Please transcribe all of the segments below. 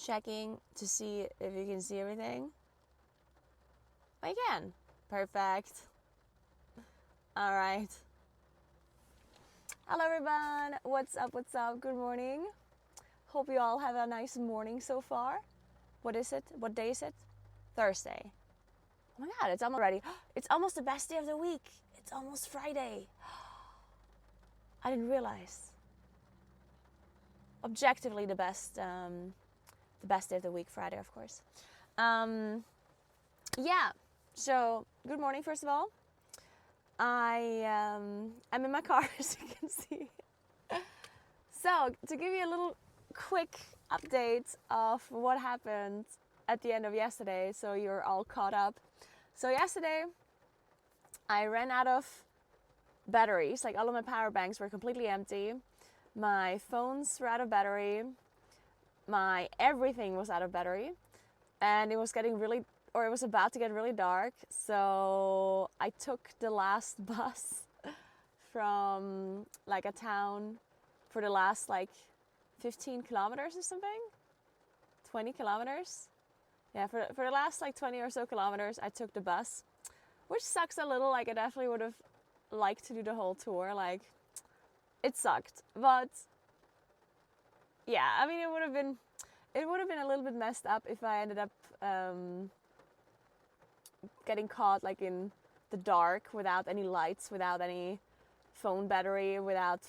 checking to see if you can see everything. I can. Perfect. All right. Hello everyone. What's up? What's up? Good morning. Hope you all have a nice morning so far. What is it? What day is it? Thursday. Oh my god, it's almost ready. It's almost the best day of the week. It's almost Friday. I didn't realize. Objectively the best day of the week, Friday, of course. Yeah. So, good morning, first of all. I'm in my car, as you can see. So, to give you a little quick update of what happened at the end of yesterday, so you're all caught up. So yesterday, I ran out of batteries. Like, all of my power banks were completely empty. My phones were out of battery. My everything was out of battery. And it was about to get really dark. So I took the last bus from like a town for the last like 15 kilometers or something. 20 kilometers. Yeah, for the last like 20 or so kilometers, I took the bus. Which sucks a little. Like, I definitely would have liked to do the whole tour. Like, it sucked. But yeah, I mean, it would have been a little bit messed up if I ended up getting caught like in the dark without any lights, without any phone battery, without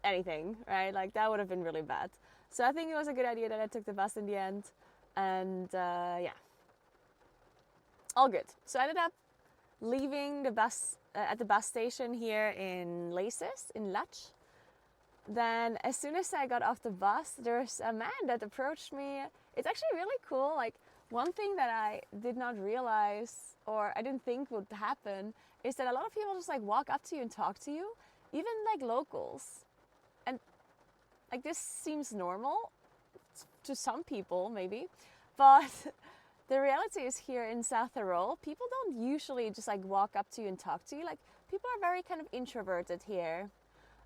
anything, right? Like, that would have been really bad. So I think it was a good idea that I took the bus in the end. And yeah, all good. So I ended up leaving the bus at the bus station here in Laces, in Lach. Then as soon as I got off the bus, there's a man that approached me. It's actually really cool. Like, one thing that I did not realize, or I didn't think would happen, is that a lot of people just like walk up to you and talk to you, even like locals. And like, this seems normal to some people maybe, but the reality is here in South Tyrol, people don't usually just like walk up to you and talk to you. Like, people are very kind of introverted here.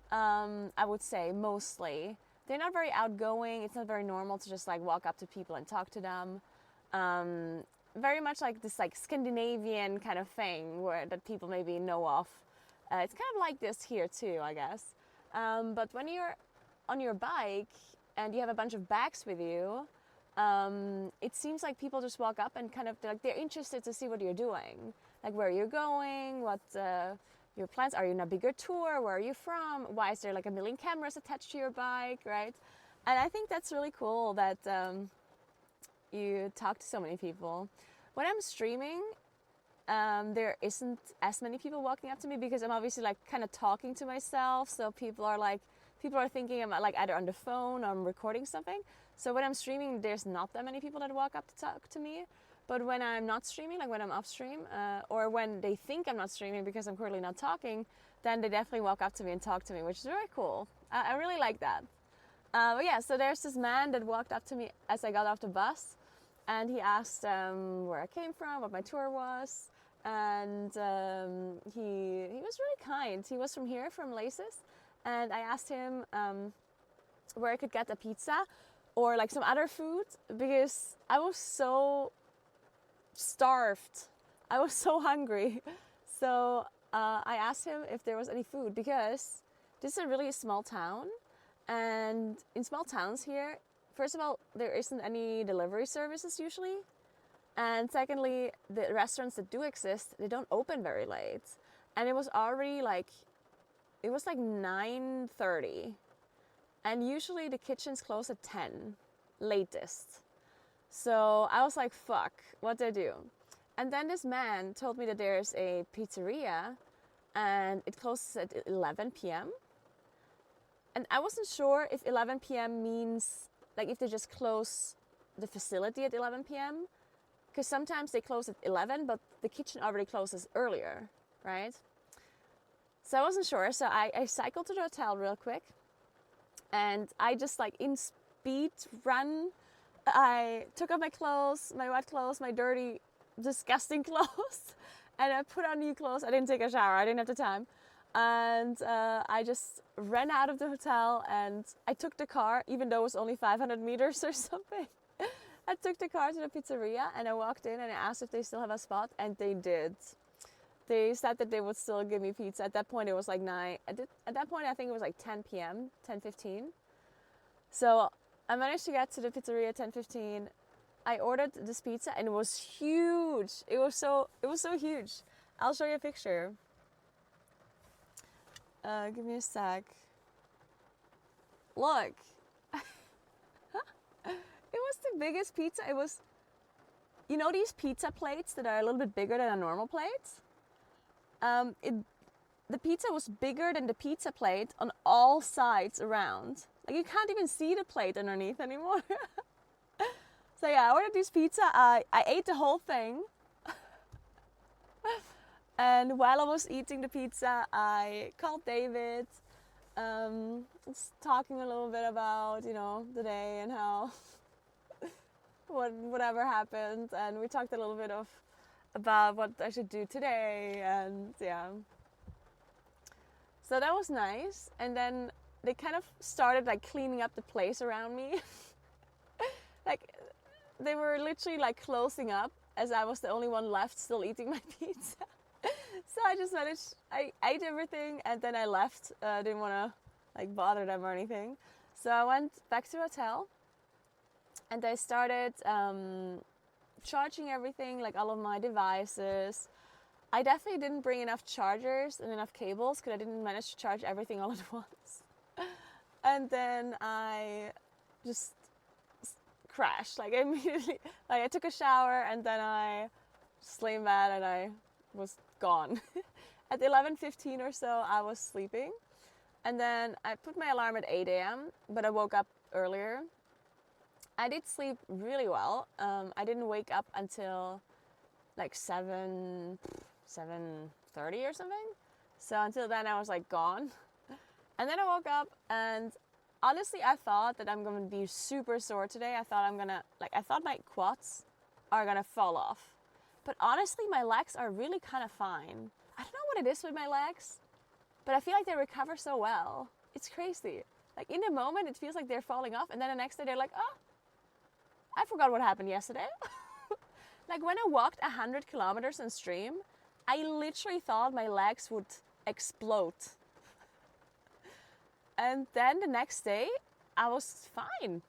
I would say mostly. They're not very outgoing. It's not very normal to just like walk up to people and talk to them. Very much like this like Scandinavian kind of thing that people maybe know of. It's kind of like this here too, I guess. But when you're on your bike and you have a bunch of bags with you, it seems like people just walk up and kind of they're interested to see what you're doing, like where you're going, what your plans are. You in a bigger tour? Where are you from? Why is there like a million cameras attached to your bike, right? And I think that's really cool that you talk to so many people. When I'm streaming, there isn't as many people walking up to me because I'm obviously like kind of talking to myself. So people are thinking I'm like either on the phone or I'm recording something. So when I'm streaming, there's not that many people that walk up to talk to me. But when I'm not streaming, like when I'm off stream, or when they think I'm not streaming because I'm currently not talking, then they definitely walk up to me and talk to me, which is very cool. I really like that. But yeah, so there's this man that walked up to me as I got off the bus, and he asked where I came from, what my tour was, and he was really kind. He was from here, from Laces, and I asked him where I could get a pizza or like some other food, because I was so starved. I was so hungry. So I asked him if there was any food, because this is a really small town, and in small towns here, first of all, there isn't any delivery services usually, and secondly, the restaurants that do exist, they don't open very late. And it was already like 9:30, and usually the kitchens close at 10 latest. So I was like, fuck, what do I do? And then this man told me that there's a pizzeria and it closes at 11 p.m. And I wasn't sure if 11 p.m. means like if they just close the facility at 11 p.m. Because sometimes they close at 11, but the kitchen already closes earlier, right? So I wasn't sure. So I cycled to the hotel real quick, and I just like in speed run, I took off my clothes, my wet clothes, my dirty, disgusting clothes, and I put on new clothes. I didn't take a shower. I didn't have the time. And I just ran out of the hotel, and I took the car, even though it was only 500 meters or something. I took the car to the pizzeria and I walked in and I asked if they still have a spot, and they did. They said that they would still give me pizza. At that point, it was like 9. At that point, I think it was like 10 p.m., 10:15. So I managed to get to the pizzeria at 10:15. I ordered this pizza and it was huge. It was so huge. I'll show you a picture. Give me a sec. Look. It was the biggest pizza. It was, you know, these pizza plates that are a little bit bigger than a normal plate? The pizza was bigger than the pizza plate on all sides around. Like, you can't even see the plate underneath anymore. So yeah, I ordered this pizza. I ate the whole thing. And while I was eating the pizza, I called David. Was talking a little bit about, you know, the day and how whatever happened, and we talked a little bit about what I should do today, and yeah. So that was nice. And then they kind of started like cleaning up the place around me. Like, they were literally like closing up as I was the only one left still eating my pizza. So I ate everything and then I left. Didn't want to like bother them or anything. So I went back to the hotel and I started charging everything, like all of my devices. I definitely didn't bring enough chargers and enough cables because I didn't manage to charge everything all at once. And then I just crashed, like immediately. Like, I took a shower and then I just lay in bed and I was gone. At 11:15 or so, I was sleeping. And then I put my alarm at 8 a.m., but I woke up earlier. I did sleep really well. I didn't wake up until like 7:30 or something. So until then I was like gone. And then I woke up and honestly I thought that I'm gonna be super sore today. I thought my quads are gonna fall off. But honestly my legs are really kind of fine. I don't know what it is with my legs, but I feel like they recover so well. It's crazy. Like, in the moment it feels like they're falling off, and then the next day they're like, oh, I forgot what happened yesterday. Like, when I walked 100 kilometers in stream, I literally thought my legs would explode. And then the next day, I was fine.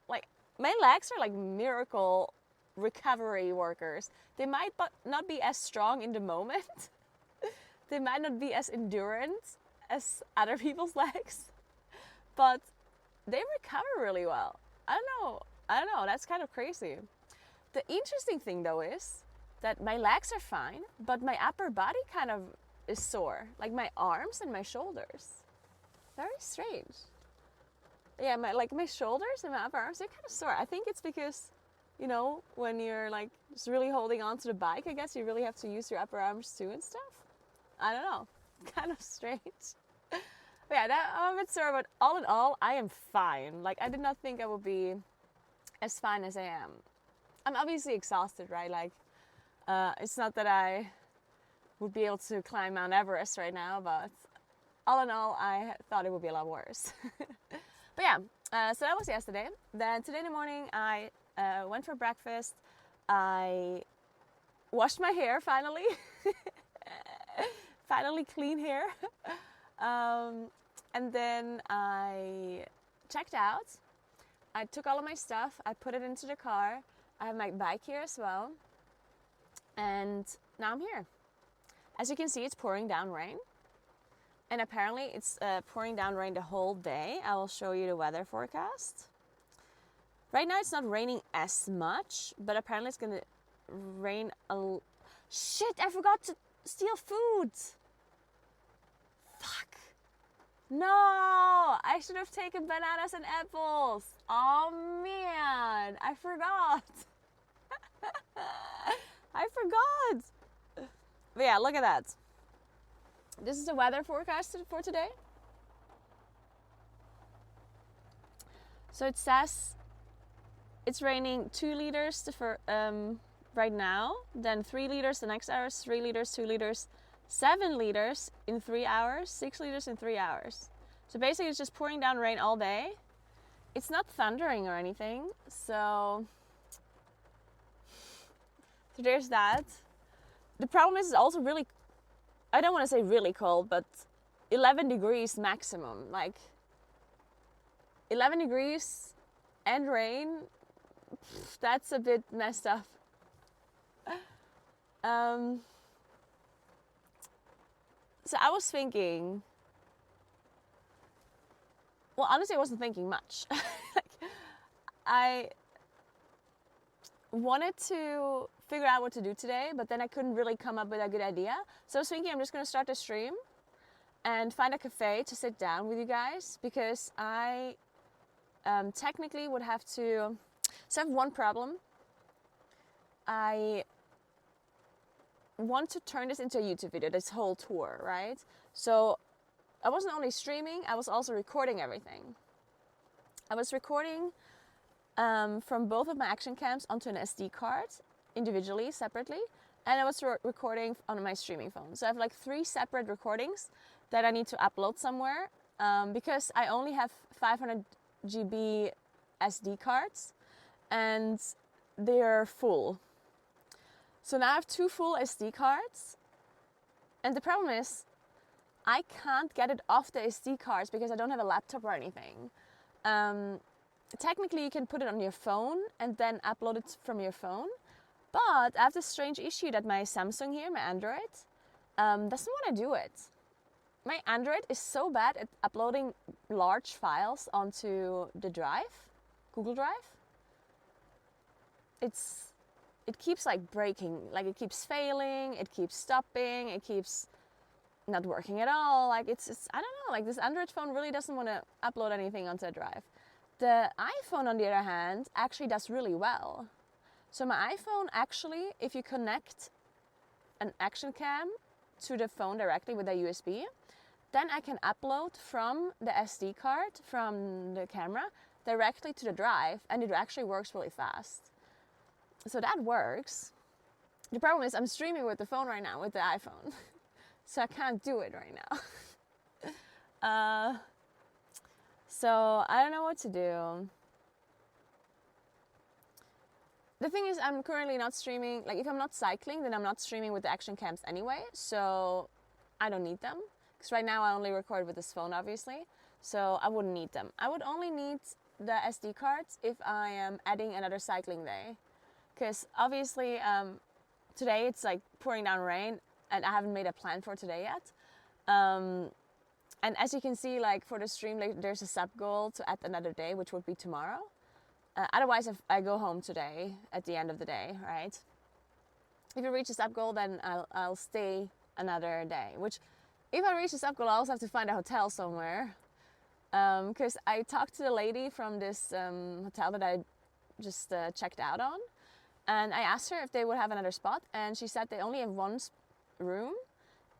Like, my legs are like miracle recovery workers. They might not be as strong in the moment. They might not be as endurant as other people's legs, but they recover really well. I don't know, that's kind of crazy. The interesting thing though is that my legs are fine, but my upper body kind of is sore. Like my arms and my shoulders. Very strange. Yeah, my shoulders and my upper arms, they're kind of sore. I think it's because, you know, when you're like just really holding on to the bike, I guess you really have to use your upper arms too and stuff. I don't know. Kind of strange. But yeah, I'm a bit sore, but all in all, I am fine. Like, I did not think I would be as fine as I am. I'm obviously exhausted, right? Like, it's not that I would be able to climb Mount Everest right now, but all in all, I thought it would be a lot worse. But yeah, so that was yesterday. Then today in the morning, I went for breakfast. I washed my hair finally. Finally clean hair. And then I checked out. I took all of my stuff. I put it into the car. I have my bike here as well. And now I'm here. As you can see, it's pouring down rain. And apparently it's pouring down rain the whole day. I will show you the weather forecast. Right now it's not raining as much, but apparently it's gonna rain Shit, I forgot to steal food. Fuck. No, I should have taken bananas and apples. Oh man, I forgot. I forgot. But yeah, look at that. This is the weather forecast for today. So it says it's raining 2 liters right now, then 3 liters the next hour, 3 liters, 2 liters, 7 liters in 3 hours, 6 liters in 3 hours. So basically it's just pouring down rain all day. It's not thundering or anything, so So there's that. The problem is it's also really, I don't want to say really cold, but 11 degrees maximum. Like 11 degrees and rain, that's a bit messed up. So I was thinking, well, honestly, I wasn't thinking much. I wanted to figure out what to do today, but then I couldn't really come up with a good idea. So I was thinking I'm just going to start the stream and find a cafe to sit down with you guys, because I technically would have to... So I have one problem. I want to turn this into a YouTube video, this whole tour, right? So I wasn't only streaming, I was also recording everything. I was recording from both of my action cams onto an SD card, individually, separately, and I was recording on my streaming phone. So I have like 3 separate recordings that I need to upload somewhere, because I only have 500 GB SD cards and they're full. So now I have 2 full SD cards, and the problem is I can't get it off the SD cards because I don't have a laptop or anything. Technically you can put it on your phone and then upload it from your phone, but I have this strange issue that my Samsung here, my Android, doesn't want to do it. My Android is so bad at uploading large files onto the drive, Google Drive. It keeps like breaking, like it keeps failing, it keeps stopping, it keeps not working at all. Like it's I don't know, like this Android phone really doesn't want to upload anything onto a drive. The iPhone, on the other hand, actually does really well. So my iPhone actually, if you connect an action cam to the phone directly with a USB, then I can upload from the SD card, from the camera, directly to the drive, and it actually works really fast. So that works. The problem is I'm streaming with the phone right now, with the iPhone. So I can't do it right now. So I don't know what to do. The thing is, I'm currently not streaming, like if I'm not cycling, then I'm not streaming with the action cams anyway, so I don't need them. Because right now I only record with this phone, obviously, so I wouldn't need them. I would only need the SD cards if I am adding another cycling day. Because obviously today it's like pouring down rain and I haven't made a plan for today yet. And as you can see, like for the stream, like, there's a sub goal to add another day, which would be tomorrow. Otherwise, if I go home today at the end of the day, right? If I reach the sub goal, then I'll stay another day. Which, if I reach the sub goal, I also have to find a hotel somewhere. Because I talked to the lady from this hotel that I just checked out on. And I asked her if they would have another spot. And she said they only have 1 room.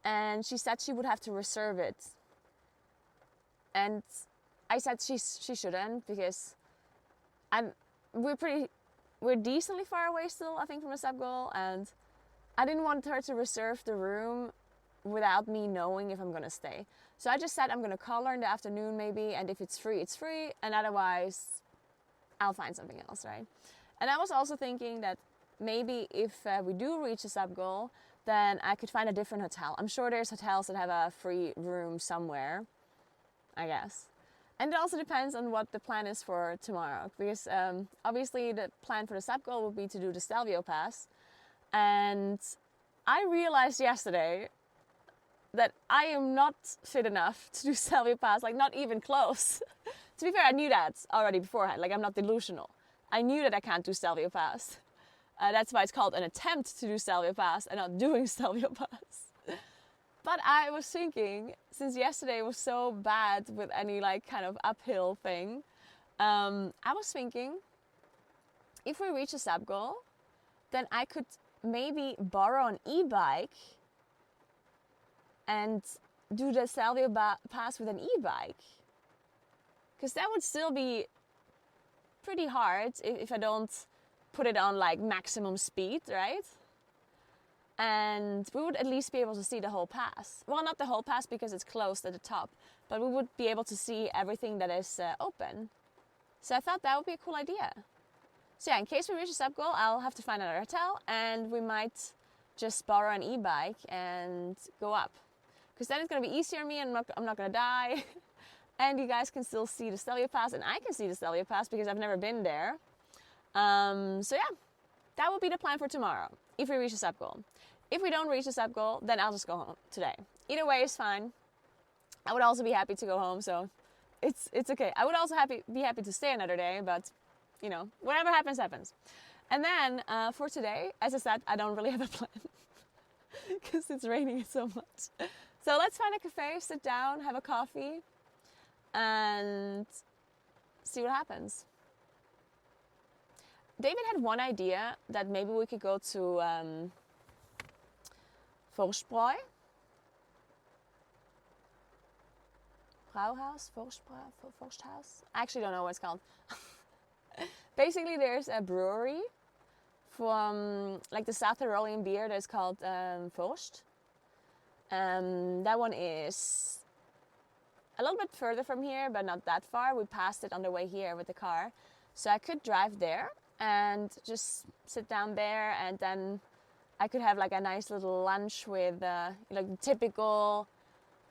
And she said she would have to reserve it. And I said she shouldn't, because we're decently far away still, I think, from the sub goal, and I didn't want her to reserve the room without me knowing if I'm gonna stay. So I just said I'm gonna call her in the afternoon maybe, and if it's free, it's free, and otherwise I'll find something else, right? And I was also thinking that maybe if we do reach the sub goal, then I could find a different hotel. I'm sure there's hotels that have a free room somewhere, I guess. And it also depends on what the plan is for tomorrow, because obviously the plan for the sub goal would be to do the Stelvio pass. And I realized yesterday that I am not fit enough to do Stelvio pass, like not even close. To be fair, I knew that already beforehand, like I'm not delusional. I knew that I can't do Stelvio pass. That's why it's called an attempt to do Stelvio pass and not doing Stelvio pass. But I was thinking, since yesterday was so bad with any like kind of uphill thing, I was thinking, if we reach a sub goal, then I could maybe borrow an e-bike and do the Stelvio pass with an e-bike. Because that would still be pretty hard if I don't put it on like maximum speed, right? And we would at least be able to see the whole pass. Well, not the whole pass because it's closed at the top, but we would be able to see everything that is open. So I thought that would be a cool idea. So yeah, in case we reach a sub goal, I'll have to find another hotel, and we might just borrow an e-bike and go up. Because then it's going to be easier on me, and I'm not going to die. And you guys can still see the Stelvio Pass, and I can see the Stelvio Pass because I've never been there. So yeah, that will be the plan for tomorrow, if we reach a sub goal. If we don't reach a sub goal, then I'll just go home today. Either way is fine. I would also be happy to go home, so it's okay. I would also be happy to stay another day, but you know, whatever happens, happens. And then for today, as I said, I don't really have a plan because it's raining so much. So let's find a cafe, sit down, have a coffee, and see what happens. David had one idea that maybe we could go to Forstbräu. Brauhaus? Forsthaus? I actually don't know what it's called. Basically, there's a brewery from like the South Tyrolean beer that's called Forst. That one is a little bit further from here, but not that far. We passed it on the way here with the car. So I could drive there and just sit down there, and then I could have like a nice little lunch with like the typical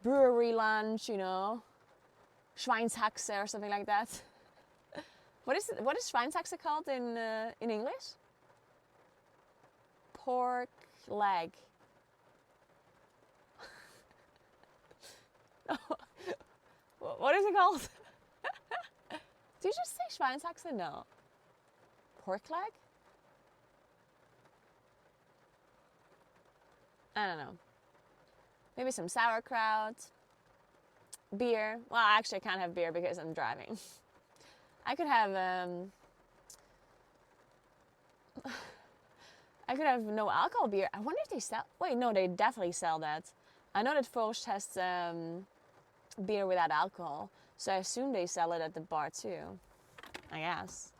brewery lunch, you know, Schweinshaxe or something like that. What is Schweinshaxe called in English? Pork leg. What is it called? Did you just say Schweinshaxe? No. Pork leg? I don't know. Maybe some sauerkraut. Beer. Well, actually I can't have beer because I'm driving. I could have no alcohol beer. I wonder if they sell... Wait, no, they definitely sell that. I know that Forst has beer without alcohol, so I assume they sell it at the bar too. I guess.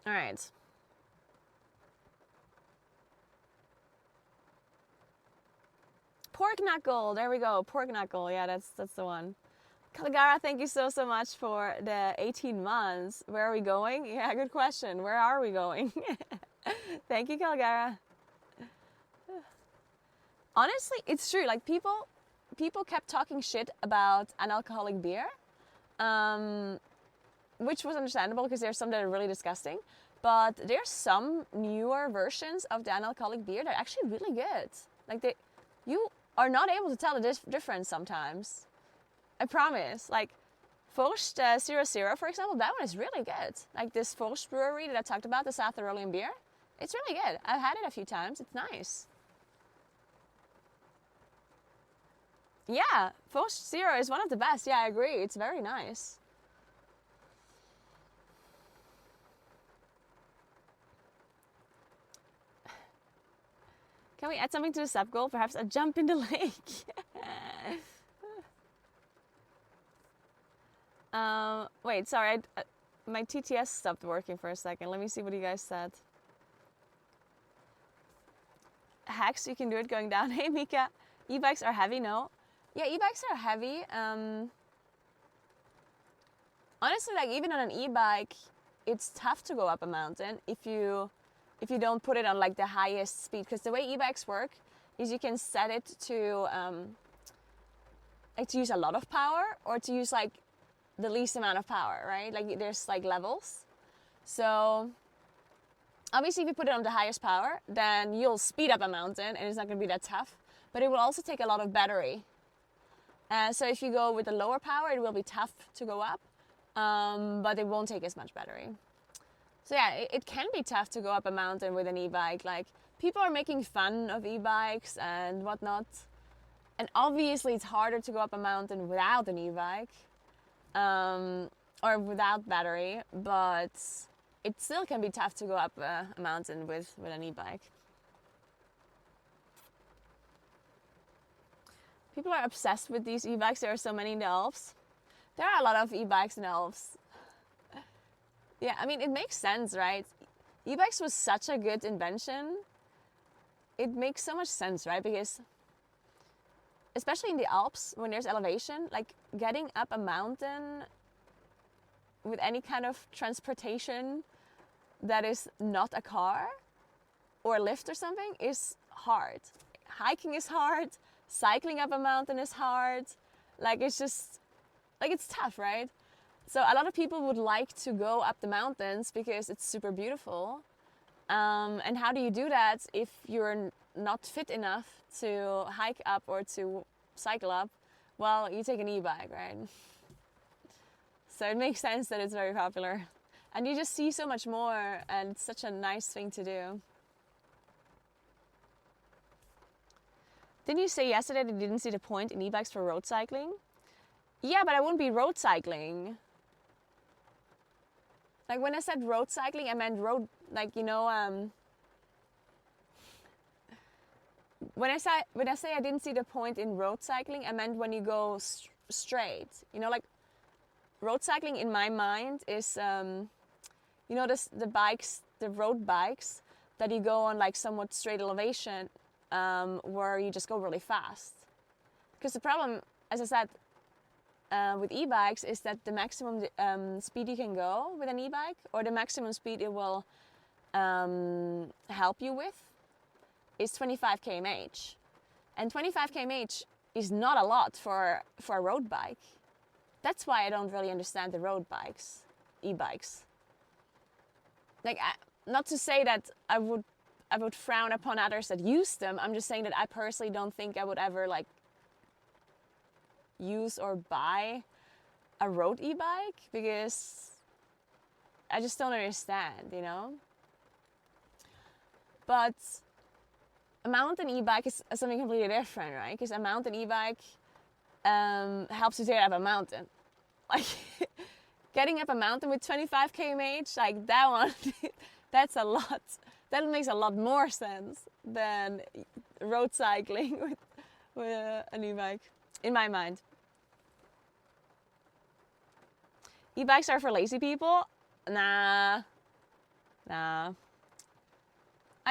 All right. Pork knuckle. There we go. Pork knuckle. Yeah, that's the one. Caligara, thank you so much for the 18 months. Where are we going? Yeah, good question. Where are we going? Thank you, Caligara. Honestly, it's true. Like people kept talking shit about non-alcoholic beer, which was understandable because there's some that are really disgusting. But there's some newer versions of the non-alcoholic beer that are actually really good. Like you are not able to tell the difference sometimes. I promise. Like Forst 00, for example, that one is really good. Like this Forst brewery that I talked about, the South Tyrolean beer, it's really good. I've had it a few times. It's nice. Yeah, Forst 00 is one of the best. Yeah, I agree. It's very nice. Can we add something to the sub goal? Perhaps a jump in the lake. Wait, sorry. My TTS stopped working for a second. Let me see what you guys said. Hacks, you can do it going down. Hey, Mika. E-bikes are heavy, no? Yeah, e-bikes are heavy. Honestly, like even on an e-bike, it's tough to go up a mountain if you don't put it on like the highest speed. Because the way e-bikes work is you can set it to like to use a lot of power or to use like the least amount of power, right? Like there's like levels. So obviously if you put it on the highest power, then you'll speed up a mountain and it's not going to be that tough. But it will also take a lot of battery. So if you go with the lower power, it will be tough to go up, but it won't take as much battery. So yeah, it can be tough to go up a mountain with an e-bike. Like people are making fun of e-bikes and whatnot. And obviously it's harder to go up a mountain without an e-bike or without battery, but it still can be tough to go up a mountain with an e-bike. People are obsessed with these e-bikes. There are so many in the Alps. There are a lot of e-bikes in the Alps. Yeah, I mean, it makes sense, right? E-bikes was such a good invention. It makes so much sense, right? Because especially in the Alps, when there's elevation, like getting up a mountain with any kind of transportation that is not a car or a lift or something is hard. Hiking is hard, cycling up a mountain is hard. Like it's just, like it's tough, right? So a lot of people would like to go up the mountains because it's super beautiful. And how do you do that if you're not fit enough to hike up or to cycle up? Well, you take an e-bike, right? So it makes sense that it's very popular. And you just see so much more, and it's such a nice thing to do. Didn't you say yesterday that you didn't see the point in e-bikes for road cycling? Yeah, but I wouldn't be road cycling. Like when I said road cycling, I meant road, like, you know, when I say I didn't see the point in road cycling, I meant when you go straight. You know, like road cycling in my mind is, you know, the bikes, the road bikes that you go on like somewhat straight elevation, where you just go really fast. Because the problem, as I said, with e-bikes is that the maximum speed you can go with an e-bike, or the maximum speed it will help you with, is 25 km/h. And 25 km/h is not a lot for a road bike. That's why I don't really understand the road bikes, e-bikes. Like, not to say that I would frown upon others that use them. I'm just saying that I personally don't think I would ever like use or buy a road e-bike because I just don't understand, you know. But a mountain e-bike is something completely different, right? Because a mountain e-bike helps you to get up a mountain. Like getting up a mountain with 25 km/h, like that one, that's a lot. That makes a lot more sense than road cycling with an e-bike, in my mind. E-bikes are for lazy people? Nah. I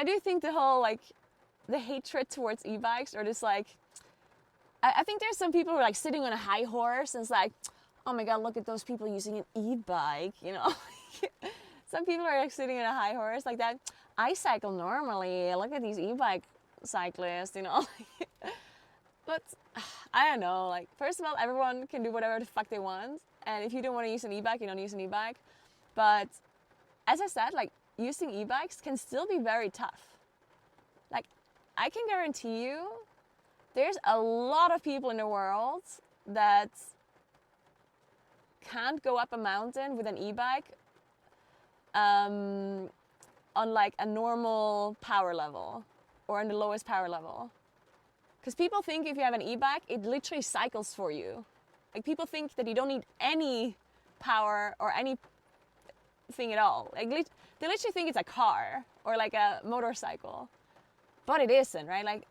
do think the whole, like, the hatred towards e-bikes, or just like, I think there's some people who are like sitting on a high horse and it's like, oh my god, look at those people using an e-bike, you know. Some people are like sitting on a high horse like that. I cycle normally, look at these e-bike cyclists, you know. But I don't know, like, first of all, everyone can do whatever the fuck they want, and if you don't want to use an e-bike, you don't use an e-bike. But as I said, like, using e-bikes can still be very tough. Like, I can guarantee you there's a lot of people in the world that can't go up a mountain with an e-bike on like a normal power level or on the lowest power level. Because people think if you have an e-bike, it literally cycles for you. Like, people think that you don't need any power or anything at all. Like, they literally think it's a car or like a motorcycle. But it isn't, right? Like,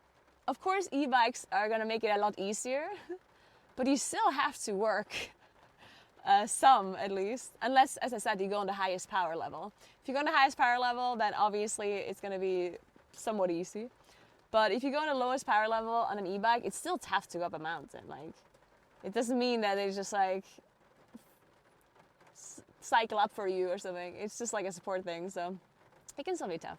of course, e-bikes are going to make it a lot easier, but you still have to work some, at least. Unless, as I said, you go on the highest power level. If you go on the highest power level, then obviously it's going to be somewhat easy. But if you go on the lowest power level on an e-bike, it's still tough to go up a mountain. Like, it doesn't mean that they just like cycle up for you or something. It's just like a support thing, so it can still be tough.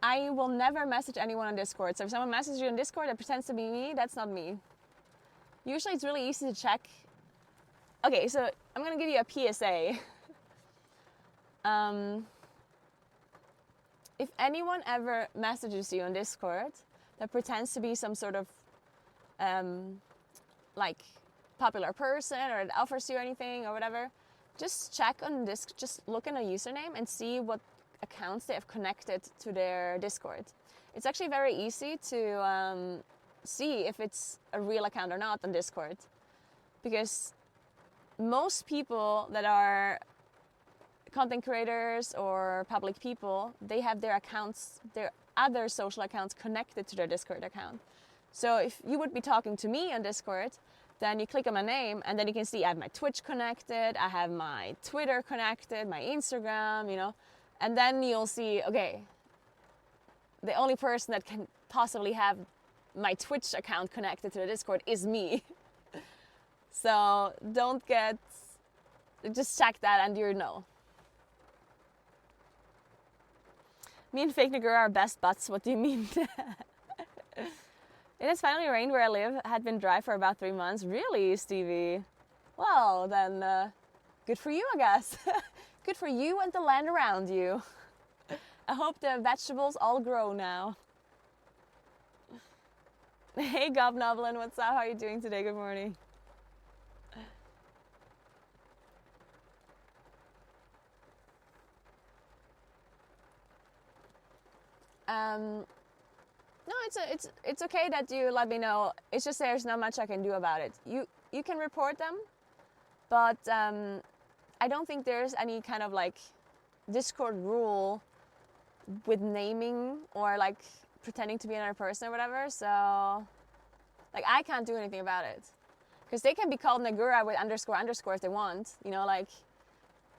I will never message anyone on Discord. So if someone messages you on Discord that pretends to be me, that's not me. Usually it's really easy to check. Okay, so I'm going to give you a PSA. If anyone ever messages you on Discord that pretends to be some sort of like popular person or that offers you anything or whatever, just check on this, just look in a username and see what accounts they have connected to their Discord. It's actually very easy to see if it's a real account or not on Discord, because most people that are content creators or public people, they have their accounts, their other social accounts connected to their Discord account. So if you would be talking to me on Discord, then you click on my name and then you can see I have my Twitch connected, I have my Twitter connected, my Instagram, you know, and then you'll see, okay, the only person that can possibly have my Twitch account connected to the Discord is me. So just check that and you know. Me and fake Naguura are best buds. What do you mean? It has finally rained where I live. Had been dry for about 3 months. Really, Stevie? Well, then good for you, I guess. Good for you and the land around you. I hope the vegetables all grow now. Hey, Gobnoblin, what's up? How are you doing today? Good morning. No, it's okay that you let me know. It's just there's not much I can do about it. You can report them, but I don't think there's any kind of like Discord rule with naming or like pretending to be another person or whatever. So like I can't do anything about it because they can be called Naguura with _ if they want. You know, like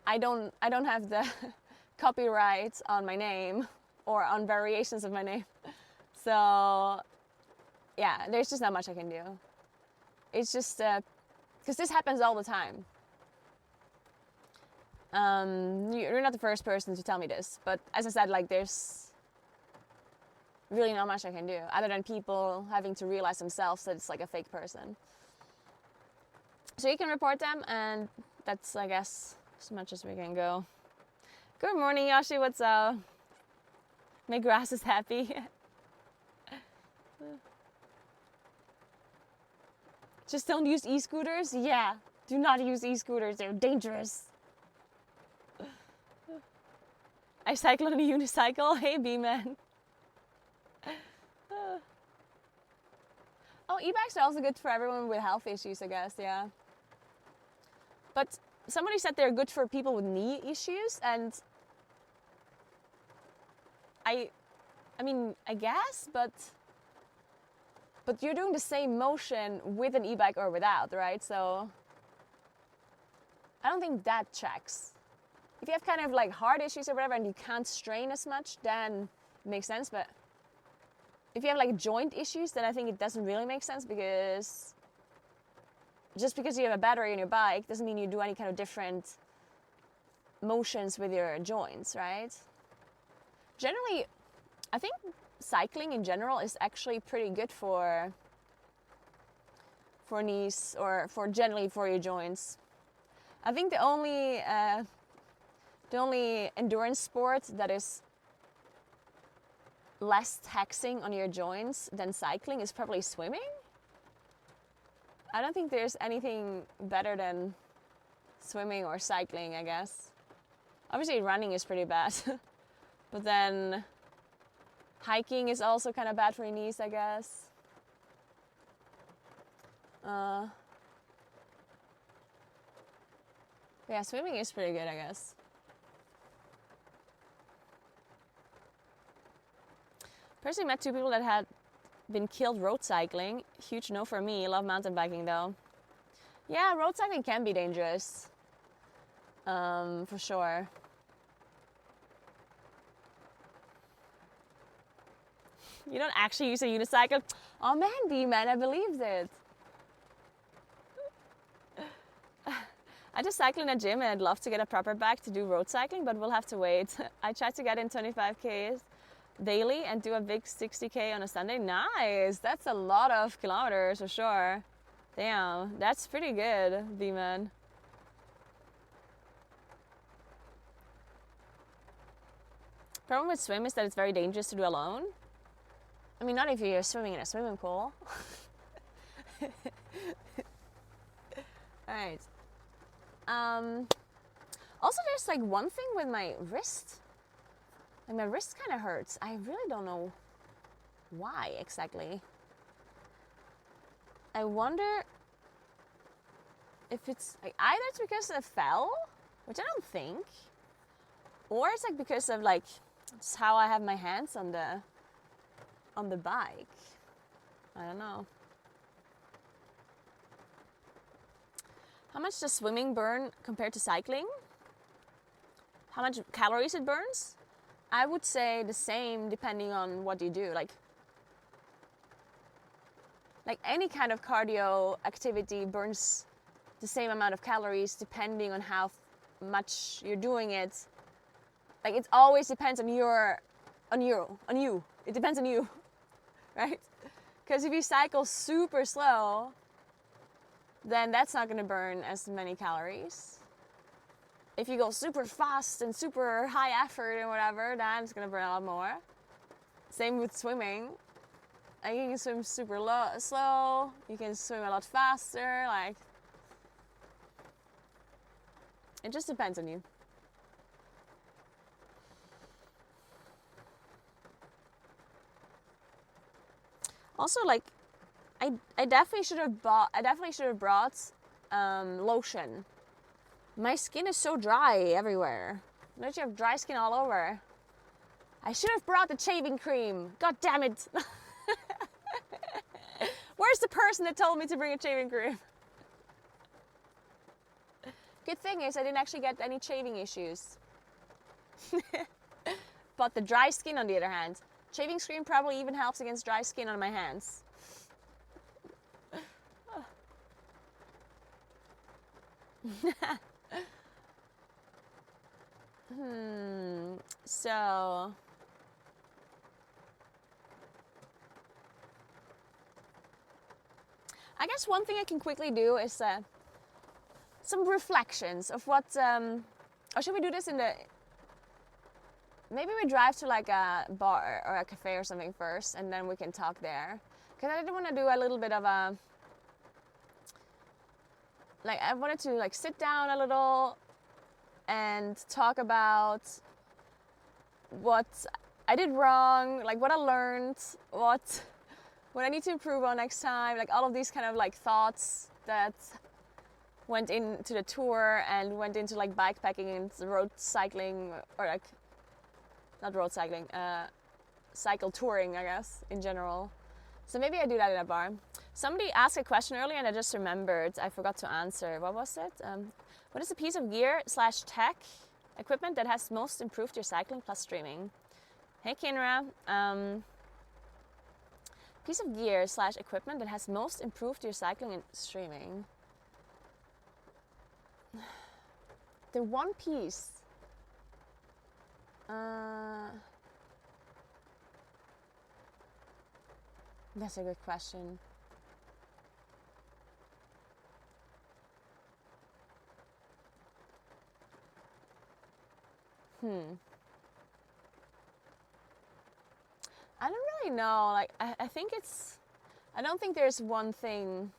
I don't have the copyright on my name or on variations of my name. So yeah, there's just not much I can do. It's just because this happens all the time. You're not the first person to tell me this, but as I said, like there's really not much I can do other than people having to realize themselves that it's like a fake person. So you can report them, and that's, I guess, as much as we can go. Good morning, Yoshi. What's up? My grass is happy. Just don't use e-scooters? Yeah, do not use e-scooters. They're dangerous. I cycle on a unicycle. Hey, B-man. Oh, e-bikes are also good for everyone with health issues, I guess, yeah. But somebody said they're good for people with knee issues, and I mean, I guess, but you're doing the same motion with an e-bike or without, right? So I don't think that checks. If you have kind of like heart issues or whatever and you can't strain as much, then it makes sense. But if you have like joint issues, then I think it doesn't really make sense, because just because you have a battery in your bike doesn't mean you do any kind of different motions with your joints, right? Generally, I think cycling in general is actually pretty good for knees or generally for your joints. I think the only endurance sport that is less taxing on your joints than cycling is probably swimming. I don't think there's anything better than swimming or cycling, I guess. Obviously running is pretty bad. But then hiking is also kind of bad for your knees, I guess. Yeah, swimming is pretty good, I guess. Personally met 2 people that had been killed road cycling. Huge no for me. Love mountain biking though. Yeah, road cycling can be dangerous. For sure. You don't actually use a unicycle? Oh man, B-man, I believed it. I just cycle in a gym and I'd love to get a proper bike to do road cycling, but we'll have to wait. I tried to get in 25Ks daily and do a big 60K on a Sunday. Nice, that's a lot of kilometers for sure. Damn, that's pretty good, B-man. Problem with swim is that it's very dangerous to do alone. I mean, not if you're swimming in a swimming pool. Alright. Also, there's like one thing with my wrist. Like my wrist kind of hurts. I really don't know why exactly. I wonder if it's like either it's because I fell, which I don't think, or it's like because of like just how I have my hands on the bike. I don't know. How much does swimming burn compared to cycling? How much calories it burns? I would say the same depending on what you do. Like any kind of cardio activity burns the same amount of calories depending on how much you're doing it. Like it always depends on you. It depends on you, right? Because if you cycle super slow, then that's not going to burn as many calories. If you go super fast and super high effort and whatever, then it's going to burn a lot more. Same with swimming. Like you can swim super slow, you can swim a lot faster, like it just depends on you. Also, like I definitely should have brought lotion. My skin is so dry everywhere. Don't you have dry skin all over? I should have brought the shaving cream. God damn it. Where's the person that told me to bring a shaving cream? Good thing is I didn't actually get any shaving issues. But the dry skin on the other hand, shaving cream probably even helps against dry skin on my hands. So I guess one thing I can quickly do is some reflections of what, or should we do this in the, maybe we drive to like a bar or a cafe or something first and then we can talk there. Because I did want to do a little bit of a, like I wanted to like sit down a little and talk about what I did wrong, like what I learned, what I need to improve on next time, like all of these kind of like thoughts that went into the tour and went into like bikepacking and road cycling, or like not road cycling, cycle touring, I guess, in general. So maybe I do that in a bar. Somebody asked a question earlier and I just remembered, I forgot to answer. What was it? What is a piece of gear / tech equipment that has most improved your cycling plus streaming? Hey Kinra. Piece of gear / equipment that has most improved your cycling and streaming. The one piece. That's a good question. I don't really know. Like I think it's, I don't think there's one thing.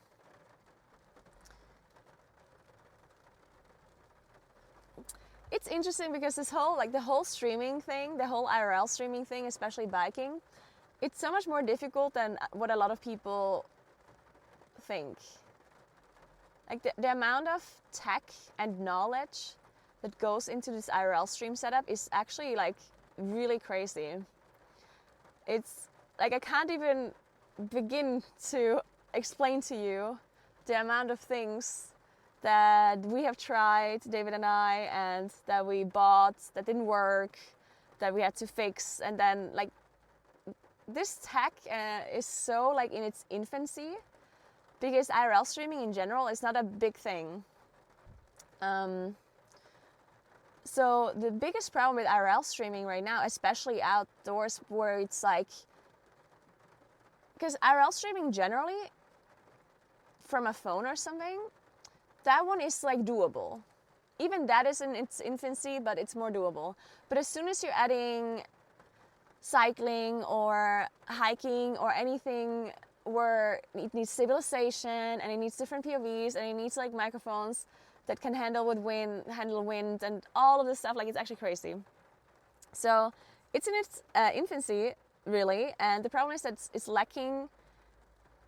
It's interesting because this whole, like the whole streaming thing, the whole IRL streaming thing, especially biking, it's so much more difficult than what a lot of people think. Like the amount of tech and knowledge that goes into this IRL stream setup is actually like really crazy. It's like I can't even begin to explain to you the amount of things that we have tried, David and I, and that we bought that didn't work, that we had to fix, and then like this tech is so like in its infancy because IRL streaming in general is not a big thing. So the biggest problem with IRL streaming right now, especially outdoors where it's like, because IRL streaming generally from a phone or something, that one is like doable. Even that is in its infancy, but it's more doable. But as soon as you're adding cycling or hiking or anything where it needs stabilization and it needs different POVs and it needs like microphones that can handle wind and all of this stuff, like it's actually crazy. So it's in its infancy really, and the problem is that it's lacking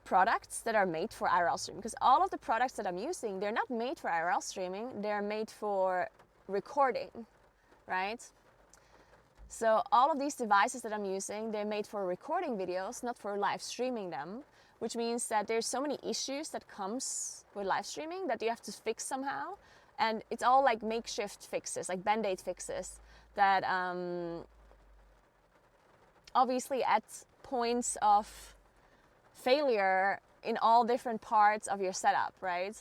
products that are made for IRL streaming, because all of the products that I'm using, they're not made for IRL streaming, they're made for recording, right? So all of these devices that I'm using, they're made for recording videos, not for live streaming them, which means that there's so many issues that comes with live streaming that you have to fix somehow. And it's all like makeshift fixes, like band-aid fixes that obviously at points of failure in all different parts of your setup, right?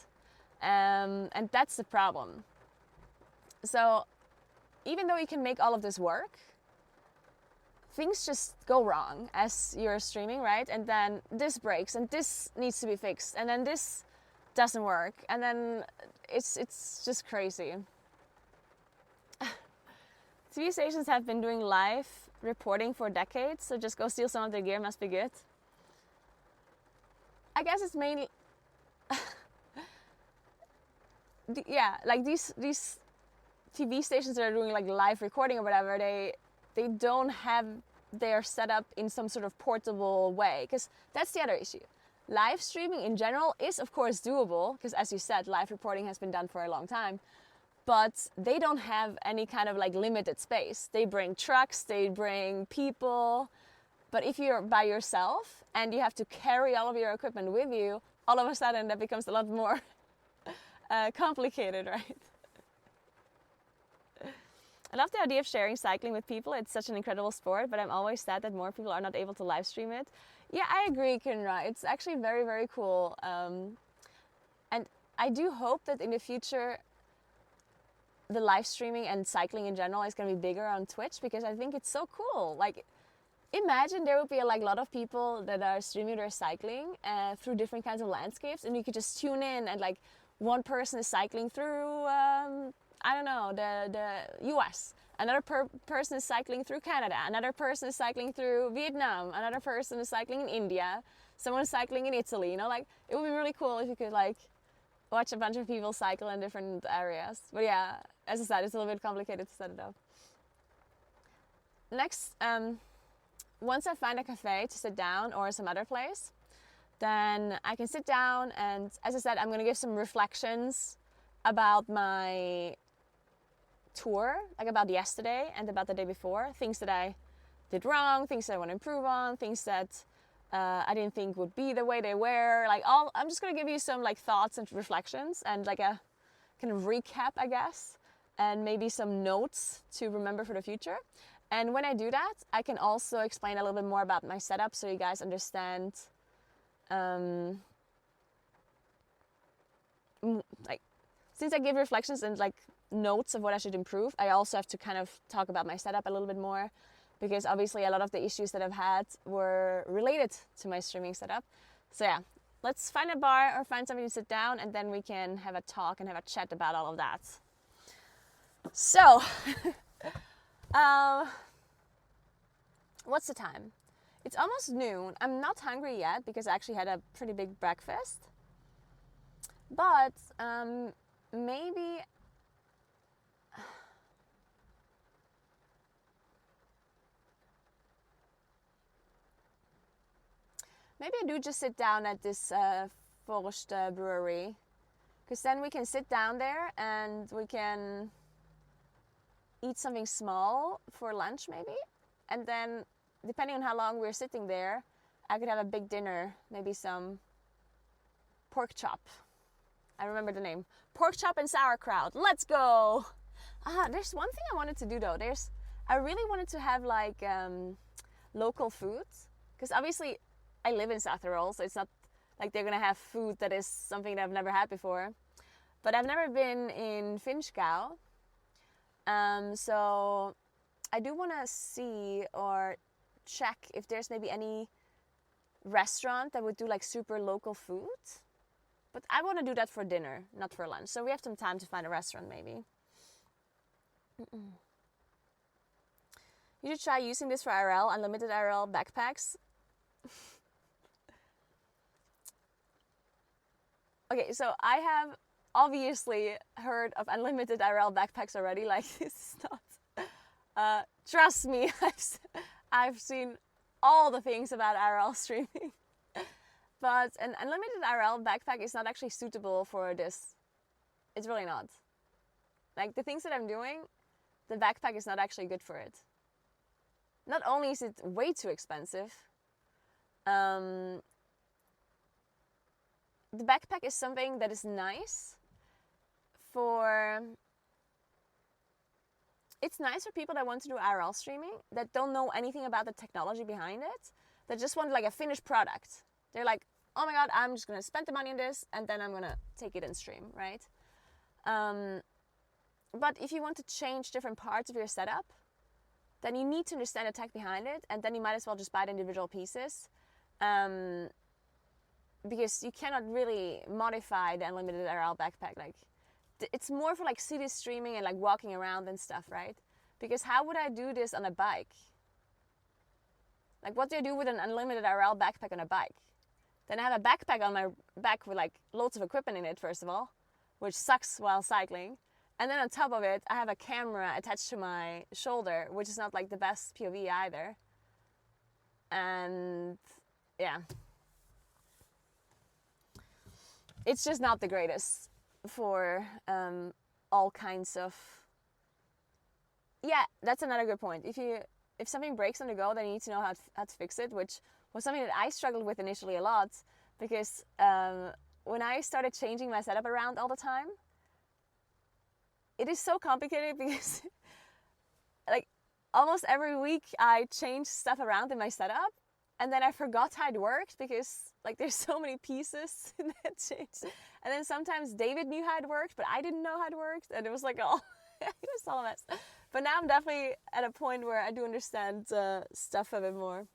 And that's the problem. So even though you can make all of this work, things just go wrong as you're streaming, right? And then this breaks and this needs to be fixed and then this doesn't work and then it's just crazy. TV stations have been doing live reporting for decades, so just go steal some of their gear, must be good. I guess it's mainly yeah, like these TV stations that are doing like live recording or whatever, they don't have their setup in some sort of portable way, because that's the other issue. Live streaming in general is of course doable, because as you said, live reporting has been done for a long time, but they don't have any kind of like limited space. They bring trucks, they bring people, but if you're by yourself and you have to carry all of your equipment with you, all of a sudden that becomes a lot more complicated, right? I love the idea of sharing cycling with people. It's such an incredible sport, but I'm always sad that more people are not able to live stream it. Yeah, I agree, Kinra. It's actually very, very cool. And I do hope that in the future, the live streaming and cycling in general is going to be bigger on Twitch, because I think it's so cool. Like, imagine there would be a lot of people that are streaming their cycling through different kinds of landscapes, and you could just tune in and like one person is cycling through I don't know, the US. Another person is cycling through Canada. Another person is cycling through Vietnam. Another person is cycling in India. Someone is cycling in Italy. You know, like, it would be really cool if you could like watch a bunch of people cycle in different areas. But yeah, as I said, it's a little bit complicated to set it up. Next, once I find a cafe to sit down or some other place, then I can sit down and, as I said, I'm going to give some reflections about my tour, like about yesterday and about the day before, things that I did wrong, things that I want to improve on, things that I didn't think would be the way they were, like I'm just going to give you some like thoughts and reflections and like a kind of recap, I guess, and maybe some notes to remember for the future. And when I do that, I can also explain a little bit more about my setup so you guys understand like, since I give reflections and like notes of what I should improve, I also have to kind of talk about my setup a little bit more, because obviously a lot of the issues that I've had were related to my streaming setup. So yeah, let's find a bar or find somebody to sit down and then we can have a talk and have a chat about all of that. So, what's the time? It's almost noon. I'm not hungry yet because I actually had a pretty big breakfast. But maybe I do just sit down at this Forst brewery, because then we can sit down there and we can eat something small for lunch maybe, and then depending on how long we're sitting there, I could have a big dinner, maybe some pork chop. I remember the name. Pork chop and sauerkraut. Let's go! There's one thing I wanted to do though. I really wanted to have like local food, because obviously I live in South Tyrol, so it's not like they're gonna have food that is something that I've never had before. But I've never been in Finchgau, so I do want to see or check if there's maybe any restaurant that would do like super local food. But I want to do that for dinner, not for lunch. So we have some time to find a restaurant maybe. You should try using this for IRL, unlimited IRL backpacks. Okay, so I have obviously heard of unlimited IRL backpacks already. Like, this is not... trust me, I've seen all the things about IRL streaming. But an unlimited IRL backpack is not actually suitable for this. It's really not. Like, the things that I'm doing, the backpack is not actually good for it. Not only is it way too expensive, the backpack is something that is nice for... It's nice for people that want to do IRL streaming, that don't know anything about the technology behind it, that just want like a finished product. They're like, oh my god, I'm just gonna spend the money on this and then I'm gonna take it and stream, right? But if you want to change different parts of your setup, then you need to understand the tech behind it, and then you might as well just buy the individual pieces, because you cannot really modify the unlimited RL backpack. Like, it's more for like city streaming and like walking around and stuff, right? Because how would I do this on a bike? Like, what do I do with an unlimited RL backpack on a bike? Then I have a backpack on my back with like loads of equipment in it, first of all, which sucks while cycling. And then on top of it, I have a camera attached to my shoulder, which is not like the best POV either. And yeah, it's just not the greatest for all kinds of. Yeah, that's another good point. If something breaks on the go, then you need to know how to fix it, which was something that I struggled with initially a lot, because when I started changing my setup around all the time, it is so complicated because like almost every week I change stuff around in my setup, and then I forgot how it worked because like there's so many pieces that changed. And then sometimes David knew how it worked, but I didn't know how it worked, and it was like all it was all a mess. But now I'm definitely at a point where I do understand stuff a bit more.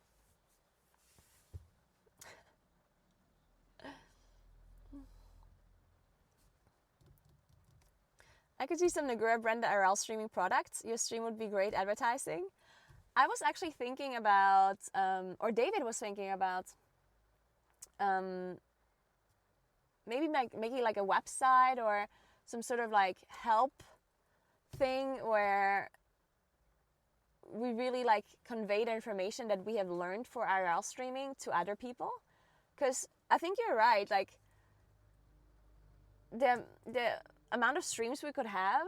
I could see some Naguura branded IRL streaming products. Your stream would be great advertising. I was actually thinking about, or David was thinking about, maybe making like a website or some sort of like help thing where we really like convey the information that we have learned for IRL streaming to other people. Because I think you're right, like the amount of streams we could have,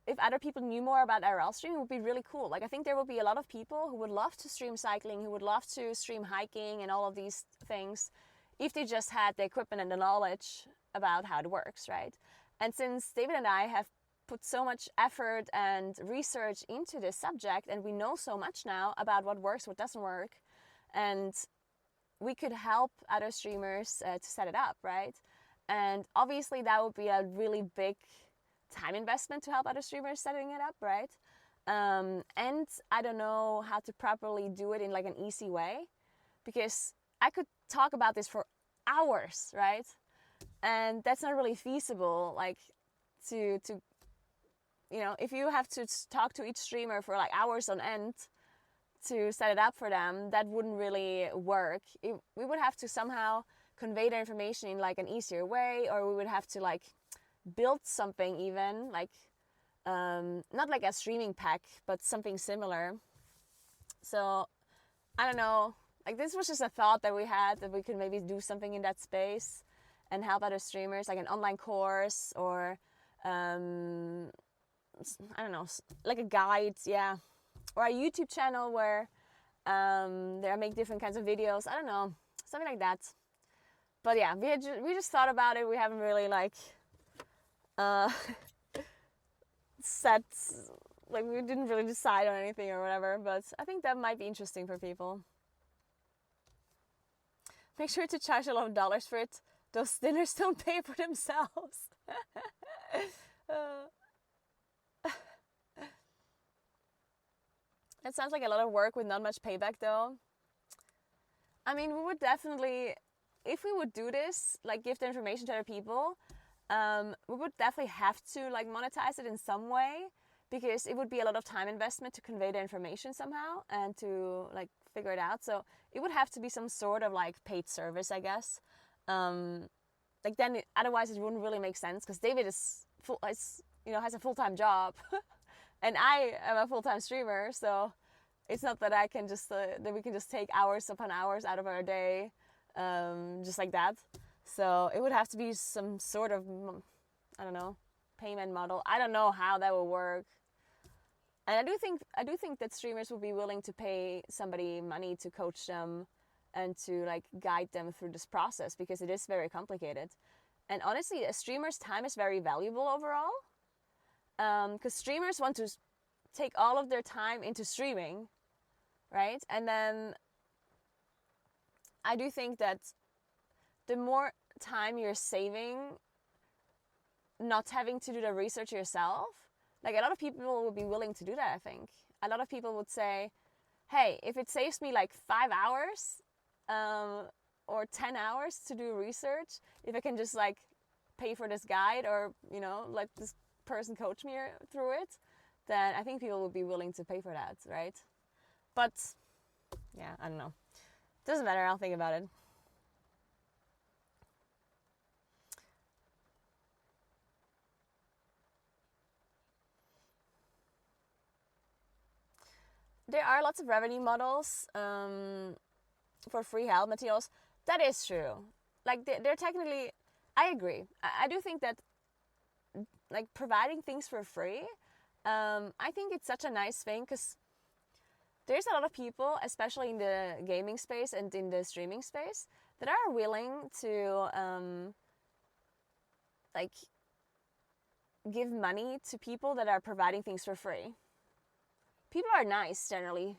if other people knew more about IRL streaming, would be really cool. Like, I think there would be a lot of people who would love to stream cycling, who would love to stream hiking and all of these things, if they just had the equipment and the knowledge about how it works, right? And since David and I have put so much effort and research into this subject, and we know so much now about what works, what doesn't work, and we could help other streamers to set it up, right? And obviously that would be a really big time investment to help other streamers setting it up, right? And I don't know how to properly do it in like an easy way, because I could talk about this for hours, right? And that's not really feasible, like to you know, if you have to talk to each streamer for like hours on end to set it up for them, that wouldn't really work. We would have to somehow convey the information in like an easier way, or we would have to like build something even, like not like a streaming pack, but something similar. So I don't know, like this was just a thought that we had, that we could maybe do something in that space and help other streamers, like an online course, or I don't know, like a guide, yeah, or a YouTube channel where they make different kinds of videos. I don't know, something like that. But yeah, we just thought about it. We haven't really like set, like we didn't really decide on anything or whatever. But I think that might be interesting for people. Make sure to charge a lot of dollars for it. Those dinners don't pay for themselves. It sounds like a lot of work with not much payback though. I mean, we would definitely, if we would do this, like give the information to other people, we would definitely have to like monetize it in some way, because it would be a lot of time investment to convey the information somehow and to like figure it out. So it would have to be some sort of like paid service, I guess. Like then, otherwise it wouldn't really make sense, because David has a full-time job, and I am a full-time streamer. So it's not that I can just that we can just take hours upon hours out of our day, just like that. So it would have to be some sort of, I don't know, payment model. I don't know how that will work. And I do think that streamers will be willing to pay somebody money to coach them and to like guide them through this process, because it is very complicated. And honestly, a streamer's time is very valuable overall, because streamers want to take all of their time into streaming, right? And then I do think that the more time you're saving not having to do the research yourself. Like, a lot of people would be willing to do that, I think. A lot of people would say, hey, if it saves me like 5 hours or 10 hours to do research, if I can just like pay for this guide or, you know, let this person coach me through it, then I think people would be willing to pay for that, right? But yeah, I don't know. Doesn't matter, I'll think about it. There are lots of revenue models for free help materials. That is true. Like, they're technically, I agree. I do think that like providing things for free, I think it's such a nice thing, because there's a lot of people, especially in the gaming space and in the streaming space, that are willing to like give money to people that are providing things for free. People are nice generally.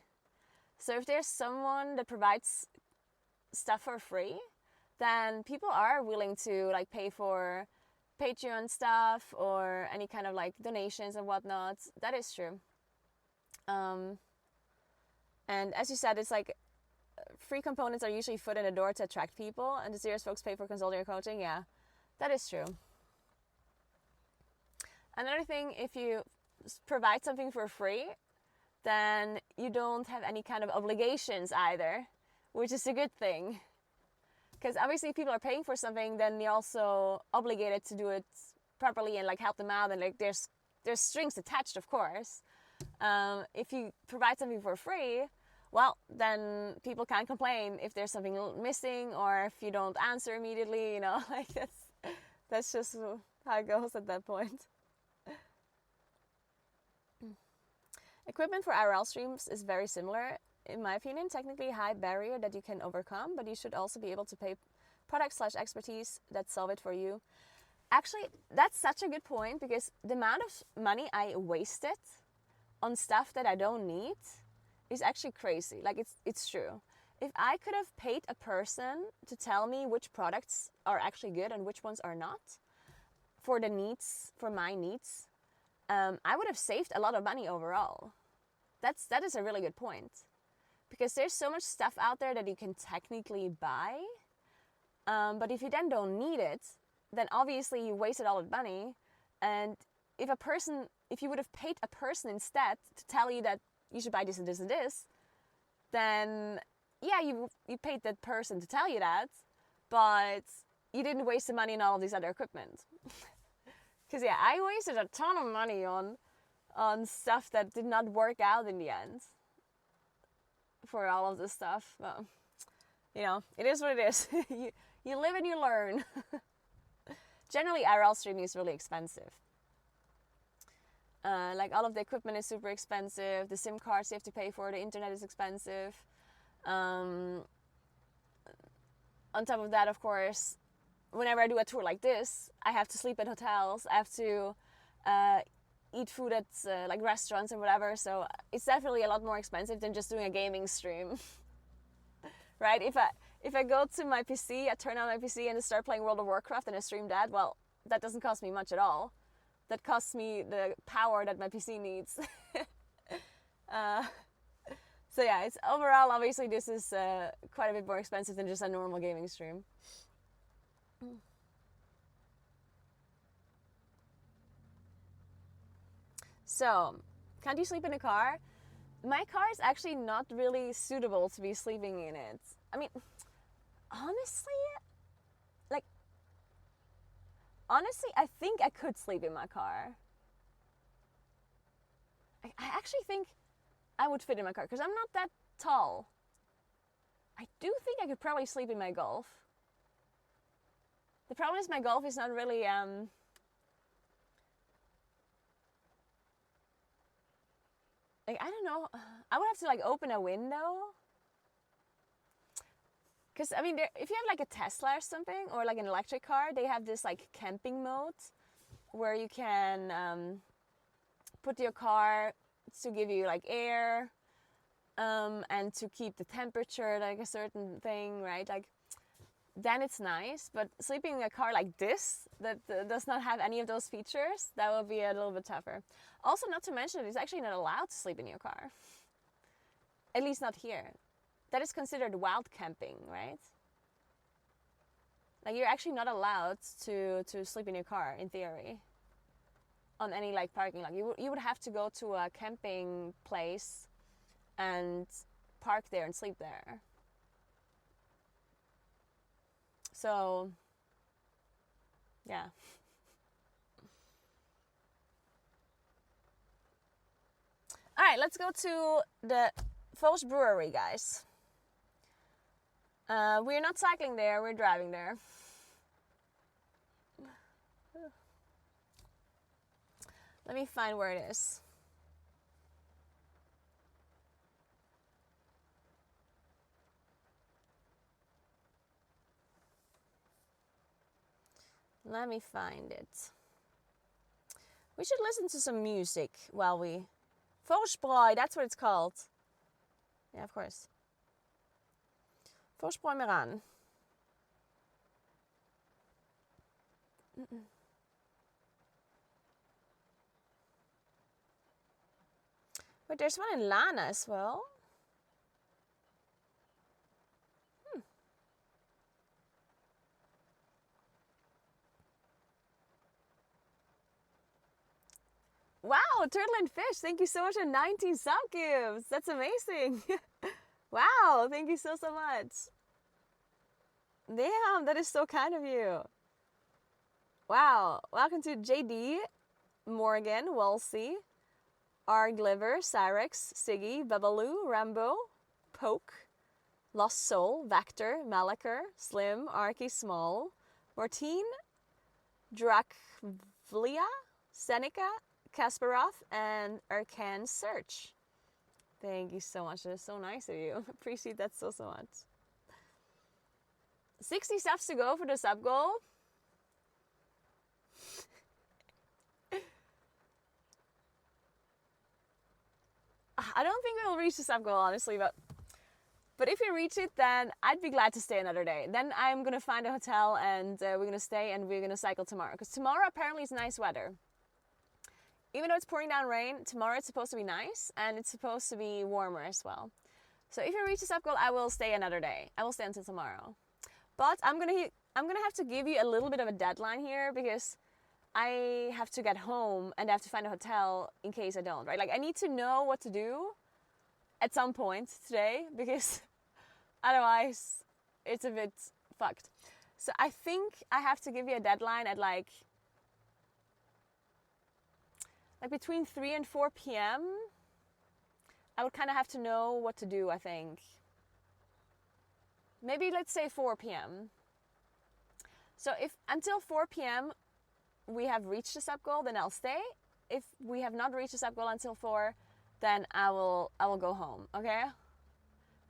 So if there's someone that provides stuff for free, then people are willing to like pay for Patreon stuff or any kind of like donations and whatnot. That is true. And as you said, it's like free components are usually foot in the door to attract people, and the serious folks pay for consulting or coaching. Yeah, that is true. Another thing, if you provide something for free, then you don't have any kind of obligations either, which is a good thing. Because obviously if people are paying for something, then you're also obligated to do it properly and like help them out, and like there's strings attached, of course. If you provide something for free, well, then people can't complain if there's something missing or if you don't answer immediately, you know, like that's just how it goes at that point. Equipment for IRL streams is very similar. In my opinion, technically a high barrier that you can overcome, but you should also be able to pay products/expertise that solve it for you. Actually, that's such a good point, because the amount of money I wasted on stuff that I don't need is actually crazy. Like, it's true. If I could have paid a person to tell me which products are actually good and which ones are not, for my needs, I would have saved a lot of money overall. That is a really good point, because there's so much stuff out there that you can technically buy, but if you then don't need it, then obviously you wasted all that money. And if you would have paid a person instead to tell you that you should buy this and this and this, then yeah, you paid that person to tell you that, but you didn't waste the money on all of these other equipment. Because yeah, I wasted a ton of money on stuff that did not work out in the end for all of this stuff. Well, you know, it is what it is. you live and you learn. Generally, IRL streaming is really expensive. Like, all of the equipment is super expensive. The SIM cards you have to pay for. The internet is expensive. On top of that, of course, whenever I do a tour like this, I have to sleep at hotels. I have to eat food at like restaurants and whatever. So it's definitely a lot more expensive than just doing a gaming stream, right? If I go to my PC, I turn on my PC and start playing World of Warcraft and I stream that, well, that doesn't cost me much at all. That costs me the power that my PC needs. So yeah, it's overall, obviously this is quite a bit more expensive than just a normal gaming stream. So, can't you sleep in a car? My car is actually not really suitable to be sleeping in it. I mean, honestly, I think I could sleep in my car. I actually think I would fit in my car, because I'm not that tall. I do think I could probably sleep in my Golf. The problem is my Golf is not really like, I don't know, I would have to like open a window. Because, I mean, if you have like a Tesla or something, or like an electric car, they have this like camping mode where you can put your car to give you like air and to keep the temperature like a certain thing, right? Like, then it's nice. But sleeping in a car like this, that does not have any of those features, that will be a little bit tougher. Also, not to mention that it's actually not allowed to sleep in your car. At least not here. That is considered wild camping, right? Like, you're actually not allowed to sleep in your car, in theory, on any like parking lot. You would have to go to a camping place and park there and sleep there. So, yeah. All right, let's go to the Vos Brewery, guys. We're not cycling there, we're driving there. Let me find where it is. Let me find it. We should listen to some music while we... Vorsproi, that's what it's called. Yeah, of course. Vorsproi Meran. But there's one in Lana as well. Wow, Turtle and Fish, thank you so much for 19 sub gifts. That's amazing. Wow, thank you so much. Damn, that is so kind of you. Wow, welcome to JD, Morgan, Wolsey, Argliver, Cyrex, Siggy, Babaloo, Rambo, Poke, Lost Soul, Vector, Malakar, Slim, Arky Small, Martine, Drakvlia, Seneca, Kasparov, and Arcan Search. Thank you so much. That is so nice of you. Appreciate that so much. 60 subs to go for the sub goal. I don't think we'll reach the sub goal, honestly, but if we reach it, then I'd be glad to stay another day. Then I'm gonna find a hotel and we're gonna stay and we're gonna cycle tomorrow. Because tomorrow apparently is nice weather. Even though it's pouring down rain, tomorrow it's supposed to be nice and it's supposed to be warmer as well. So if we reach the sub goal, I will stay another day. I will stay until tomorrow. But I'm gonna have to give you a little bit of a deadline here because I have to get home and I have to find a hotel in case I don't, right? Like, I need to know what to do at some point today because otherwise it's a bit fucked. So I think I have to give you a deadline at like between 3 and 4 p.m. I would kind of have to know what to do, I think. Maybe let's say 4 p.m. So if until 4 p.m. we have reached the sub goal, then I'll stay. If we have not reached the sub goal until 4, then I will go home, okay?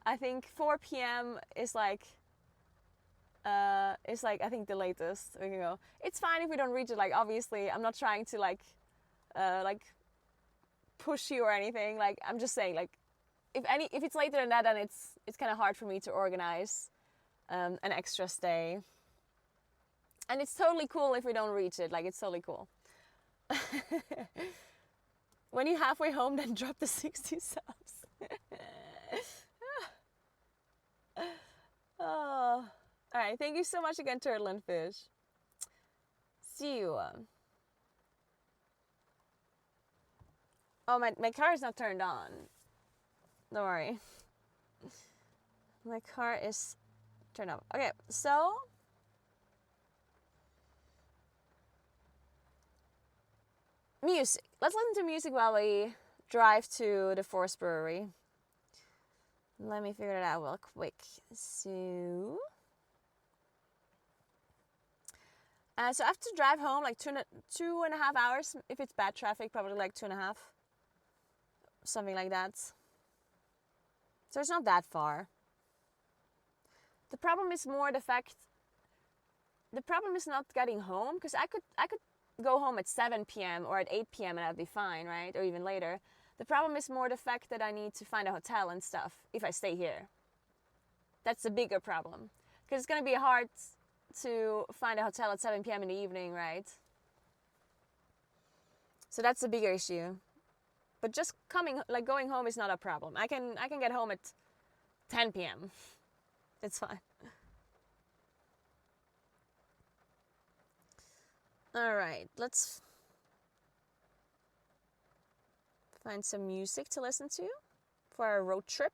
I think 4 p.m. is like I think the latest we can go. It's fine if we don't reach it. Like, obviously I'm not trying to like push you or anything. Like, I'm just saying, like, if it's later than that, then it's kind of hard for me to organize an extra stay. And it's totally cool if we don't reach it. Like, it's totally cool. When you're halfway home, then drop the 60 subs. Oh. All right, thank you so much again, Turtle and Fish. See you. Oh, my car is not turned on. Don't worry. My car is turned off. Okay, so music. Let's listen to music while we drive to the Forest Brewery. Let me figure it out real quick. So I have to drive home like 2.5 hours. If it's bad traffic, probably like 2.5. Something like that. So it's not that far. The problem is more the problem is not getting home, because I could go home at 7 p.m. or at 8 p.m. and I'd be fine, right? Or even later. The problem is more the fact that I need to find a hotel and stuff if I stay here. That's the bigger problem. Because it's going to be hard to find a hotel at 7 p.m. in the evening, right? So that's the bigger issue. But just going home is not a problem. I can get home at 10 p.m. It's fine. All right, let's find some music to listen to for our road trip.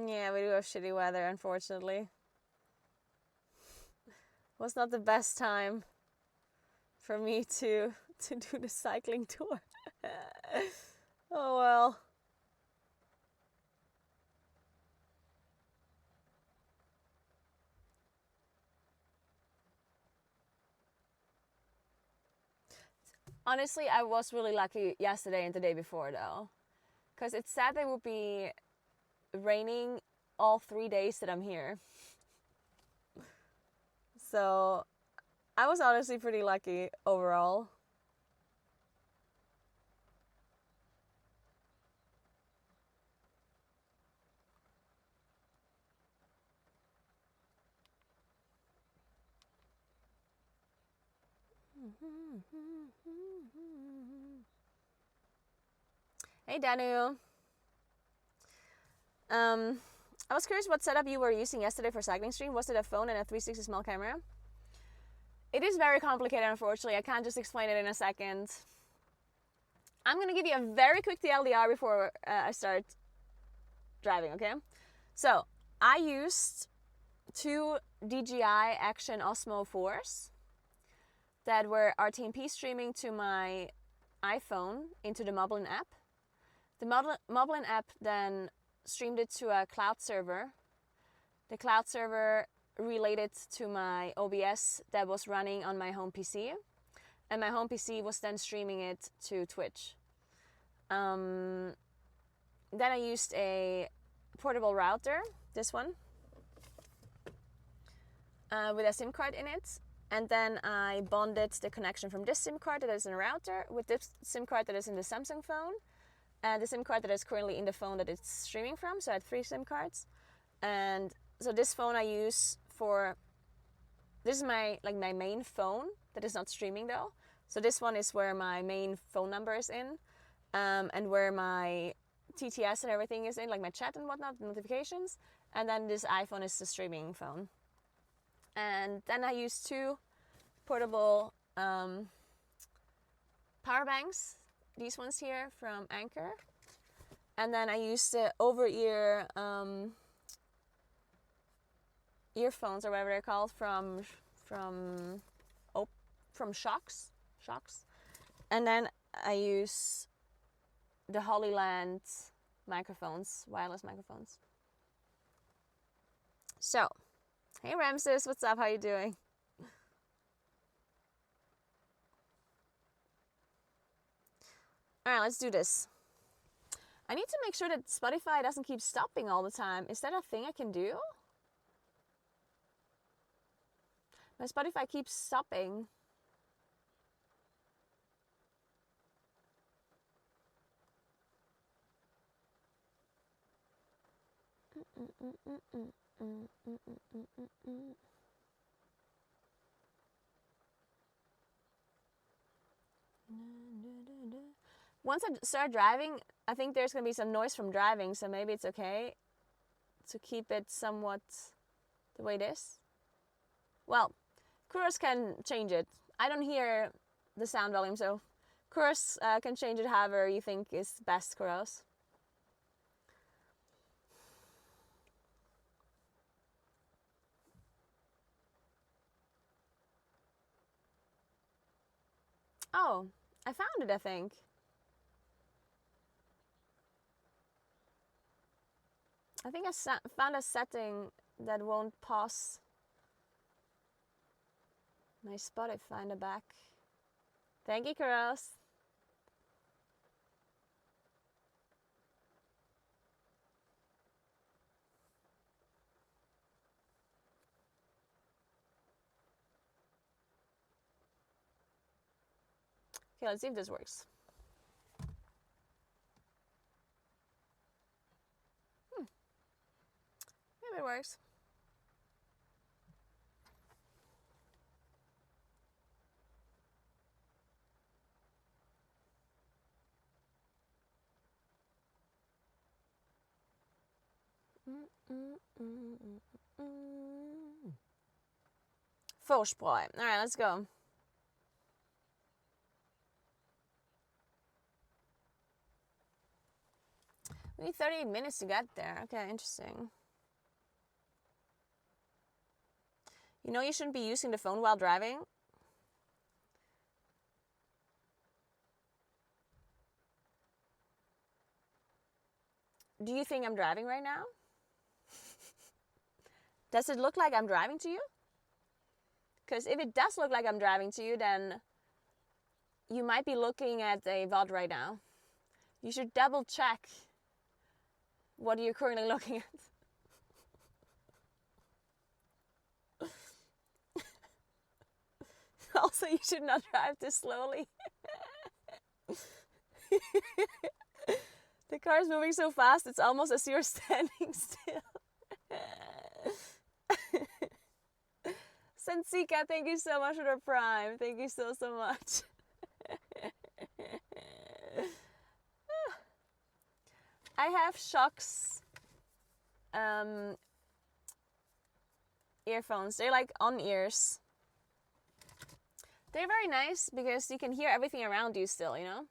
Yeah, we do have shitty weather, unfortunately. Was not the best time for me to do the cycling tour. Oh well. Honestly, I was really lucky yesterday and the day before though. Because it said it would be raining all 3 days that I'm here. So I was honestly pretty lucky overall. Hey Danu. I was curious what setup you were using yesterday for cycling stream. Was it a phone and a 360 small camera? It is very complicated, unfortunately. I can't just explain it in a second. I'm going to give you a very quick TLDR before I start driving, okay? So, I used 2 DJI Action Osmo 4s that were RTMP streaming to my iPhone into the Moblin app. The Moblin app then streamed it to a cloud server. The cloud server related to my OBS that was running on my home PC. And my home PC was then streaming it to Twitch. Then I used a portable router, this one, with a SIM card in it. And then I bonded the connection from this SIM card that is in a router with this SIM card that is in the Samsung phone. And the SIM card that is currently in the phone that it's streaming from. So I had 3 SIM cards. And so this phone I use this is my main phone that is not streaming though. So this one is where my main phone number is in. And where my TTS and everything is in, like my chat and whatnot, notifications. And then this iPhone is the streaming phone. And then I use 2 portable power banks. These ones here from Anchor. And then I used the over-ear earphones or whatever they're called from Shocks. And then I use the Hollyland microphones, wireless microphones. So, hey Ramses, what's up? How you doing? All right, let's do this. I need to make sure that Spotify doesn't keep stopping all the time. Is that a thing I can do? My Spotify keeps stopping. Once I start driving, I think there's going to be some noise from driving, so maybe it's okay to keep it somewhat the way it is. Well, Kuros can change it. I don't hear the sound volume, so Kuros can change it however you think is best, Kuros. Oh, I found it, I think. I think I found a setting that won't pause my Spotify in the back. Thank you, Kuros. Okay, let's see if this works. Maybe it works. Vorsprung. All right, let's go. We need 38 minutes to get there. Okay, interesting. You know you shouldn't be using the phone while driving? Do you think I'm driving right now? Does it look like I'm driving to you? Because if it does look like I'm driving to you, then you might be looking at a VOD right now. You should double check what you're currently looking at. Also, you should not drive too slowly. The car is moving so fast, it's almost as you're standing still. Sensika, thank you so much for the prime. Thank you so much. I have Shok's earphones. They're like on ears. They're very nice because you can hear everything around you still, you know?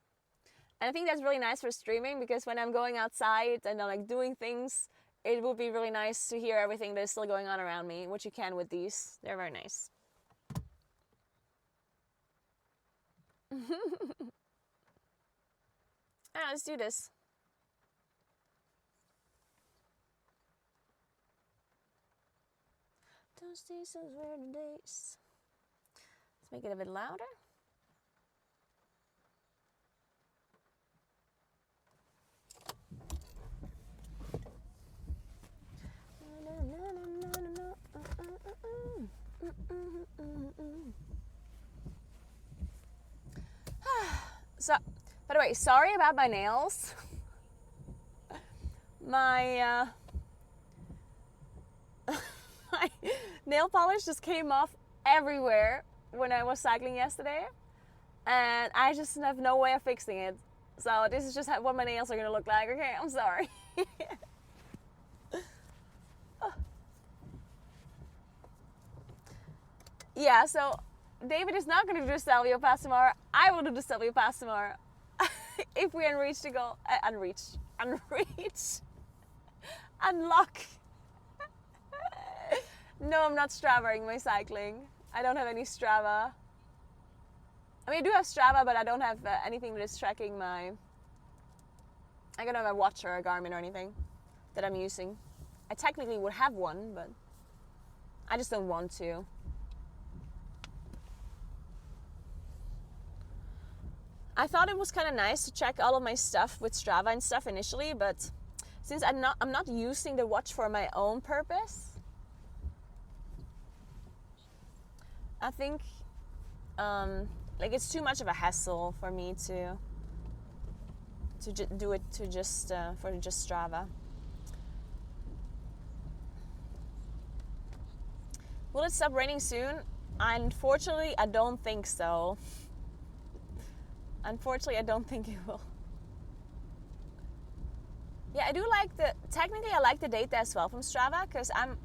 And I think that's really nice for streaming because when I'm going outside and I'm like doing things, it would be really nice to hear everything that is still going on around me, which you can with these. They're very nice. Alright, let's do this. Those days, those were the days. Let's make it a bit louder. So, by the way, sorry about my nails. My my nail polish just came off everywhere when I was cycling yesterday, and I just have no way of fixing it. So this is just what my nails are gonna look like. Okay, I'm sorry. Yeah, so David is not going to do the Stelvio pass tomorrow. I will do the Stelvio pass tomorrow. If we unreach the goal. Unreach. Unlock. No, I'm not Stravaing my cycling. I don't have any Strava. I mean, I do have Strava, but I don't have anything that is tracking my... I don't have a watch or a Garmin or anything that I'm using. I technically would have one, but I just don't want to. I thought it was kind of nice to check all of my stuff with Strava and stuff initially, but since I'm not using the watch for my own purpose, I think like it's too much of a hassle for me to do it for just Strava. Will it stop raining soon? Unfortunately, I don't think so. Unfortunately, I don't think it will. Yeah, I do like technically I like the data as well from Strava because I'm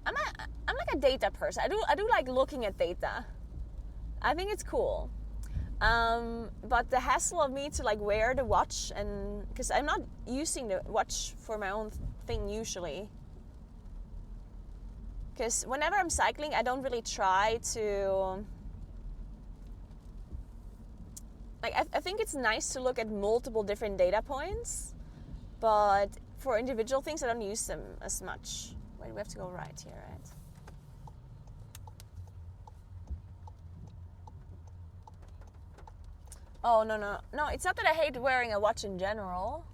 like a data person. I do like looking at data. I think it's cool. But the hassle of me to like wear the watch, and because I'm not using the watch for my own thing usually. Because whenever I'm cycling, I don't really try to... Like, I think it's nice to look at multiple different data points, but for individual things, I don't use them as much. Wait, we have to go right here, right? Oh, no. No, it's not that I hate wearing a watch in general.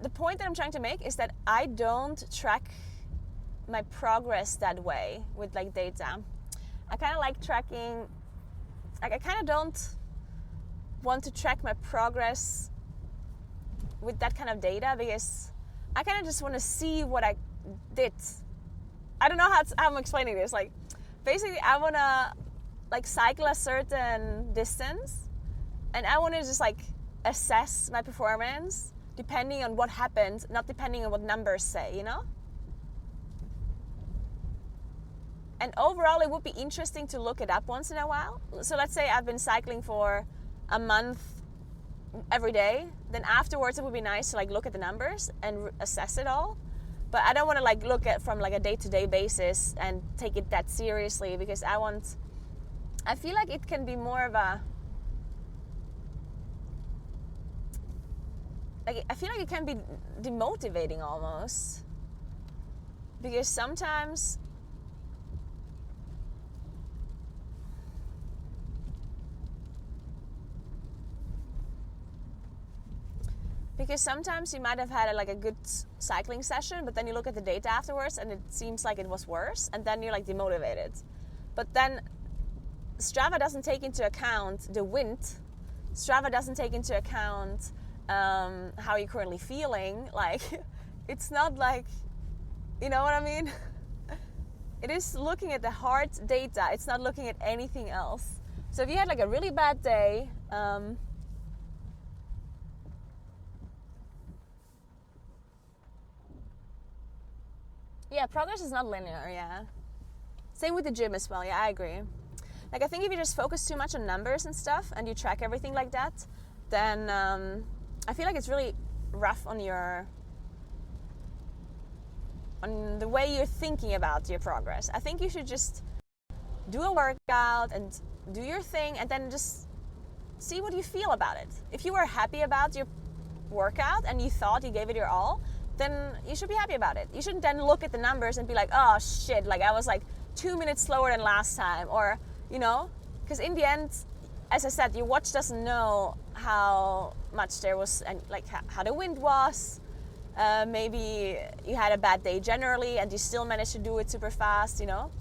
The point that I'm trying to make is that I don't track my progress that way with like data. I kind of like tracking, like I kind of don't want to track my progress with that kind of data because I kind of just want to see what I did. I don't know how I'm explaining this. Like, basically, I want to like cycle a certain distance, and I want to just like assess my performance depending on what happened, not depending on what numbers say, you know? And overall, it would be interesting to look it up once in a while. So let's say I've been cycling for a month every day. Then afterwards, it would be nice to like look at the numbers and assess it all. But I don't want to like look at from like a day-to-day basis and take it that seriously because I feel like it can be more of a, like I feel like it can be demotivating almost. Because sometimes you might have had like a good cycling session, but then you look at the data afterwards and it seems like it was worse, and then you're like demotivated. But then Strava doesn't take into account the wind. Strava doesn't take into account how you're currently feeling. Like, it's not like, you know what I mean? It is looking at the hard data. It's not looking at anything else. So if you had like a really bad day, yeah, progress is not linear, yeah. Same with the gym as well, yeah, I agree. Like, I think if you just focus too much on numbers and stuff and you track everything like that, then I feel like it's really rough on the way you're thinking about your progress. I think you should just do a workout and do your thing and then just see what you feel about it. If you were happy about your workout and you thought you gave it your all, then you should be happy about it. You shouldn't then look at the numbers and be like, oh shit, like I was like 2 minutes slower than last time, or, you know, because in the end, as I said, your watch doesn't know how much there was, and like how the wind was. Maybe you had a bad day generally and you still managed to do it super fast, you know.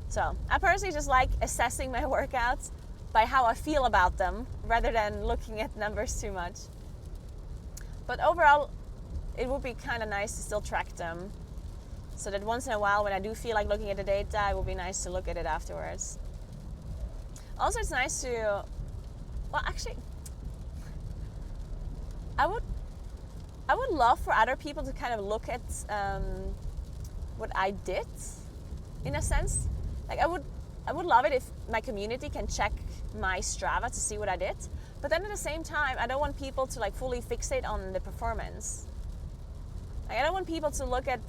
So I personally just like assessing my workouts by how I feel about them rather than looking at numbers too much. But overall, it would be kind of nice to still track them, so that once in a while when I do feel like looking at the data, it would be nice to look at it afterwards. Also, it's nice to, well, actually, I would love for other people to kind of look at what I did, in a sense. Like I would love it if my community can check my Strava to see what I did. But then at the same time, I don't want people to like fully fixate on the performance. Like, I don't want people to look at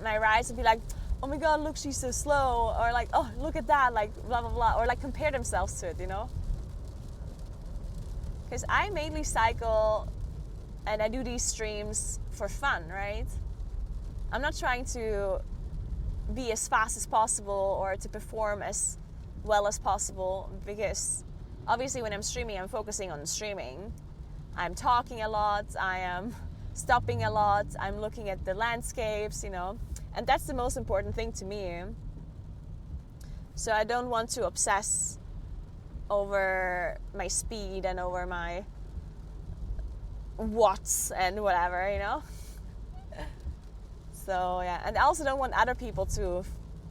my rides and be like, oh my god, look, she's so slow, or like, oh, look at that, like blah blah blah, or like compare themselves to it, you know. Because I mainly cycle and I do these streams for fun, right? I'm not trying to be as fast as possible or to perform as well as possible, because obviously when I'm streaming, I'm focusing on streaming. I'm talking a lot, I am stopping a lot, I'm looking at the landscapes, you know, and that's the most important thing to me. So I don't want to obsess over my speed and over my watts and whatever, you know. So yeah, and I also don't want other people to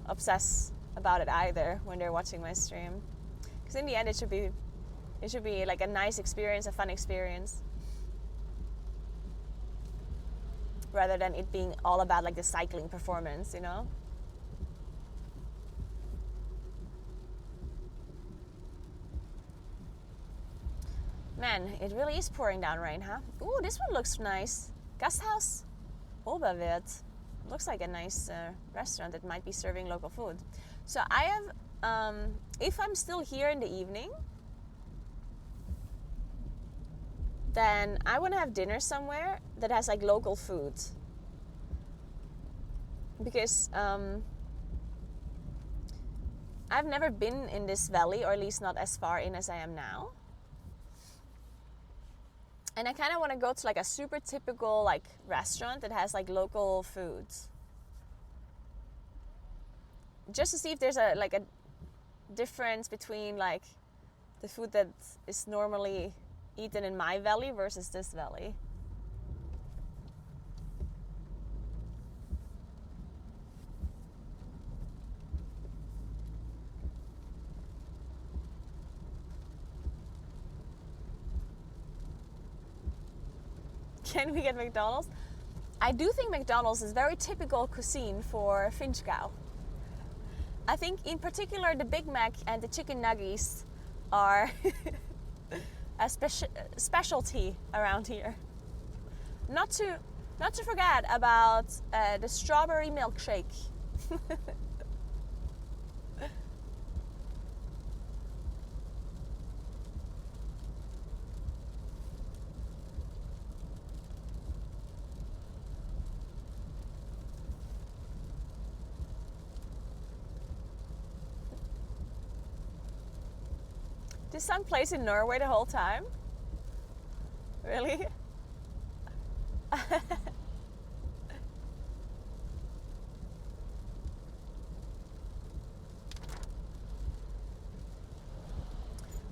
obsess about it either when they're watching my stream, because in the end it should be like a nice experience, a fun experience, rather than it being all about like the cycling performance, you know. Man, it really is pouring down rain, huh? Ooh, this one looks nice. Gasthaus Oberwirt. Looks like a nice restaurant that might be serving local food. So I have if I'm still here in the evening, then I want to have dinner somewhere that has like local food. Because I've never been in this valley, or at least not as far in as I am now. And I kind of want to go to like a super typical like restaurant that has like local foods. Just to see if there's a difference between like the food that is normally eaten in my valley versus this valley. Can we get McDonald's? I do think McDonald's is very typical cuisine for Finchgau. I think in particular the Big Mac and the chicken nuggets are a specialty around here. Not to forget about the strawberry milkshake. Did some place in Norway the whole time? Really?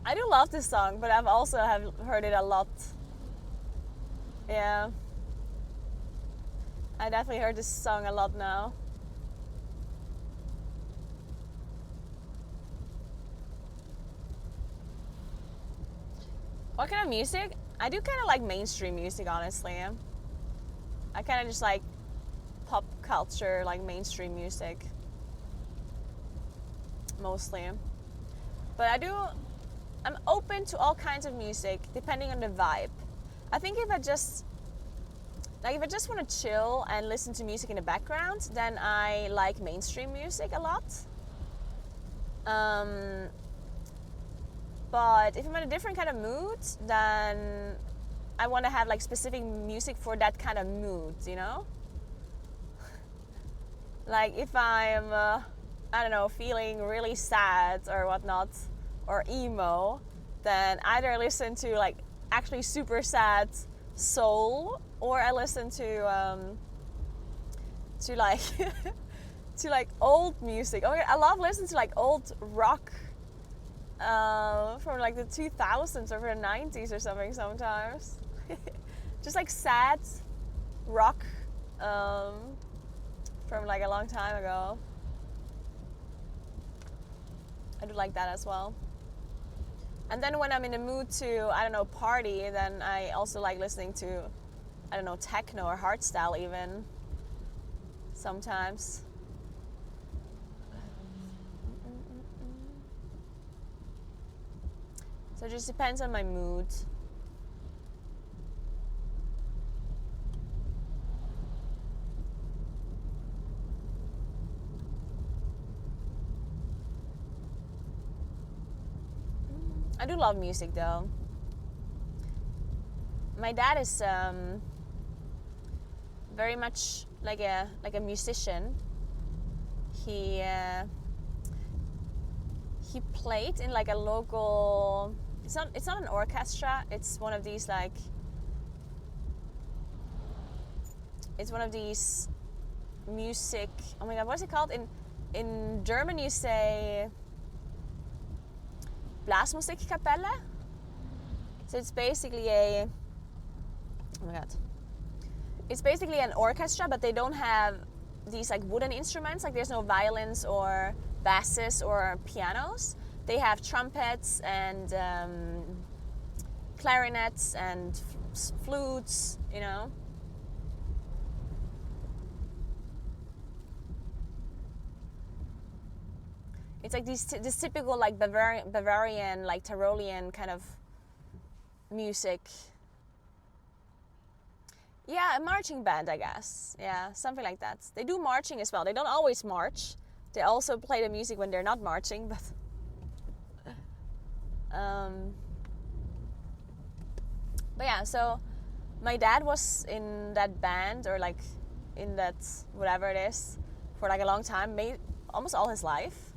I do love this song, but I've also have heard it a lot. Yeah. I definitely heard this song a lot now. What kind of music? I do kind of like mainstream music, honestly. I kind of just like pop culture, like mainstream music. Mostly. But I'm open to all kinds of music, depending on the vibe. I think if I just want to chill and listen to music in the background, then I like mainstream music a lot. But if I'm in a different kind of mood, then I want to have like specific music for that kind of mood, you know? Like if I'm, I don't know, feeling really sad or whatnot, or emo, then either listen to like actually super sad soul, or I listen to like to like old music. Oh, I love listening to like old rock. From like the 2000s or the 90s or something sometimes. Just like sad rock from like a long time ago. I do like that as well. And then when I'm in the mood to, I don't know, party, then I also like listening to, I don't know, techno or hardstyle even sometimes. So it just depends on my mood. I do love music though. My dad is very much like a musician. He played in like a local. It's not an orchestra. It's one of these like. It's one of these music. Oh my god, what is it called? In German you say Blasmusikkapelle. So it's basically a. Oh my god. It's basically an orchestra, but they don't have these like wooden instruments. Like there's no violins or basses or pianos. They have trumpets and clarinets and flutes, you know. It's like this typical like Bavarian, like Tyrolean kind of music. Yeah, a marching band, I guess. Yeah, something like that. They do marching as well. They don't always march. They also play the music when they're not marching, but yeah, so my dad was in that band, or like in that whatever it is, for like a long time, almost all his life.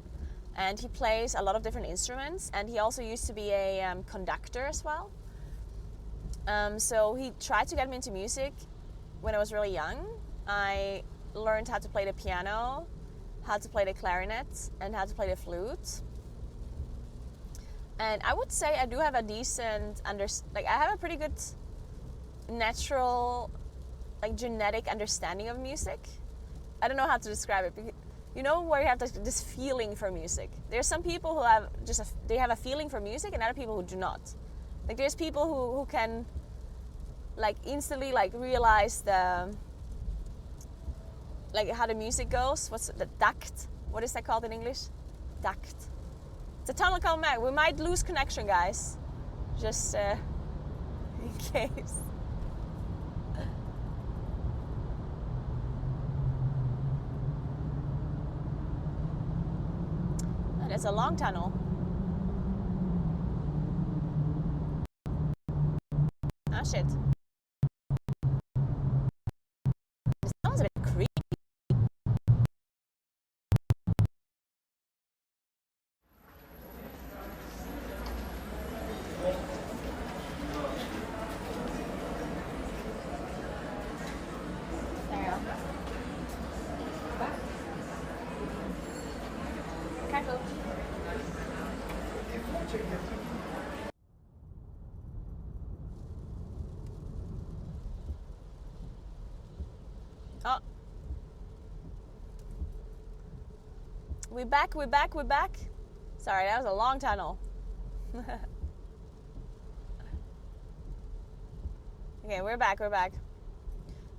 And he plays a lot of different instruments, and he also used to be a conductor as well. So he tried to get me into music when I was really young. I learned how to play the piano, how to play the clarinet, and how to play the flute. And I would say I do have a decent I have a pretty good natural, like genetic understanding of music. I don't know how to describe it. You know, where you have this feeling for music. There's some people who have they have a feeling for music, and other people who do not. Like there's people who can like instantly like realize how the music goes. What's the tact? What is that called in English? Tact. It's a tunnel coming back. We might lose connection, guys. Just in case. Oh, that's a long tunnel. Ah, shit. This tunnel's a bit creepy. Oh. We're back. Sorry, that was a long tunnel. Okay, we're back. But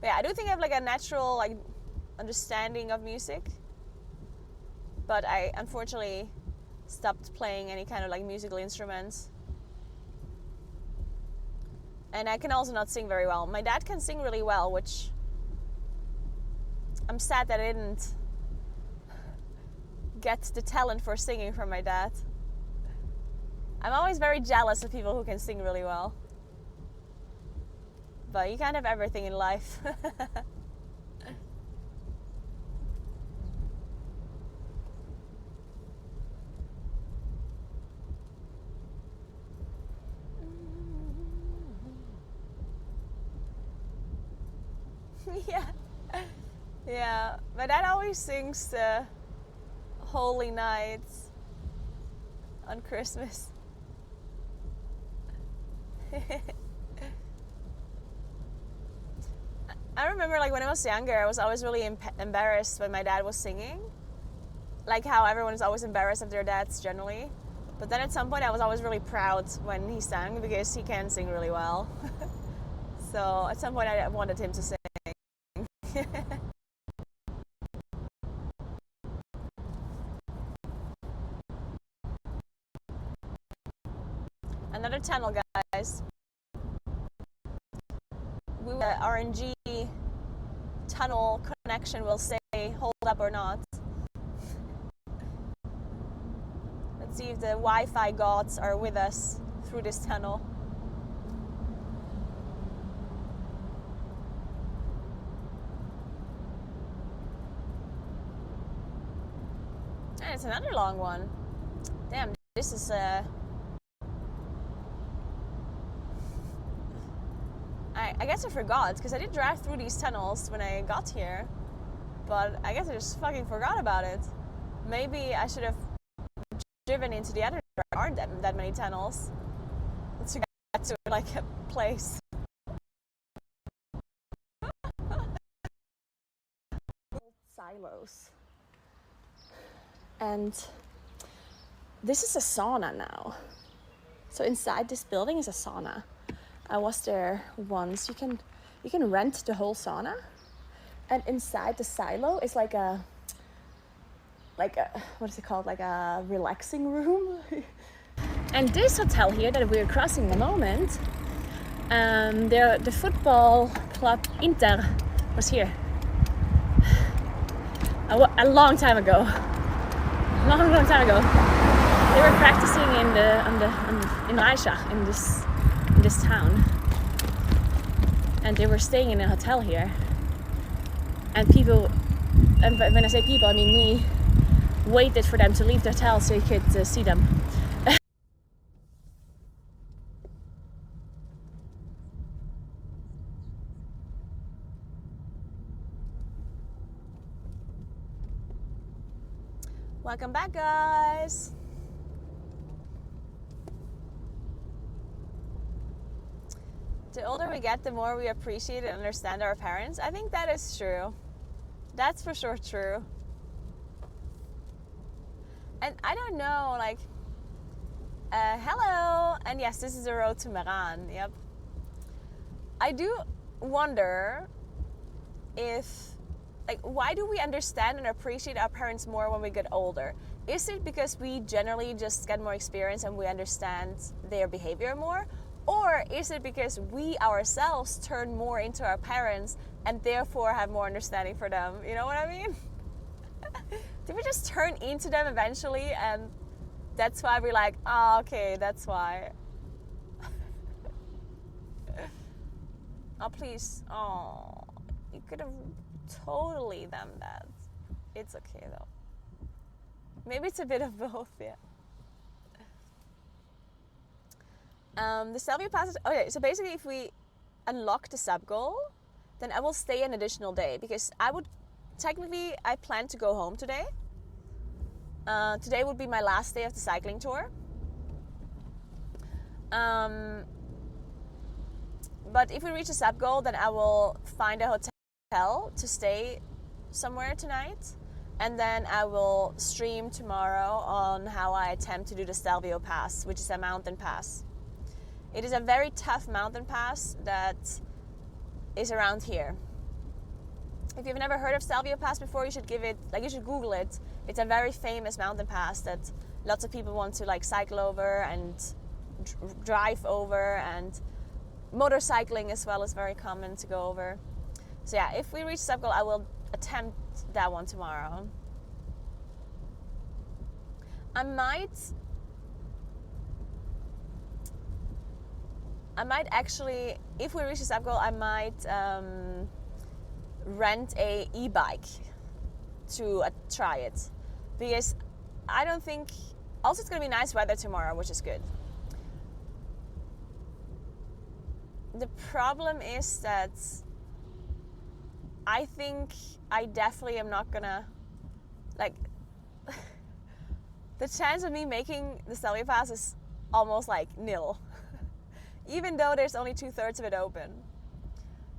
yeah, I do think I have like a natural like understanding of music. But I unfortunately stopped playing any kind of like musical instruments. And I can also not sing very well. My dad can sing really well, which I'm sad that I didn't get the talent for singing from my dad. I'm always very jealous of people who can sing really well. But you can't have everything in life. Yeah. My dad always sings the Holy Night on Christmas. I remember like when I was younger, I was always really embarrassed when my dad was singing. Like how everyone is always embarrassed of their dads generally. But then at some point I was always really proud when he sang because he can sing really well. So at some point I wanted him to sing. Another tunnel, guys. RNG tunnel connection will say hold up or not. Let's see if the Wi-Fi gods are with us through this tunnel. And it's another long one. Damn, this is I guess I forgot, because I did drive through these tunnels when I got here, but I guess I just fucking forgot about it. Maybe I should have driven into the other. There aren't that many tunnels to get to like a place. Silos. And this is a sauna now. So inside this building is a sauna. I was there once. You can rent the whole sauna, and inside the silo is like a what is it called? Like a relaxing room. And this hotel here that we're crossing in a moment, the football club Inter was here a long time ago. long time ago. They were practicing in Reichach, in this town, and they were staying in a hotel here. And people, and when I say people, I mean me, waited for them to leave the hotel so you could see them. Welcome back, guys. The older we get, the more we appreciate and understand our parents. I think that is true. That's for sure true. And I don't know, like, hello. And yes, this is the road to Meran. Yep. I do wonder if, like, why do we understand and appreciate our parents more when we get older? Is it because we generally just get more experience and we understand their behavior more? Or is it because we ourselves turn more into our parents and therefore have more understanding for them? You know what I mean? Did we just turn into them eventually and that's why we're like, oh, okay, that's why. Oh, please. Oh, you could have totally done that. It's okay though. Maybe it's a bit of both, yeah. The Stelvio passes. Okay, so basically, if we unlock the sub goal, then I will stay an additional day because I plan to go home today. Today would be my last day of the cycling tour. But if we reach a sub goal, then I will find a hotel to stay somewhere tonight, and then I will stream tomorrow on how I attempt to do the Stelvio pass, which is a mountain pass. It is a very tough mountain pass that is around here. If you've never heard of Stelvio Pass before, you should Google it. It's a very famous mountain pass that lots of people want to like cycle over and drive over, and motorcycling as well is very common to go over. So yeah, if we reach sub goal, I will attempt that one tomorrow. I might actually, if we reach the sub goal, I might rent a e-bike to try it, because I don't think. Also, it's gonna be nice weather tomorrow, which is good. The problem is that I think I definitely am not gonna like. The chance of me making the Stelvio Pass is almost like nil. Even though there's only 2/3 of it open.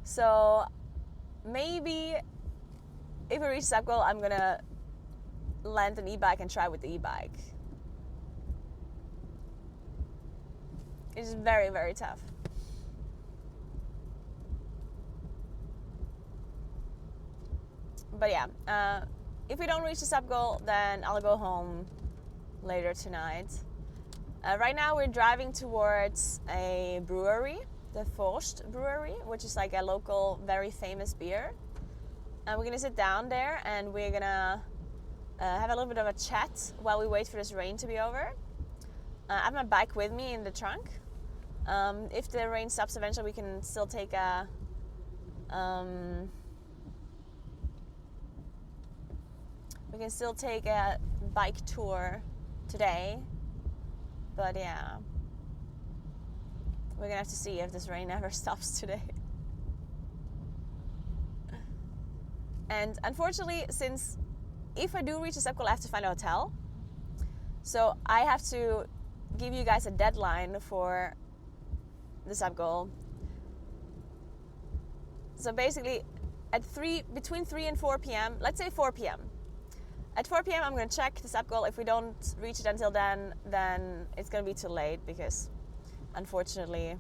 So maybe if we reach sub goal, I'm gonna lend an e-bike and try with the e-bike. It's very, very tough. But yeah, if we don't reach the sub goal, then I'll go home later tonight. Right now we're driving towards a brewery, the Forst brewery, which is like a local, very famous beer. And we're gonna sit down there and we're gonna have a little bit of a chat while we wait for this rain to be over. I have my bike with me in the trunk. If the rain stops eventually, we can still take a bike tour today. But yeah, we're gonna have to see if this rain ever stops today. And unfortunately, since if I do reach a sub goal, I have to find a hotel. So I have to give you guys a deadline for the sub goal. So basically, between 3 and 4 p.m., let's say 4 p.m. At 4 p.m. I'm going to check the sub goal. If we don't reach it until then it's going to be too late, because unfortunately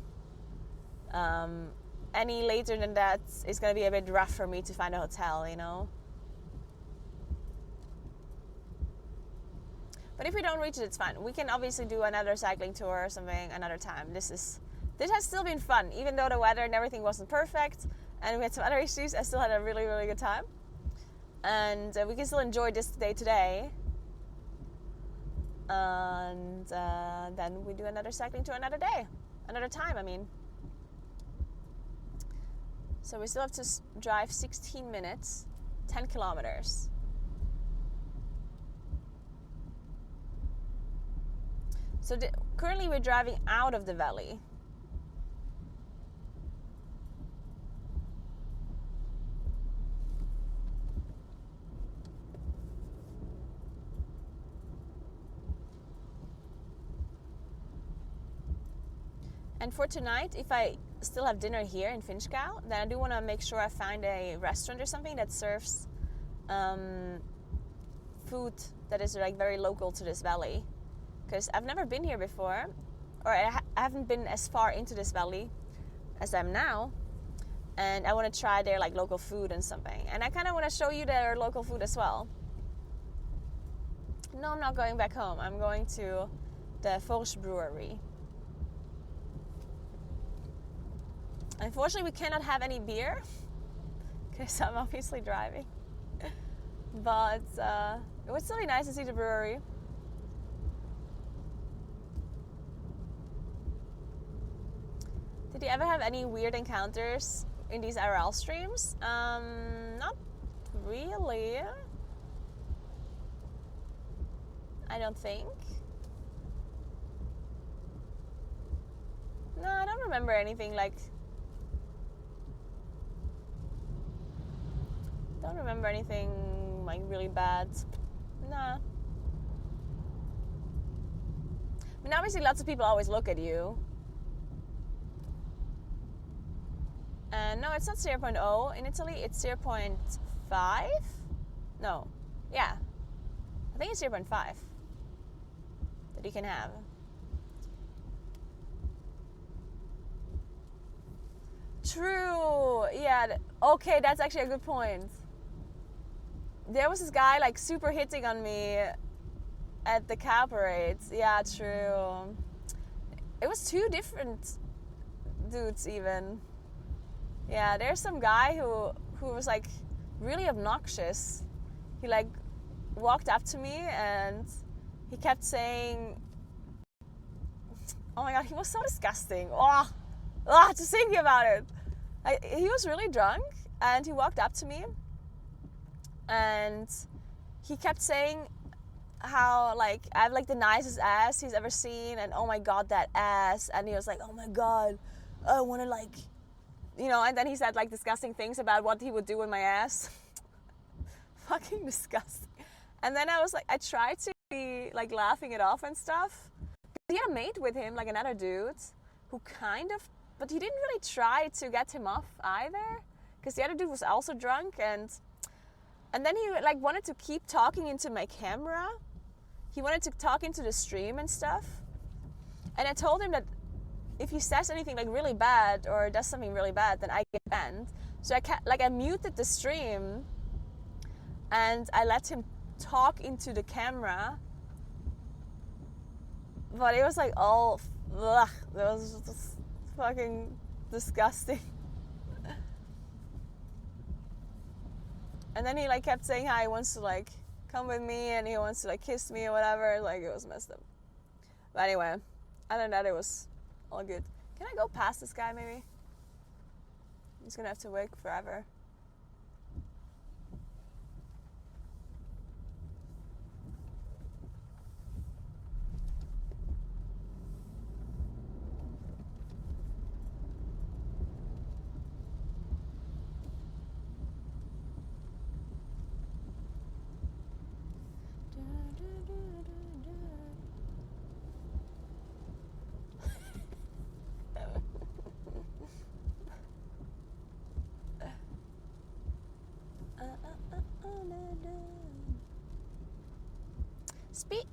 any later than that is going to be a bit rough for me to find a hotel, you know. But if we don't reach it, it's fine. We can obviously do another cycling tour or something another time. This has still been fun, even though the weather and everything wasn't perfect and we had some other issues. I still had a really, really good time. And we can still enjoy this day today. And then we do another cycling tour another day, another time, I mean. So we still have to drive 16 minutes, 10 kilometers. So currently we're driving out of the valley. And for tonight, if I still have dinner here in Finchgau, then I do want to make sure I find a restaurant or something that serves food that is like very local to this valley. Because I've never been here before, or I haven't been as far into this valley as I'm now, and I want to try their like local food and something. And I kind of want to show you their local food as well. No, I'm not going back home. I'm going to the Forge Brewery. Unfortunately, we cannot have any beer because I'm obviously driving. But it would still be nice to see the brewery. Did you ever have any weird encounters in these IRL streams? Not really. I don't think. No, I don't remember anything like... Don't remember anything like really bad. Nah. I mean, obviously lots of people always look at you. And no, it's not 0.0 in Italy, it's 0.5? No. Yeah. I think it's 0.5 that you can have. True. Yeah. Okay, that's actually a good point. There was this guy like super hitting on me at the cow parades. Yeah, true. It was two different dudes even. Yeah, there's some guy who was like really obnoxious. He like walked up to me and he kept saying, oh my god, he was so disgusting. Just thinking about it. He was really drunk and he walked up to me and he kept saying how like I have like the nicest ass he's ever seen, and oh my god, that ass. And he was like, oh my god, I want to like, you know, and then he said like disgusting things about what he would do with my ass. Fucking disgusting. And then I was like, I tried to be like laughing it off and stuff. He had a mate with him, like another dude who kind of, but he didn't really try to get him off either, because the other dude was also drunk, and then he like wanted to keep talking into my camera. He wanted to talk into the stream and stuff. And I told him that if he says anything like really bad or does something really bad, then I get banned. So I muted the stream and I let him talk into the camera. But it was like all, ugh, it was just fucking disgusting. And then he like kept saying how he wants to like come with me and he wants to like kiss me or whatever. Like it was messed up. But anyway, other than that, it was all good. Can I go past this guy maybe? I'm just gonna have to wait forever.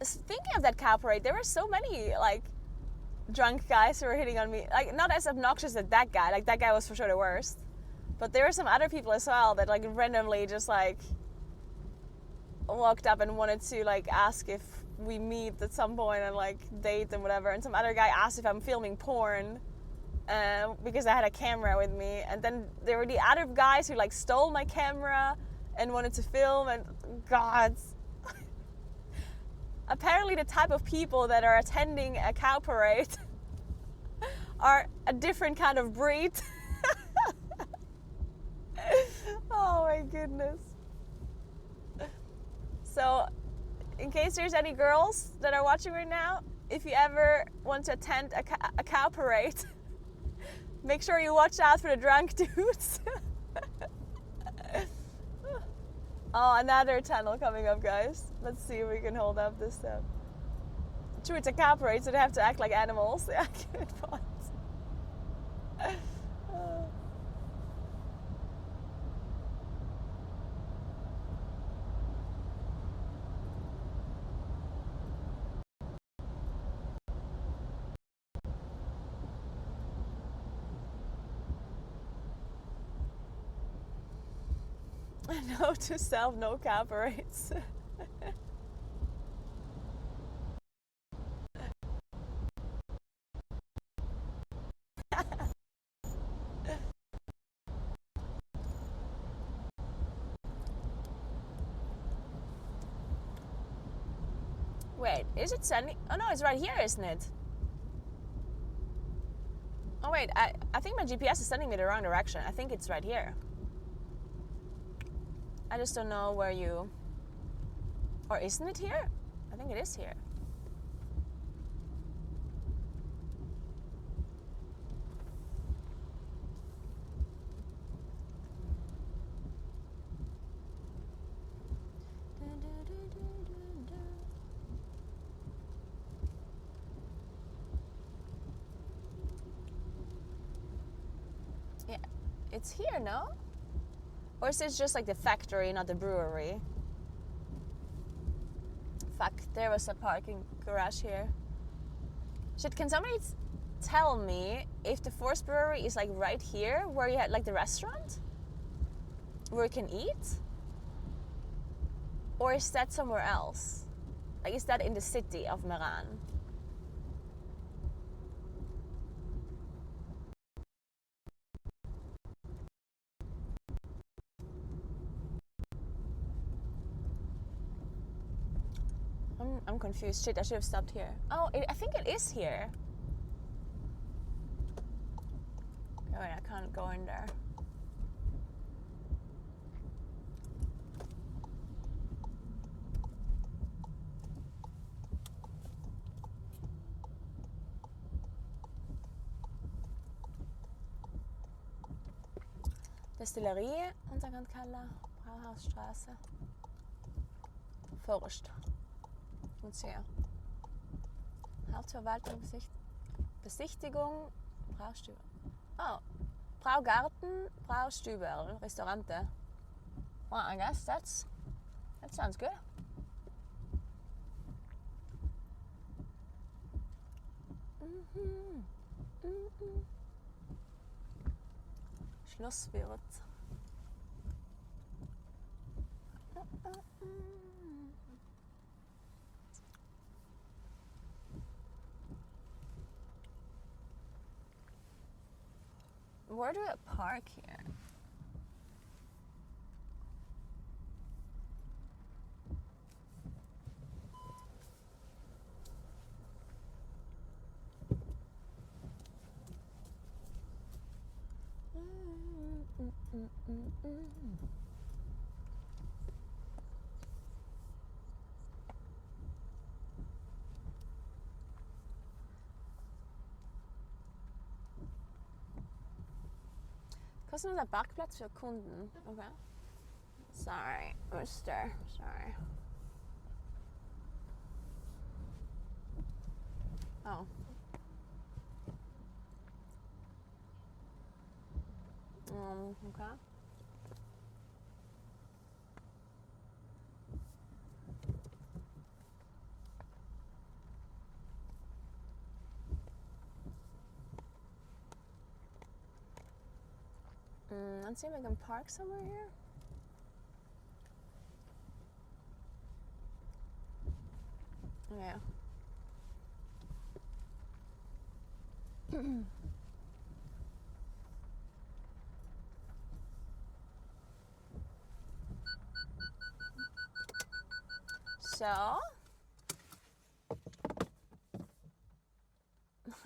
Thinking of that cow parade, there were so many like drunk guys who were hitting on me. Like not as obnoxious as that guy. Like that guy was for sure the worst. But there were some other people as well that like randomly just like walked up and wanted to like ask if we meet at some point and like date and whatever. And some other guy asked if I'm filming porn because I had a camera with me. And then there were the other guys who like stole my camera and wanted to film, and God, apparently the type of people that are attending a cow parade are a different kind of breed. Oh my goodness. So, in case there's any girls that are watching right now, if you ever want to attend a cow parade, make sure you watch out for the drunk dudes. Oh, another tunnel coming up, guys. Let's see if we can hold up this time. True, it's a cow parade, so they have to act like animals. Yeah, good point. No to self, no cow parades. Wait, is it sending? Oh no, it's right here, isn't it? Oh wait, I think my GPS is sending me the wrong direction. I think it's right here. I just don't know where you... Or isn't it here? I think it is here. Yeah, it's here, no? Or is this just like the factory, not the brewery? Fuck, there was a parking garage here. Shit, can somebody tell me if the Force Brewery is like right here, where you had like the restaurant? Where you can eat? Or is that somewhere else? Like, is that in the city of Meran? I'm confused. Shit, I should have stopped here. Oh, I think it is here. Oh, wait, I can't go in there. Destillerie, Untergrundkeller, Brauhausstraße. Forst. Museum. Hauptverwaltung, Besichtigung, Braustübe. Oh, Braugarten, Braustübe, Restaurante. Well, I guess that sounds good. Schlosswirt. Where do I park here? Kostenloser Parkplatz für Kunden. Okay. Sorry, Mister. Sorry. Oh. Okay. Let's see if I can park somewhere here. Yeah. So,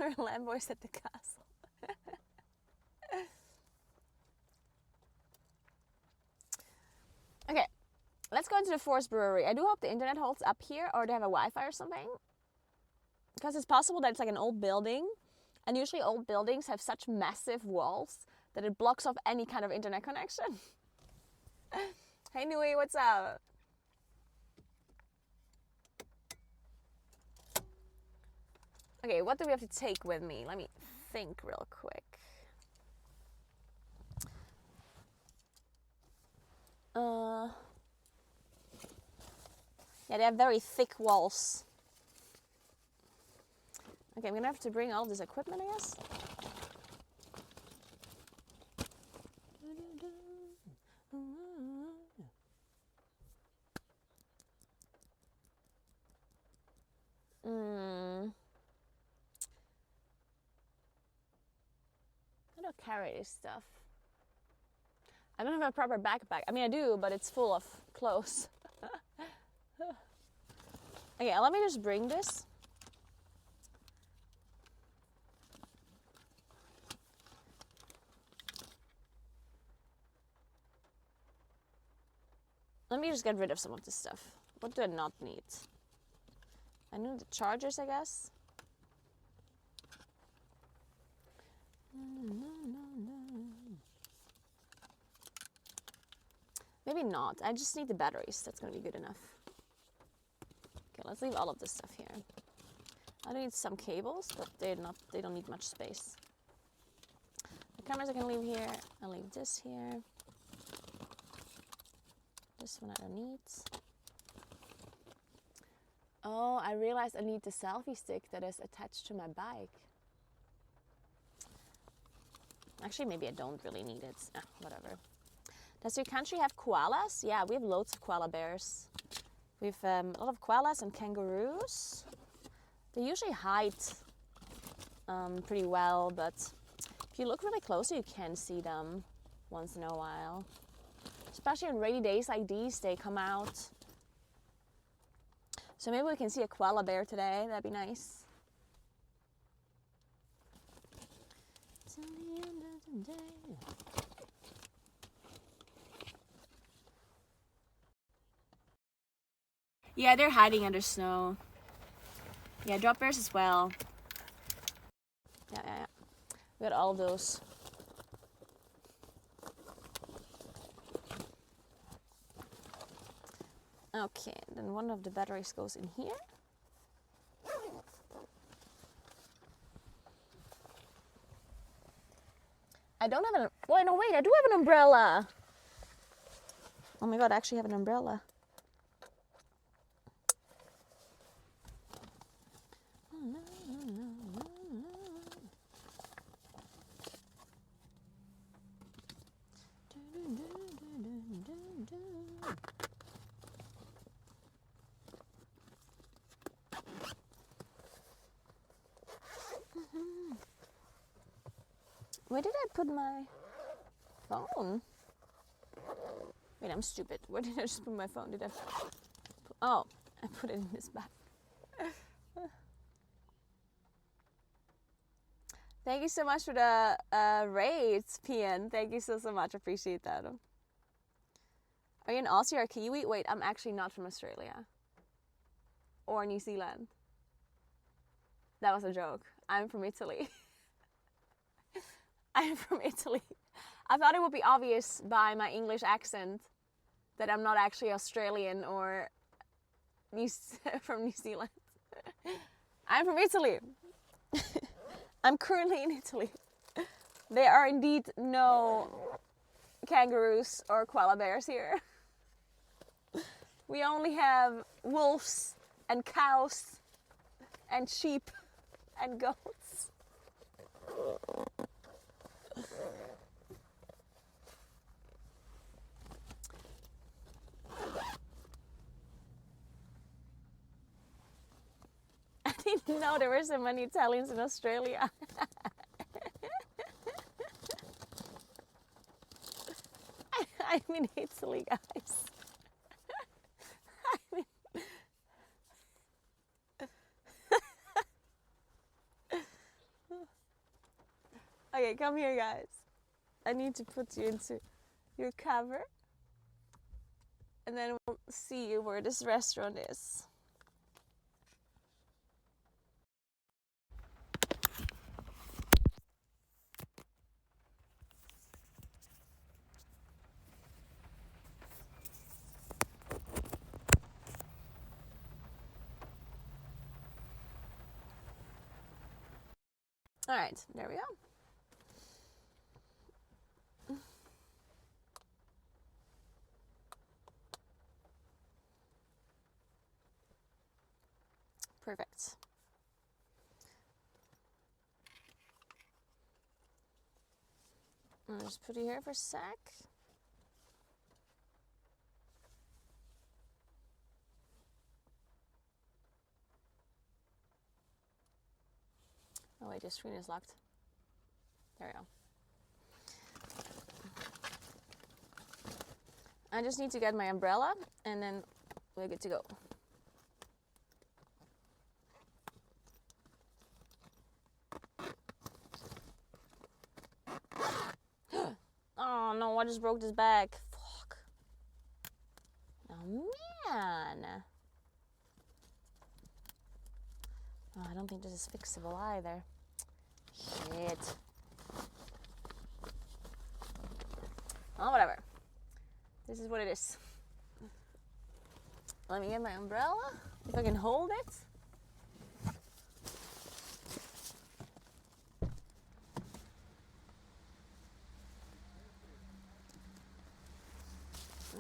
Her Lambo is at the castle. Okay, let's go into the Forest Brewery. I do hope the internet holds up here, or they have a Wi-Fi or something. Because it's possible that it's like an old building, and usually old buildings have such massive walls that it blocks off any kind of internet connection. Hey Nui, what's up? Okay, what do we have to take with me? Let me think real quick. Yeah, they have very thick walls. Okay, I'm gonna have to bring all this equipment, I guess. I don't carry this stuff. I don't have a proper backpack. I mean, I do, but it's full of clothes. Okay, let me just bring this. Let me just get rid of some of this stuff. What do I not need? I need the chargers, I guess. Maybe not. I just need the batteries. That's gonna be good enough. Okay, let's leave all of this stuff here. I do need some cables, but they don't need much space. The cameras I can leave here. I'll leave this here. This one I don't need. Oh, I realized I need the selfie stick that is attached to my bike. Actually, maybe I don't really need it. Whatever. Does your country have koalas? Yeah, we have loads of koala bears. We have a lot of koalas and kangaroos. They usually hide pretty well, but if you look really closely, you can see them once in a while. Especially on rainy days like these, they come out. So maybe we can see a koala bear today. That'd be nice. Till the end of the day. Yeah, they're hiding under snow. Yeah, drop bears as well. Yeah. We got all of those. Okay, then one of the batteries goes in here. I don't have an... Wait, no, wait, I do have an umbrella. Oh my god, I actually have an umbrella. Where did I put my phone? Wait, I'm stupid. Where did I just put my phone? Did I... Oh, I put it in this bag. Thank you so much for the raids, PN. Thank you so much. Appreciate that. Are you an Aussie or a Kiwi? Wait, I'm actually not from Australia. Or New Zealand. That was a joke. I'm from Italy. I'm from Italy. I thought it would be obvious by my English accent that I'm not actually Australian or from New Zealand. I'm from Italy. I'm currently in Italy. There are indeed no kangaroos or koala bears here. We only have wolves and cows and sheep and goats. I didn't know there were so many Italians in Australia. I'm in Italy, guys. Okay, come here, guys. I need to put you into your cover. And then we'll see you where this restaurant is. All right, there we go. Perfect. I'll just put you here for a sec. Oh wait, your screen is locked. There we go. I just need to get my umbrella and then we're good to go. Oh no, I just broke this bag. Fuck. Oh man. Oh, I don't think this is fixable either. Shit. Oh, whatever. This is what it is. Let me get my umbrella, if I can hold it.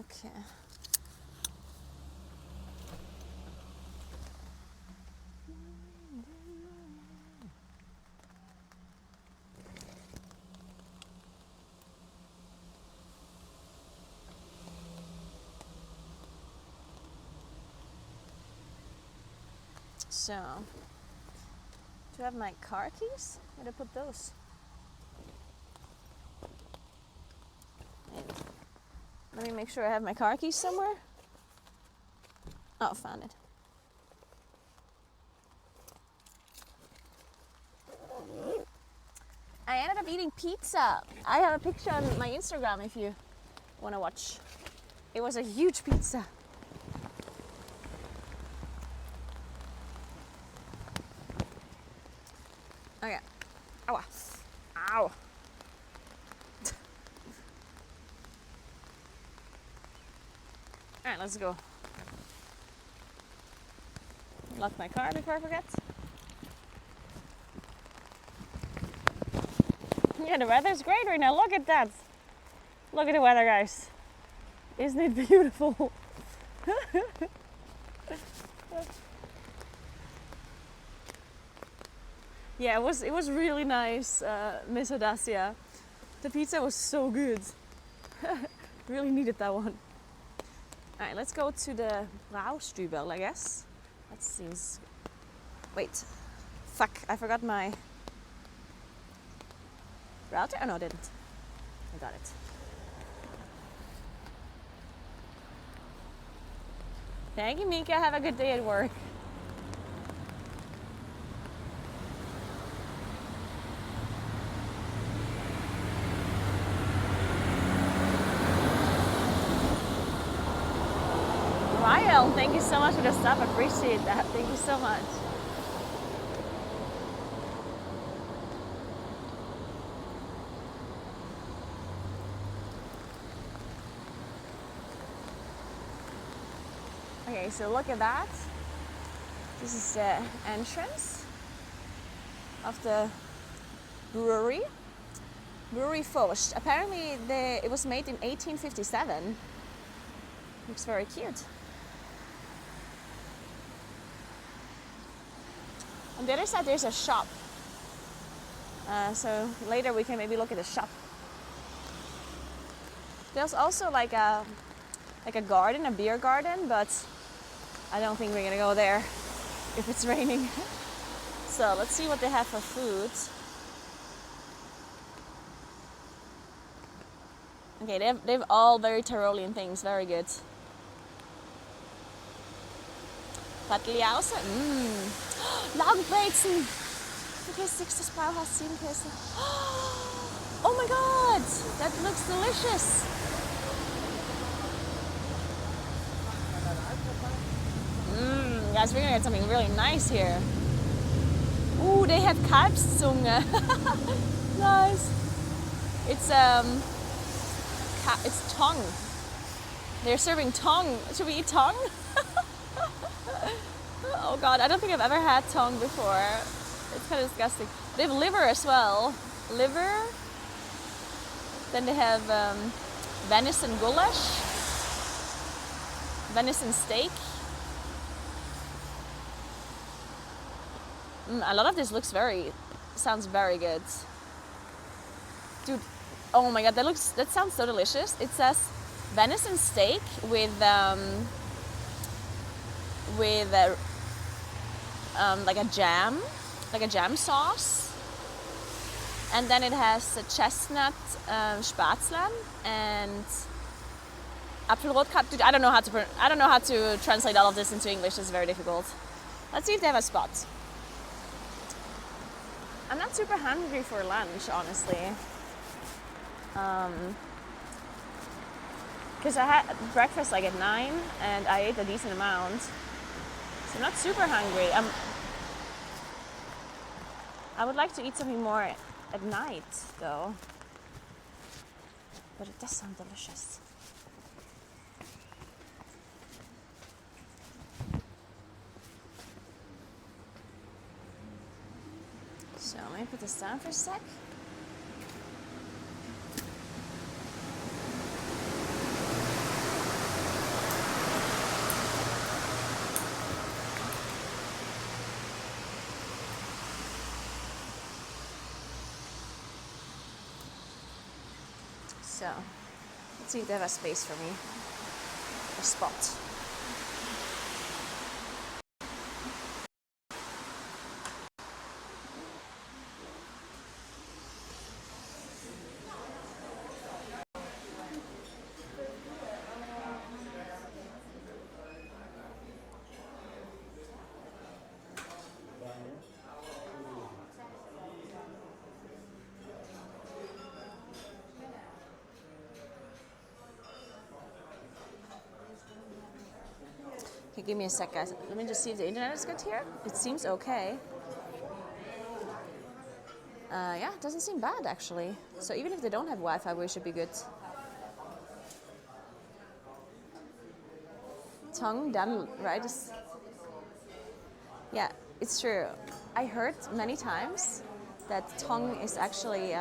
Okay. So, do I have my car keys? Where did I put those? Let me make sure I have my car keys somewhere. Oh, found it. I ended up eating pizza. I have a picture on my Instagram if you want to watch. It was a huge pizza. Okay. Ow. Ow. Alright, let's go. Lock my car before I forget. Yeah, the weather's great right now. Look at that. Look at the weather, guys. Isn't it beautiful? Yeah, it was really nice, Miss Audacia. The pizza was so good. Really needed that one. Alright, let's go to the Brouwstubel, I guess. That seems... Wait. Fuck, I forgot my router? Oh no, I didn't. I got it. Thank you, Mika. Have a good day at work. Ryle, thank you so much for the stuff. I appreciate that. Thank you so much. Okay, so look at that. This is the entrance of the brewery. Brewery Vost. Apparently it was made in 1857. Looks very cute. On the other side there's a shop. So later we can maybe look at the shop. There's also like a garden, a beer garden, but I don't think we're gonna go there if it's raining. So let's see what they have for food. Okay, they've all very Tyrolean things, very good. Patteliause, Laugenbrezen. Vergiss nichts, das Brauhaus 7 Käse. That looks delicious. Guys, we're gonna get something really nice here. Ooh, they have Kalbszunge. Nice. It's tongue. They're serving tongue. Should we eat tongue? Oh God, I don't think I've ever had tongue before. It's kind of disgusting. They have liver as well. Liver. Then they have venison goulash, venison steak. A lot of this sounds very good. Dude, oh my God, that sounds so delicious. It says venison steak with like a jam sauce. And then it has a chestnut Spätzle and Apfelrotkraut. Dude, I don't know how to translate all of this into English. It's very difficult. Let's see if they have a spot. I'm not super hungry for lunch, honestly. Because I had breakfast like at 9 and I ate a decent amount. So I'm not super hungry. I would like to eat something more at night, though. But it does sound delicious. So let me put this down for a sec. So, let's see if they have a space for me, a spot. Okay, give me a sec, guys. Let me just see if the internet is good here. It seems okay. Yeah, it doesn't seem bad, actually. So even if they don't have Wi-Fi, we should be good. Tongue done, right? Yeah, it's true. I heard many times that tongue is actually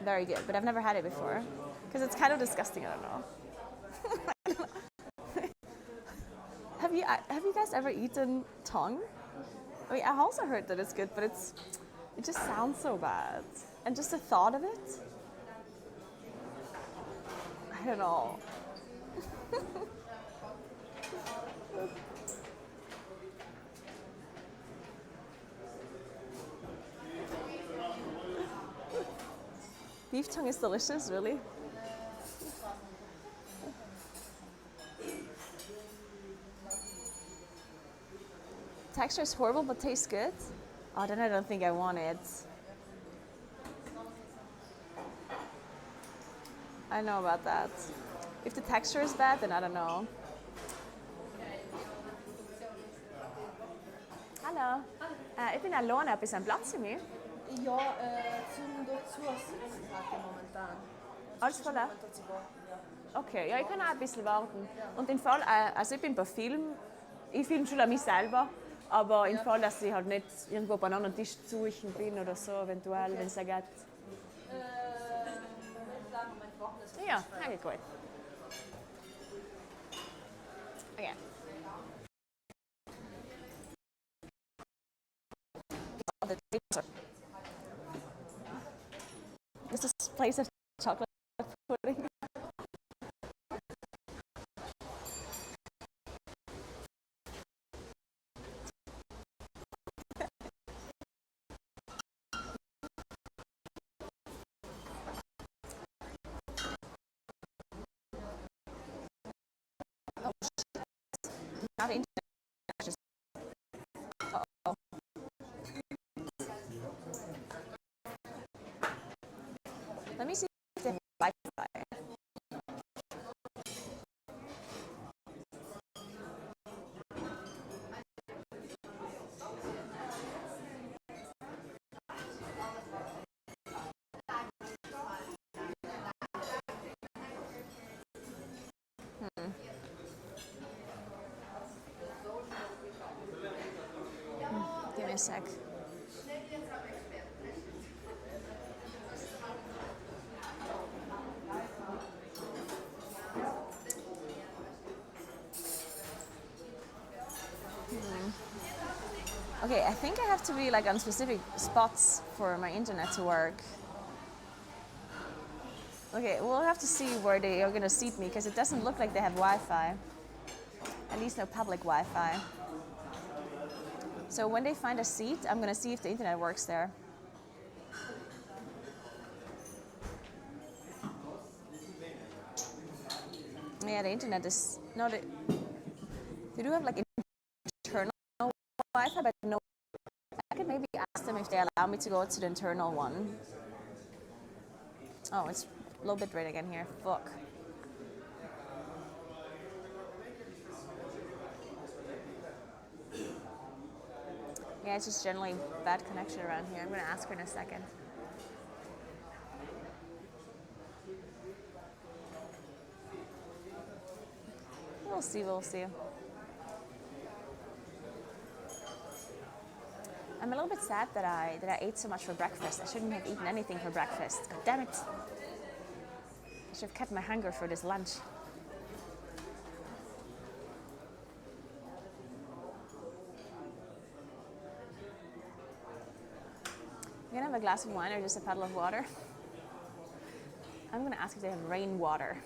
very good, but I've never had it before. Because it's kind of disgusting, I don't know. Have you guys ever eaten tongue? I mean, I've also heard that it's good, but it just sounds so bad. And just the thought of it, I don't know. Beef tongue is delicious, really. Texture is horrible, but tastes good. Oh, then I don't think I want it. I know about that. If the texture is bad, then I don't know. Hallo. Ich bin alleine. Etwas an Platz für mich? Ja, zum dazu sitzen halt momentan. Alles voll? Okay, ja, ich kann auch ein bisschen warten. Und im Fall, also ich bin bei Film, ich filme schon an mich selber, aber im Fall, dass ich halt nicht irgendwo bei einem anderen Tisch suchen bin oder so, eventuell, wenn es da geht. Ja, okay, gut. Okay. Is this place of chocolate pudding? Not internet. Uh-oh. Let me see if they sec. Okay, I think I have to be like on specific spots for my internet to work. Okay, we'll have to see where they are gonna seat me because it doesn't look like they have Wi-Fi. At least no public Wi-Fi. So when they find a seat, I'm gonna see if the internet works there. Yeah, the internet is no. They do have like internal Wi-Fi, but no. I could maybe ask them if they allow me to go to the internal one. Oh, it's low bit rate again here. Fuck. Yeah, it's just generally bad connection around here. I'm gonna ask her in a second. We'll see, we'll see. I'm a little bit sad that I ate so much for breakfast. I shouldn't have eaten anything for breakfast. God damn it. I should have kept my hunger for this lunch. You gonna have a glass of wine or just a puddle of water? I'm gonna ask if they have rainwater.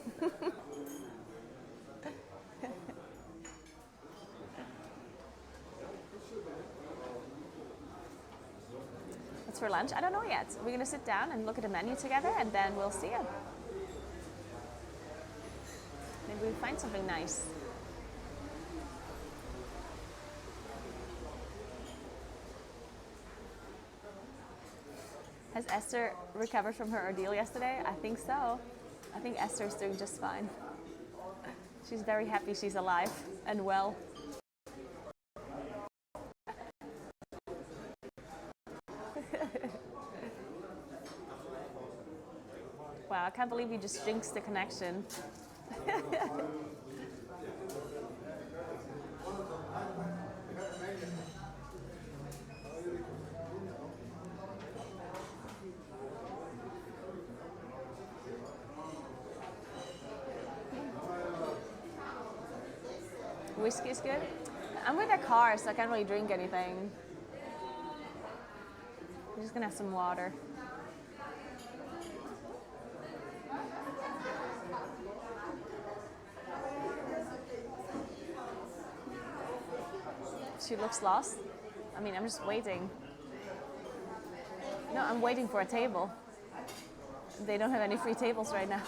What's for lunch? I don't know yet. We're gonna sit down and look at the menu together and then we'll see it. Maybe we'll find something nice. Has Esther recovered from her ordeal yesterday? I think so. I think Esther's doing just fine. She's very happy she's alive and well. Wow, I can't believe you just jinxed the connection. Whiskey is good. I'm with a car, so I can't really drink anything. I'm just gonna have some water. She looks lost. I mean, I'm just waiting. No, I'm waiting for a table. They don't have any free tables right now.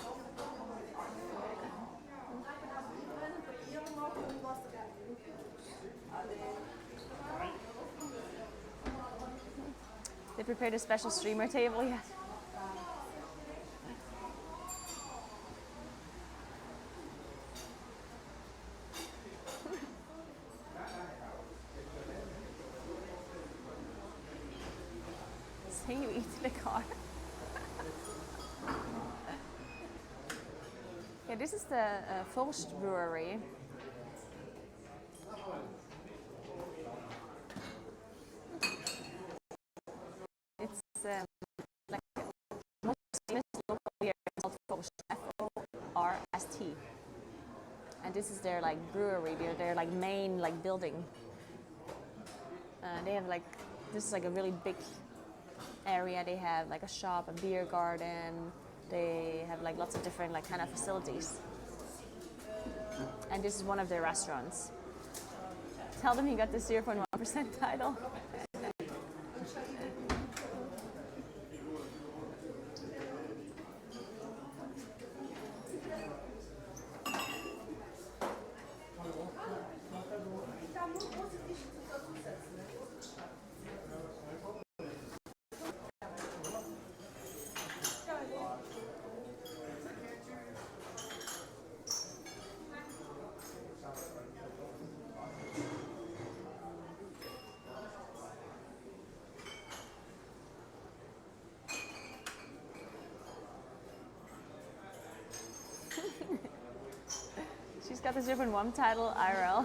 They prepared a special streamer table yet. Saying you eat in the car. Yeah, this is the Forst brewery. It's like most famous local beer is called Forst, Forst. And this is their like brewery, their like main like building. They have like, this is like a really big area. They have like a shop, a beer garden. They have like lots of different like kind of facilities. And this is one of their restaurants. Tell them you got the 0.1% title. She's got the 0.1 title, IRL.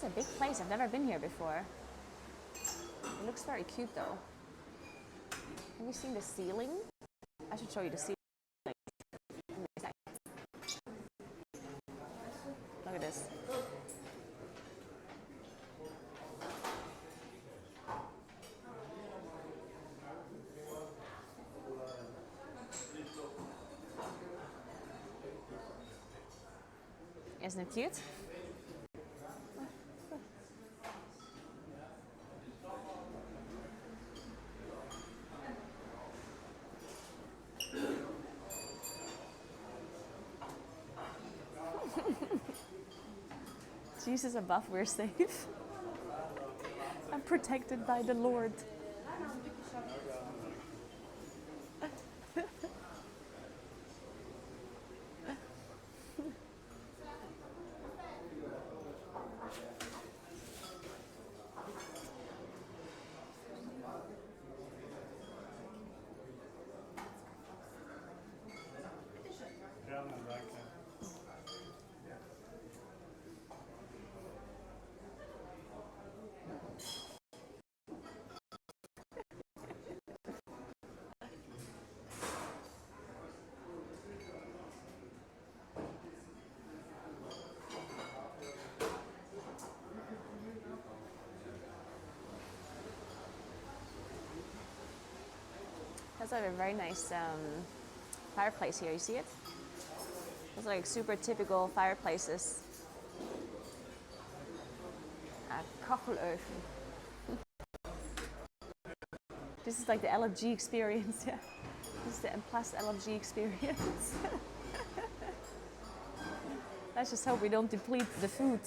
a big place. I've never been here before. It looks very cute though. Have you seen the ceiling? I should show you the ceiling. Look at this. Isn't it cute? Jesus above, we're safe. I'm protected by the Lord. That's like a very nice fireplace here. You see it? It's like super typical fireplaces. A kachelöfen. This is like the LFG experience. Yeah. This is the M plus LFG experience. Let's just hope we don't deplete the food.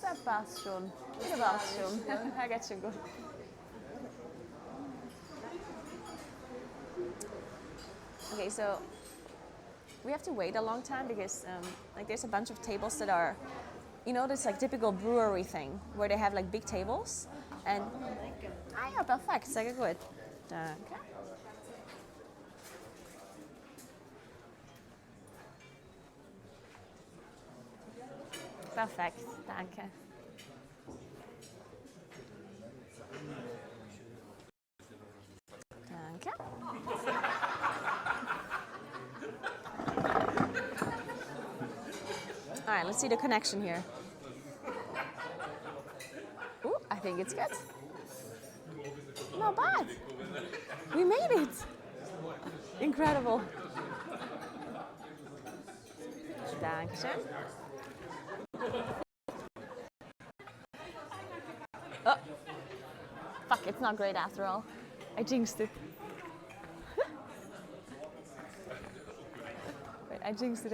Das passt schon. Das passt schon. Ja, geht schon gut. Okay, so we have to wait a long time because like there's a bunch of tables that are, you know, this like typical brewery thing where they have like big tables and ja, perfekt, sehr gut. Danke. Perfekt, danke. Danke. All right, let's see the connection here. Ooh, I think it's good. Not bad. We made it. Incredible. Dankeschön. Oh, fuck, it's not great after all. I jinxed it. Wait, I jinxed it.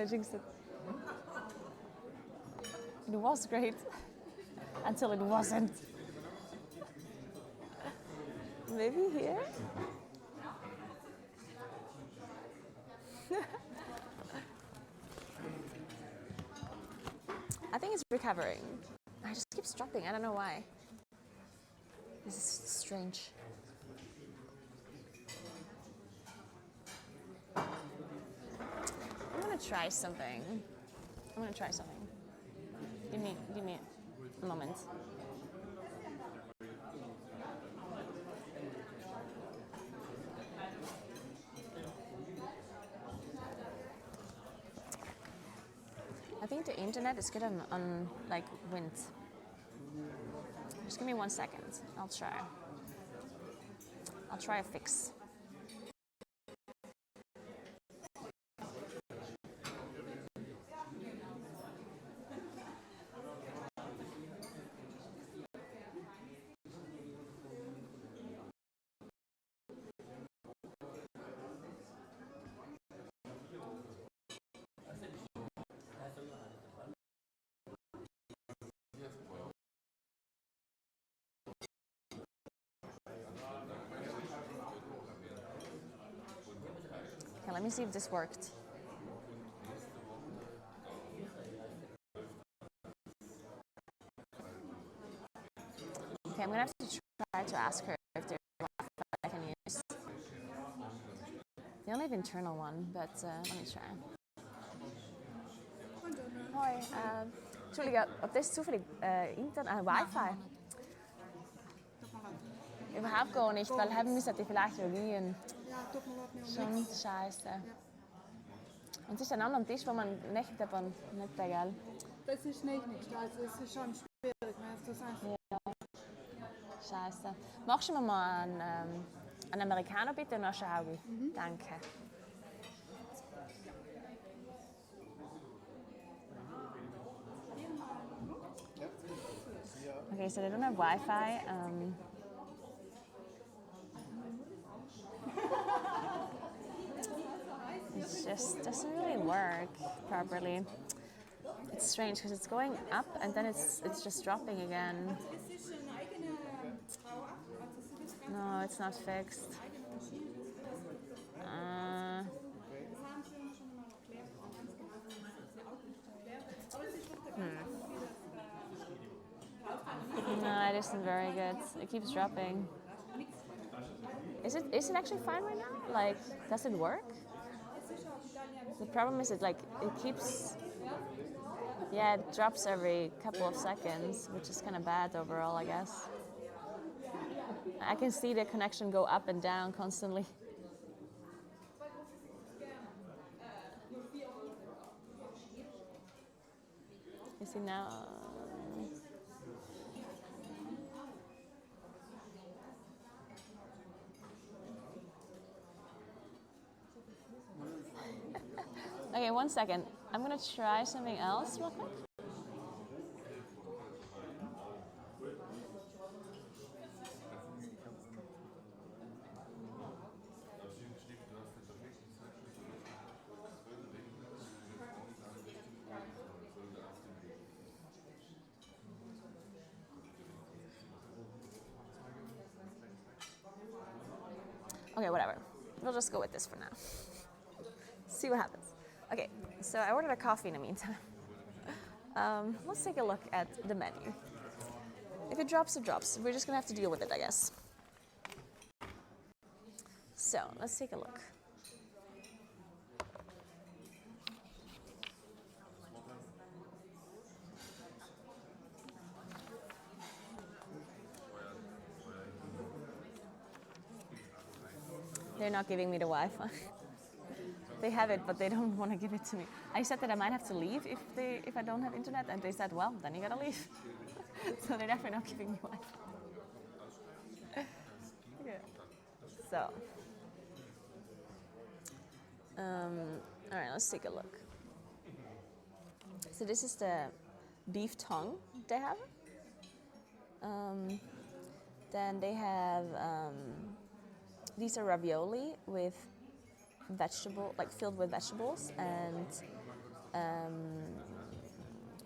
It was great until it wasn't. Maybe here? I think it's recovering. I just keeps dropping. I don't know why. This is strange. I'm gonna try something. Give me a moment. I think the internet is good on like wind. Just give me 1 second. I'll try a fix. let me see if this worked. Okay, I'm gonna have to try to ask her if there's Wi-Fi I can use. They only have internal one, but let me try. Hoi, Entschuldige, ob das zufällig Wi-Fi? Überhaupt gar nicht, weil haben müssen die vielleicht reagieren. Schon scheiße. Und es ist ein anderer Tisch, wo man nicht aber nicht gell? Das ist nicht, also es ist schon schwierig, zu sagen. Ja. Scheiße. Machst du mir mal einen Americano bitte und dann schaue ich. Danke. Okay, so they don't have Wi-Fi. It just doesn't really work properly. It's strange because it's going up and then it's just dropping again. No, it's not fixed. No, it isn't very good. It keeps dropping. Is it actually fine right now? Like, does it work? The problem is it keeps. Yeah, it drops every couple of seconds, which is kind of bad overall, I guess. I can see the connection go up and down constantly. You see now? Okay, 1 second. I'm gonna try something else real quick. Okay, whatever. We'll just go with this for now. See what happens. Okay, so I ordered a coffee in the meantime. Let's take a look at the menu. If it drops, it drops. We're just gonna have to deal with it, I guess. So, let's take a look. They're not giving me the Wi-Fi. They have it, but they don't want to give it to me. I said that I might have to leave if I don't have internet, and they said, well, then you gotta leave. So they're definitely not giving me Wi-Fi. Yeah. So, all right, let's take a look. So this is the beef tongue they have. Then they have these are ravioli with filled with vegetables, and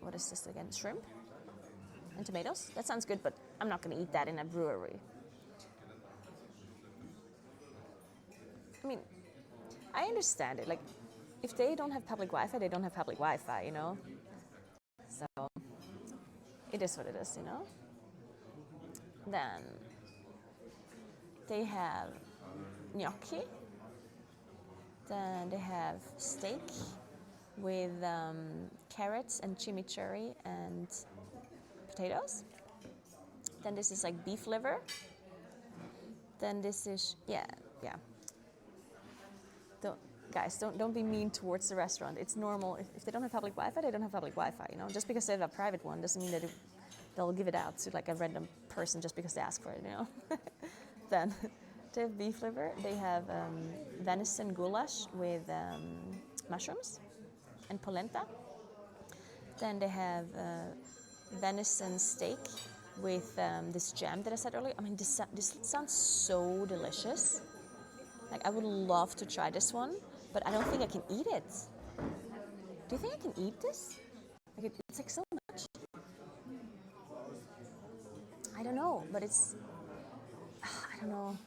what is this again? Shrimp and tomatoes. That sounds good, but I'm not going to eat that in a brewery. I mean, I understand it. Like, if they don't have public Wi-Fi, they don't have public Wi-Fi, you know? So, it is what it is, you know? Then, they have gnocchi. Then they have steak with carrots and chimichurri and potatoes. Then this is like beef liver. Then this is, yeah. Don't be mean towards the restaurant. It's normal. If they don't have public Wi-Fi, they don't have public Wi-Fi, you know? Just because they have a private one doesn't mean that they'll give it out to like a random person just because they ask for it, you know? Then they have beef liver. They have venison goulash with mushrooms and polenta. Then they have venison steak with this jam that I said earlier. I mean, this sounds so delicious. Like, I would love to try this one, but I don't think I can eat it. Do you think I can eat this? Like, it's like so much. I don't know, but it's, I don't know.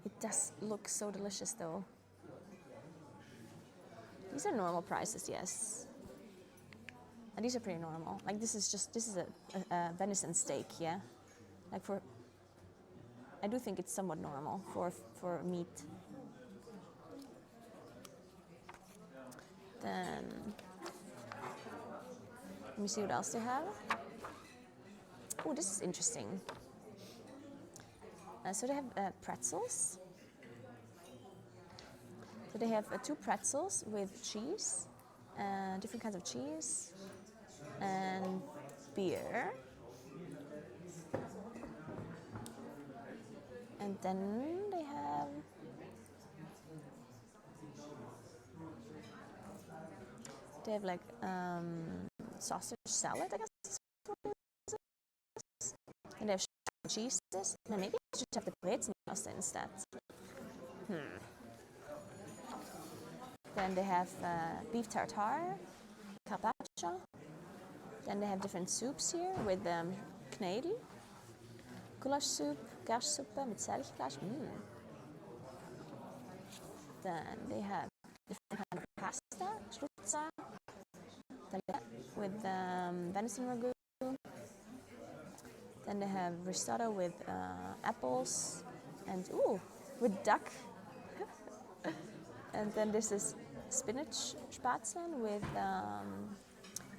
It does look so delicious though. These are normal prices, yes. And these are pretty normal. Like this is a venison steak, yeah. Like I do think it's somewhat normal for meat. Then let me see what else they have. Oh, this is interesting. So they have pretzels. So they have 2 pretzels with cheese, different kinds of cheese, and beer. And then they have like sausage salad, I guess. And they have cheeses. No, maybe I should have the brezenpasta instead. Then they have beef tartare, carpaccio. Then they have different soups here with knedel, goulash soup, Garsuppe mit Selchfleisch. Then they have different kind of pasta, struzza, with venison ragu. Then they have risotto with apples and with duck. And then this is spinach spatzen with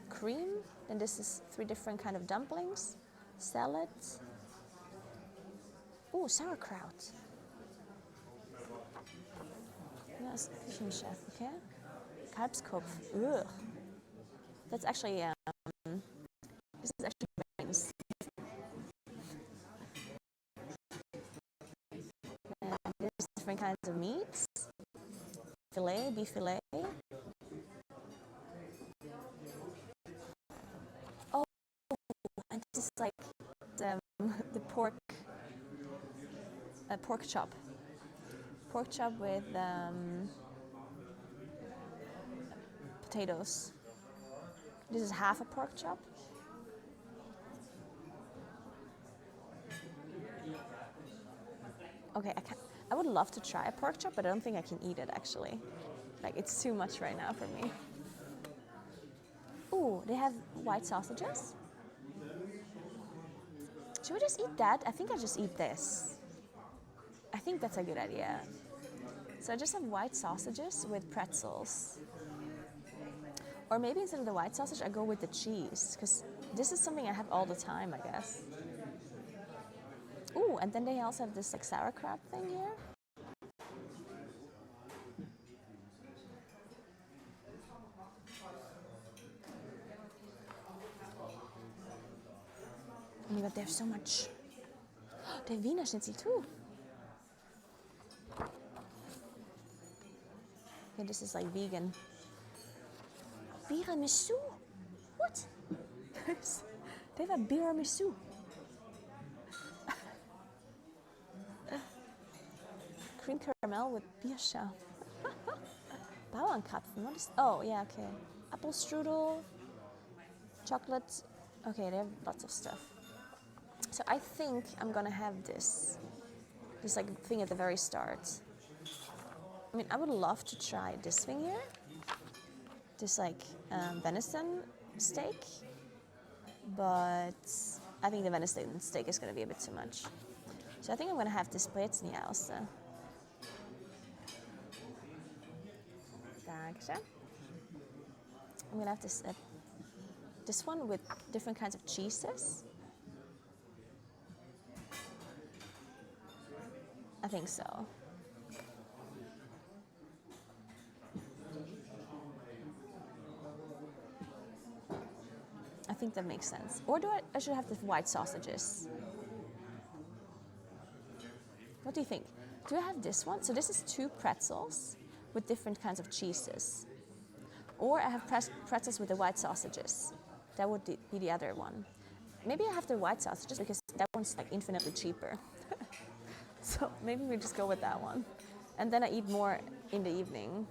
cream. Then this is 3 different kind of dumplings, salad. Sauerkraut. That's Küchenchef, okay. Kalbskopf. Ugh. That's actually this is actually nice. And there's different kinds of meats. Filet, beef filet. Oh, and this is like the pork chop. Pork chop with potatoes. This is half a pork chop. Okay, I would love to try a pork chop, but I don't think I can eat it actually. Like it's too much right now for me. Ooh, they have white sausages. Should we just eat that? I think I just eat this. I think that's a good idea. So I just have white sausages with pretzels. Or maybe instead of the white sausage, I go with the cheese, because this is something I have all the time, I guess. Ooh, and then they also have this like sauerkraut thing here. Oh my god, they have so much. They have Wiener Schnitzel too. Okay, this is like vegan. Tiramisu? What? They have a tiramisu. Cream caramel with Bierscha. Bauernkrapfen, what is... Oh, yeah, okay. Apple strudel, chocolate. Okay, they have lots of stuff. So I think I'm gonna have this like thing at the very start. I mean, I would love to try this thing here. This like venison steak. But I think the venison steak is gonna be a bit too much. So I think I'm gonna have this brezenpasta. Dankeschön. I'm gonna have this one with different kinds of cheeses. I think so. I think that makes sense. Or I should have the white sausages. What do you think? Do I have this one? So this is 2 pretzels with different kinds of cheeses. Or I have pretzels with the white sausages. That would be the other one. Maybe I have the white sausages because that one's like infinitely cheaper. So maybe we just go with that one. And then I eat more in the evening.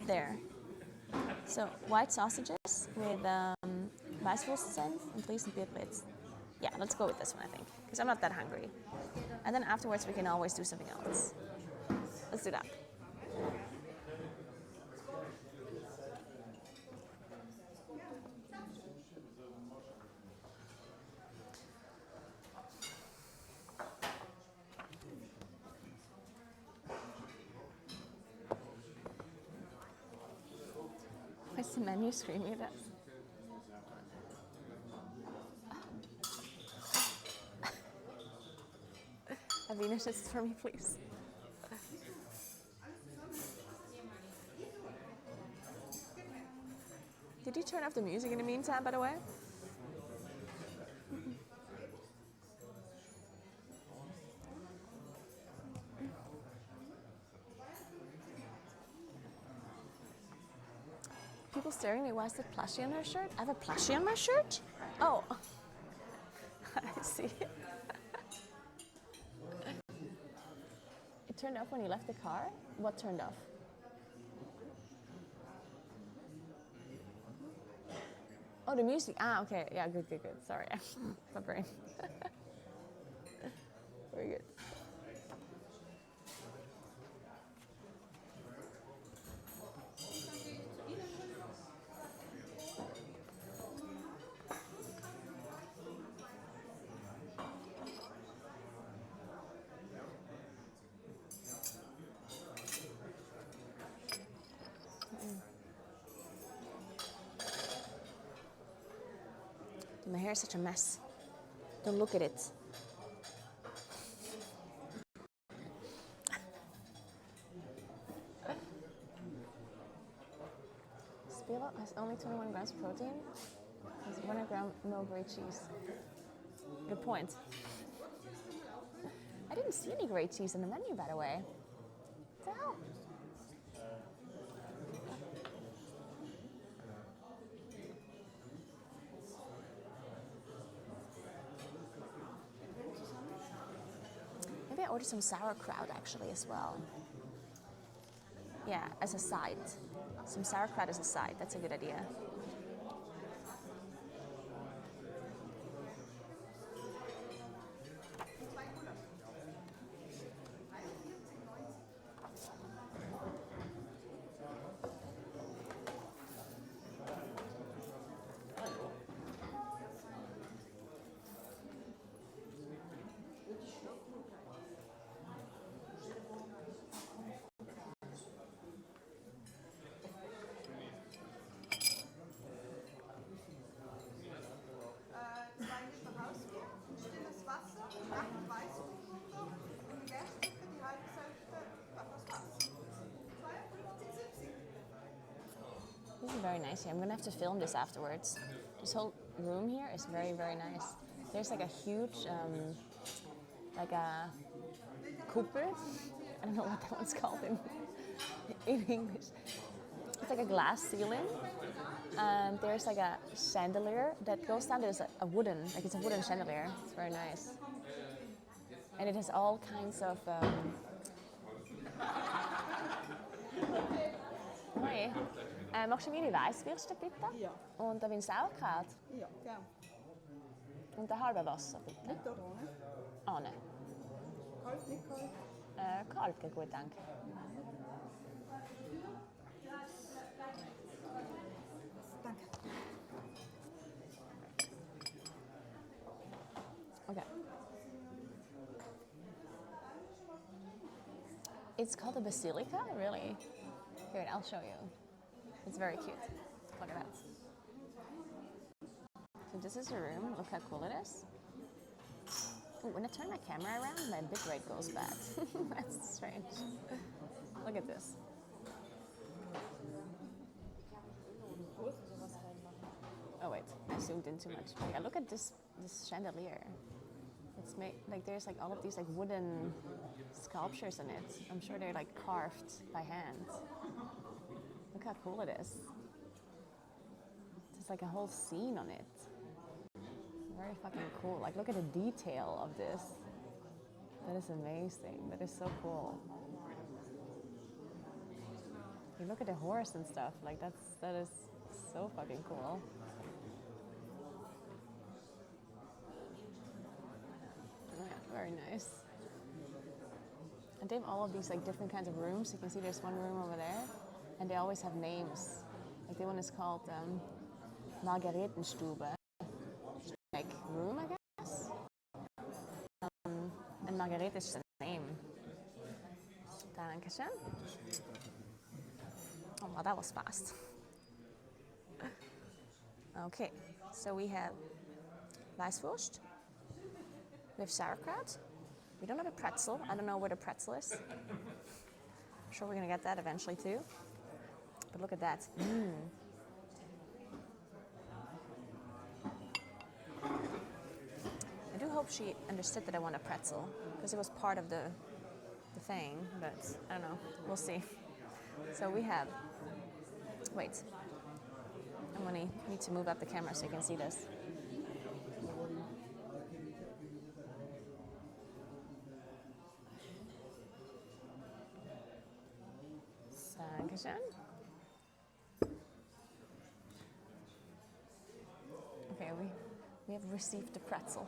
There. So white sausages with Weißwurstsenf and Riesenbierbrez. Yeah, let's go with this one, I think, because I'm not that hungry. And then afterwards we can always do something else. Let's do that. Is the menu screaming at us? A Wiener Schnitzel for me, please. Did you turn off the music in the meantime, by the way? People staring at me, why is there plushie on her shirt? I have a plushie on my shirt? Oh. I see. It turned off when you left the car? What turned off? Oh, the music. Ah, okay. Yeah, good. Sorry. My brain. Very good. My hair is such a mess. Don't look at it. Spilo has only 21 grams of protein. Has 1 gram no grade cheese. Good point. I didn't see any grade cheese in the menu, by the way. What the hell? Maybe I ordered some sauerkraut actually as well. Yeah, as a side. Some sauerkraut as a side. That's a good idea. This is very nice here. I'm gonna have to film this afterwards. This whole room here is very, very nice. There's like a huge, like a kuppel. I don't know what that one's called in English. It's like a glass ceiling. And there's like a chandelier that goes down. There's a wooden, like it's a wooden chandelier. It's very nice. And it has all kinds of. Hi. Machst du mir die Weisswürste bitte? Ja. Und ein Sauerkraut? Ja, gerne. Und ein halbes Wasser bitte? Mit oder ohne? Ohne. Kalt, nicht kalt? Kalt, geht gut, danke. Danke. Okay. It's called a basilica? Really? Here, I'll show you. It's very cute. Look at that. So this is the room. Look how cool it is. Ooh, when I turn my camera around, my bitrate goes bad. That's strange. Look at this. Oh wait, I zoomed in too much. But yeah, look at this chandelier. It's made like there's like all of these like wooden sculptures in it. I'm sure they're like carved by hand. Look how cool it is. There's like a whole scene on it. Very fucking cool. Like look at the detail of this. That is amazing. That is so cool. You look at the horse and stuff. Like that is so fucking cool. Yeah, very nice. And they have all of these like different kinds of rooms. You can see there's one room over there, and they always have names. Like the one is called Margaretenstube, like room, I guess. And Margarete is the name. Dankeschön. Oh, wow, that was fast. Okay, so we have Weisswurst. We have sauerkraut. We don't have a pretzel. I don't know where the pretzel is. I'm sure we're gonna get that eventually too. But look at that. I do hope she understood that I want a pretzel because it was part of the thing, but I don't know. We'll see. So we have, wait. I'm gonna need to move up the camera so you can see this. Dankeschön. Okay, we have received the pretzel.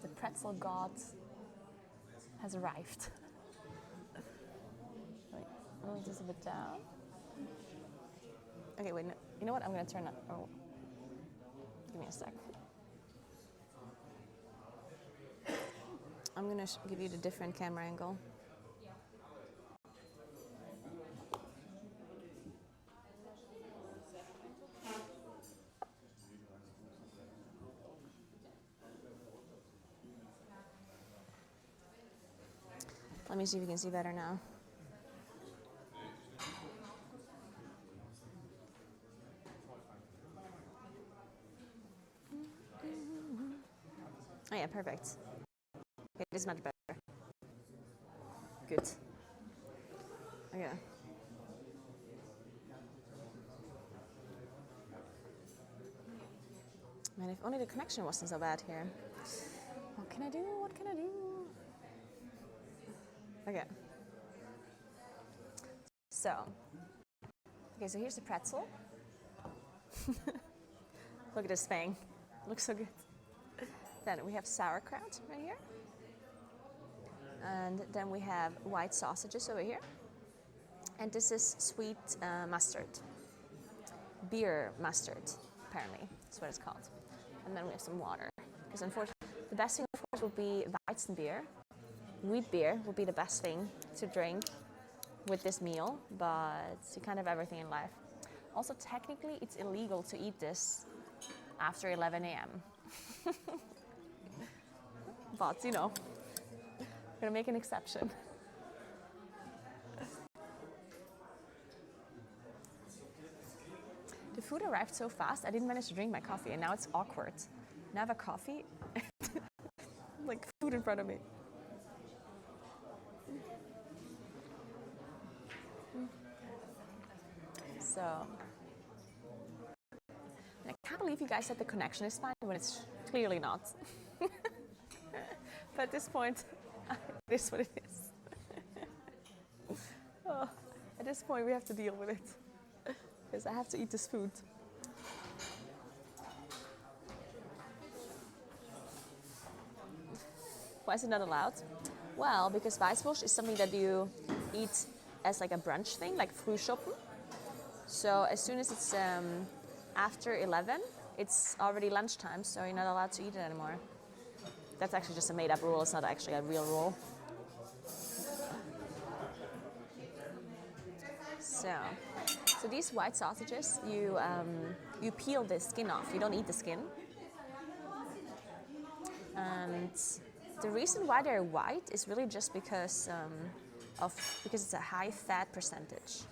The pretzel god has arrived. Wait, move this a bit down. Okay, wait, no, you know what? I'm gonna turn up. Oh, give me a sec. I'm gonna give you the different camera angle. Let me see if you can see better now. Oh yeah, perfect. Okay, this is much better. Good. Okay. Man, if only the connection wasn't so bad here. What can I do? What can I do? Okay. So here's the pretzel. Look at this thing. Looks so good. Then we have sauerkraut right here. And then we have white sausages over here. And this is sweet mustard. Beer mustard, apparently. That's what it's called. And then we have some water. Because unfortunately, the best thing, of course, would be Weizenbier. Wheat beer would be the best thing to drink with this meal, but you can't have everything in life. Also, technically, it's illegal to eat this after 11 a.m. But, you know, we're gonna make an exception. The food arrived so fast, I didn't manage to drink my coffee, and now it's awkward. Now I have a coffee, like food in front of me. So, I can't believe you guys said the connection is fine when it's clearly not. But at this point, it is what it is. Oh, at this point, we have to deal with it. Because I have to eat this food. Why is it not allowed? Well, because Weisswurst is something that you eat as like a brunch thing, like Frühschoppen. So as soon as it's after 11, it's already lunchtime, so you're not allowed to eat it anymore. That's actually just a made-up rule. It's not actually a real rule. So these white sausages, you peel the skin off. You don't eat the skin. And the reason why they're white is really just because because it's a high fat percentage.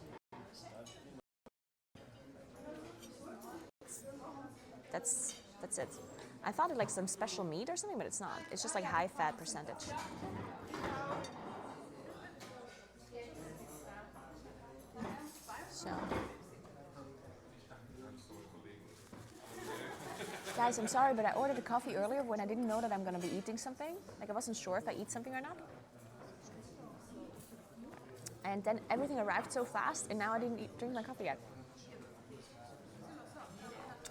That's it. I thought it like some special meat or something, but it's not. It's just like high fat percentage. So, guys, I'm sorry, but I ordered a coffee earlier when I didn't know that I'm going to be eating something. Like I wasn't sure if I eat something or not. And then everything arrived so fast, and now I didn't drink my coffee yet.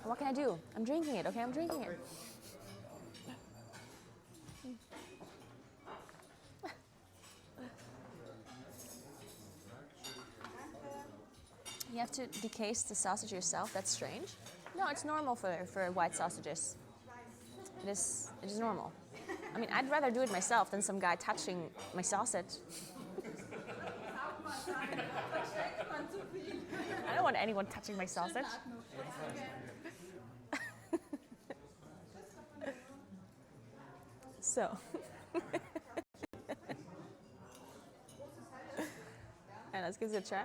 What can I do? I'm drinking it, okay? I'm drinking it. You have to decase the sausage yourself. That's strange. No, it's normal for white sausages. It is normal. I mean, I'd rather do it myself than some guy touching my sausage. I don't want anyone touching my sausage. So, and let's give it a try.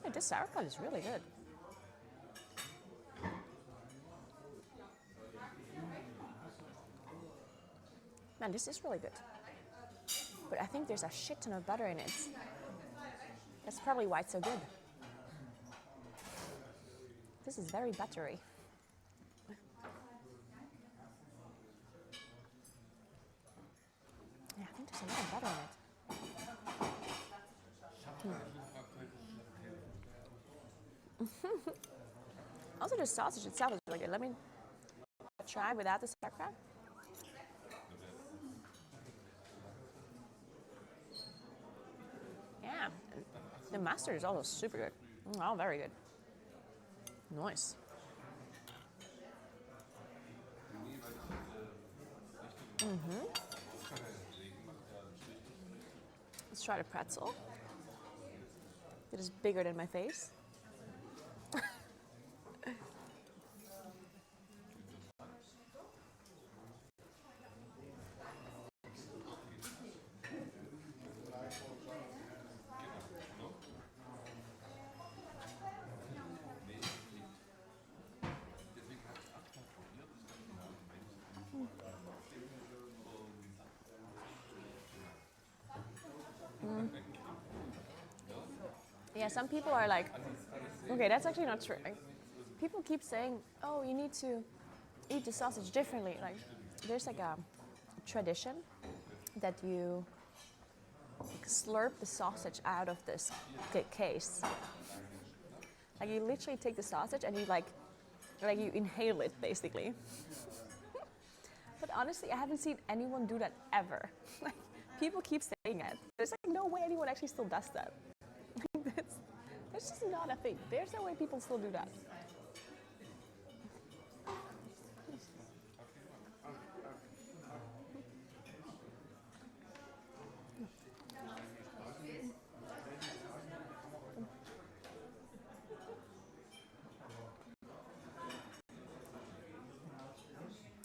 Hey, this sauerkraut is really good. Man, this is really good. But I think there's a shit ton of butter in it. That's probably why it's so good. This is very buttery. Yeah, I think there's a lot of butter in it. Also, the sausage itself is really good. Let me try without the sauerkraut. Yeah, the mustard is also super good. Oh, very good. Nice. Let's try the pretzel. It is bigger than my face. Yeah, some people are like, okay, that's actually not true. Like, people keep saying, oh, you need to eat the sausage differently. Like, there's like a tradition that you slurp the sausage out of this case. Like, you literally take the sausage and you like you inhale it basically. But honestly, I haven't seen anyone do that ever. Like, people keep saying it. There's like no way anyone actually still does that. That's just not a thing. There's no way people still do that.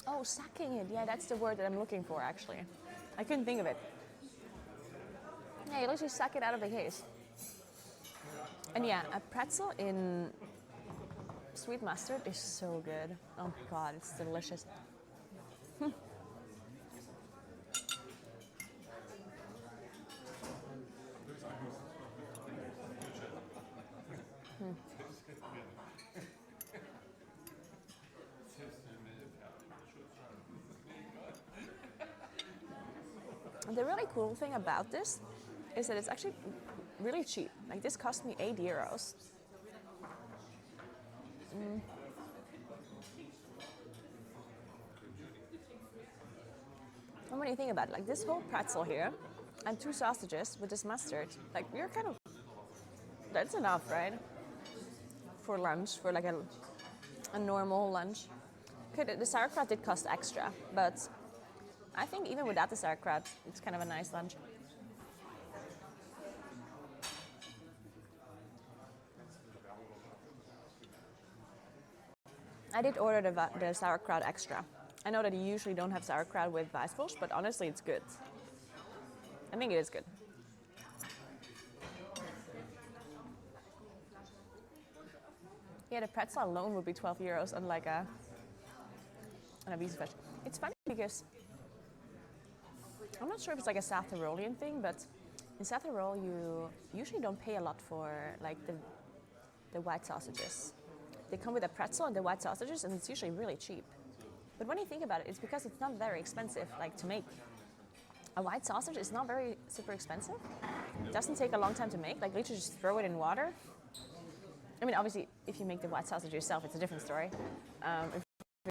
Oh, sucking it. Yeah, that's the word that I'm looking for, actually. I couldn't think of it. Yeah, you literally suck it out of the case. And yeah, a pretzel in sweet mustard is so good. Oh God, it's delicious. The really cool thing about this is that it's actually really cheap. Like, this cost me €8. And when you think about it, like this whole pretzel here and 2 sausages with this mustard, like, you're kind of, that's enough, right? For lunch, for like a normal lunch. Okay, the sauerkraut did cost extra, but I think even without the sauerkraut, it's kind of a nice lunch. I did order the sauerkraut extra. I know that you usually don't have sauerkraut with Weisswurst, but honestly, it's good. I think it is good. Yeah, the pretzel alone would be €12 on like a Wiesenfleisch. It's funny because I'm not sure if it's like a South Tyrolean thing, but in South Tyrol you usually don't pay a lot for like the white sausages. They come with a pretzel and the white sausages, and it's usually really cheap. But when you think about it, it's because it's not very expensive, like, to make. A white sausage is not very super expensive. It doesn't take a long time to make. Like, literally just throw it in water. I mean, obviously, if you make the white sausage yourself, it's a different story. If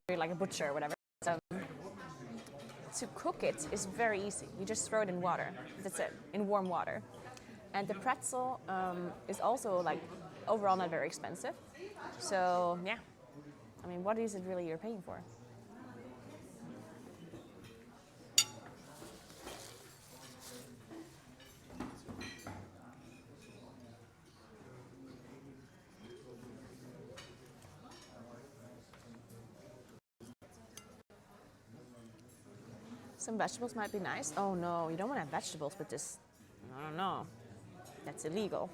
you're like a butcher or whatever. To cook it is very easy. You just throw it in water. That's it, in warm water. And the pretzel is also, like, overall not very expensive. So, yeah. I mean, what is it really you're paying for? Some vegetables might be nice. Oh no, you don't want to have vegetables with this. I don't know. That's illegal.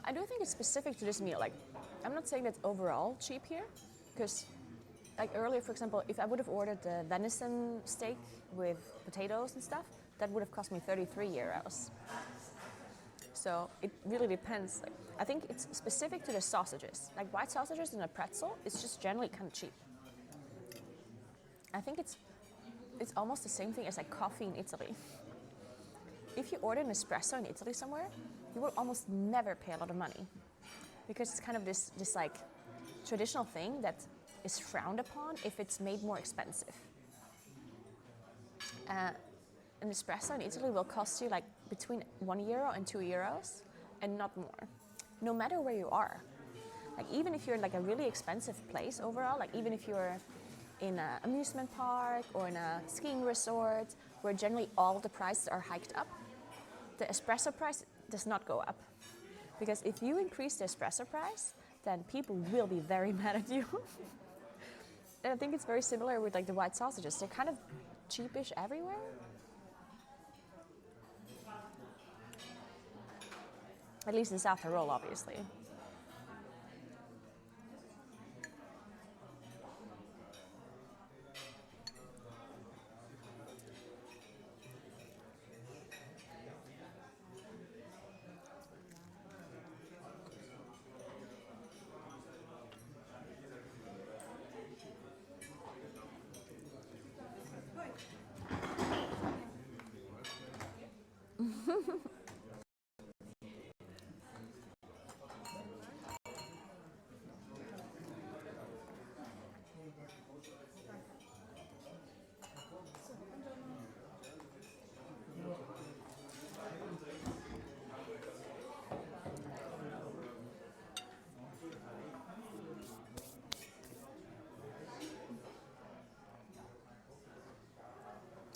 I do think it's specific to this meal. Like, I'm not saying that's overall cheap here, because like earlier, for example, if I would have ordered the venison steak with potatoes and stuff, that would have cost me 33 euros. So it really depends. Like, I think it's specific to the sausages. Like white sausages and a pretzel, it's just generally kind of cheap. I think it's almost the same thing as like coffee in Italy. If you order an espresso in Italy somewhere, you will almost never pay a lot of money, because it's kind of this like traditional thing that is frowned upon if it's made more expensive. An espresso in Italy will cost you like between €1 and €2 and not more, no matter where you are. Like even if you're in like a really expensive place overall, like even if you're in an amusement park or in a skiing resort where generally all the prices are hiked up, the espresso price does not go up. Because if you increase the espresso price, then people will be very mad at you. And I think it's very similar with like the white sausages. They're kind of cheapish everywhere. At least in South Tyrol, obviously.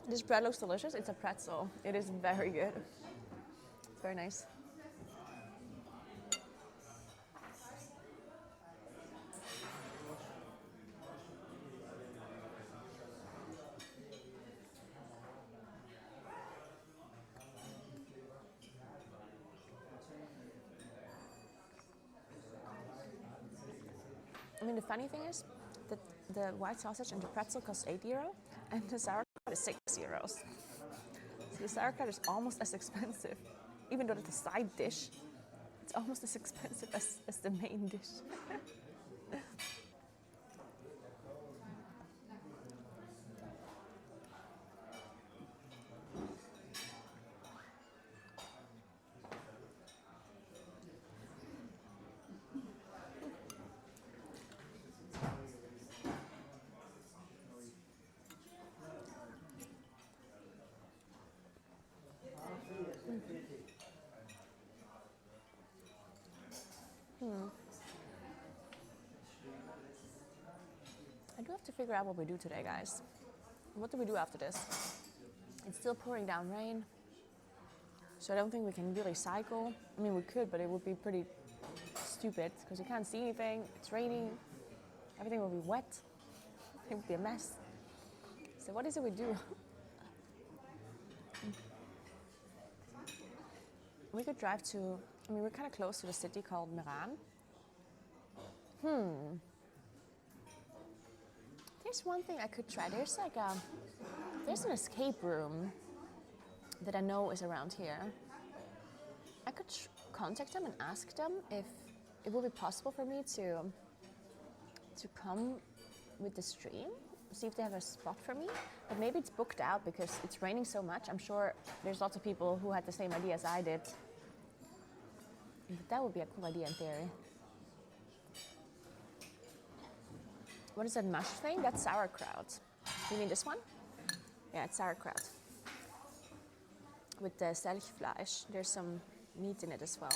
This bread looks delicious. It's a pretzel. It is very good. It's very nice. I mean, the funny thing is that the white sausage and the pretzel cost €8 and the sauerkraut is €6. So the sauerkraut is almost as expensive, even though it's a side dish. It's almost as expensive as the main dish. I do have to figure out what we do today, guys. What do we do after this? It's still pouring down rain, so I don't think we can really cycle. I mean, we could, but it would be pretty stupid because you can't see anything. It's raining. Everything will be wet. It would be a mess. So what is it we do? We could drive to, I mean, we're kind of close to the city called Meran. There's one thing I could try. There's like there's an escape room that I know is around here. I could contact them and ask them if it would be possible for me to come with the stream, see if they have a spot for me. But maybe it's booked out because it's raining so much. I'm sure there's lots of people who had the same idea as I did. But that would be a cool idea in theory. What is that mush thing? That's sauerkraut. You mean this one? Yeah, it's sauerkraut. With the Stelvio, there's some meat in it as well.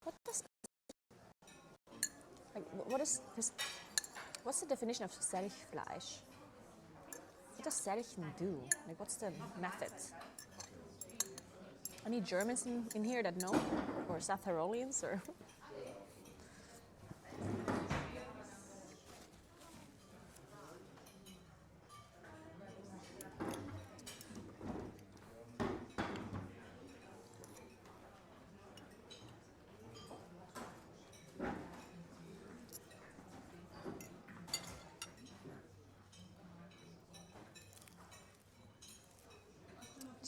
What does like what is this? What's the definition of Stelvio? What does Stelvio do? Like, what's the method? Any Germans in here that know, or South Tyroleans, or?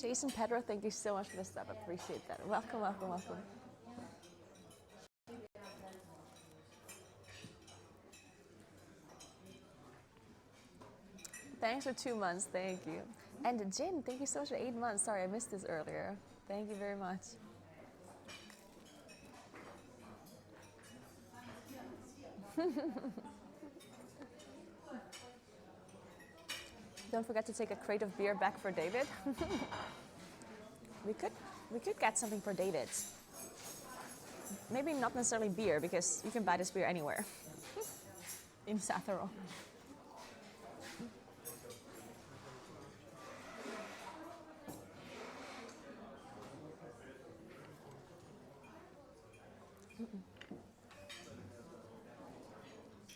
Jason Pedro, thank you so much for the sub. Appreciate that. Welcome, welcome, welcome. Thanks for 2 months. Thank you. And Jin, thank you so much for 8 months. Sorry, I missed this earlier. Thank you very much. Don't forget to take a crate of beer back for David. we could get something for David. Maybe not necessarily beer, because you can buy this beer anywhere in Sathero.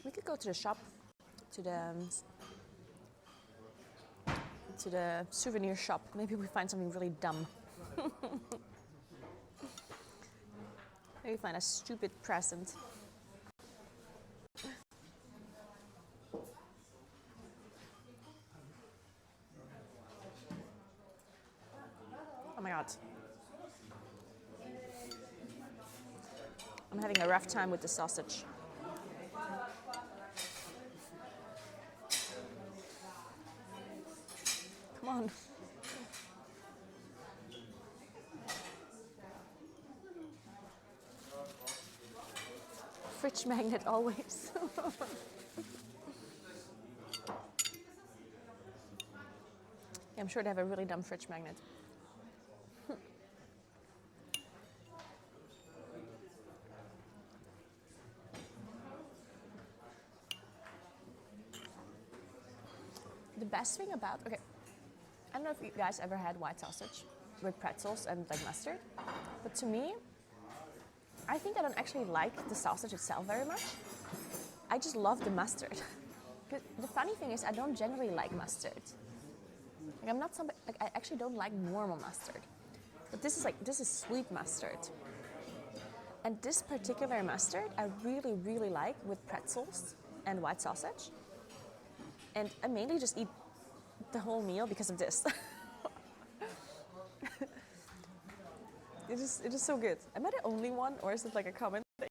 We could go to the shop, to the souvenir shop. Maybe we find something really dumb. Maybe find a stupid present. Oh my god. I'm having a rough time with the sausage. Come on. Fridge magnet always. Yeah, I'm sure they have a really dumb fridge magnet. The best thing about, okay, I don't know if you guys ever had white sausage with pretzels and like mustard, but to me, I think I don't actually like the sausage itself very much. I just love the mustard. The funny thing is, I don't generally like mustard. Like, I'm not somebody, like, I actually don't like normal mustard. But this is sweet mustard. And this particular mustard, I really, really like with pretzels and white sausage. And I mainly just eat the whole meal because of this. It is so good. Am I the only one, or is it like a common thing?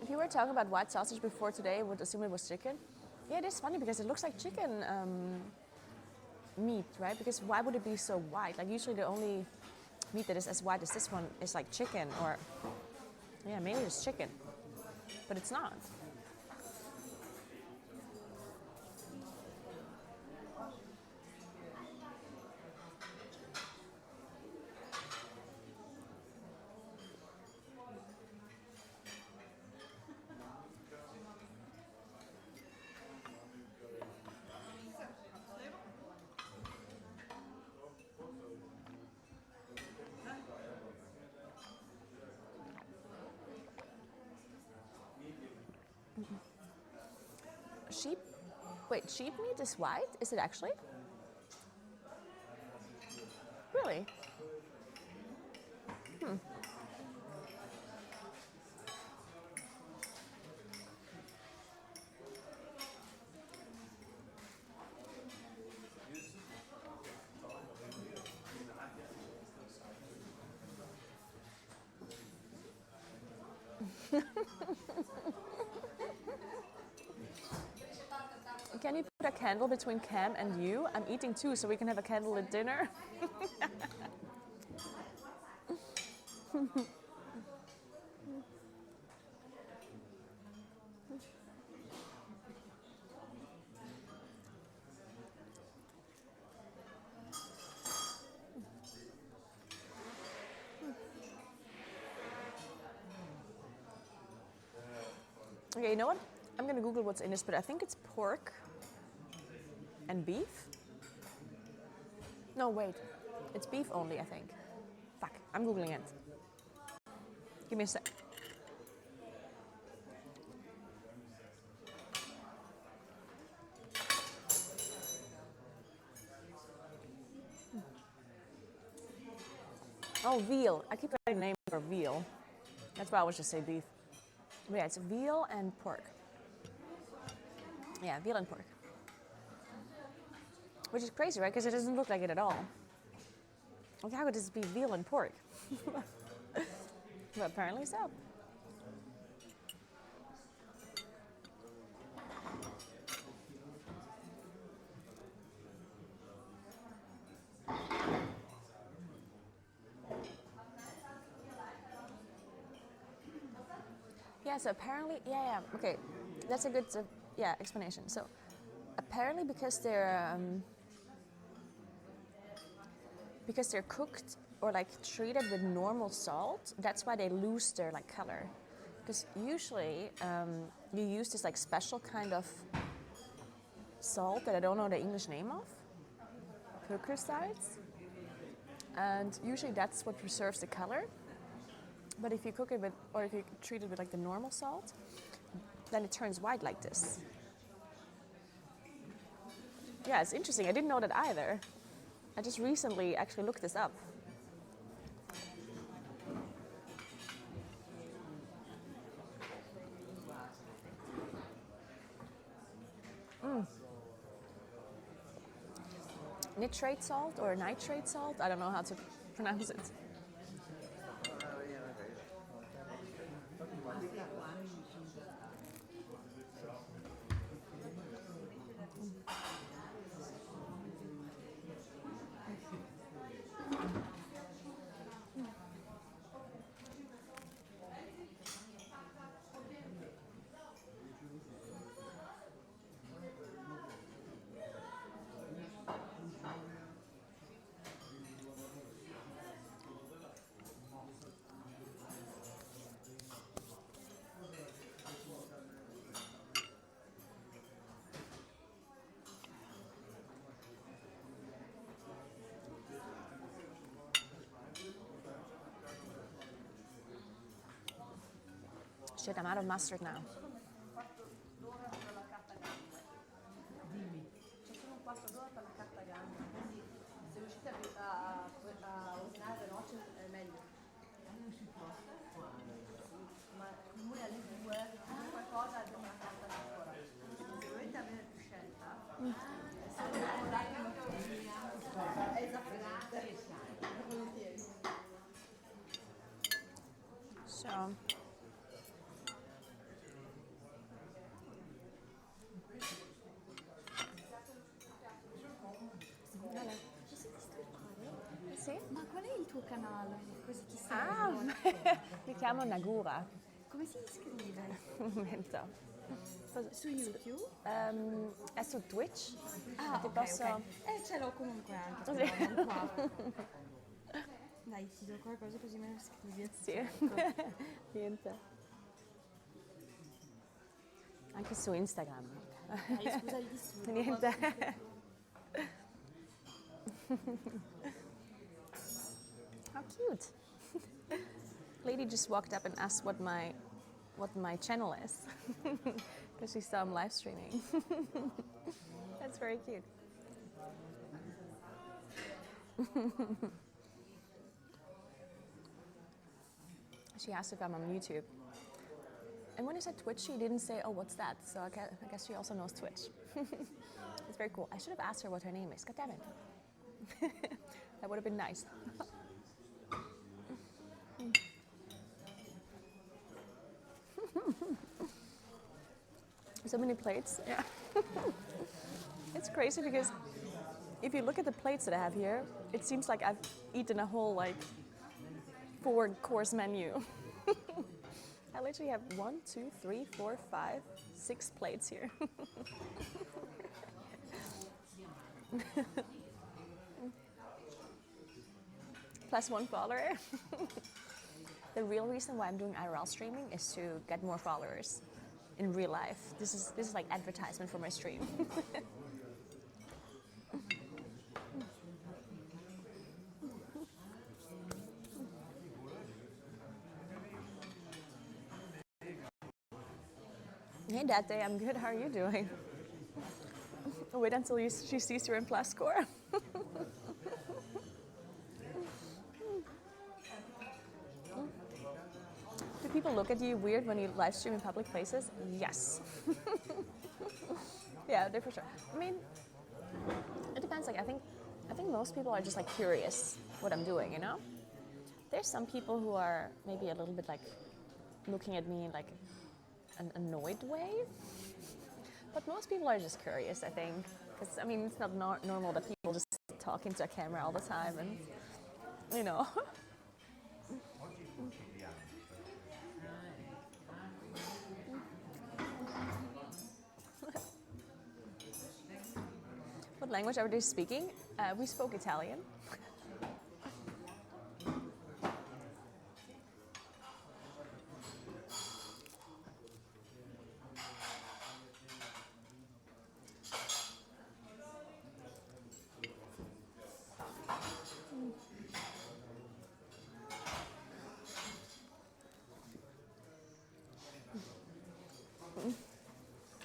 If you were talking about white sausage before today, I would assume it was chicken. Yeah, it is funny because it looks like chicken meat, right? Because why would it be so white? Like, usually the only meat that is as white as this one is like chicken, or yeah, maybe it's chicken, but it's not. Sheep? Wait, sheep meat is white? Is it actually? Really? Can you put a candle between Cam and you? I'm eating too, so we can have a candlelit dinner. Okay, you know what? I'm gonna Google what's in this, but I think it's pork and beef. No, wait. It's beef only, I think. Fuck, I'm Googling it. Give me a sec. Oh, veal. I keep getting the name for veal. That's why I always just say beef. But yeah, it's veal and pork. Yeah, veal and pork. Which is crazy, right? Because it doesn't look like it at all. Like, how could this be veal and pork? But apparently so. Yeah, so apparently, yeah, okay. That's a good, explanation. So apparently because they're cooked or like treated with normal salt, that's why they lose their like color. Because usually you use this like special kind of salt that I don't know the English name of, sides, and usually that's what preserves the color. But if you cook it with, or if you treat it with like the normal salt, then it turns white like this. Yeah, it's interesting. I didn't know that either. I just recently actually looked this up. Nitrate salt or nitrate salt? I don't know how to pronounce it. Shit, I'm out of mustard now. C'è solo un quarto d'ora per la carta gamma, quindi se riuscite a ordinare veloce è meglio. Non si può. Ma lui alle 2, qualcosa abbiamo la carta ancora. Se dovete avere più scelta, se non date un'autonomia, esattamente. Volentieri. So. Sì? Ma qual è il tuo canale? Così chi sei? Ah, mi chiamo Naguura. Come si iscrive? Un momento. Su YouTube? È su Twitch. Ah, Ti ok, posso... ok. Ce l'ho comunque anche, Sì. ce l'ho qua. Dai, ti do qualcosa così me lo scrivi. Sì, niente. Anche su Instagram. Dai, scusa il disturbo. Niente. How cute. Lady just walked up and asked what my channel is because she saw I'm live streaming. That's very cute. She asked if I'm on YouTube. And when I said Twitch, she didn't say, oh, what's that? So I guess she also knows Twitch. It's very cool. I should have asked her what her name is. God damn it. That would have been nice. So many plates. Yeah. It's crazy because if you look at the plates that I have here, it seems like I've eaten a whole like 4-course menu. I literally have 1, 2, 3, 4, 5, 6 plates here. Plus 1 follower. The real reason why I'm doing IRL streaming is to get more followers in real life. This is like advertisement for my stream. Hey, that day I'm good. How are you doing? Wait until she sees your plus score. Do people look at you weird when you live stream in public places? Yes. Yeah, they're for sure. I mean, it depends. Like I think most people are just like curious what I'm doing. You know, there's some people who are maybe a little bit like looking at me in like an annoyed way. But most people are just curious, I think. Because, I mean, it's not normal that people just talk into a camera all the time and, you know. What language are they speaking? We spoke Italian.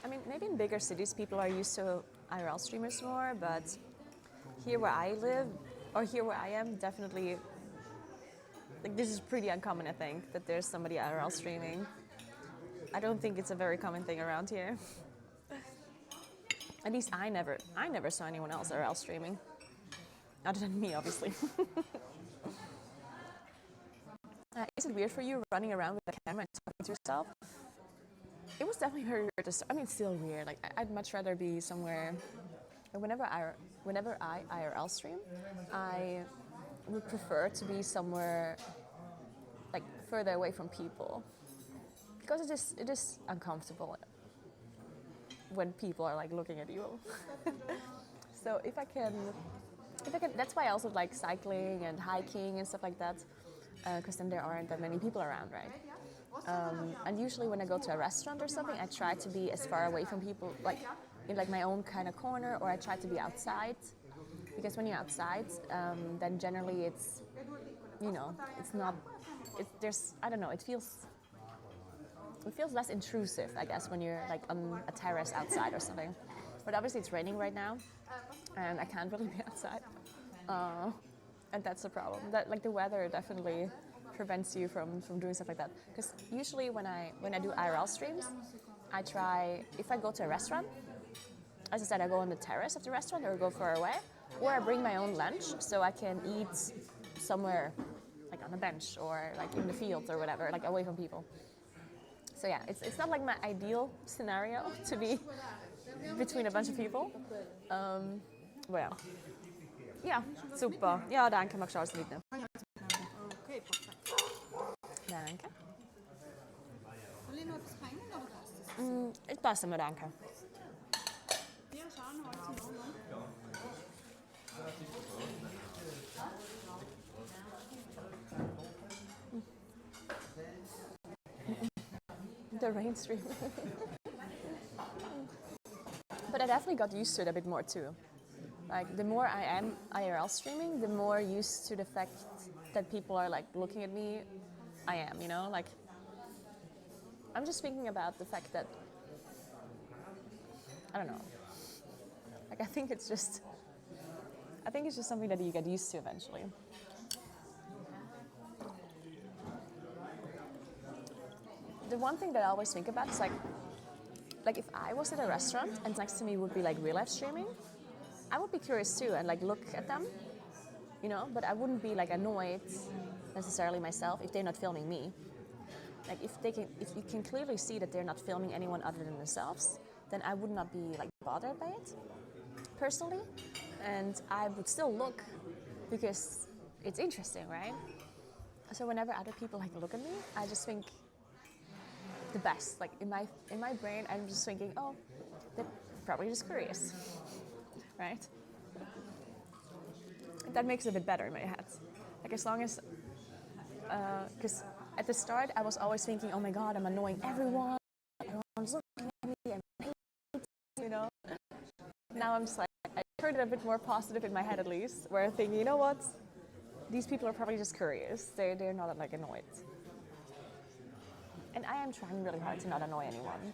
I mean, maybe in bigger cities, people are used to IRL streamers more, but here where I live, or here where I am, definitely, like this is pretty uncommon, I think, that there's somebody IRL streaming. I don't think it's a very common thing around here. At least I never saw anyone else IRL streaming. Other than me, obviously. Is it weird for you running around with a camera and talking to yourself? It was definitely very weird to start. I mean, it's still weird. Like, I'd much rather be somewhere. Whenever I IRL stream, I would prefer to be somewhere like further away from people, because it is uncomfortable when people are like looking at you. So if I can, that's why I also like cycling and hiking and stuff like that, because then there aren't that many people around, right? And usually when I go to a restaurant or something, I try to be as far away from people, like in like my own kind of corner, or I try to be outside, because when you're outside, then generally it's, you know, it's not, there's, I don't know, it feels less intrusive, I guess, when you're like on a terrace outside or something. But obviously it's raining right now, and I can't really be outside, and that's the problem. That like the weather definitely prevents you from doing stuff like that. Because usually when I do IRL streams, I try, if I go to a restaurant, as I said, I go on the terrace of the restaurant or go far away, or I bring my own lunch so I can eat somewhere like on a bench or like in the field or whatever, like away from people. So yeah, it's not like my ideal scenario to be between a bunch of people. Well, ja, super. Ja, danke, mag schauen, mitnehmen. Okay, perfekt. Danke. Soll ich noch etwas hängen oder passt es? Ich passe mir, danke. Wir schauen heute noch. The rain stream. But I definitely got used to it a bit more too. Like the more I am IRL streaming, the more used to the fact that people are like looking at me I am, you know? Like I'm just thinking about the fact that I don't know. Like I think it's just something that you get used to eventually. The one thing that I always think about is like if I was at a restaurant and next to me would be like real life streaming, I would be curious too and like look at them, you know, but I wouldn't be like annoyed necessarily myself if they're not filming me. Like if you can clearly see that they're not filming anyone other than themselves, then I would not be like bothered by it personally, and I would still look because it's interesting, right? So whenever other people like look at me, I just think the best. Like in my brain, I'm just thinking, oh, they're probably just curious, right? That makes it a bit better in my head. Like as long as, because at the start I was always thinking, oh my god, I'm annoying everyone. Everyone's looking at me. I'm hating, you know. Now I'm just like, I turned it a bit more positive in my head at least, where I think, you know what, these people are probably just curious. They're not like annoyed. And I am trying really hard to not annoy anyone.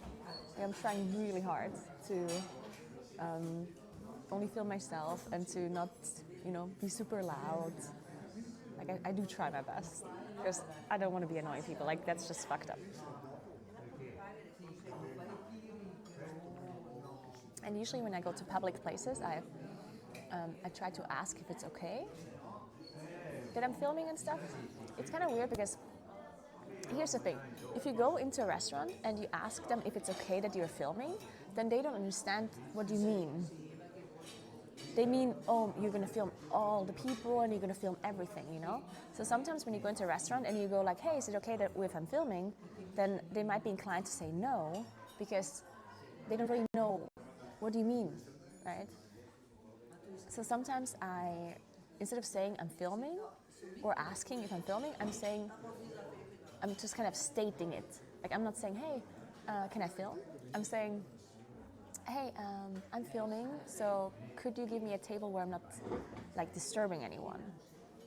I'm trying really hard to only film myself and to not, be super loud. Like I do try my best because I don't want to be annoying people. Like that's just fucked up. And usually when I go to public places, I try to ask if it's okay that I'm filming and stuff. It's kind of weird because here's the thing. If you go into a restaurant and you ask them if it's okay that you're filming, then they don't understand what you mean. They mean, oh, you're going to film all the people and you're going to film everything, you know? So sometimes when you go into a restaurant and you go like, hey, is it okay that if I'm filming, then they might be inclined to say no because they don't really know what do you mean, right? So sometimes instead of saying I'm filming or asking if I'm filming, I'm just kind of stating it. Like I'm not saying, hey, can I film? I'm saying, hey, I'm filming, so could you give me a table where I'm not like disturbing anyone?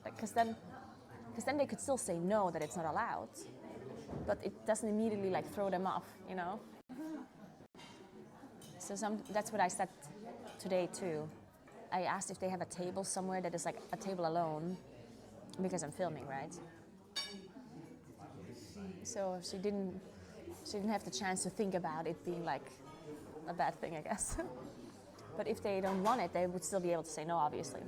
Because then they could still say no, that it's not allowed, but it doesn't immediately like throw them off, you know? So that's what I said today too. I asked if they have a table somewhere that is like a table alone, because I'm filming, right? So she didn't have the chance to think about it being like a bad thing, I guess. But if they don't want it, they would still be able to say no, obviously.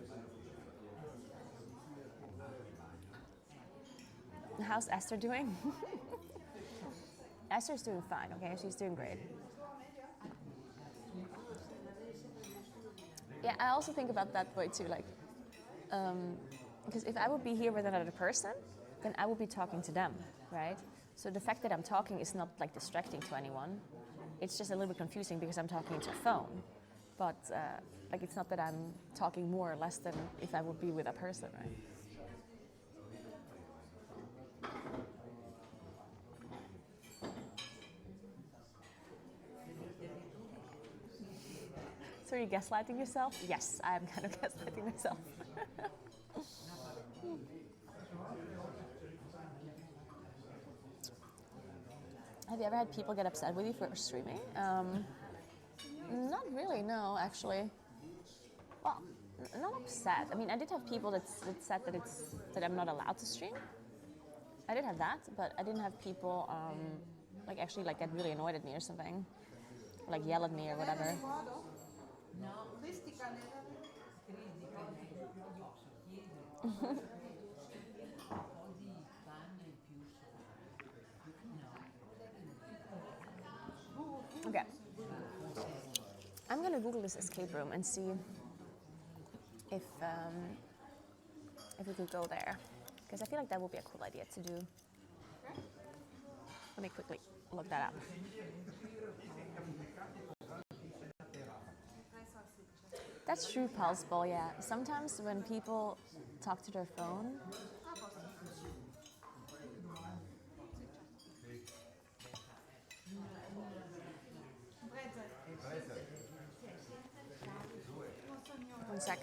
How's Esther doing? Esther's doing fine, okay? She's doing great. Yeah, I also think about that way too, like, because if I would be here with another person, then I would be talking to them, right? So the fact that I'm talking is not like distracting to anyone. It's just a little bit confusing because I'm talking into a phone. But like it's not that I'm talking more or less than if I would be with a person, right? So are you gaslighting yourself? Yes, I'm kind of gaslighting myself. Have you ever had people get upset with you for streaming? Not really, no, actually. Well, not upset. I mean, I did have people that said that I'm not allowed to stream. I did have that, but I didn't have people like actually like get really annoyed at me or something, like yell at me or whatever. Okay. I'm gonna Google this escape room and see if we could go there, because I feel like that would be a cool idea to do. Let me quickly look that up. That's true, Pulse Ball, yeah. Sometimes when people talk to their phone, one sec.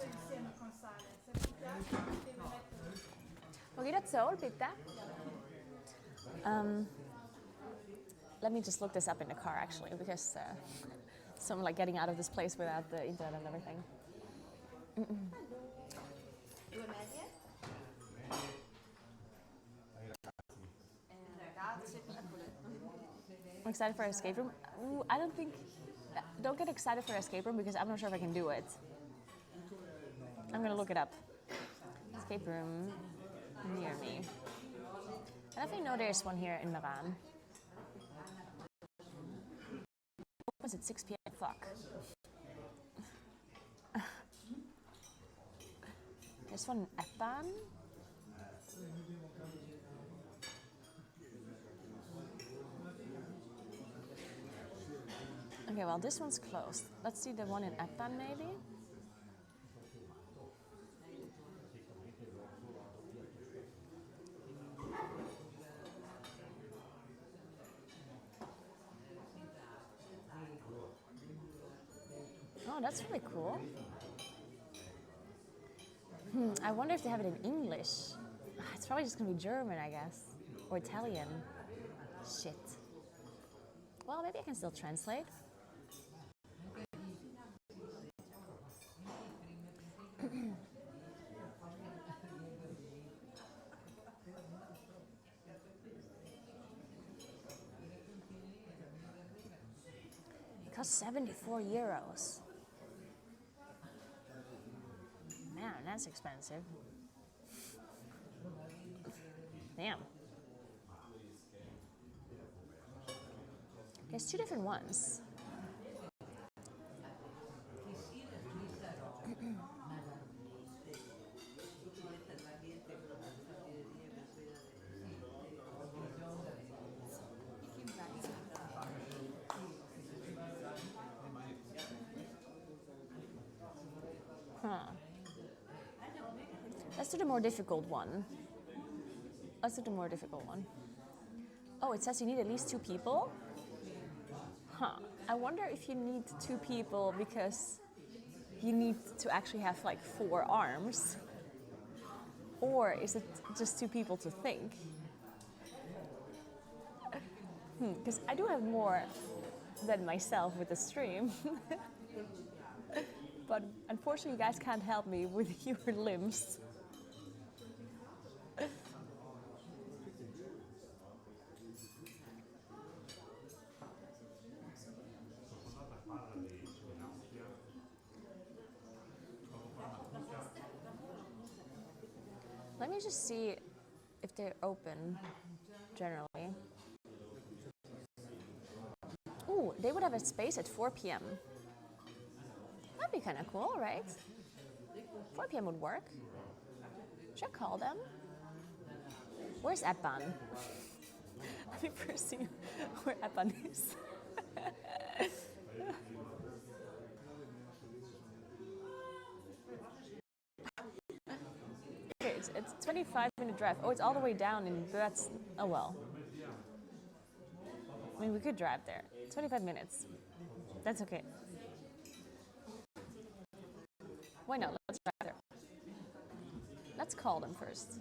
Hvor er det sol, bitte? Let me just look this up in the car, actually, because so I'm like getting out of this place without the internet and everything. I'm excited for an escape room. Ooh, I don't think. Don't get excited for an escape room because I'm not sure if I can do it. I'm gonna look it up. Escape room near me. I definitely know there's one here in Milan. Was it 6 p.m.? Fuck. This one Epan. Okay, well this one's closed. Let's see the one in Epan maybe. Oh, that's really cool. I wonder if they have it in English. It's probably just gonna be German, I guess. Or Italian. Shit. Well, maybe I can still translate. It costs 74 euros. Man, that's expensive. Damn. There's two different ones. Let's do the more difficult one. Oh, it says you need at least 2 people? I wonder if you need 2 people because you need to actually have like 4 arms. Or is it just 2 people to think? Because I do have more than myself with the stream. But unfortunately you guys can't help me with your limbs. Let me just see if they're open generally. Ooh, they would have a space at 4 p.m. That'd be kind of cool, right? 4 p.m. would work. Should I call them? Where's Epan? Let me first see where Epan is. Okay, it's 25-minute drive. Oh, it's all the way down in Bötz. Oh well. I mean, we could drive there. 25 minutes. That's okay. Why not? Let's drive there. Let's call them first.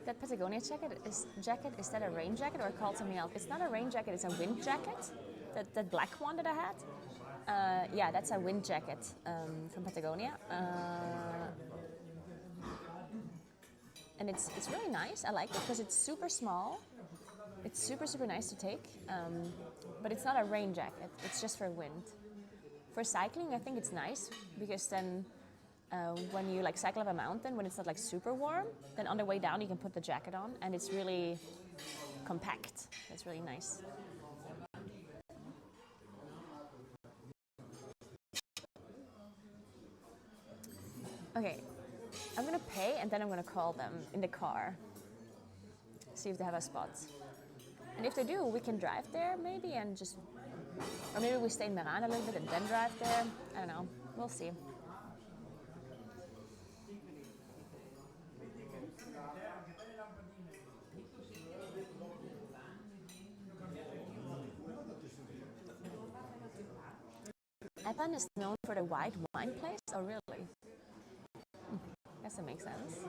That Patagonia jacket, is that a rain jacket or called something else? It's not a rain jacket, it's a wind jacket. That black one that I had. Yeah, that's a wind jacket from Patagonia. And it's really nice. I like it because it's super small. It's super nice to take. But it's not a rain jacket, it's just for wind. For cycling, I think it's nice because then when you like cycle up a mountain, when it's not like super warm, then on the way down you can put the jacket on and it's really compact. It's really nice. Okay, I'm gonna pay and then I'm gonna call them in the car. See if they have a spot. And if they do, we can drive there maybe and just, or maybe we stay in Meran a little bit and then drive there. I don't know, we'll see. Epan is known for the white wine place? Oh, really? Guess that makes sense.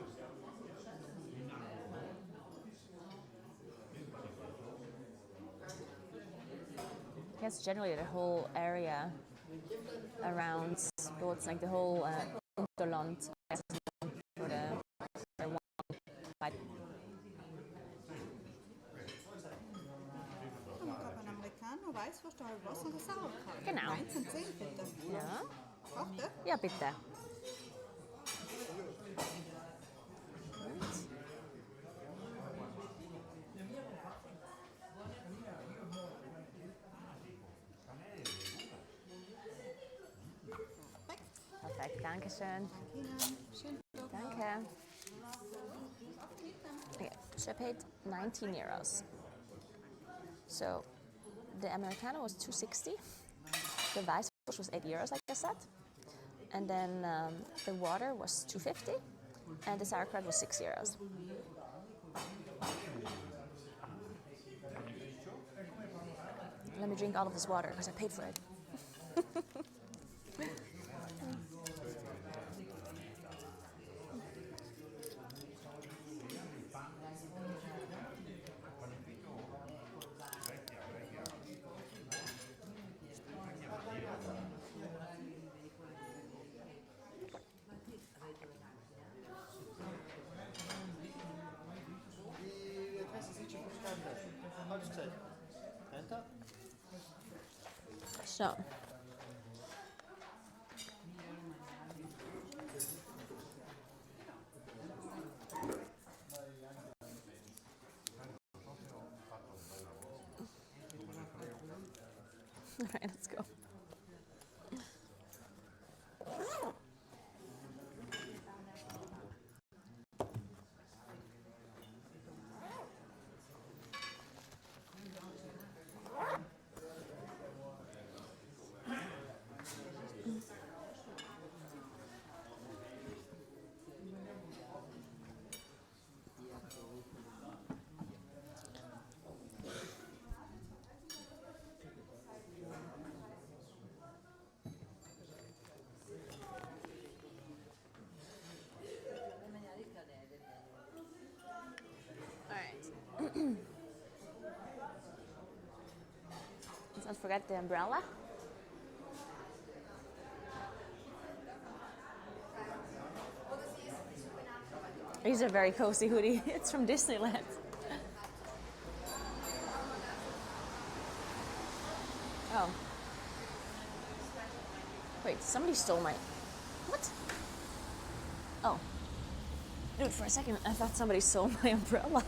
I guess generally the whole area around boats, like the whole Unterland, is known for the white. Ein Americano, Weißwurst, Wasser und Sauerkraut. Genau. 19,10 bitte. Ja. Forte? Ja, bitte. Perfekt, danke schön. Danke. Okay, so I paid 19 euros. So the Americano was 260. The Weißwurst was 8 euros, like I said. And then the water was 250. And the sauerkraut was 6 euros. Let me drink all of this water because I paid for it. So. All right, let's go. Let's not forget the umbrella. These are very cozy hoodie. It's from Disneyland. Oh. Wait, somebody stole my... What? Oh. Dude, for a second I thought somebody stole my umbrella.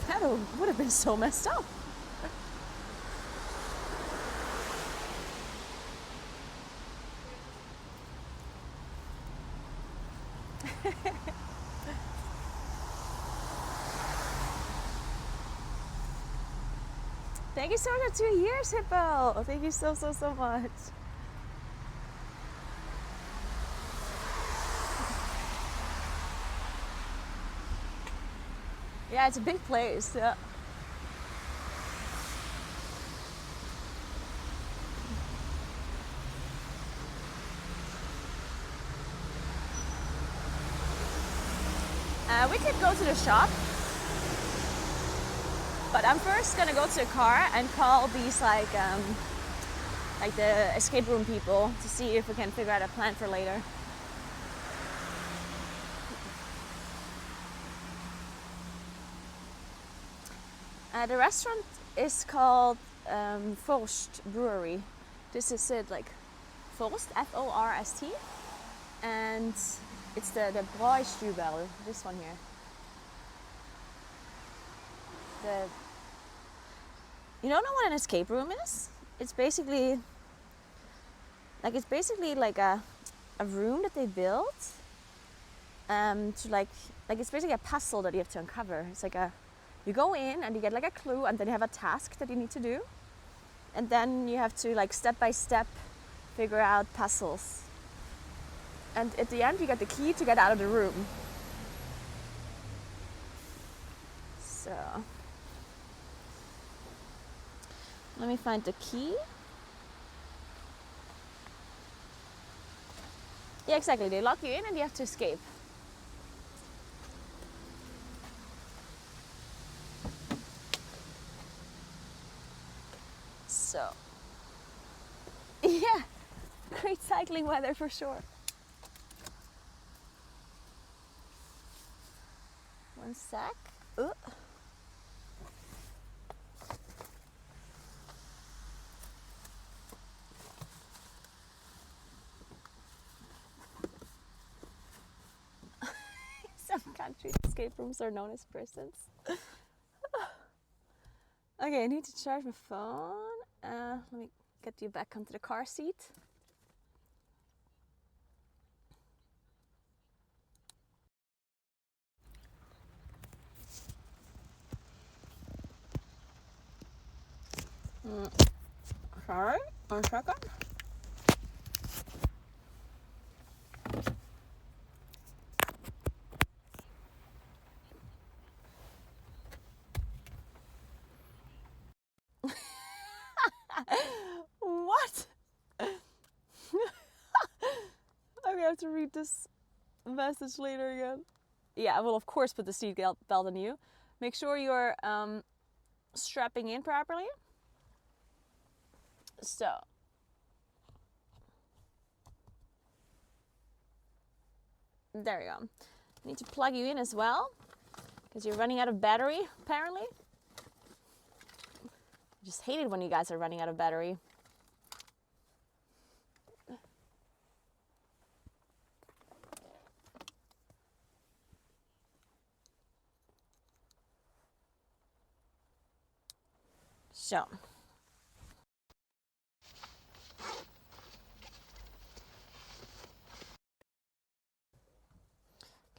That would have been so messed up. Thank you so much for 2 years, Hippo. Thank you so much. Yeah, it's a big place. Yeah. We could go to the shop, but I'm first gonna go to the car and call these like the escape room people to see if we can figure out a plan for later. The restaurant is called Forst Brewery. This is it, like Forst, Forst, and it's the Bräustübel, this one here. You don't know what an escape room is? It's basically like a room that they built to like it's basically a puzzle that you have to uncover. It's like you go in and you get like a clue, and then you have a task that you need to do, and then you have to like step by step figure out puzzles. And at the end, you get the key to get out of the room. So, let me find the key. Yeah, exactly. They lock you in and you have to escape. So, yeah, great cycling weather for sure. One sec. Ooh. countries, escape rooms are known as prisons. Okay, I need to charge my phone. Let me get you back onto the car seat. Sorry, 1 second. What? I'm gonna have to read this message later again. Yeah, I will of course put the seat belt on you. Make sure you're strapping in properly. So, there you go. I need to plug you in as well, because you're running out of battery, apparently. I just hate it when you guys are running out of battery. So.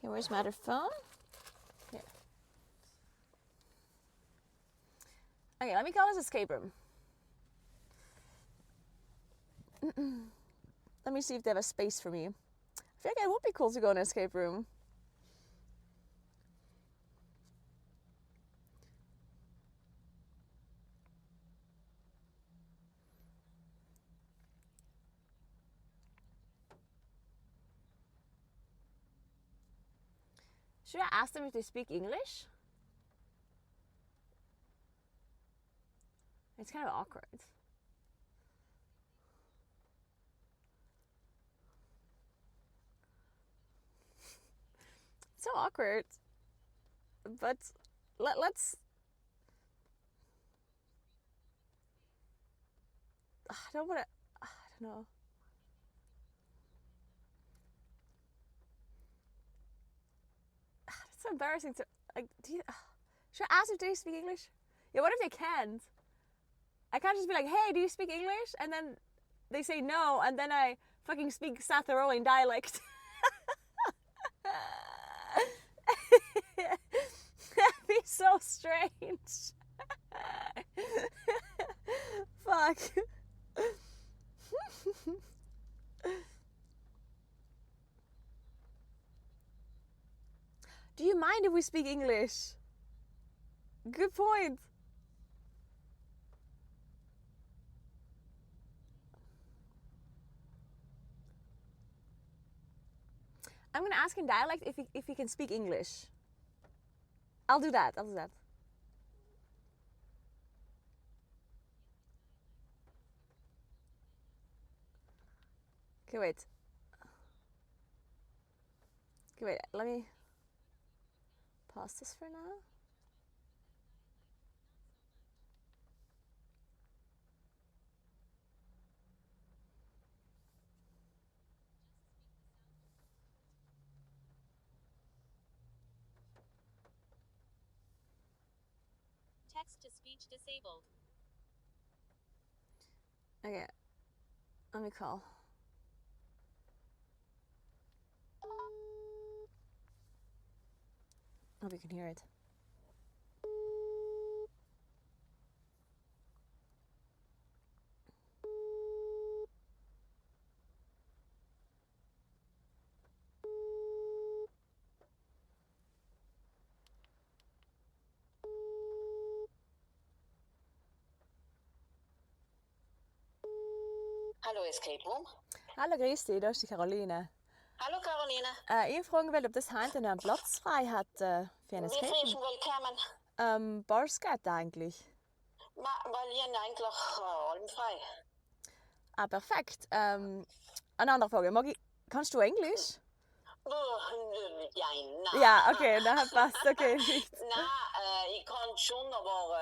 Okay, where's my other phone? Here. Okay, let me call this escape room. Let me see if they have a space for me. I feel like it would be cool to go in an escape room. Should I ask them if they speak English? It's kind of awkward. It's so awkward. But let's... I don't want to... I don't know. It's so embarrassing to... Like, should I ask if they speak English? Yeah, what if they can't? I can't just be like, hey, do you speak English? And then they say no, and then I fucking speak South Tyrolean dialect. That'd be so strange. Fuck. Do you mind if we speak English? Good point. I'm gonna ask in dialect if he can speak English. I'll do that. Okay, wait. Let me pause this for now. Text to speech disabled. Okay, let me call. Hope you can hear it. Hallo Escape Room. Hallo, grüß dich, da ist die Caroline. Hallo Caroline. Ich frage will, ob das heute einen Platz frei hat für ein Wie Escape frisch willkommen. Bars geht eigentlich. Weil ihr eigentlich allem frei. Ah, perfekt. Eine andere Frage. Kannst du Englisch? Nein. Ja, okay, dann passt. Okay, nicht. Nein, ich kann schon, aber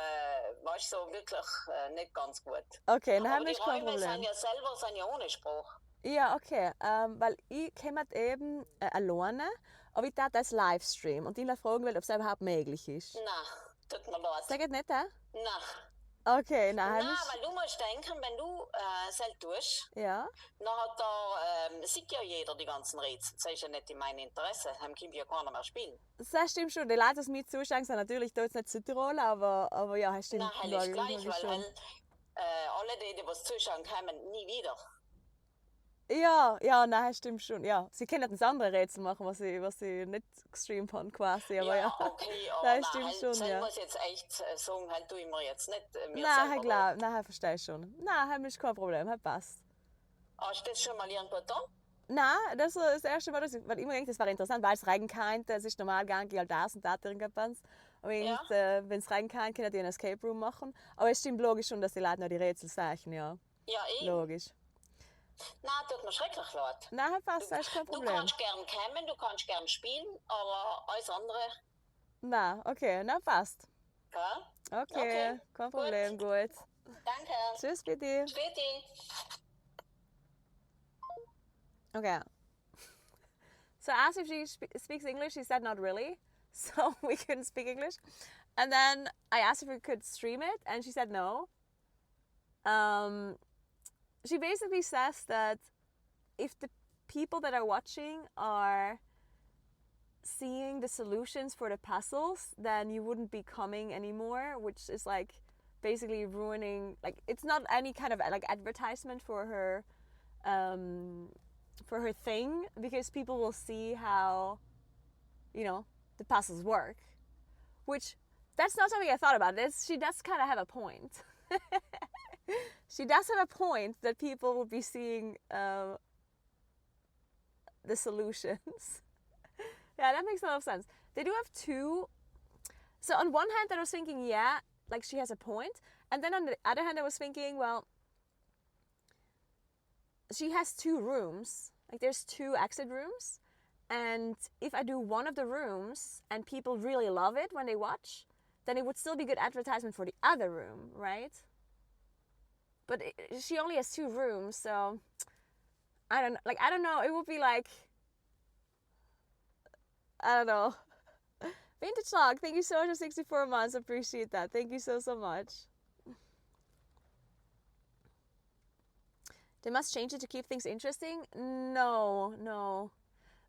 weißt du, so wirklich nicht ganz gut. Okay, dann aber haben wir die kein Räume Problem. sind ja selber ohne Sprache. Ja, okay. Weil ich komme eben alleine aber ich tat das Livestream und ich fragen will, ob es überhaupt möglich ist. Na, tut mir leid. Sag es nicht, hä? Na. Okay, nein. Na, weil du musst denken, wenn du selbst tust, Ja. dann hat sieht ja jeder die ganzen Rätsel. Das ist ja nicht in meinem Interesse. Dann kann ja keiner mehr spielen. Das stimmt schon. Die Leute, die mir zuschauen, sind natürlich da jetzt nicht Südtirol, aber ja, das stimmt. Na, hell ist gleich, weil alle die was zuschauen, kommen nie wieder. Ja, nein, das stimmt schon. Ja, sie können das andere Rätsel machen, was sie nicht gestreamt haben quasi, aber ja. Okay, aber Das stimmt schon, ich ja. muss jetzt echt sagen, halt tue ich mir jetzt nicht mir Nein, selber. klar, nein, verstehe ich schon. Nein, das ist kein Problem, das passt. Hast du das schon mal irgendwo getan? Nein, das ist das erste Mal, weil ich mir denke, das wäre interessant, weil es regnen kann, das ist normal gar nicht halt das und da irgendwas. Aber wenn es regnen kann, können die einen Escape Room machen. Aber es stimmt logisch schon, dass die Leute noch die Rätsel sagen, ja. Ja, eben. Logisch. Nein, tut mir schrecklich leid. Nein, das passt, das ist kein Du Problem. kannst gern kommen, du kannst gern spielen, aber alles andere, Nein, okay, na passt. gell? Okay, kein Problem, gut. Danke. Tschüss, bitte. Späti. Okay. So I asked if she speaks English. She said not really. So we couldn't speak English. And then I asked if we could stream it, and she said no. She basically says that if the people that are watching are seeing the solutions for the puzzles, then you wouldn't be coming anymore, which is like basically ruining, like, it's not any kind of like advertisement for her thing, because people will see how, you know, the puzzles work, which that's not something I thought about. She does kind of have a point. She does have a point that people will be seeing the solutions. Yeah, that makes a lot of sense. They do have two. So on one hand, I was thinking, yeah, like she has a point. And then on the other hand, I was thinking, well, she has two rooms. Like there's two exit rooms. And if I do one of the rooms and people really love it when they watch, then it would still be good advertisement for the other room, right? But she only has two rooms, so I don't know. It would be like, I don't know. Vintage Talk, thank you so much for 64 months. Appreciate that. Thank you so much. They must change it to keep things interesting? No.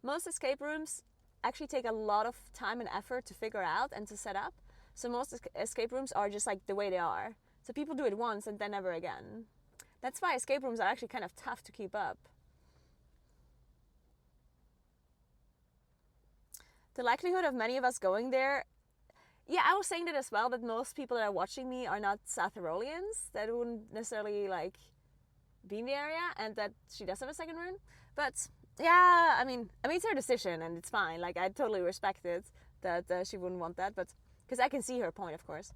Most escape rooms actually take a lot of time and effort to figure out and to set up. So most escape rooms are just like the way they are. So people do it once and then never again. That's why escape rooms are actually kind of tough to keep up. The likelihood of many of us going there, yeah, I was saying that as well, that most people that are watching me are not South Tyroleans, that wouldn't necessarily like be in the area, and that she does have a second room. But yeah, I mean it's her decision and it's fine. Like, I totally respect it that she wouldn't want that, but because I can see her point, of course.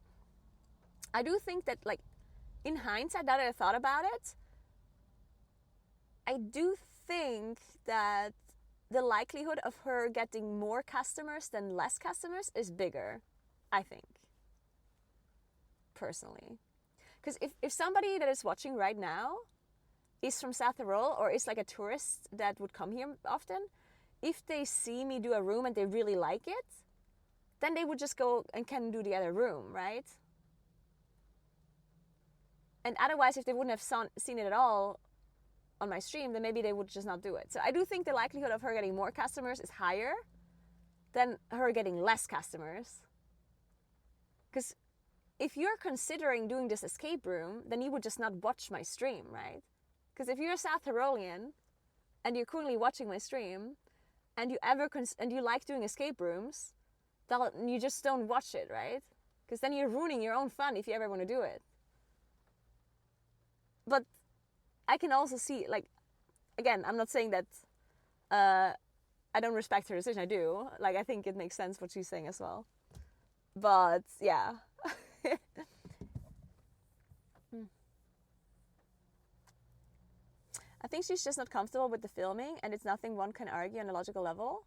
I do think that, like, in hindsight, now that I thought about it, I do think that the likelihood of her getting more customers than less customers is bigger, I think, personally. Because if somebody that is watching right now is from South Tyrol or is like a tourist that would come here often, if they see me do a room and they really like it, then they would just go and can do the other room, right? And otherwise, if they wouldn't have seen it at all on my stream, then maybe they would just not do it. So I do think the likelihood of her getting more customers is higher than her getting less customers. Because if you're considering doing this escape room, then you would just not watch my stream, right? Because if you're a South Tyrolean and you're currently watching my stream and you like doing escape rooms, then you just don't watch it, right? Because then you're ruining your own fun if you ever want to do it. But I can also see, like, again, I'm not saying that I don't respect her decision. I do. Like, I think it makes sense what she's saying as well. But yeah. I think she's just not comfortable with the filming, and it's nothing one can argue on a logical level.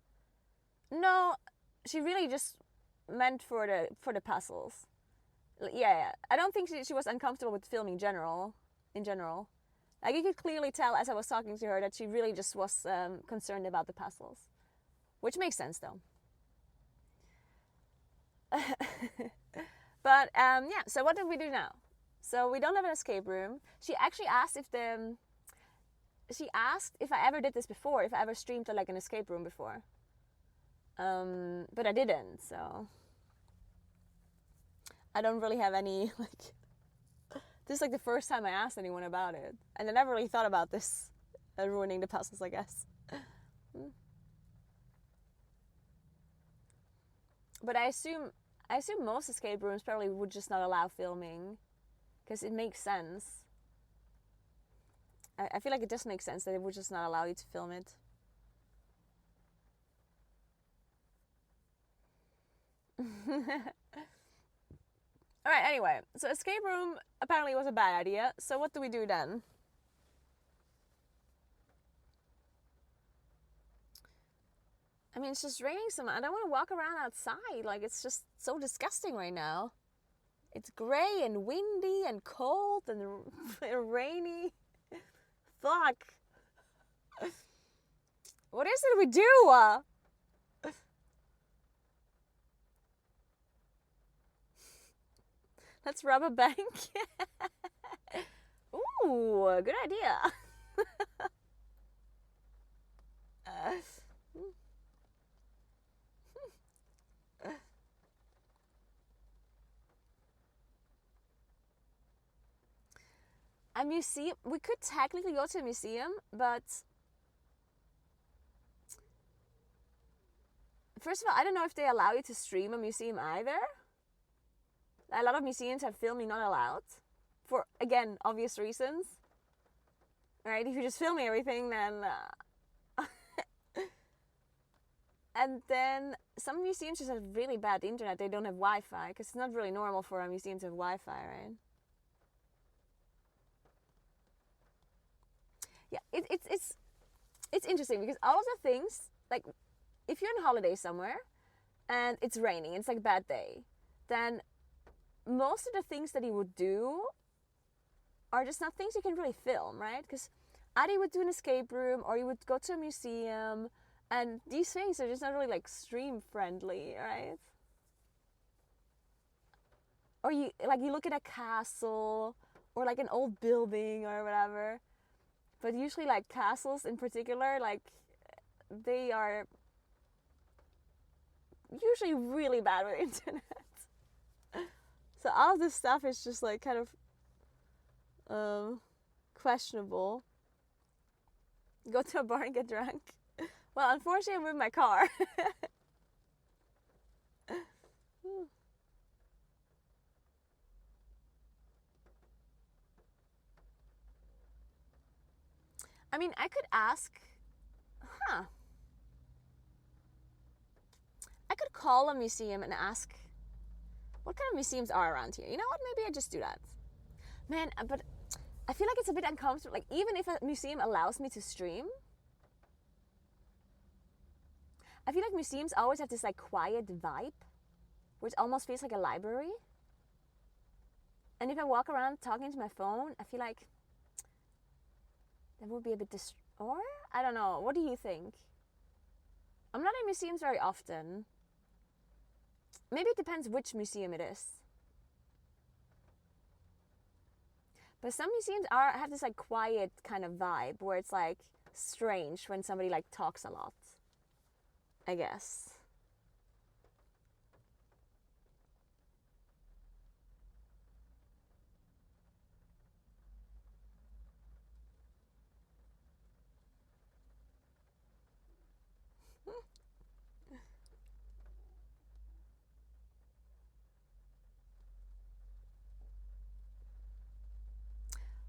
No, she really just meant for the puzzles. Yeah. I don't think she was uncomfortable with filming in general. Like, you could clearly tell as I was talking to her that she really just was concerned about the puzzles, which makes sense though. But yeah, so what do we do now? So we don't have an escape room. She actually asked if I ever did this before, if I ever streamed to like an escape room before. But I didn't, so I don't really have any like. This is like the first time I asked anyone about it, and I never really thought about this ruining the puzzles, I guess. But I assume most escape rooms probably would just not allow filming, because it makes sense. I feel like it does make sense that it would just not allow you to film it. Alright, anyway, so escape room apparently was a bad idea, so what do we do then? I mean, it's just raining so much. I don't want to walk around outside. Like, it's just so disgusting right now. It's gray and windy and cold and rainy. Fuck. What is it we do? Let's rob a bank. Ooh, good idea. A museum? We could technically go to a museum, but first of all, I don't know if they allow you to stream a museum either. A lot of museums have filming not allowed, for, again, obvious reasons. Right? If you're just filming everything, then... And then some museums just have really bad internet. They don't have Wi-Fi, because it's not really normal for a museum to have Wi-Fi, right? Yeah, it's interesting, because all of the things, like, if you're on holiday somewhere, and it's raining, it's like a bad day, then most of the things that he would do are just not things you can really film, right? Because either would do an escape room or you would go to a museum, and these things are just not really like stream friendly, right? Or you look at a castle or like an old building or whatever. But usually like castles in particular, like they are usually really bad with internet. So all of this stuff is just like kind of questionable. Go to a bar and get drunk. Well, unfortunately, I moved my car. I mean, I could ask, I could call a museum and ask, what kind of museums are around here? You know what? Maybe I just do that. Man, but I feel like it's a bit uncomfortable. Like, even if a museum allows me to stream, I feel like museums always have this like quiet vibe, which almost feels like a library. And if I walk around talking to my phone, I feel like that would be a bit or I don't know. What do you think? I'm not in museums very often. Maybe it depends which museum it is. But some museums have this like quiet kind of vibe where it's like strange when somebody like talks a lot, I guess.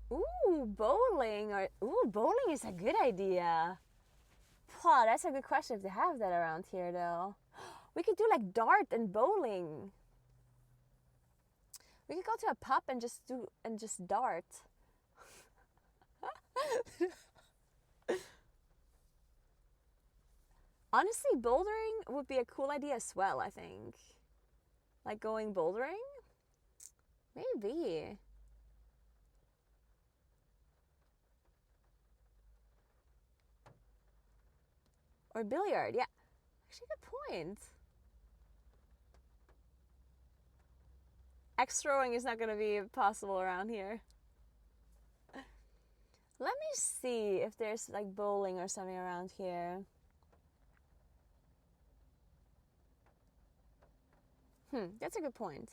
Ooh, bowling bowling is a good idea. Wow, that's a good question if they have that around here though. We could do like dart and bowling. We could go to a pub and just dart. Honestly, bouldering would be a cool idea as well, I think. Like going bouldering? Maybe. Or billiard, yeah. actually a good point. Axe throwing is not going to be possible around here. Let me see if there's like bowling or something around here. That's a good point.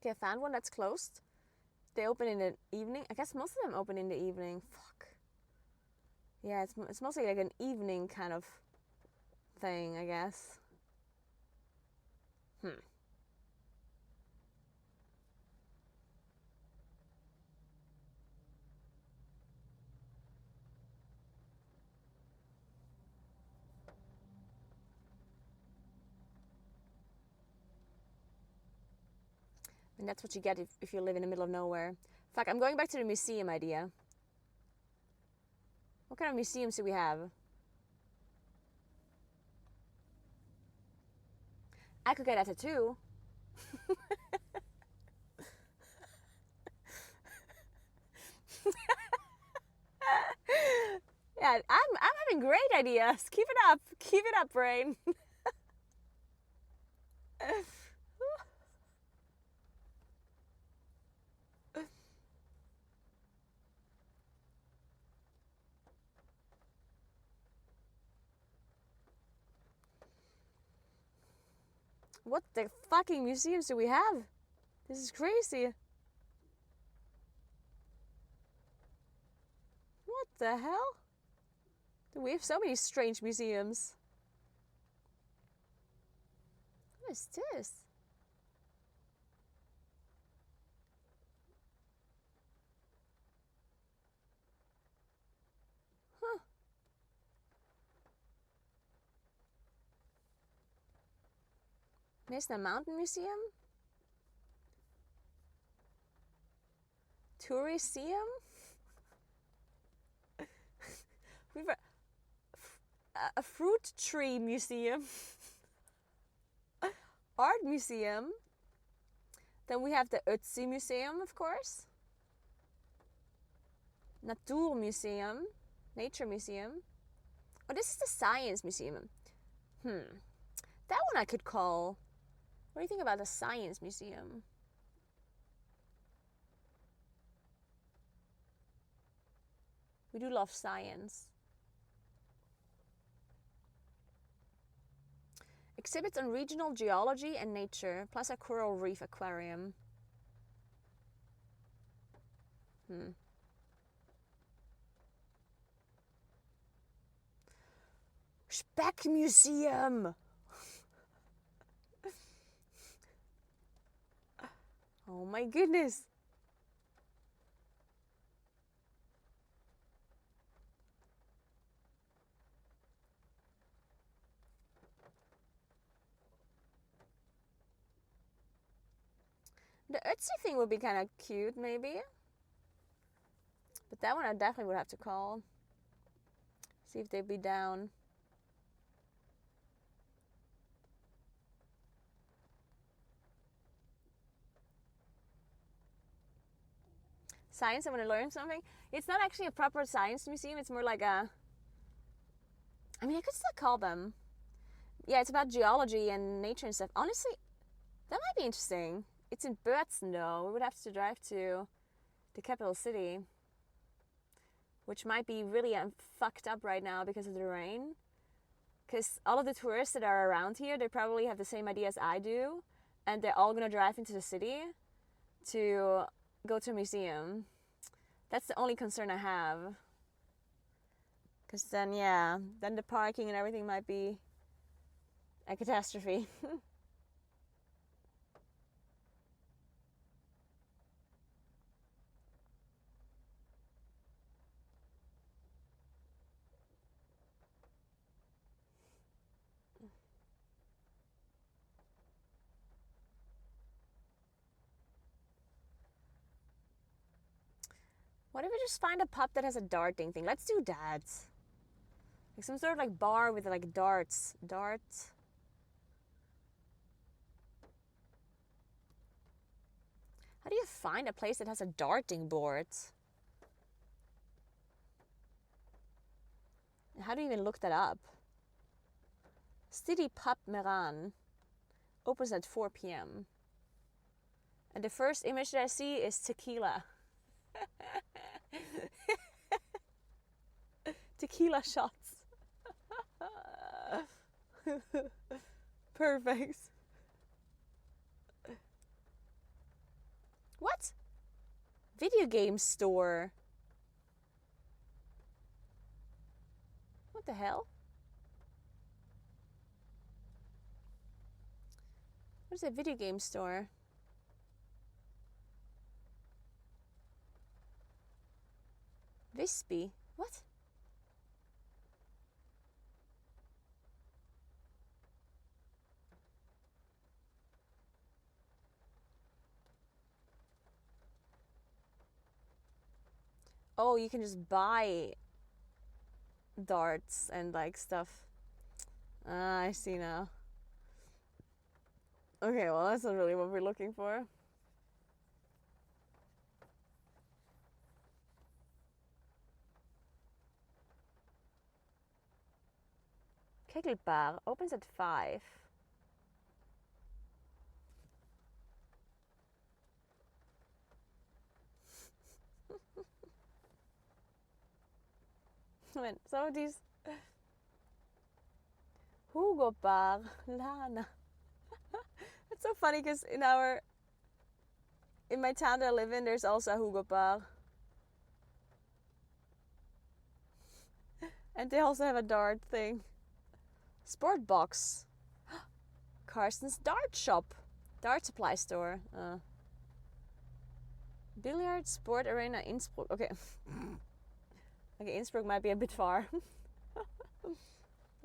Okay, I found one that's closed. They open in the evening. I guess most of them open in the evening. Fuck. Yeah, it's mostly like an evening kind of thing, I guess. And that's what you get if you live in the middle of nowhere. Fuck, I'm going back to the museum idea. What kind of museums do we have? I could get a tattoo. Yeah, I'm having great ideas. Keep it up. Keep it up, brain. What the fucking museums do we have? This is crazy. What the hell? We have so many strange museums. What is this? Huh. There's the Mountain Museum. Touriseum. We've a fruit tree museum. Art museum. Then we have the Ötzi Museum, of course. Naturmuseum. Nature Museum. Oh, this is the Science Museum. That one I could call. What do you think about the Science Museum? We do love science. Exhibits on regional geology and nature, plus a coral reef aquarium. Speck Museum! Oh my goodness! The Ötzi thing would be kind of cute, maybe. But that one I definitely would have to call. See if they'd be down. Science, I want to learn something. It's not actually a proper science museum. It's more like a... I mean, I could still call them. Yeah, it's about geology and nature and stuff. Honestly, that might be interesting. It's in Bötzen, though. We would have to drive to the capital city, which might be really fucked up right now because of the rain. Because all of the tourists that are around here, they probably have the same idea as I do, and they're all gonna drive into the city to go to a museum. That's the only concern I have. Because then, yeah, then the parking and everything might be a catastrophe. What if we just find a pub that has a darting thing? Let's do that. Like some sort of like bar with like darts. Darts. How do you find a place that has a darting board? How do you even look that up? City Pub Meran opens at 4 p.m. And the first image that I see is tequila. Tequila shots. Perfect. What? Video game store. What the hell? What is a video game store? Visby. What? Oh, you can just buy darts and like stuff. Ah, I see now. Okay, well that's not really what we're looking for. Kegelbar opens at 5. Man, some of these. Hugo Bar, Lana. It's so funny because in my town that I live in, there's also a Hugo Bar. And they also have a dart thing. Sport box. Karsten's dart shop. Dart supply store. Billiard sport arena Innsbruck. Okay. Okay, Innsbruck might be a bit far.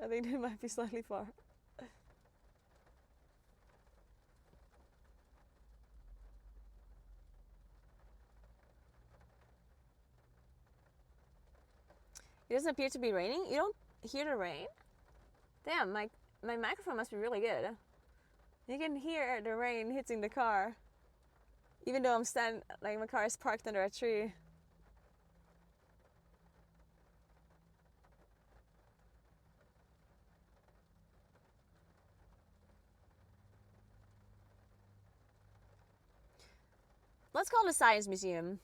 I think it might be slightly far. It doesn't appear to be raining. You don't hear the rain? Damn, my microphone must be really good. You can hear the rain hitting the car. Even though my car is parked under a tree. Let's call it a science museum.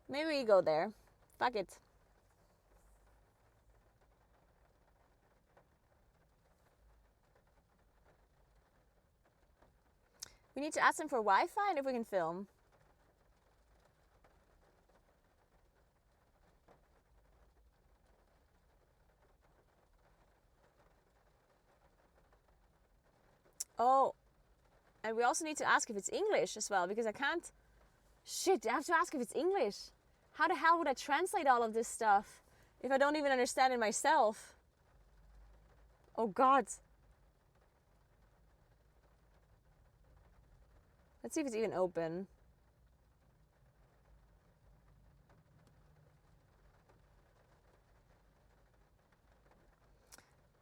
Maybe we go there. Fuck it. We need to ask them for Wi-Fi and if we can film. Oh, and we also need to ask if it's English as well, because I can't... Shit, I have to ask if it's English. How the hell would I translate all of this stuff if I don't even understand it myself? Oh God. Let's see if it's even open.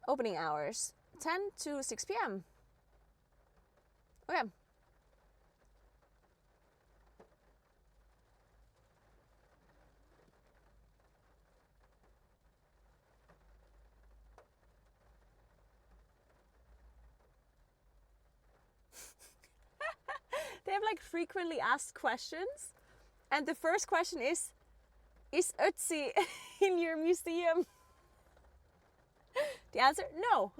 Opening hours, 10 to 6 p.m. Okay. They have like frequently asked questions. And the first question is Ötzi in your museum? The answer, no.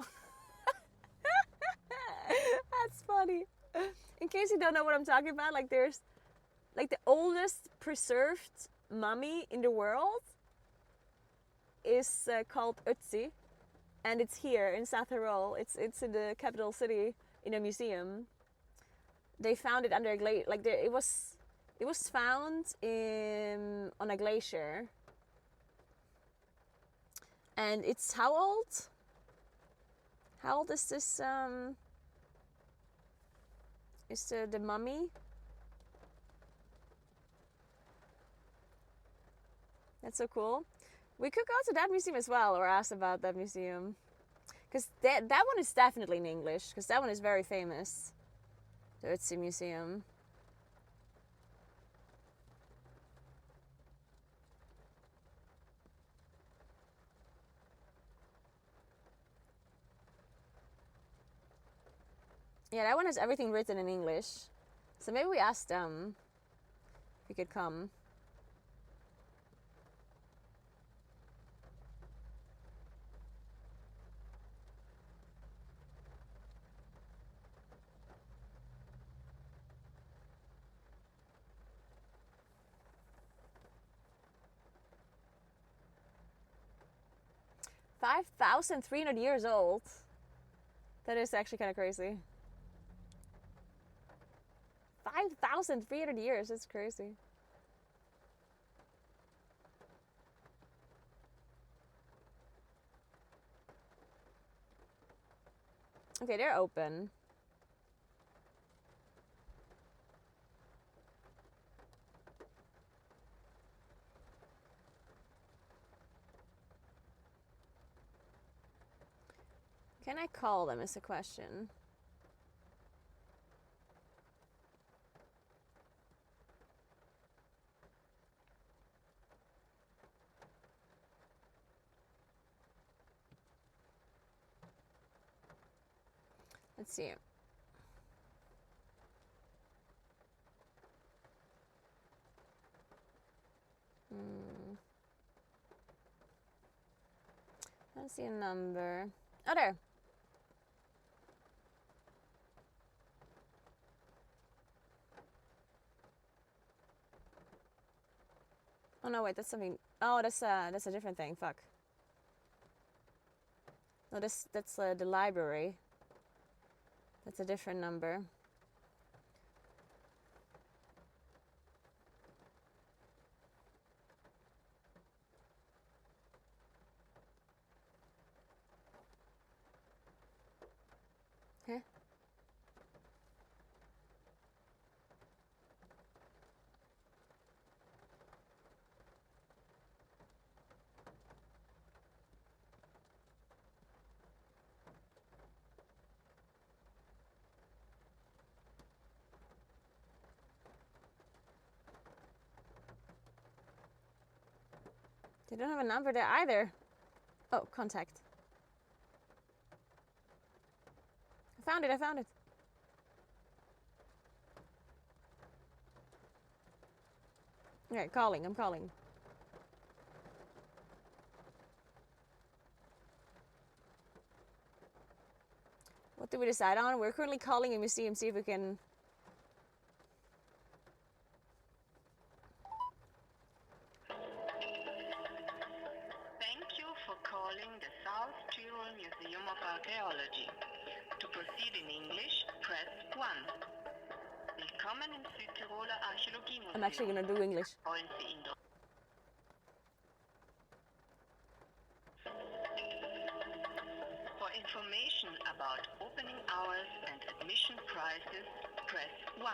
That's funny. In case you don't know what I'm talking about, like there's like the oldest preserved mummy in the world is called Ötzi, and it's here in South Tyrol. It's in the capital city in a museum. They found it under a glacier. Like it was found on a glacier. And it's how old? How old is this? Is the mummy? That's so cool. We could go to that museum as well, or ask about that museum. Because that one is definitely in English, because that one is very famous. The Ötzi Museum. Yeah, that one has everything written in English. So maybe we ask them if we could come. $5,300 old. That is actually kind of crazy. 5,300 years, that's crazy. Okay, they're open. Can I call them is the question. Let's see. I don't see a number. Oh, there. Oh no, wait, that's something. Oh, that's a different thing. Fuck. No, that's the library. That's a different number. Huh? They don't have a number there either. Oh, contact. I found it, I found it. Okay, calling, I'm calling. What did we decide on? We're currently calling a museum, see if we can... Thank you for calling the South Tyrol Museum of Archaeology. To proceed in English, press 1. Willkommen im Südtiroler Archäologiemuseum. I'm actually gonna do English. Wollen Sie in For information about opening hours and admission prices, press 1.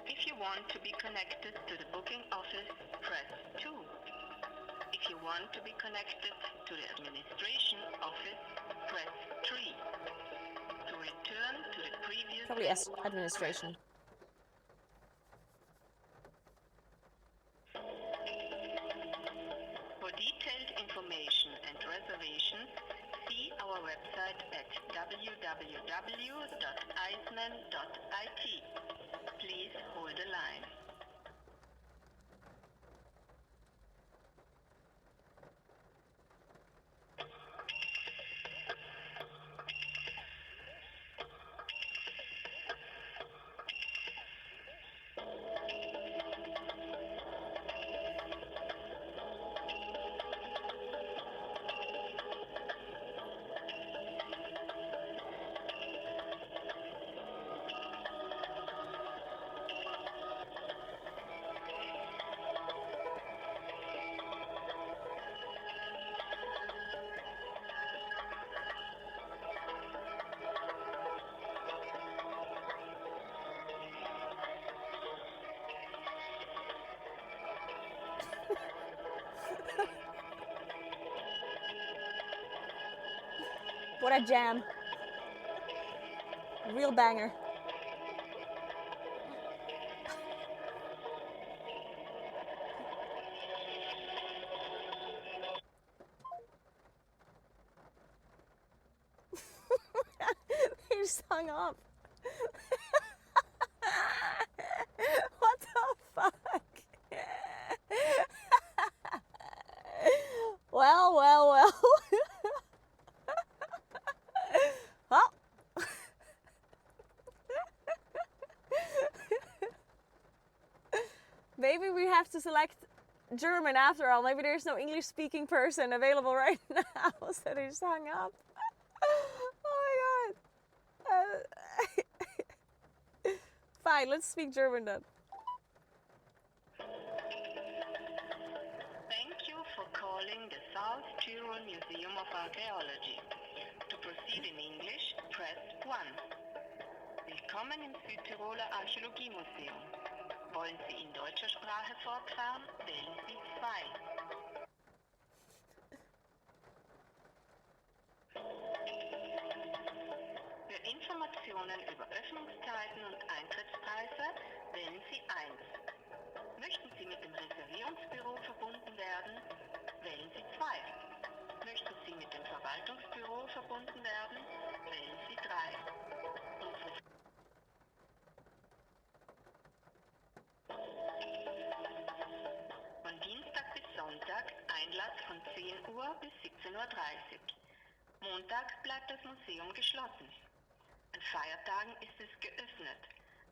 If you want to be connected to the booking office, press 2. If you want to be connected to the administration office, press 3. To return to the previous... Probably administration. For detailed information and reservations, see our website at www.eisman.it. Please hold the line. What a jam. Real banger. He just hung up. What the fuck? Well. Well. Maybe we have to select German after all. Maybe there's no English speaking person available right now, so they just hung up. Oh my god. Fine, let's speak German then. Thank you for calling the South Tyrol Museum of Archaeology. To proceed in English, press 1. Willkommen im Südtiroler Archäologiemuseum. Wollen Sie in deutscher Sprache fortfahren, wählen Sie 2. Für Informationen über Öffnungszeiten und Eintrittspreise wählen Sie 1. Möchten Sie mit dem Reservierungsbüro verbunden werden, wählen Sie 2. Möchten Sie mit dem Verwaltungsbüro verbunden werden, wählen Sie 3. Unsere Von Dienstag bis Sonntag Einlass von 10 Uhr bis 17:30 Uhr. Montag bleibt das Museum geschlossen. An Feiertagen ist es geöffnet.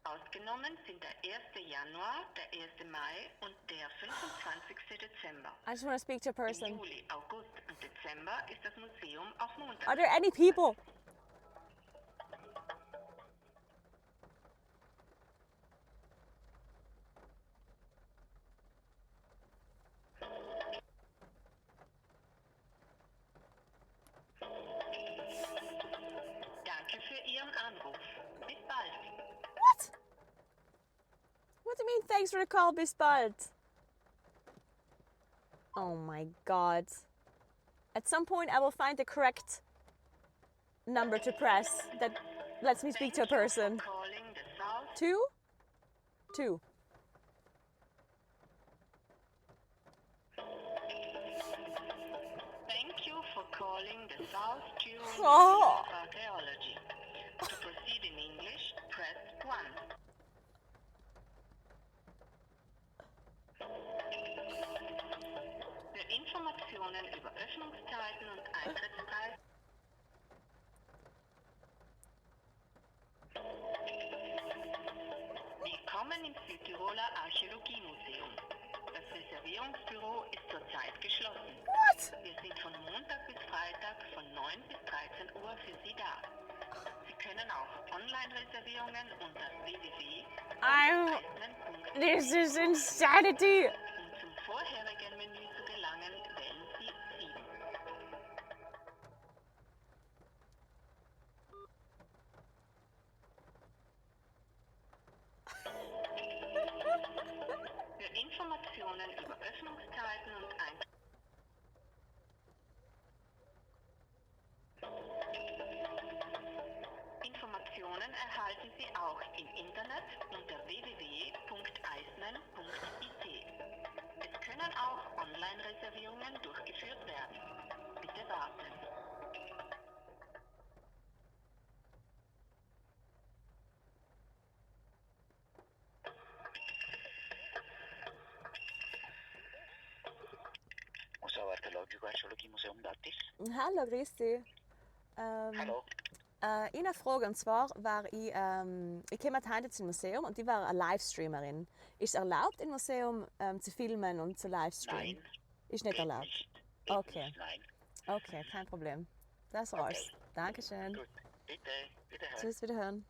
Ausgenommen sind der 1. Januar, der 1. Mai und der 25. Dezember. I just want to speak to a Im person. Juli, August und Dezember ist das Museum auf Montag. Are there any people? Danke für Ihren Anruf. Bis bald. What? What do you mean thanks for the call, bis bald? Oh my god. At some point I will find the correct number to press that lets me speak to a person. Calling the South 2? 2. Thank you for calling the South Tyrol Museum Oh. of Archaeology. To proceed in English, press 1. Für Informationen über Öffnungszeiten und Eintrittspreise Willkommen im Südtiroler Archäologiemuseum. Das Reservierungsbüro ist zurzeit geschlossen. What? Wir sind von Montag bis Freitag von 9 bis 13 Uhr für Sie da. Sie können auch Online-Reservierungen unter www.eisnen.de. This is insanity. Um zum vorherigen Menü zu gelangen, wählen Sie 7. Für Informationen über Öffnungszeiten und Informationen erhalten Sie auch im Internet unter www.eisnen.it. Es können auch Online-Reservierungen durchgeführt werden. Bitte warten. Museo Archeologico Archäologiemuseum Dattis. Hallo, grüß dich. Hallo. Eine Frage, und zwar war ich komme heute zum Museum und ich war eine Livestreamerin. Ist es erlaubt, im Museum zu filmen und zu livestreamen? Nein, Ist nicht geht erlaubt? nicht. Geht Okay. Nicht, nein. Okay, kein Problem. Das war's. Okay. Dankeschön. Gut, bitte, wiederhören. Tschüss, wiederhören.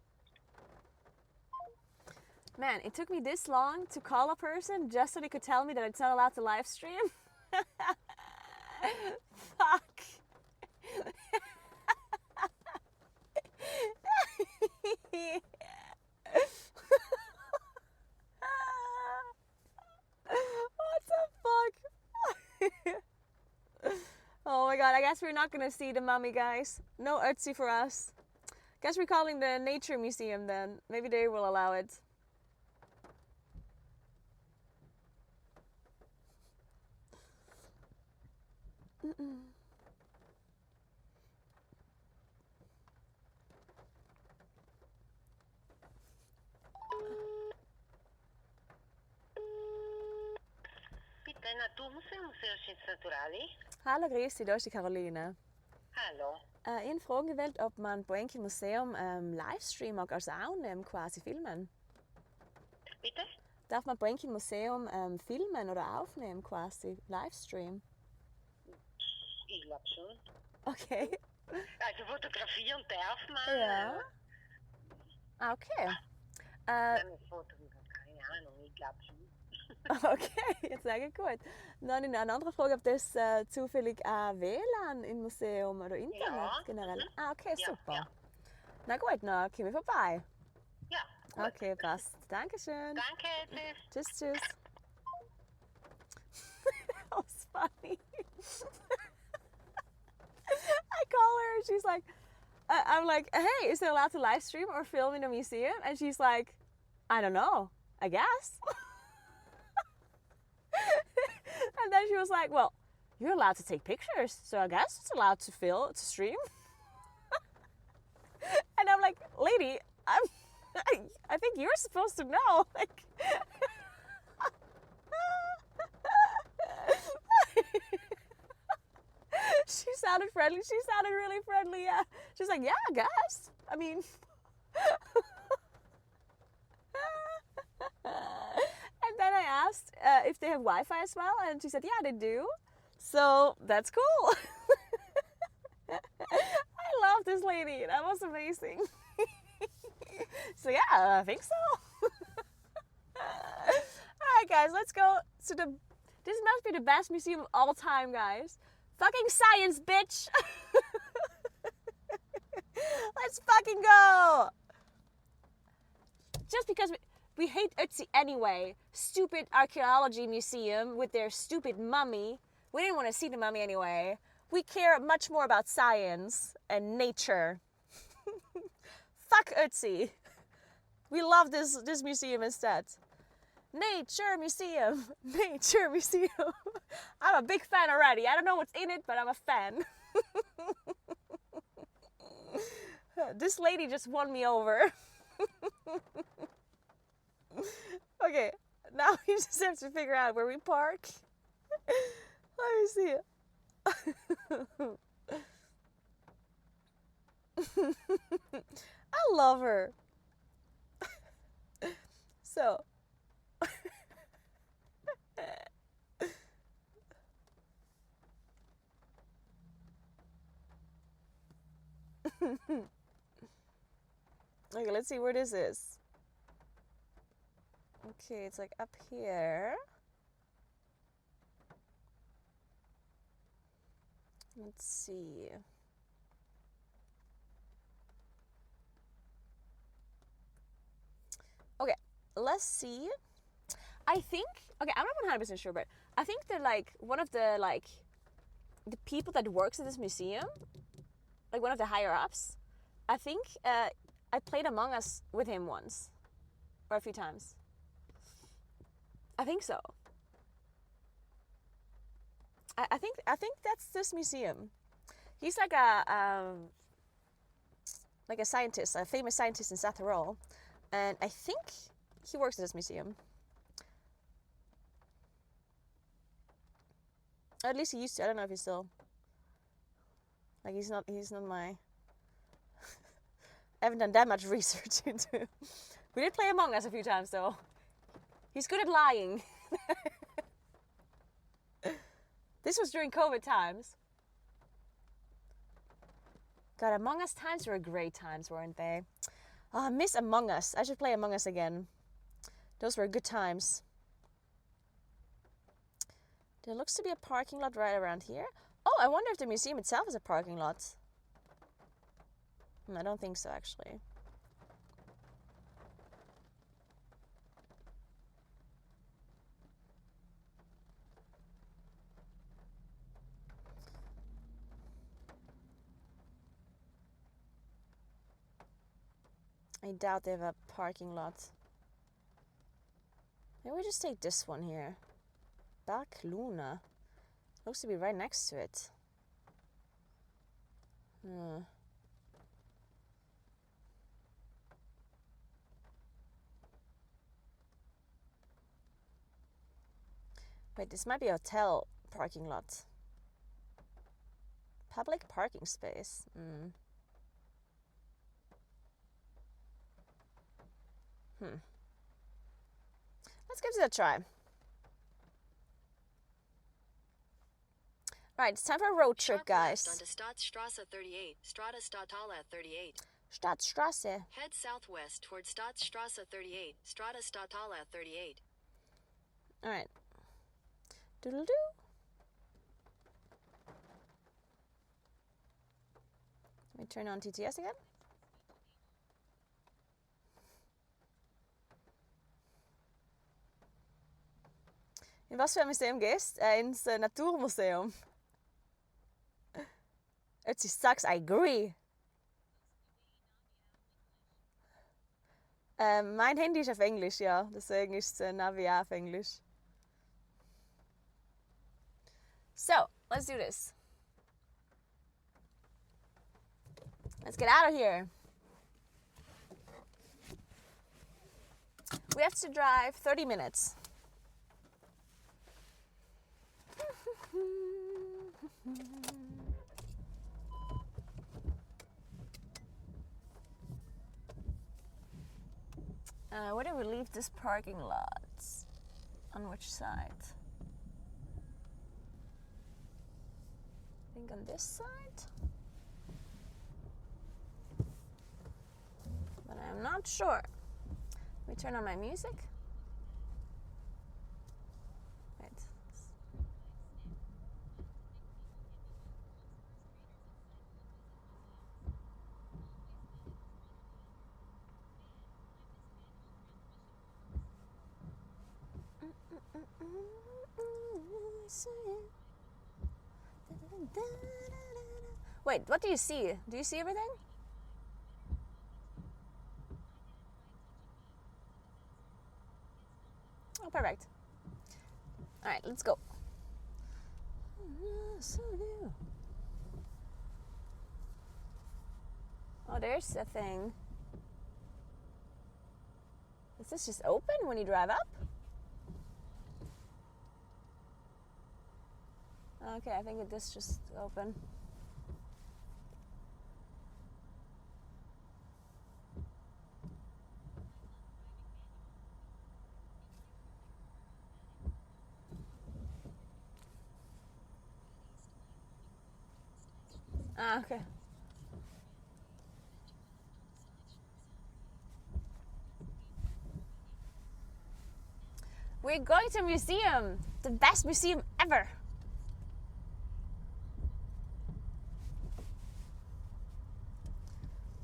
Man, it took me this long to call a person just so they could tell me that it's not allowed to live stream. Fuck. What the fuck? Oh my god, I guess we're not gonna see the mummy, guys. No Ötzi for us. Guess we're calling the nature museum then. Maybe they will allow it. Bitte, Naturmuseum, Museumsschutz Naturali. Hallo, grüß dich, da ist die Caroline. Hallo. Ich habe Frage gewählt, ob man bei Enkel Museum Livestream mag, also aufnehmen, quasi filmen. Bitte? Darf man bei Enkel Museum filmen oder aufnehmen, quasi Livestream? Ich glaube schon. Okay. Also fotografieren darf man. Ja. Ah, okay. Keine Ahnung, ich glaube schon. Okay, jetzt sage ich gut. Dann eine andere Frage, ob das zufällig WLAN im Museum oder Internet Ja. generell? Ah, okay, Ja, super. ja. Na gut, dann kommen wir vorbei. Ja, gut. Okay, passt. Dankeschön. Danke, tschüss. Tschüss, tschüss. That was funny. I call her and she's like, I'm like, hey, is it allowed to live stream or film in a museum? And she's like, I don't know, I guess. And then she was like, well, you're allowed to take pictures, so I guess it's allowed to stream. And I'm like, lady, I think you're supposed to know. Like, she sounded friendly. She sounded really friendly. Yeah. She's like, yeah, I guess. I mean. And then I asked if they have Wi-Fi as well, and she said, yeah, they do. So that's cool. I love this lady. That was amazing. So yeah, I think so. Alright guys, let's go to the... This must be the best museum of all time, guys. Fucking science, bitch! Let's fucking go! Just because we hate Ötzi anyway. Stupid archaeology museum with their stupid mummy. We didn't want to see the mummy anyway. We care much more about science and nature. Fuck Ötzi. We love this museum instead. Nature museum. Nature museum. I'm a big fan already. I don't know what's in it, but I'm a fan. This lady just won me over. Okay, now we just have to figure out where we park. Let me see. I love her. So. Okay, let's see where this is. Okay, it's like up here. Let's see. Okay, let's see. I think, okay, I'm not 100% sure, but I think they're like one of the the people that works at this museum, like one of the higher ups. I think I played Among Us with him once, or a few times. I think so. I think that's this museum. He's like a scientist, a famous scientist in South Tyrol, and I think he works at this museum. At least he used to. I don't know if he's still. Like he's not my. I haven't done that much research into. We did play Among Us a few times though. He's good at lying. This was during COVID times. God, Among Us times were great times, weren't they? Oh, I miss Among Us. I should play Among Us again. Those were good times. There looks to be a parking lot right around here. Oh, I wonder if the museum itself is a parking lot. I don't think so, actually. I doubt they have a parking lot. Maybe we just take this one here. Back Luna. Looks to be right next to it. Wait, this might be a hotel parking lot. Public parking space. Let's give it a try. Right, it's time for a road trip, guys. Onto Stadtstrasse 38, Strada Statale 38. Stadtstrasse. Head southwest toward Stadtstrasse 38, Strada Statale 38. Alright. Doodle-doo. Let me turn on TTS again. In was voor museum geweest? Ins Natuurmuseum. It sucks, I agree. Mein Handy ist auf Englisch, ja. Deswegen ist Navi auf Englisch. So, let's do this. Let's get out of here. We have to drive 30 minutes. Where do we leave this parking lot? On which side? I think on this side? But I'm not sure. Let me turn on my music. Wait. Wait, what do you see? Do you see everything? Oh, perfect. All right, let's go. Oh, there's the thing. Is this just open when you drive up? Okay, I think this just open. Okay. We're going to a museum, the best museum ever.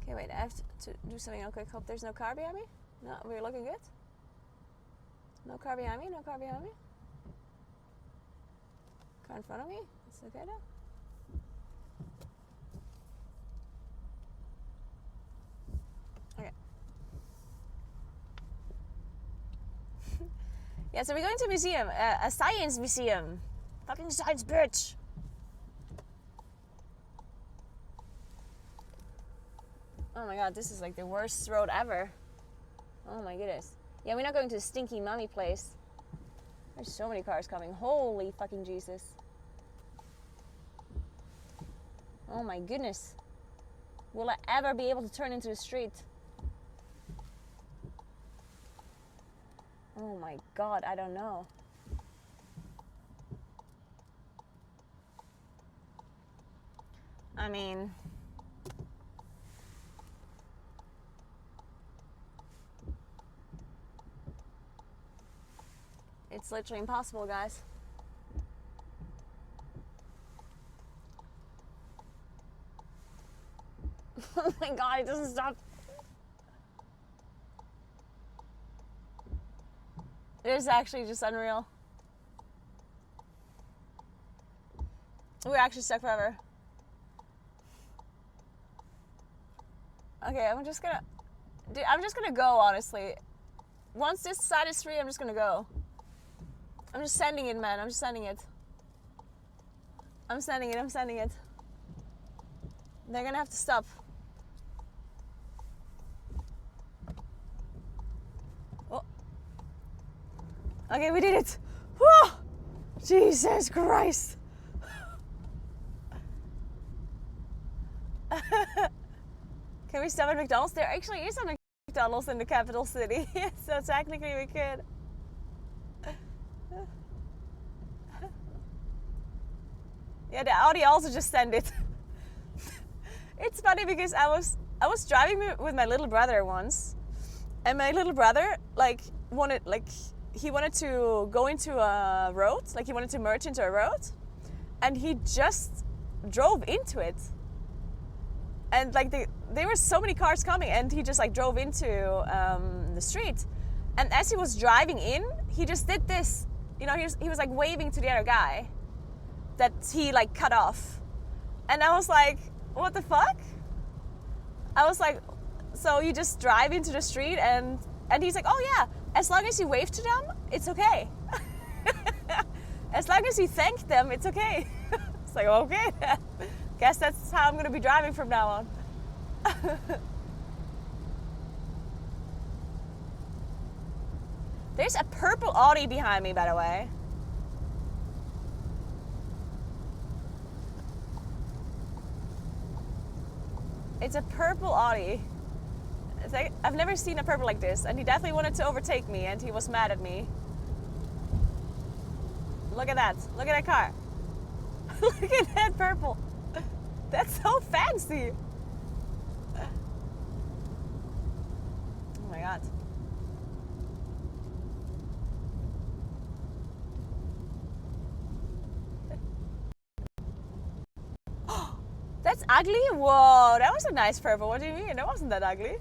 Okay, wait, I have to do something real quick. Hope there's no car behind me. No, we're looking good. No car behind me, no car behind me. Car in front of me, it's okay now. Okay. Yeah, so we're going to a museum, a science museum. Fucking science, bitch. Oh my god, this is like the worst road ever. Oh my goodness. Yeah, we're not going to the stinky mummy place. There's so many cars coming. Holy fucking Jesus. Oh my goodness. Will I ever be able to turn into the street? Oh my god, I don't know. I mean... it's literally impossible, guys. Oh my god, it doesn't stop. It is actually just unreal. We're actually stuck forever. Okay, I'm just gonna... Dude, I'm just gonna go, honestly. Once this side is free, I'm just gonna go. I'm just sending it, man. I'm just sending it. I'm sending it. They're gonna have to stop. Oh. Okay, we did it. Whew. Jesus Christ. Can we stop at McDonald's? There actually is a McDonald's in the capital city, so technically we could. Yeah, the Audi also just sent it. It's funny because I was driving with my little brother once, and my little brother wanted to go into a road, like he wanted to merge into a road, and he just drove into it. And like there were so many cars coming, and he just like drove into the street. And as he was driving in, he just did this. You know, he was like waving to the other guy that he like cut off. And I was like, what the fuck? I was like, so you just drive into the street and he's like, oh yeah, as long as you wave to them, it's okay. As long as you thank them, it's okay. It's like, okay, guess that's how I'm gonna be driving from now on. There's a purple Audi behind me, by the way. It's a purple Audi. It's like, I've never seen a purple like this, and he definitely wanted to overtake me, and he was mad at me. Look at that. Look at that car. Look at that purple. That's so fancy. Oh my god. That's ugly? Whoa, that was a nice purple. What do you mean? That wasn't that ugly.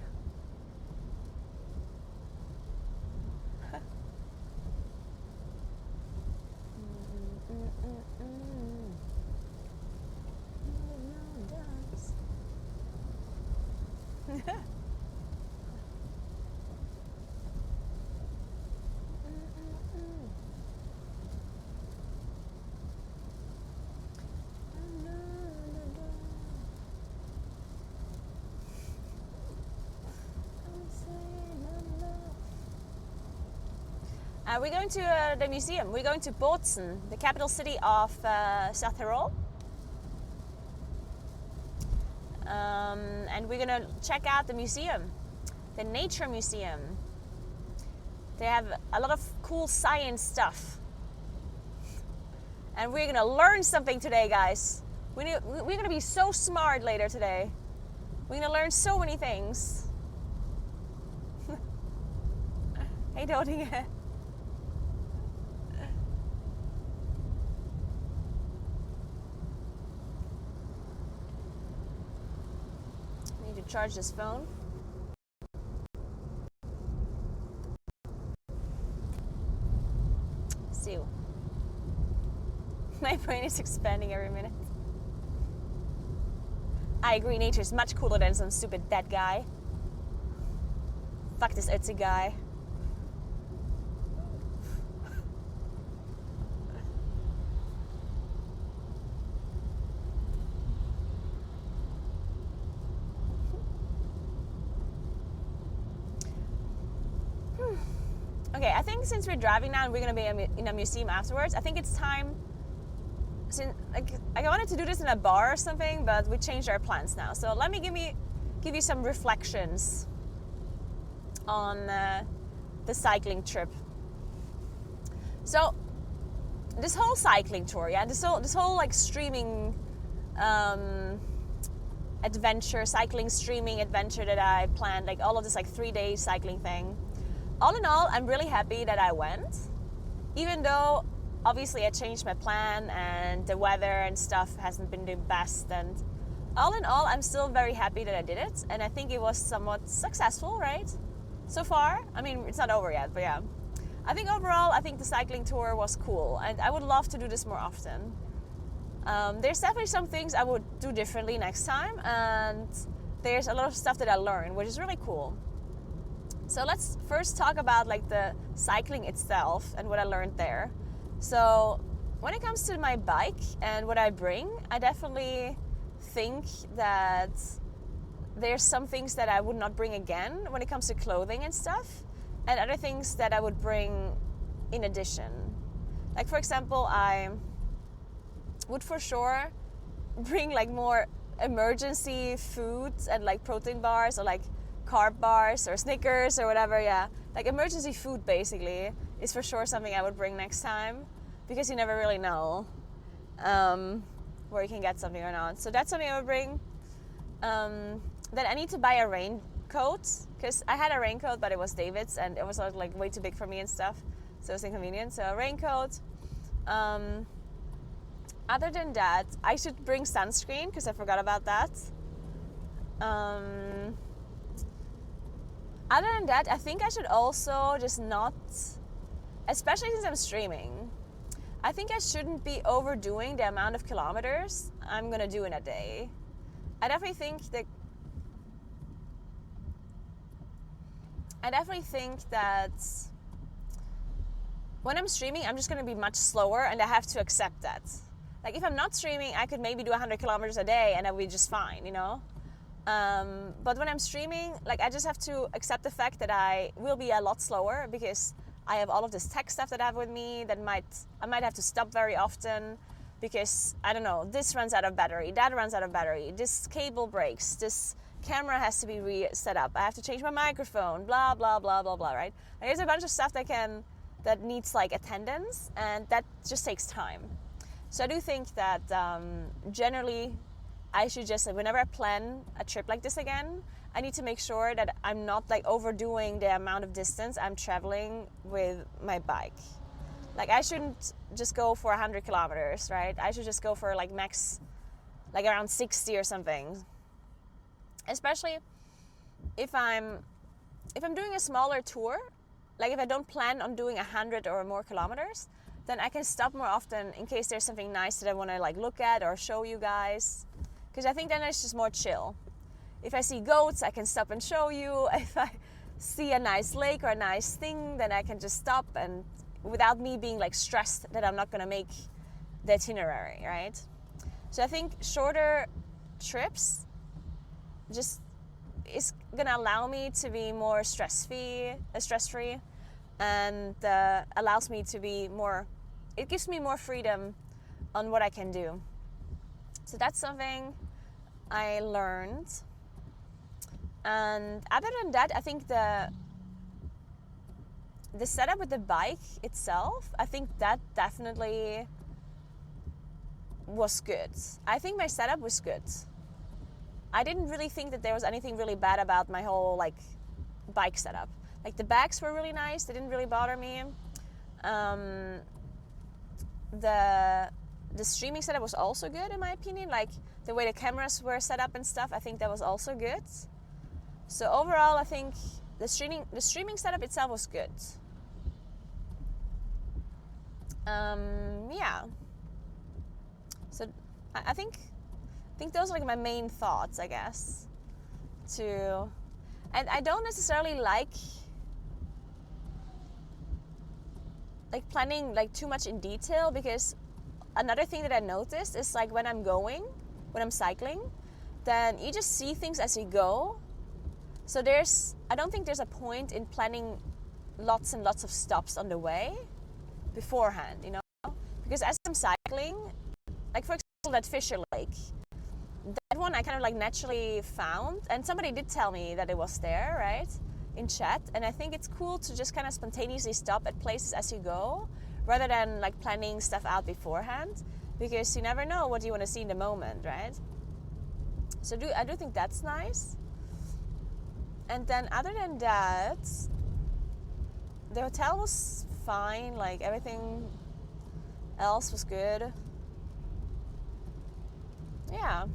We're going to the museum. We're going to Bozen, the capital city of South Tyrol. And we're gonna check out the museum, the Nature Museum. They have a lot of cool science stuff. And we're gonna learn something today, guys. We're gonna be so smart later today. We're gonna learn so many things. Hey, Dodie. Charge this phone. See, my brain is expanding every minute. I agree, nature is much cooler than some stupid dead guy. Fuck this Ötzi guy. Okay, I think since we're driving now and we're gonna be in a museum afterwards, I think it's time. I wanted to do this in a bar or something, but we changed our plans now. So let me give you some reflections on the cycling trip. So this whole cycling tour, yeah, this whole like streaming adventure, cycling streaming adventure that I planned, like all of this like 3-day cycling thing. All in all, I'm really happy that I went, even though obviously I changed my plan and the weather and stuff hasn't been the best. And all in all, I'm still very happy that I did it, and I think it was somewhat successful, right? So far, I mean, it's not over yet, but yeah. I think overall, I think the cycling tour was cool, and I would love to do this more often. There's definitely some things I would do differently next time, and there's a lot of stuff that I learned, which is really cool. So let's first talk about like the cycling itself and what I learned there. So when it comes to my bike and what I bring, I definitely think that there's some things that I would not bring again when it comes to clothing and stuff, and other things that I would bring in addition. Like for example, I would for sure bring like more emergency foods and like protein bars or like carb bars or Snickers or whatever. Yeah, like emergency food basically is for sure something I would bring next time, because you never really know where you can get something or not. So that's something I would bring. Then I need to buy a raincoat, because I had a raincoat but it was David's and it was like way too big for me and stuff, so it was inconvenient. So a raincoat. Other than that, I should bring sunscreen because I forgot about that. Other than that, I think I should also just not, especially since I'm streaming, I think I shouldn't be overdoing the amount of kilometers I'm gonna do in a day. I definitely think that when I'm streaming, I'm just gonna be much slower, and I have to accept that. Like if I'm not streaming, I could maybe do 100 kilometers a day and that would be just fine, you know? But when I'm streaming, like I just have to accept the fact that I will be a lot slower, because I have all of this tech stuff that I have with me that I might have to stop very often, because I don't know, this runs out of battery, that runs out of battery, this cable breaks, this camera has to be reset up, I have to change my microphone, blah blah blah blah blah, right? Like there's a bunch of stuff that needs like attendance, and that just takes time. So I do think that generally I should just, whenever I plan a trip like this again, I need to make sure that I'm not like overdoing the amount of distance I'm traveling with my bike. Like I shouldn't just go for 100 kilometers, right? I should just go for like max, like around 60 or something. Especially if I'm doing a smaller tour, like if I don't plan on doing 100 or more kilometers, then I can stop more often in case there's something nice that I want to like look at or show you guys. Because I think then it's just more chill. If I see goats, I can stop and show you. If I see a nice lake or a nice thing, then I can just stop, and without me being like stressed that I'm not going to make the itinerary, right? So I think shorter trips just is going to allow me to be more stress-free, and allows me to be more, it gives me more freedom on what I can do. So that's something I learned. And other than that, I think the setup with the bike itself, I think that definitely was good. I think my setup was good. I didn't really think that there was anything really bad about my whole like bike setup. Like the bags were really nice, they didn't really bother me. The streaming setup was also good in my opinion. Like the way the cameras were set up and stuff, I think that was also good. So overall, I think the streaming setup itself was good. Yeah. So I think those are like my main thoughts, I guess. And I don't necessarily like planning like too much in detail, because another thing that I noticed is like when I'm cycling, then you just see things as you go. So I don't think there's a point in planning lots and lots of stops on the way beforehand, you know? Because as I'm cycling, like for example that Fisher Lake, that one I kind of like naturally found, and somebody did tell me that it was there, right, in chat, and I think it's cool to just kind of spontaneously stop at places as you go, rather than like planning stuff out beforehand, because you never know what you want to see in the moment, right? So I do think that's nice. And then other than that, the hotel was fine, like everything else was good. Yeah.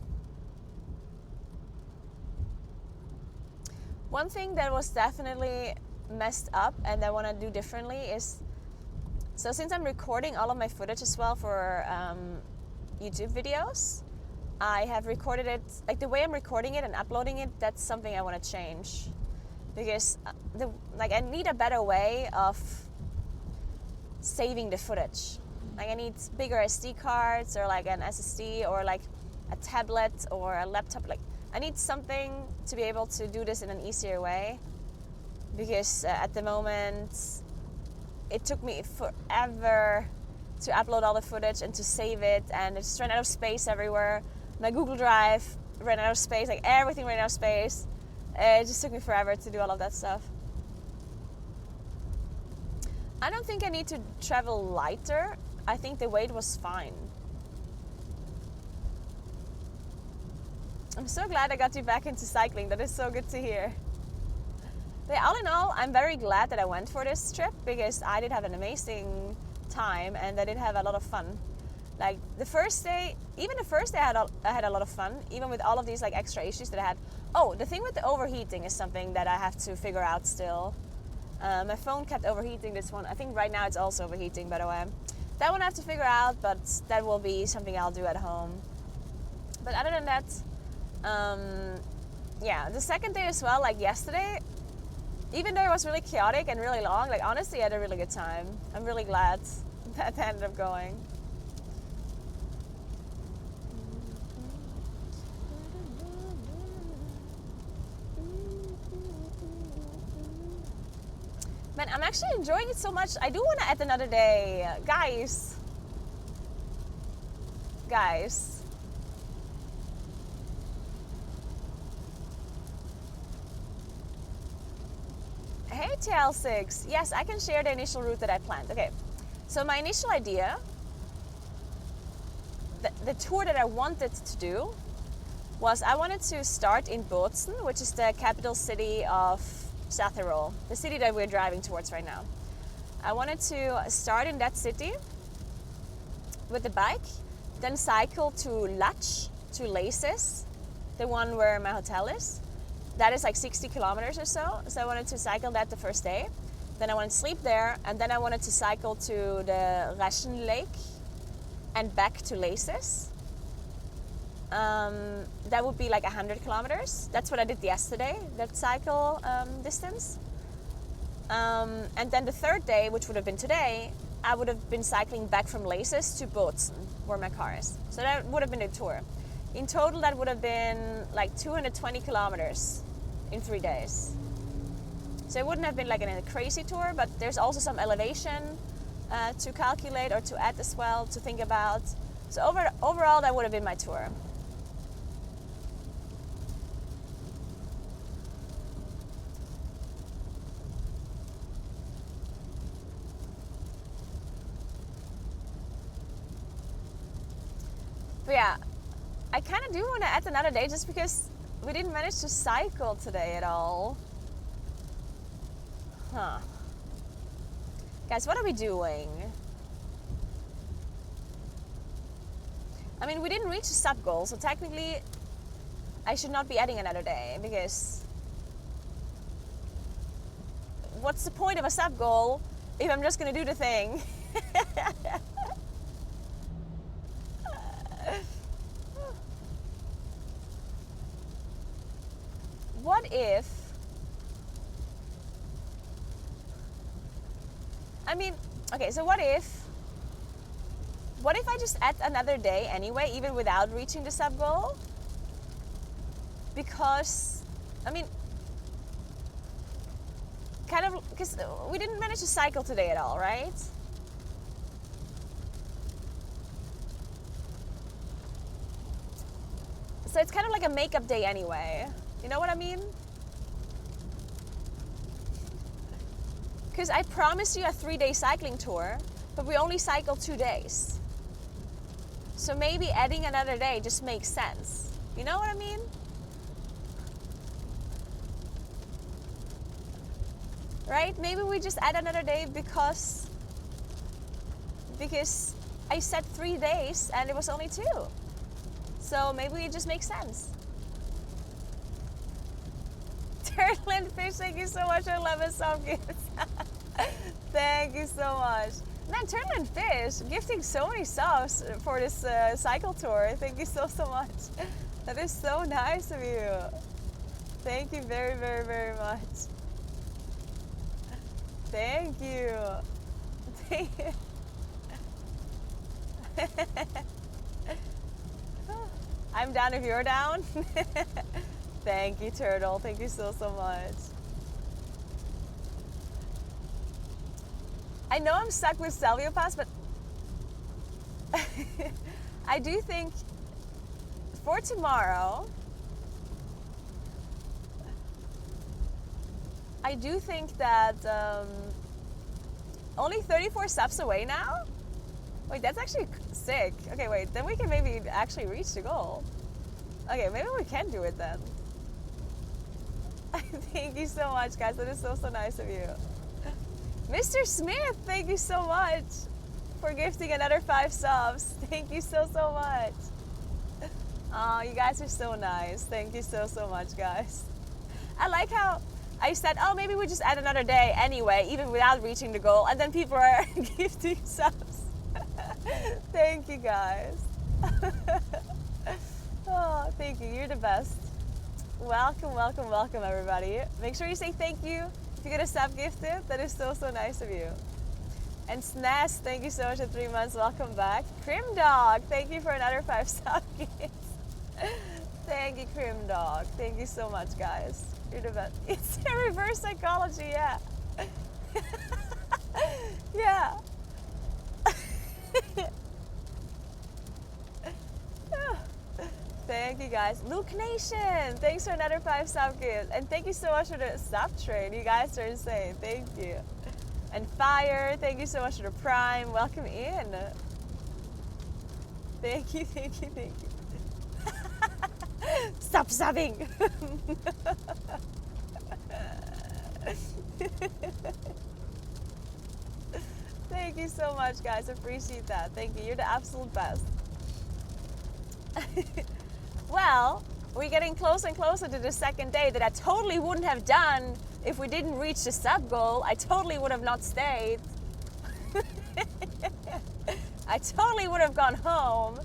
One thing that was definitely messed up and I want to do differently is, so since I'm recording all of my footage as well for YouTube videos, I have recorded it, like the way I'm recording it and uploading it, that's something I want to change. because I need a better way of saving the footage. Like I need bigger SD cards or like an SSD or like a tablet or a laptop. Like I need something to be able to do this in an easier way, because at the moment it took me forever to upload all the footage and to save it, and it just ran out of space everywhere. My Google Drive ran out of space, like everything ran out of space. It just took me forever to do all of that stuff. I don't think I need to travel lighter. I think the weight was fine. I'm so glad I got you back into cycling. That is so good to hear. But all in all, I'm very glad that I went for this trip, because I did have an amazing time and I did have a lot of fun. Like the first day I had a lot of fun, even with all of these like extra issues that I had. Oh, the thing with the overheating is something that I have to figure out still. My phone kept overheating this one. I think right now it's also overheating, by the way. That one I have to figure out, but that will be something I'll do at home. But other than that, yeah, the second day as well, like yesterday, even though it was really chaotic and really long, like honestly I had a really good time. I'm really glad that ended up going. Man, I'm actually enjoying it so much. I do want to add another day. Guys. Hey TL6. Yes, I can share the initial route that I planned. Okay, so my initial idea, the tour that I wanted to do, was I wanted to start in Bozen, which is the capital city of South Tyrol, the city that we're driving towards right now. I wanted to start in that city with the bike, then cycle to Lach, to Laces, the one where my hotel is. That is like 60 kilometers or so. So I wanted to cycle that the first day. Then I wanted to sleep there, and then I wanted to cycle to the Raschen Lake and back to Laces. That would be like 100 kilometers. That's what I did yesterday, that cycle distance. And then the third day, which would have been today, I would have been cycling back from Laces to Bozen, where my car is. So that would have been a tour. In total, that would have been like 220 kilometers in 3 days. So it wouldn't have been like a crazy tour, but there's also some elevation to calculate or to add as well, to think about. So overall, that would have been my tour. But yeah, I kind of do want to add another day, just because we didn't manage to cycle today at all. Huh. Guys, what are we doing? I mean, we didn't reach the sub goal, so technically I should not be adding another day, because what's the point of a sub goal if I'm just going to do the thing? What if, I mean, okay, so what if I just add another day anyway, even without reaching the sub goal? Because, I mean, kind of, because we didn't manage to cycle today at all, right? So it's kind of like a makeup day anyway. You know what I mean? Because I promised you a 3-day cycling tour, but we only cycled 2 days. So maybe adding another day just makes sense. You know what I mean? Right? Maybe we just add another day because I said 3 days and it was only 2. So maybe it just makes sense. Turtle and fish, thank you so much. I love it so good. Thank you so much. Man, Turtle and Fish gifting so many subs for this cycle tour. Thank you so much. That is so nice of you. Thank you very, very, very much. Thank you. Thank you. I'm down if you're down. Thank you, Turtle. Thank you so much. I know I'm stuck with Stelvio Pass, but I do think for tomorrow, I do think that only 34 steps away now? Wait, that's actually sick. Okay, wait, then we can maybe actually reach the goal. Okay, maybe we can do it then. Thank you so much, guys. That is so nice of you. Mr. Smith, thank you so much for gifting another 5 subs. Thank you so much. Oh, you guys are so nice. Thank you so much, guys. I like how I said, oh, maybe we just add another day anyway, even without reaching the goal, and then people are gifting subs. Thank you, guys. Oh, thank you. You're the best. Welcome, everybody. Make sure you say thank you if you get a sub gifted. That is so nice of you. And Snas, thank you so much for 3 months. Welcome back. Crim Dog, thank you for another 5 sub gifts. Thank you, Crim Dog. Thank you so much, guys. You're the best. It's a reverse psychology, yeah. Yeah. Thank you, guys. Luke Nation, thanks for another 5 sub gift. And thank you so much for the sub trade. You guys are insane. Thank you. And Fire, thank you so much for the Prime. Welcome in. Thank you. Stop subbing. Thank you so much, guys. Appreciate that. Thank you. You're the absolute best. Well, we're getting closer and closer to the second day that I totally wouldn't have done if we didn't reach the sub goal. I totally would have not stayed. I totally would have gone home.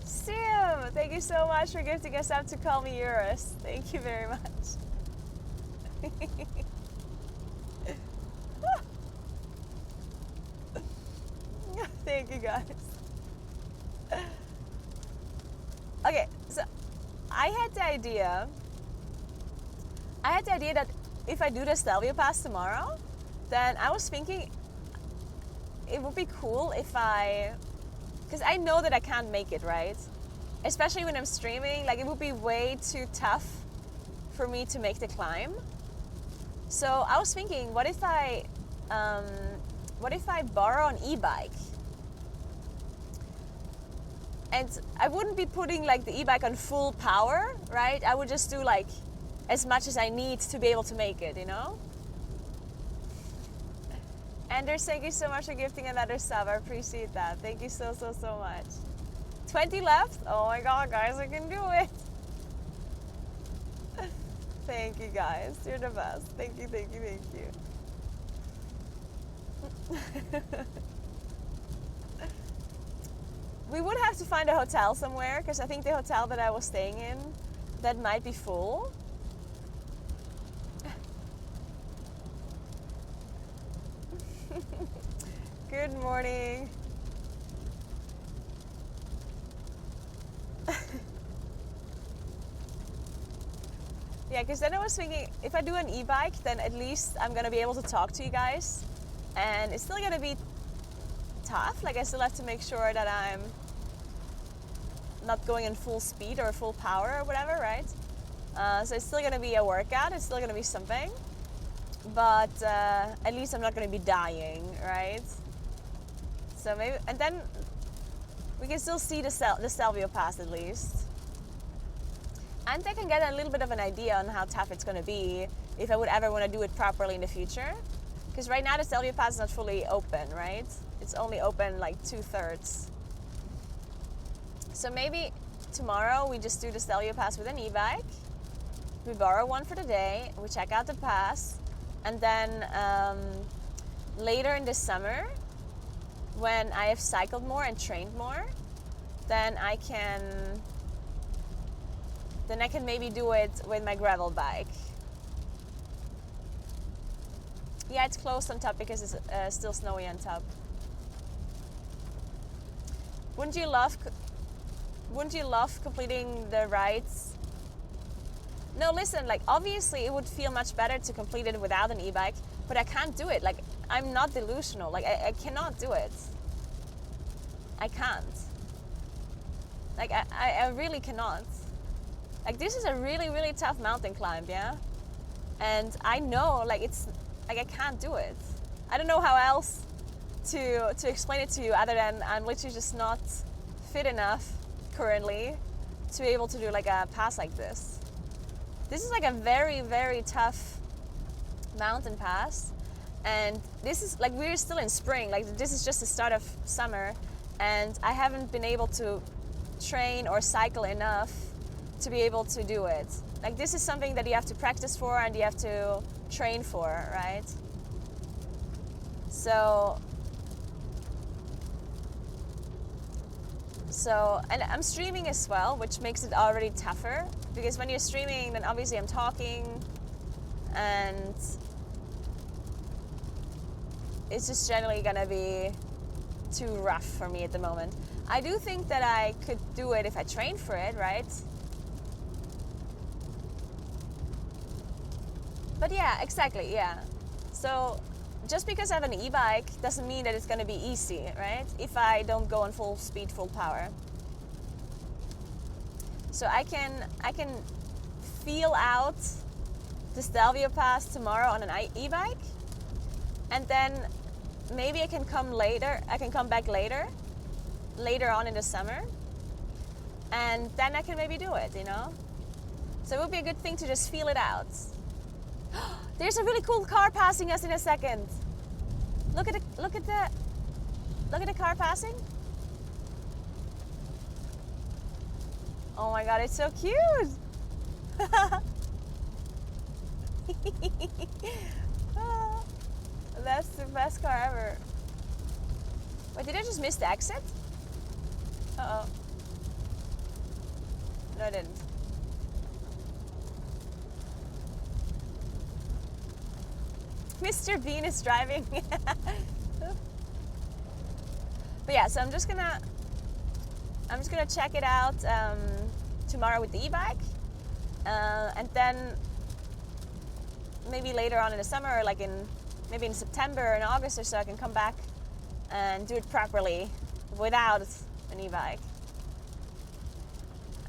Sim, thank you so much for gifting us up to call me Eurus. Thank you very much. Thank you, guys. Okay, so I had the idea that if I do the Stelvio Pass tomorrow, then I was thinking it would be cool if because I know that I can't make it, right? Especially when I'm streaming, like it would be way too tough for me to make the climb. So I was thinking, what if I borrow an e-bike? And I wouldn't be putting like the e-bike on full power, right? I would just do like as much as I need to be able to make it, you know? Anders, thank you so much for gifting another sub. I appreciate that. Thank you so much. 20 left? Oh my god, guys, I can do it. Thank you, guys. You're the best. Thank you. We would have to find a hotel somewhere, because I think the hotel that I was staying in, that might be full. Good morning. Yeah, because then I was thinking, if I do an e-bike, then at least I'm going to be able to talk to you guys. And it's still going to be tough. Like, I still have to make sure that I'm not going in full speed or full power or whatever, right? So it's still going to be a workout. It's still going to be something. But at least I'm not going to be dying, right? So maybe, and then we can still see the Stelvio Pass at least. And I can get a little bit of an idea on how tough it's going to be if I would ever want to do it properly in the future. Because right now the Stelvio Pass is not fully open, right? It's only open like 2/3. So maybe tomorrow we just do the Stelvio Pass with an e-bike. We borrow one for the day, we check out the pass, and then later in the summer, when I have cycled more and trained more, then I can then I can maybe do it with my gravel bike. Yeah, it's closed on top because it's still snowy on top. Wouldn't you love completing the rides? No, listen, like obviously it would feel much better to complete it without an e-bike, but I can't do it. Like, I'm not delusional. Like, I cannot do it. I can't. Like, I really cannot. Like, this is a really, really tough mountain climb, yeah? And I know, like, it's, like, I can't do it. I don't know how else to explain it to you other than I'm literally just not fit enough currently to be able to do, like, a pass like this. This is, like, a very, very tough mountain pass. And this is, like, we're still in spring. Like, this is just the start of summer. And I haven't been able to train or cycle enough to be able to do it. Like, this is something that you have to practice for and you have to train for, right? So, and I'm streaming as well, which makes it already tougher, because when you're streaming, then obviously I'm talking, and it's just generally gonna be too rough for me at the moment. I do think that I could do it if I trained for it, right? But yeah, exactly, yeah. So just because I have an e-bike doesn't mean that it's gonna be easy, right? If I don't go on full speed, full power. So I can feel out the Stelvio pass tomorrow on an e-bike, and then maybe I can come back later on in the summer, and then I can maybe do it, you know? So it would be a good thing to just feel it out. There's a really cool car passing us in a second. Look at the car passing. Oh my god, it's so cute. Oh, that's the best car ever. Wait, did I just miss the exit? Uh-oh. No, I didn't. Mr. Bean is driving. But yeah, so I'm just gonna check it out tomorrow with the e-bike, and then maybe later on in the summer, or like maybe in September or in August or so, I can come back and do it properly without an e-bike.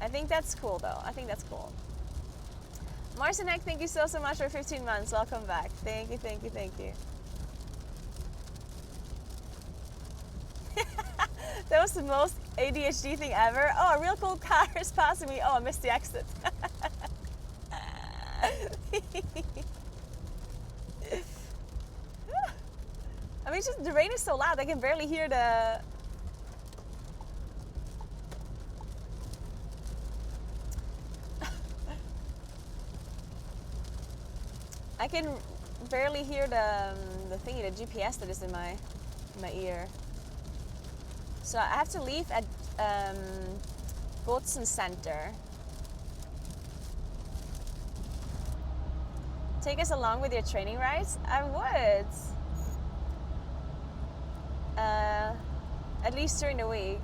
I think that's cool though. I think that's cool. Marcinek, thank you so much for 15 months. Welcome back. Thank you, thank you, thank you. That was the most ADHD thing ever. Oh, a real cool car is passing me. Oh, I missed the exit. I mean, the rain is so loud, I can barely hear the... I can barely hear the thingy, the GPS that is in my ear. So I have to leave at Botzen Center. Take us along with your training rides? I would. At least during the week.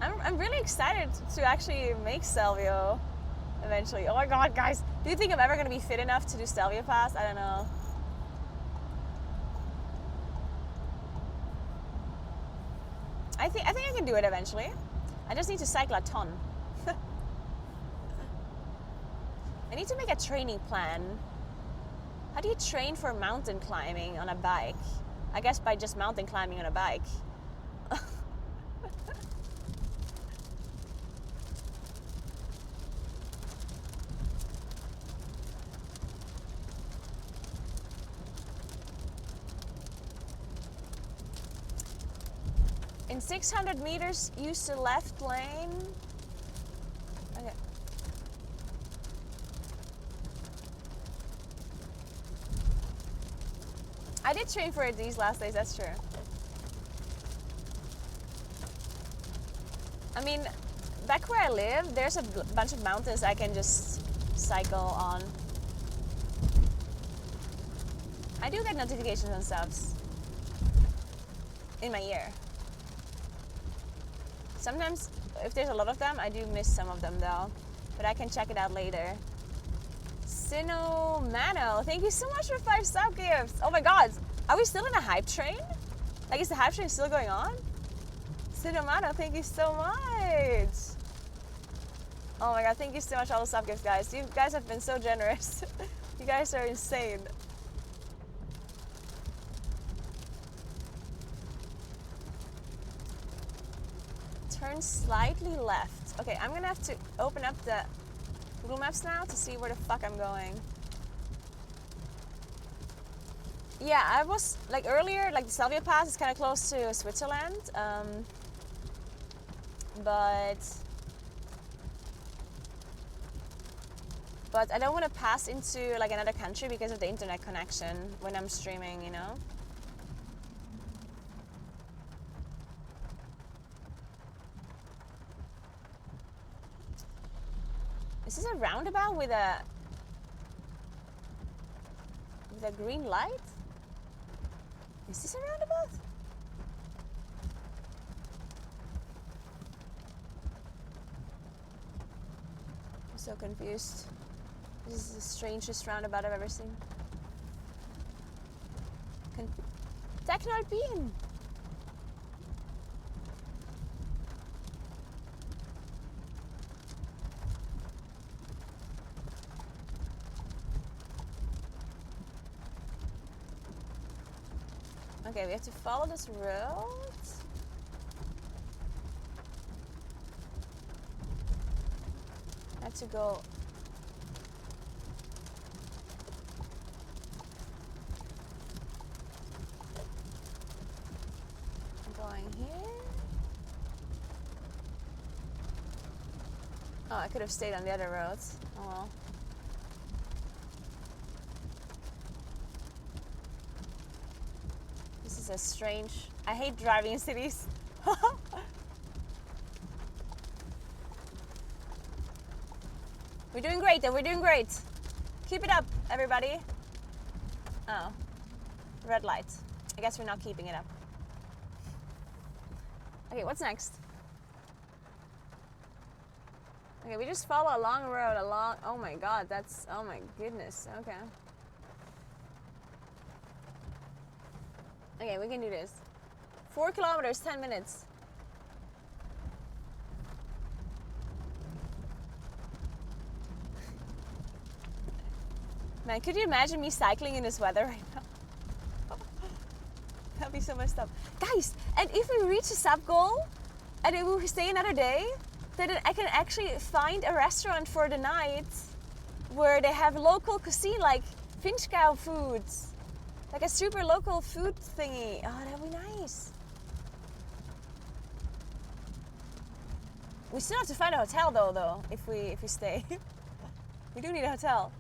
I'm really excited to actually make Stelvio eventually. Oh my god, guys. Do you think I'm ever going to be fit enough to do Stelvio Pass? I don't know. I think I can do it eventually. I just need to cycle a ton. I need to make a training plan. How do you train for mountain climbing on a bike? I guess by just mountain climbing on a bike. In 600 meters, use the left lane. Okay. I did train for it these last days, that's true. I mean, back where I live, there's a bunch of mountains I can just cycle on. I do get notifications on subs in my ear. Sometimes, if there's a lot of them, I do miss some of them though. But I can check it out later. Sinomano, thank you so much for 5 sub gifts. Oh my god, are we still in a hype train? Like, is the hype train still going on? Sinomano, thank you so much. Oh my god, thank you so much for all the sub gifts, guys. You guys have been so generous. You guys are insane. Turn slightly left. Okay, I'm gonna have to open up the Google Maps now to see where the fuck I'm going. Yeah, I was, like earlier, like the Stelvio Pass is kind of close to Switzerland. But I don't want to pass into like another country because of the internet connection when I'm streaming, you know? Is this a roundabout with a green light? Is this a roundabout? I'm so confused. This is the strangest roundabout I've ever seen. Techno beam! Okay, we have to follow this road. I have to go. I'm going here. Oh, I could have stayed on the other roads. Oh well. This is a strange. I hate driving in cities. We're doing great, and we're doing great. Keep it up, everybody. Oh, red light. I guess we're not keeping it up. Okay, what's next? Okay, we just follow a long road along. Oh my god, that's. Oh my goodness. Okay. Okay, we can do this. 4 kilometers, 10 minutes. Man, could you imagine me cycling in this weather right now? That'd be so messed up. Guys, and if we reach a sub goal, and if we stay another day, then I can actually find a restaurant for the night where they have local cuisine, like Finchgau foods. Like a super local food thingy. Oh, that'd be nice. We still have to find a hotel though, if we stay. We do need a hotel.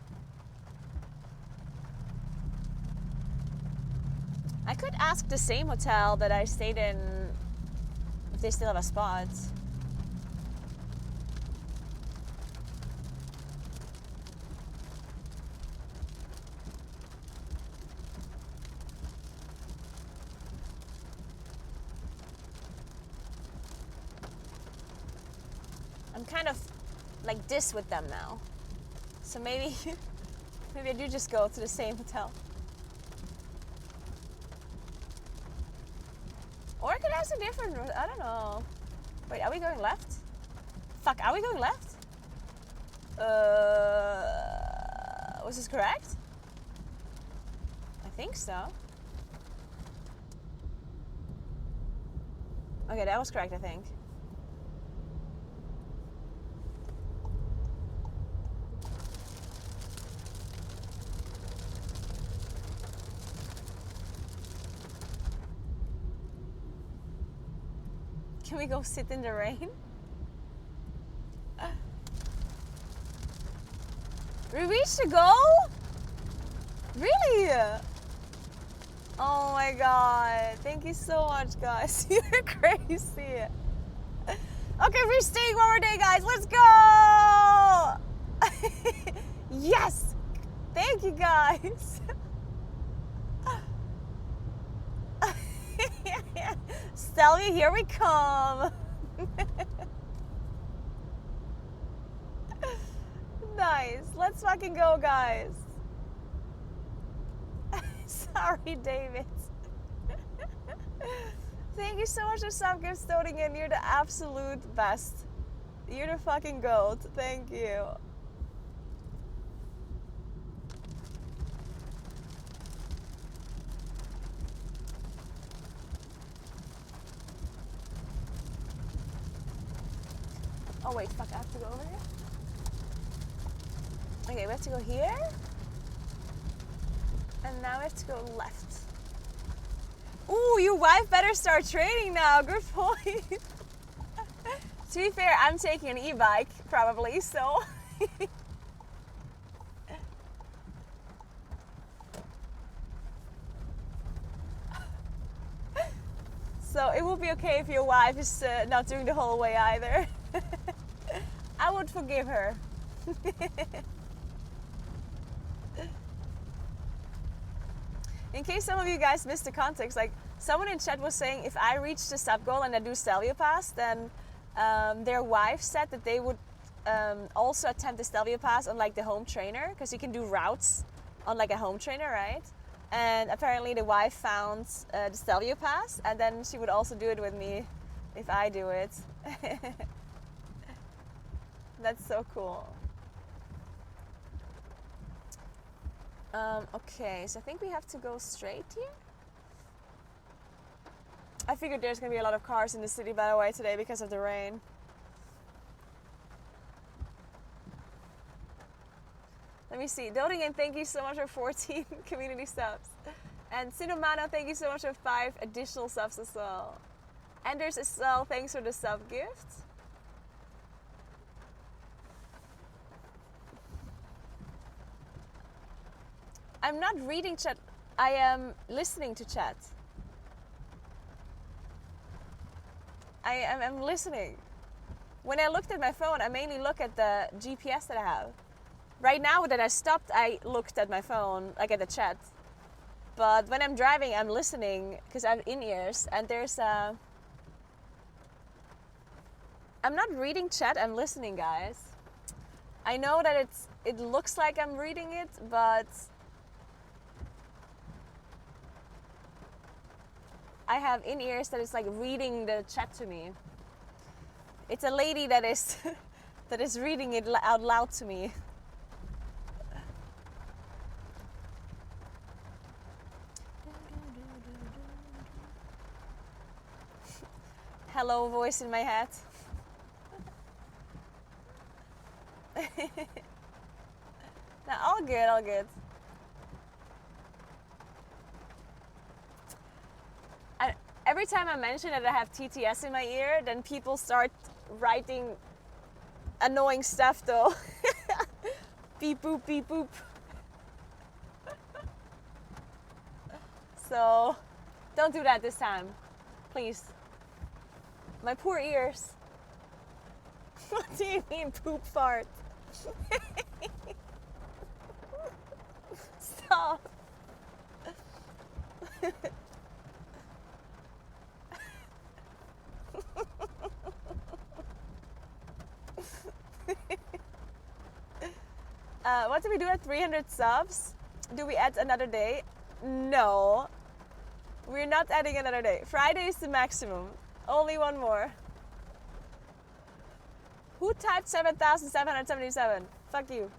I could ask the same hotel that I stayed in if they still have a spot. I'm kind of like this with them now. So maybe I do just go to the same hotel. Or I could ask a different route. I don't know. Wait, are we going left? Fuck, are we going left? Was this correct? I think so. Okay, that was correct, I think. Can we go sit in the rain? We reached the goal? Really? Oh my god. Thank you so much, guys. You're crazy. Okay, we're staying one more day, guys. Let's go! Yes! Thank you, guys. Stelvio, here we come. Nice. Let's fucking go, guys. Sorry, David. Thank you so much for sub gifts stoning in. You're the absolute best. You're the fucking goat. Thank you. Oh wait, fuck, I have to go over here? Okay, we have to go here. And now we have to go left. Ooh, your wife better start training now. Good point. To be fair, I'm taking an e-bike, probably, so... So it will be okay if your wife is not doing the whole way either. I would forgive her. In case some of you guys missed the context, like someone in chat was saying if I reach the sub goal and I do Stelvio pass, then their wife said that they would also attempt the Stelvio pass on like the home trainer, because you can do routes on like a home trainer, right? And apparently the wife found the Stelvio pass, and then she would also do it with me if I do it. That's so cool. Okay, so I think we have to go straight here. I figured there's gonna be a lot of cars in the city, by the way, today because of the rain. Let me see. Dodingen, thank you so much for 14 community subs. And Cinemano, thank you so much for 5 additional subs as well. Anders as well, thanks for the sub gift. I'm not reading chat, I am listening to chat. I'm listening. When I looked at my phone, I mainly look at the GPS that I have. Right now that I stopped, I looked at my phone, like at the chat. But when I'm driving, I'm listening because I have in-ears, and there's a... I'm not reading chat, I'm listening, guys. I know that it looks like I'm reading it, but I have in-ears that is like reading the chat to me. It's a lady that is that is reading it out loud to me. Hello, voice in my head. No, all good, all good. Every time I mention that I have TTS in my ear, then people start writing annoying stuff though. Beep boop, beep boop. So, don't do that this time, please. My poor ears. What do you mean poop fart? Stop. What do we do at 300 subs? Do we add another day? No. We're not adding another day. Friday is the maximum. Only one more. Who typed 7,777? Fuck you.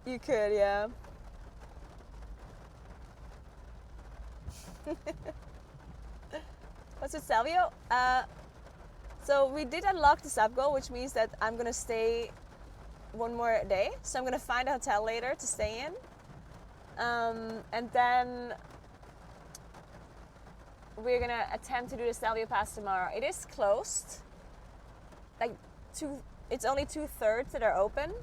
You could, yeah. What's with Stelvio? So we did unlock the sub goal, which means that I'm gonna stay one more day. So I'm gonna find a hotel later to stay in. And then we're gonna attempt to do the Stelvio pass tomorrow. It is closed. Like it's only 2/3 that are open.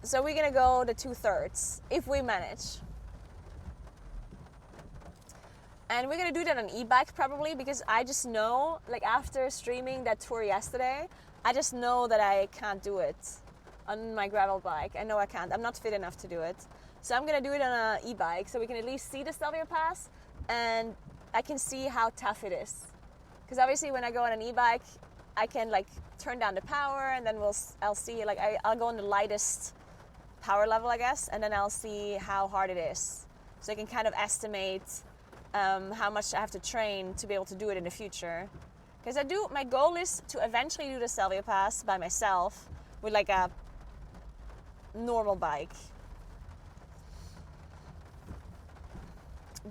So we're gonna go the 2/3 if we manage. And we're gonna do that on e-bike probably, because I just know, like after streaming that tour yesterday, I just know that I can't do it on my gravel bike. I know I can't. I'm not fit enough to do it. So I'm gonna do it on an e-bike so we can at least see the Stelvio Pass and I can see how tough it is. Because obviously when I go on an e-bike, I can like turn down the power and then I'll see, like I'll go on the lightest power level, I guess, and then I'll see how hard it is. So I can kind of estimate how much I have to train to be able to do it in the future. Because my goal is to eventually do the Stelvio Pass by myself with like a normal bike.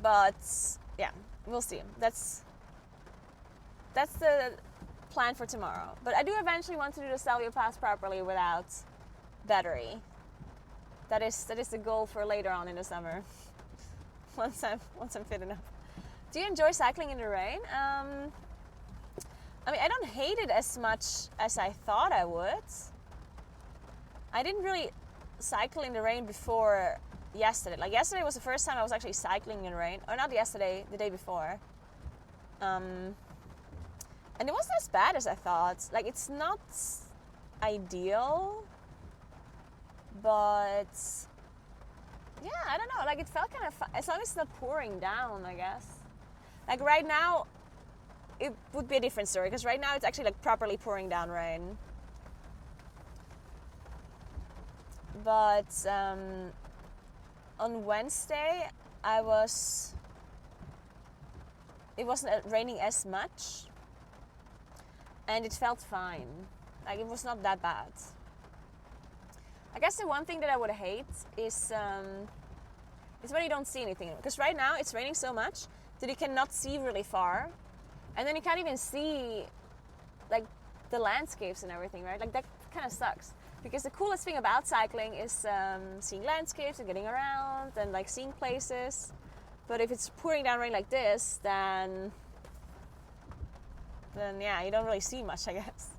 But yeah, we'll see. That's the plan for tomorrow. But I do eventually want to do the Stelvio Pass properly without battery. That is the goal for later on in the summer. once I'm fit enough. Do you enjoy cycling in the rain? I mean, I don't hate it as much as I thought I would. I didn't really cycle in the rain before yesterday. Like yesterday was the first time I was actually cycling in the rain. Or not yesterday, the day before. And it wasn't as bad as I thought. Like it's not ideal, but yeah, I don't know. Like it felt kind of fun. As long as it's not pouring down, I guess. Like right now, it would be a different story because right now it's actually like properly pouring down rain. But on Wednesday, it wasn't raining as much, and it felt fine. Like it was not that bad. I guess the one thing that I would hate is when you don't see anything. Because right now it's raining so much that you cannot see really far, and then you can't even see like the landscapes and everything, right? Like that kind of sucks. Because the coolest thing about cycling is seeing landscapes and getting around and like seeing places. But if it's pouring down rain like this, then yeah, you don't really see much, I guess.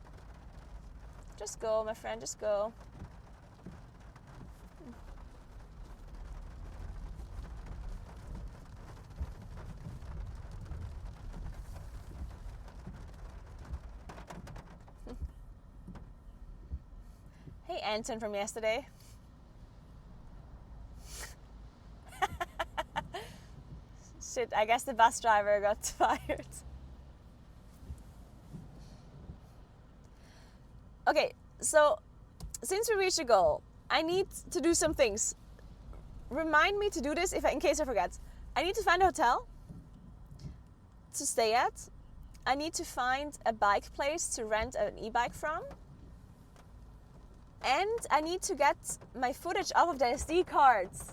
Just go, my friend, just go. Hey, Anton from yesterday. Shit, I guess the bus driver got fired. Okay, so since we reached the goal, I need to do some things. Remind me to do this in case I forget. I need to find a hotel to stay at. I need to find a bike place to rent an e-bike from. And I need to get my footage off of the SD cards.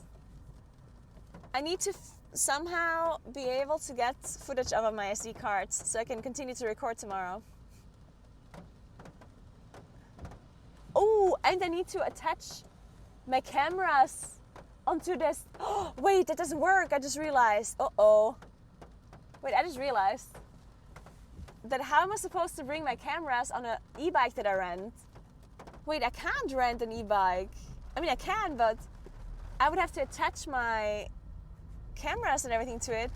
I need to somehow be able to get footage off of my SD cards so I can continue to record tomorrow. Oh, and I need to attach my cameras onto this. Oh, wait, that doesn't work. I just realized. Uh-oh. Wait, I just realized that how am I supposed to bring my cameras on an e-bike that I rent? Wait, I can't rent an e-bike. I mean, I can, but I would have to attach my cameras and everything to it.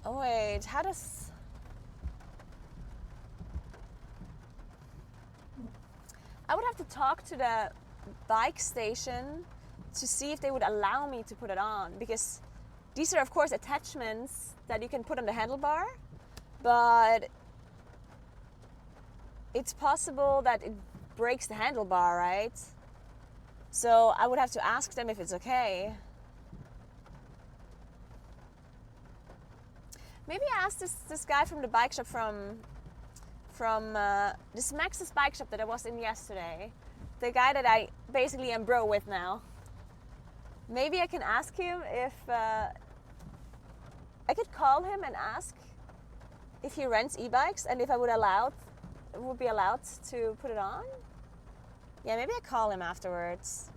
Oh wait, how does... I would have to talk to the bike station to see if they would allow me to put it on, because these are of course attachments that you can put on the handlebar, but it's possible that it breaks the handlebar, right? So I would have to ask them if it's okay. Maybe I asked this guy from the bike shop from this Max's bike shop that I was in yesterday, the guy that I basically am bro with now. Maybe I can ask him if I could call him and ask if he rents e-bikes and if I would be allowed to put it on. Yeah, maybe I call him afterwards.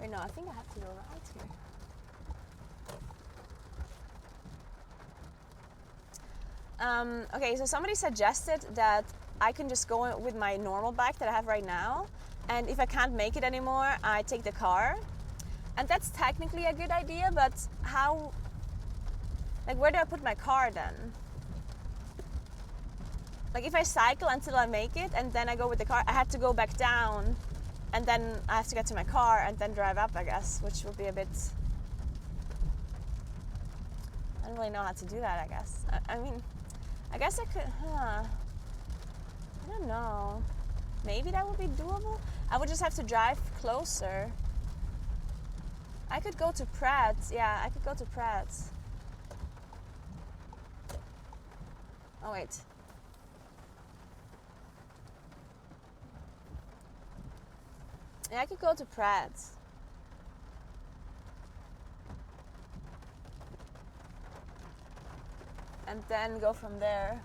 Wait, no, I think I have to go right here. Okay, so somebody suggested that I can just go with my normal bike that I have right now, and if I can't make it anymore, I take the car. And that's technically a good idea, but how, like, where do I put my car then? Like, if I cycle until I make it and then I go with the car, I have to go back down and then I have to get to my car and then drive up, I guess, which would be a bit... I don't really know how to do that, I guess. I mean, I guess I could, I don't know. Maybe that would be doable? I would just have to drive closer. I could go to Pratt's. Yeah, I could go to Pratt's. Oh, wait. Yeah, I could go to Pratt's. And then go from there.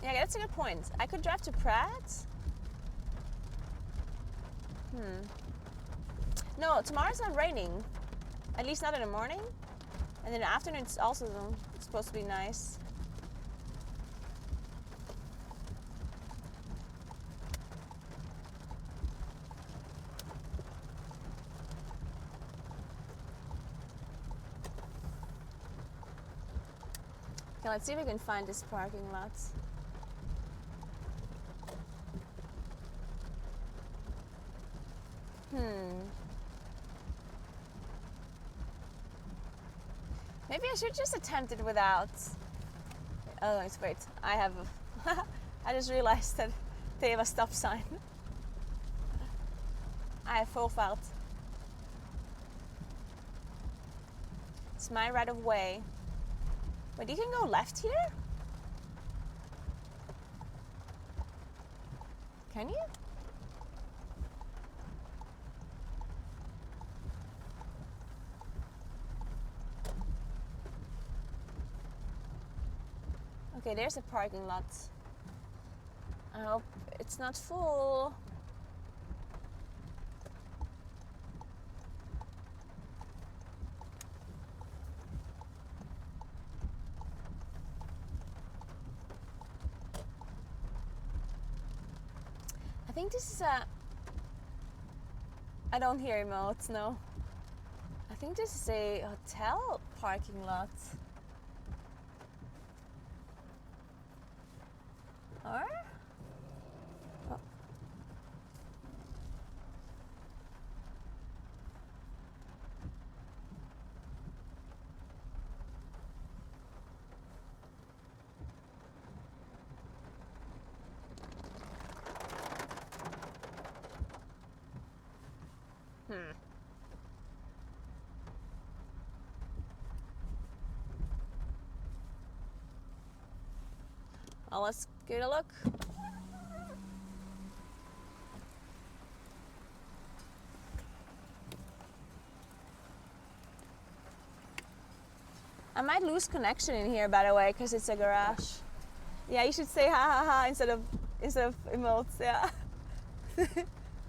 Yeah, that's a good point. I could drive to Pratt's. No, tomorrow's not raining. At least not in the morning. And in the afternoon it's also supposed to be nice. Okay, let's see if we can find this parking lot. Maybe I should just attempt it without... Oh, wait, I have... I just realized that they have a stop sign. I have full fart. It's my right of way. But you can go left here? Can you? Okay, there's a parking lot. I hope it's not full. I think this is a... I don't hear emotes, no. I think this is a hotel parking lot. Or? Oh. Well, let's give it a look. I might lose connection in here, by the way, because it's a garage. Yeah, you should say ha ha ha instead of emotes. Yeah,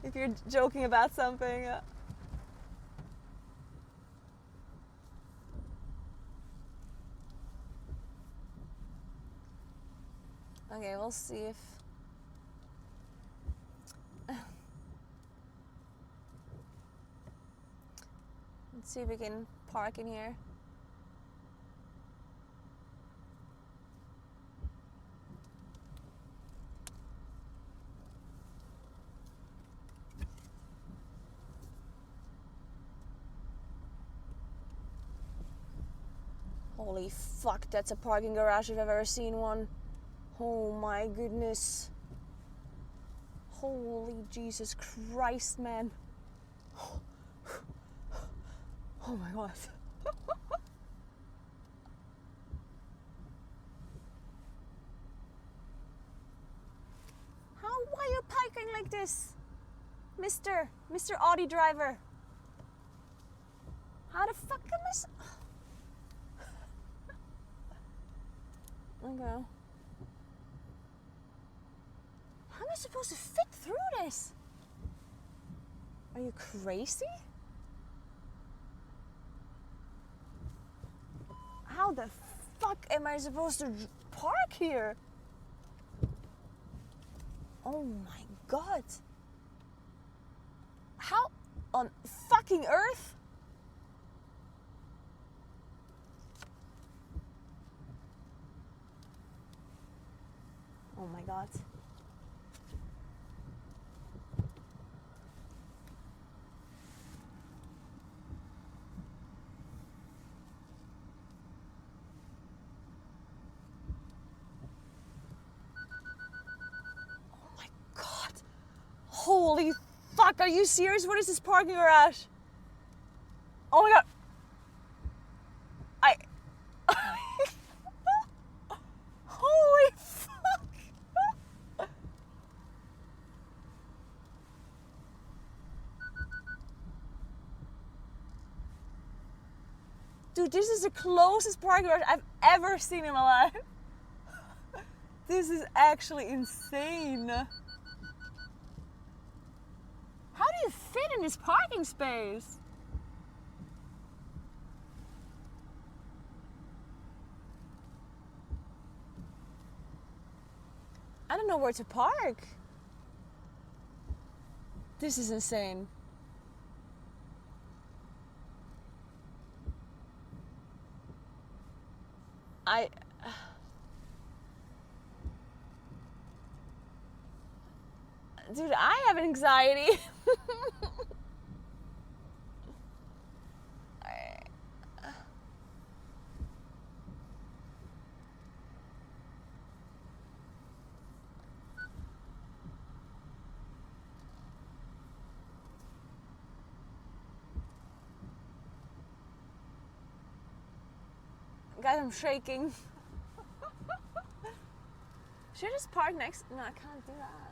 if you're joking about something. Okay, we'll see if... Let's see if we can park in here. Holy fuck, that's a parking garage if I've ever seen one. Oh my goodness. Holy Jesus Christ, man. Oh my god. Why are you parking like this? Mr. Audi driver. How the fuck am I... Okay. How am I supposed to fit through this? Are you crazy? How the fuck am I supposed to park here? Oh my god. How on fucking earth? Oh my god. Oh my god. Holy fuck, are you serious? What is this parking garage? Oh my god. Holy fuck. Dude, this is the closest parking garage I've ever seen in my life. This is actually insane. How do you fit in this parking space? I don't know where to park. This is insane. Dude, I have anxiety. Guys, I'm shaking. Should I just park next? No, I can't do that.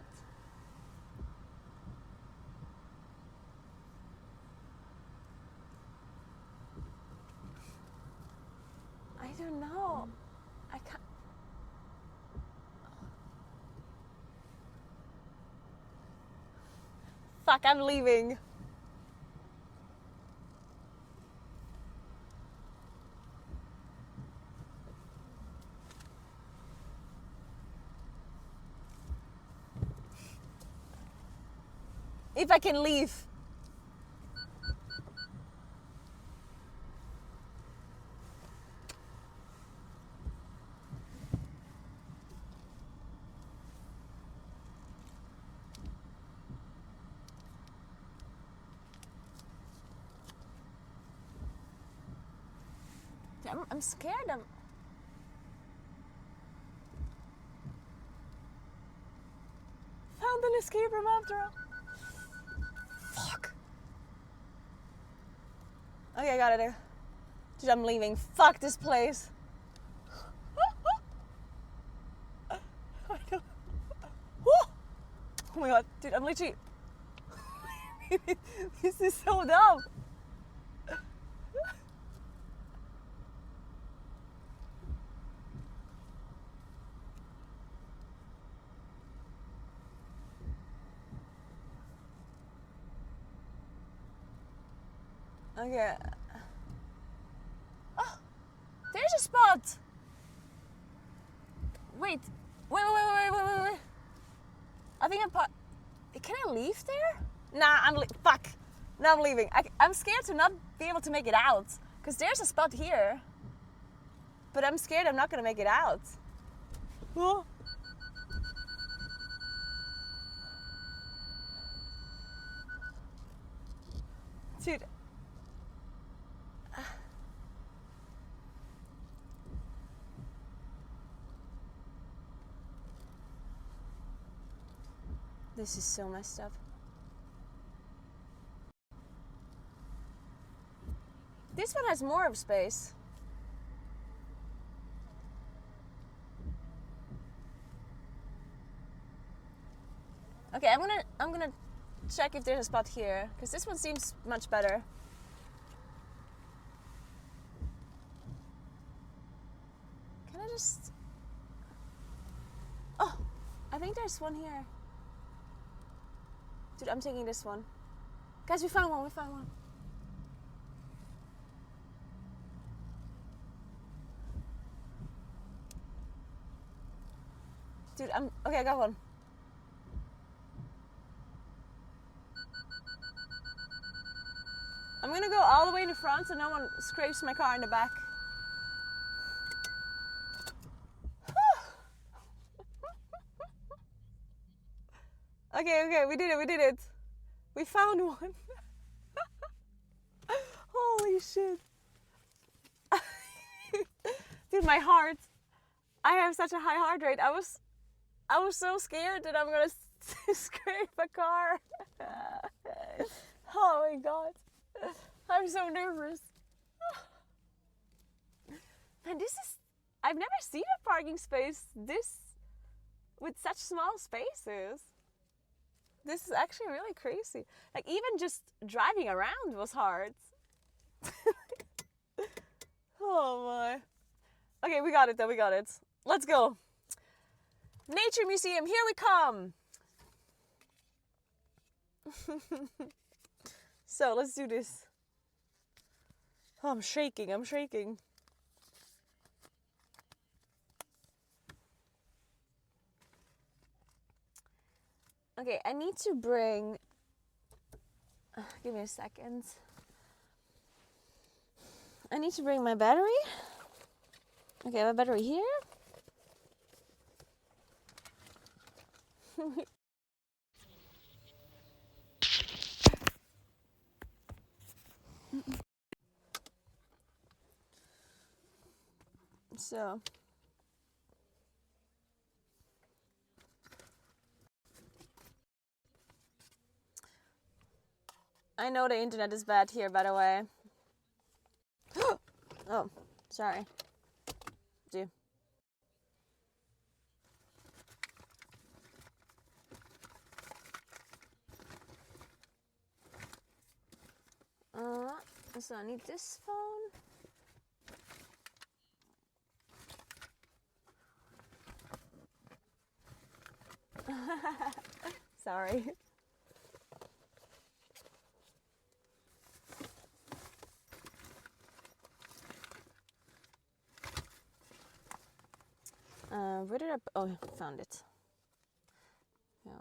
I don't know. I can't. Fuck, I'm leaving. If I can leave. I'm scared. Found an escape room after all. Fuck. Okay, I got it. Dude, I'm leaving. Fuck this place. I don't. Oh my god, dude, I'm literally. This is so dumb. Okay. Oh, there's a spot. Wait. I think can I leave there? Nah, fuck. No, I'm leaving. I'm scared to not be able to make it out. Because there's a spot here. But I'm scared I'm not going to make it out. Oh. Dude. This is so messed up. This one has more of space. Okay, I'm gonna check if there's a spot here, because this one seems much better. Can I just think there's one here. Dude, I'm taking this one. Guys, we found one. Dude, okay, I got one. I'm gonna go all the way in the front so no one scrapes my car in the back. Okay, we did it. We found one. Holy shit. Dude, my heart. I have such a high heart rate. I was so scared that I'm gonna scrape a car. Oh my god. I'm so nervous. Man, I've never seen a parking space with such small spaces. This is actually really crazy. Like, even just driving around was hard. Oh my. Okay, we got it though, we got it. Let's go. Nature Museum, here we come. So, let's do this. Oh, I'm shaking. Okay, I need to bring... give me a second. I need to bring my battery. Okay, I have a battery here. So... I know the internet is bad here, by the way. Oh, sorry. Do. So I need this phone. Sorry. Where did oh, found it. Yeah.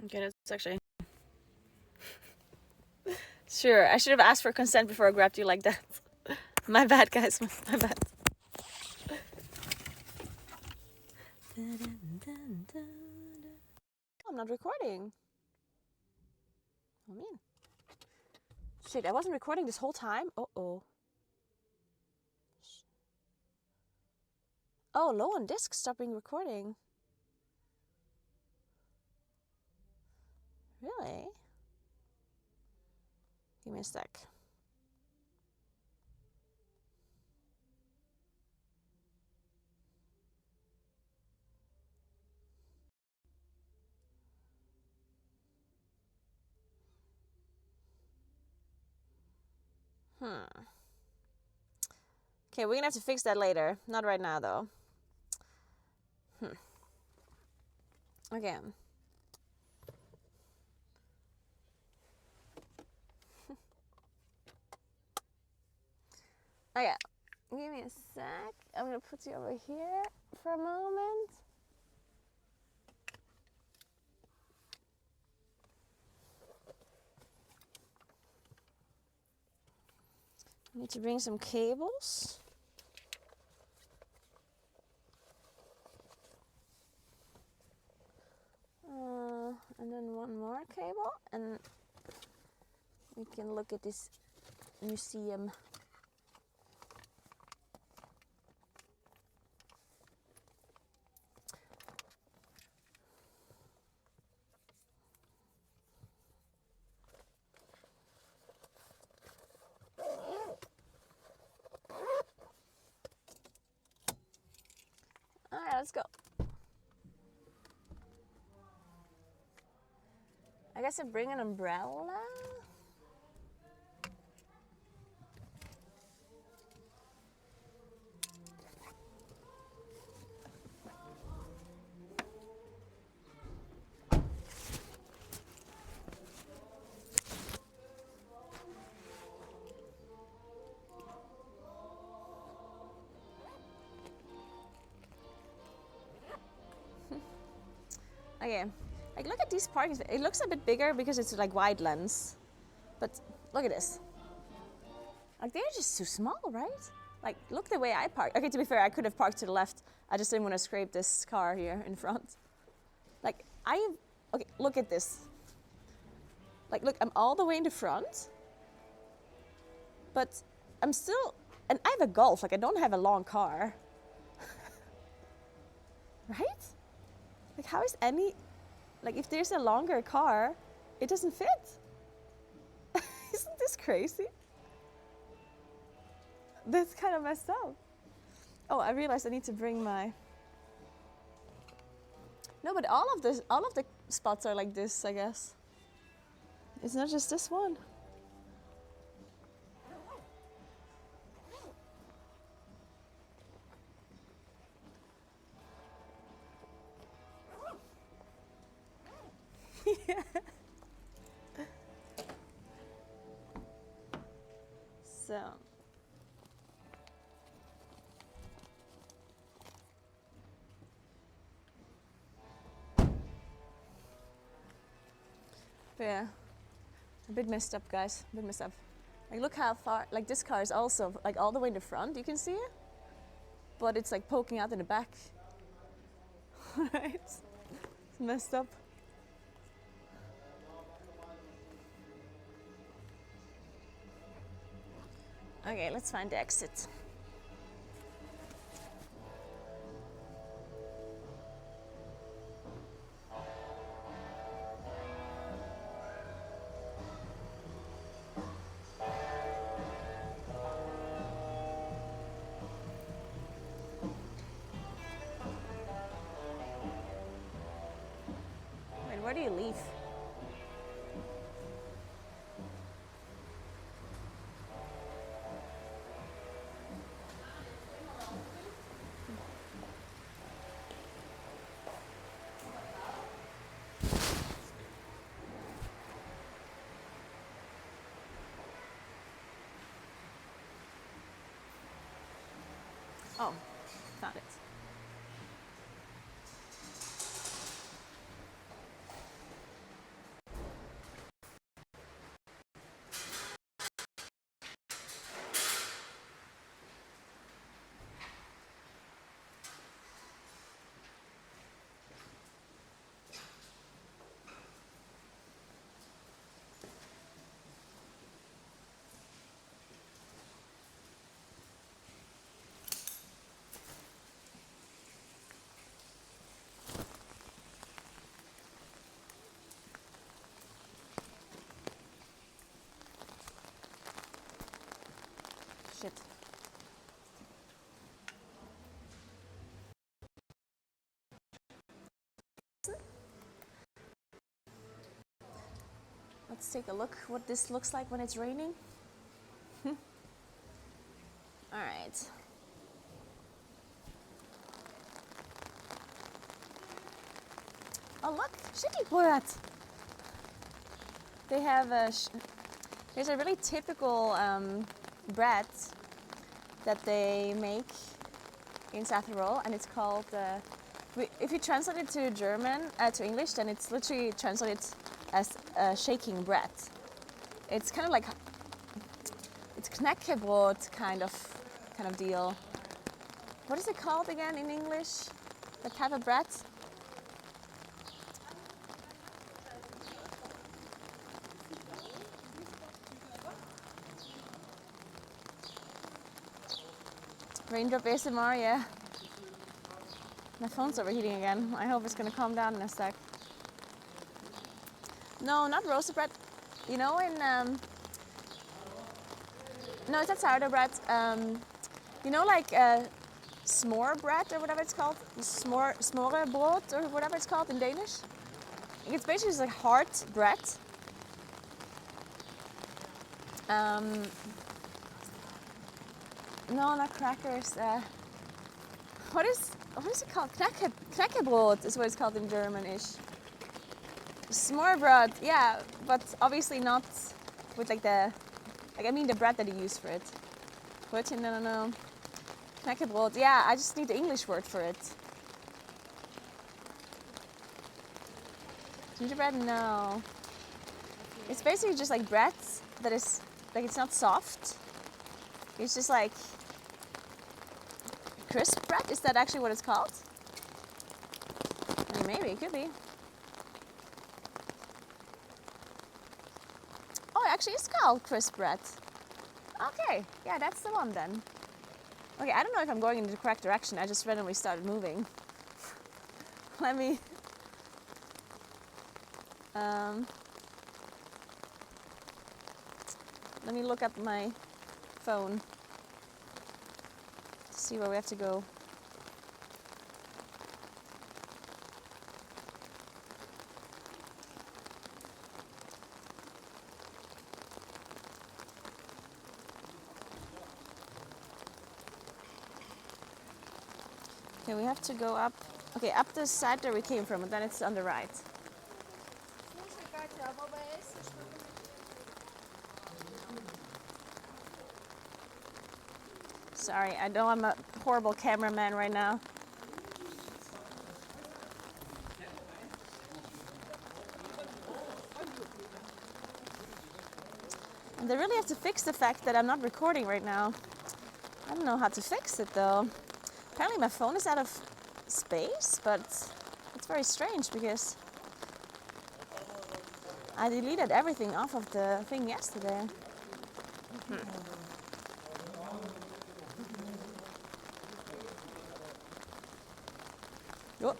Okay, that's actually... Sure, I should have asked for consent before I grabbed you like that. My bad, guys, my bad. I'm not recording. Oh, man. Shit, I wasn't recording this whole time? Uh-oh. Oh, low on disk, stopping recording. Really? Give me a sec. Okay, we're gonna have to fix that later. Not right now, though. Okay. Okay, give me a sec. I'm gonna put you over here for a moment. I need to bring some cables. And then one more cable, and we can look at this museum. All right, let's go. I guess I bring an umbrella. Okay, like look at these parking spaces. It looks a bit bigger because it's like wide lens, but look at this. Like they're just too small, right? Like look the way I parked. Okay, to be fair, I could have parked to the left. I just didn't want to scrape this car here in front. Like okay, look at this. Like look, I'm all the way in the front, but I'm still, and I have a Golf. Like I don't have a long car, right? Like how is any, like if there's a longer car, it doesn't fit. Isn't this crazy? That's kind of messed up. Oh, I realized I need to bring my. No, but all of the spots are like this, I guess. It's not just this one. Yeah. So. But yeah, a bit messed up, guys. A bit messed up. Like, look how far. Like, this car is also like all the way in the front. You can see it, but it's like poking out in the back. Right? It's messed up. Okay, let's find the exit. Wait, where do you leave? Oh, found it. Shit. Let's take a look what this looks like when it's raining. All right. Oh look, chilibröd. They have there's a really typical bread that they make in South Tyrol, and it's called. If you translate it to German to English, then it's literally translated as shaking bread. It's kind of like it's knäckebrot kind of deal. What is it called again in English? That type of bread? Raindrop ASMR, yeah. My phone's overheating again. I hope it's gonna calm down in a sec. No, not roasted bread. You know, no, it's not sourdough bread. You know, like s'more bread or whatever it's called. Smorebrot or whatever it's called in Danish. It's basically just like hard bread. No, not crackers. What is it called? Knäckebrot is what it's called in German-ish. Smørbrød, yeah, but obviously not with like the, I mean the bread that you use for it. No. Knäckebrot, yeah, I just need the English word for it. Gingerbread? No. It's basically just like bread that is, like, it's not soft. It's just like crisp bread. Is that actually what it's called? I mean, maybe, it could be. Oh, actually it's called crisp bread. Okay, yeah, that's the one then. Okay, I don't know if I'm going in the correct direction. I just randomly started moving. Let me... let me look up my phone to see where we have to go. Okay, we have to go up. Okay, up the side that we came from, and then it's on the right. Sorry, I know I'm a horrible cameraman right now. And they really have to fix the fact that I'm not recording right now. I don't know how to fix it though. Apparently my phone is out of space, but it's very strange because I deleted everything off of the thing yesterday. Oh.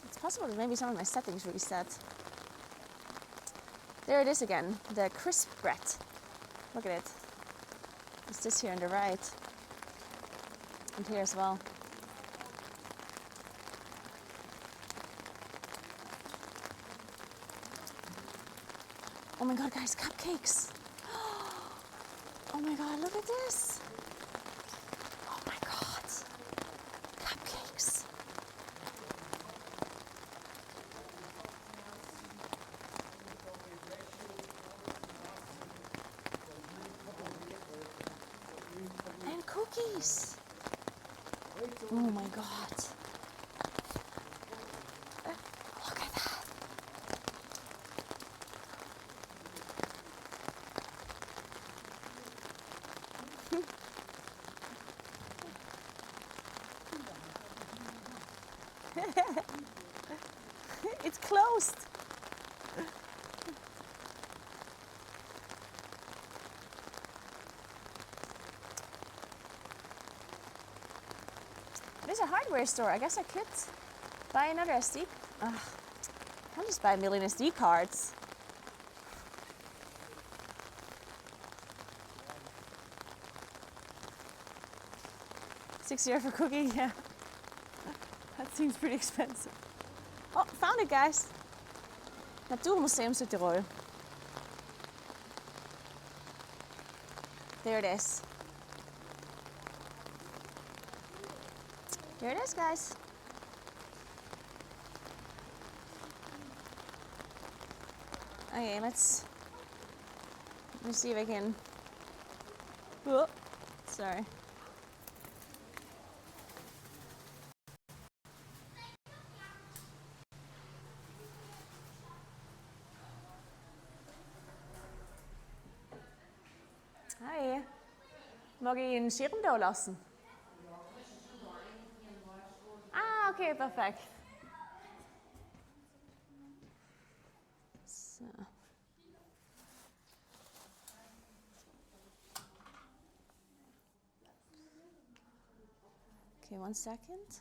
It's possible that maybe some of my settings reset. There it is again, the crisp bread. Look at it. It's this here on the right. And here as well. Oh my god, guys, cupcakes! Oh my god, look at this! Oh my god! Cupcakes! And cookies! Oh my god! Look at that! It's closed! It is a hardware store. I guess I could buy another SD. Ugh. I can't just buy a million SD cards. €6 for cookie, yeah. That seems pretty expensive. Oh, found it, guys. Natuurmuseum Südtirol. There it is. Here it is, guys. Okay, let me see if I can. Oh, sorry. Hi. Mag ich einen Schirm da lassen? Ah, okay, perfekt. So. Okay, 1 second.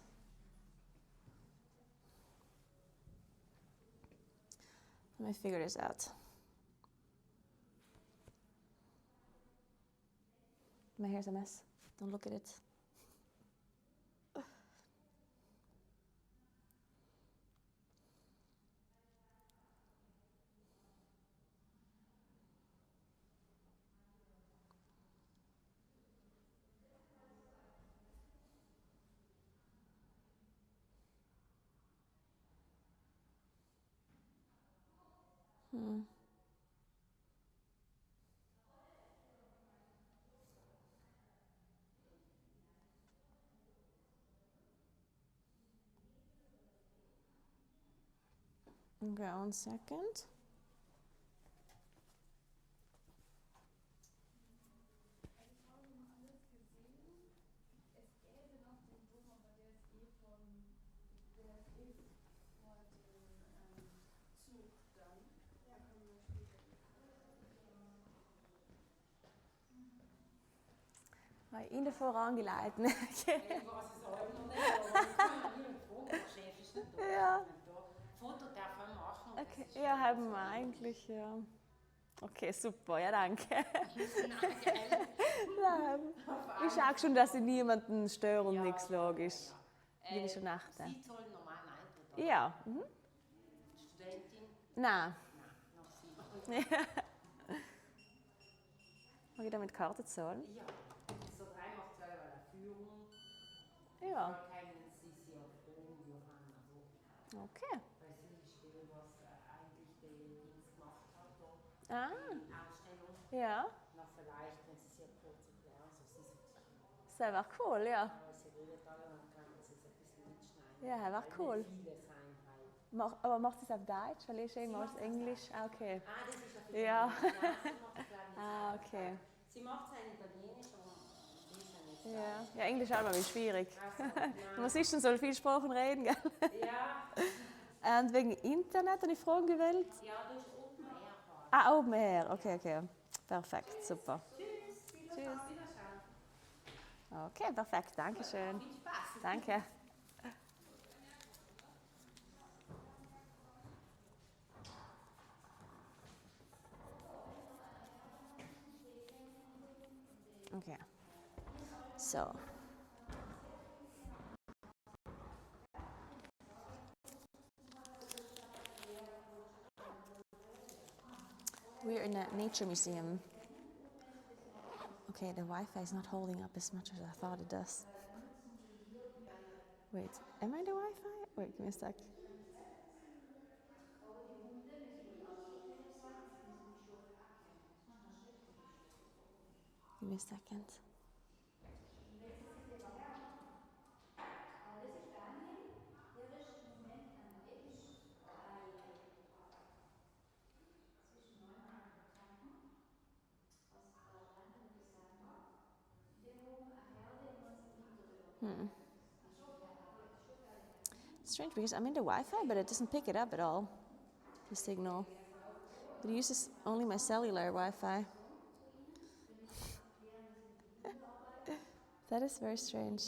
Let me figure this out. My hair's a mess. Don't look at it. Okay, 1 second. Ihnen vorangeleiten. Ich weiß es halt noch nicht, aber ich kann ja niemand fragen, der Chef ist nicht da. Ja. Ist nicht da. Foto darf er machen. Okay, Das ist ja, schon haben so. wir eigentlich, ja. Okay, super, ja, danke. Nein, geil. Ich sage schon, dass sie niemanden stören und nichts logisch. Ja. Liebe schon achten. Sie zahlen normalen Eintritt, oder? Ja. Studentin? Nein. Nein, noch sie. Mag ich da mit Karte zahlen? Ja. So 3 macht 2 Euro Führung. Ja. Da können Sie sich ja fragen, Johanna, wo. Okay. Weil sie ist die, was eigentlich den Dienst gemacht hat, da. Ah. Die Ausstellung. Ja. Na, vielleicht, wenn sie sich ja kurz erklären, so sie sagt sich Das wäre cool, ja. aber sie redet alle und kann sie es ein bisschen mitschneiden. Ja, das wäre cool. Weil nicht viele sein halt. Aber macht sie es auf Deutsch? Weil ich irgendwo auf Englisch. Ah, okay. Ah, das ist auf Ja. Italienisch. Ja, sie macht es, glaube ich, nicht Ah, auf okay. Deutsch. Sie macht es in Italienisch, aber die ist ja nicht Ja. Deutsch. Ja, Englisch ist auch mal schwierig. Also, Man ist schon so viele Sprachen reden, gell? ja. Und wegen Internet habe ich Fragen gewählt. Ja, du hast Open Air gehabt. Ah, oben her. Okay, okay. Perfekt, super. Tschüss. Tschüss. Wiederschauen. Okay, perfekt. Dankeschön. Viel Spaß. Danke. Okay. So. We're in a nature museum. Okay, the Wi-Fi is not holding up as much as I thought it does. Wait, am I the Wi-Fi? Wait, give me a sec. Give me a second. Strange because I'm in the Wi-Fi, but it doesn't pick it up at all. The signal. It uses only my cellular Wi-Fi. That is very strange.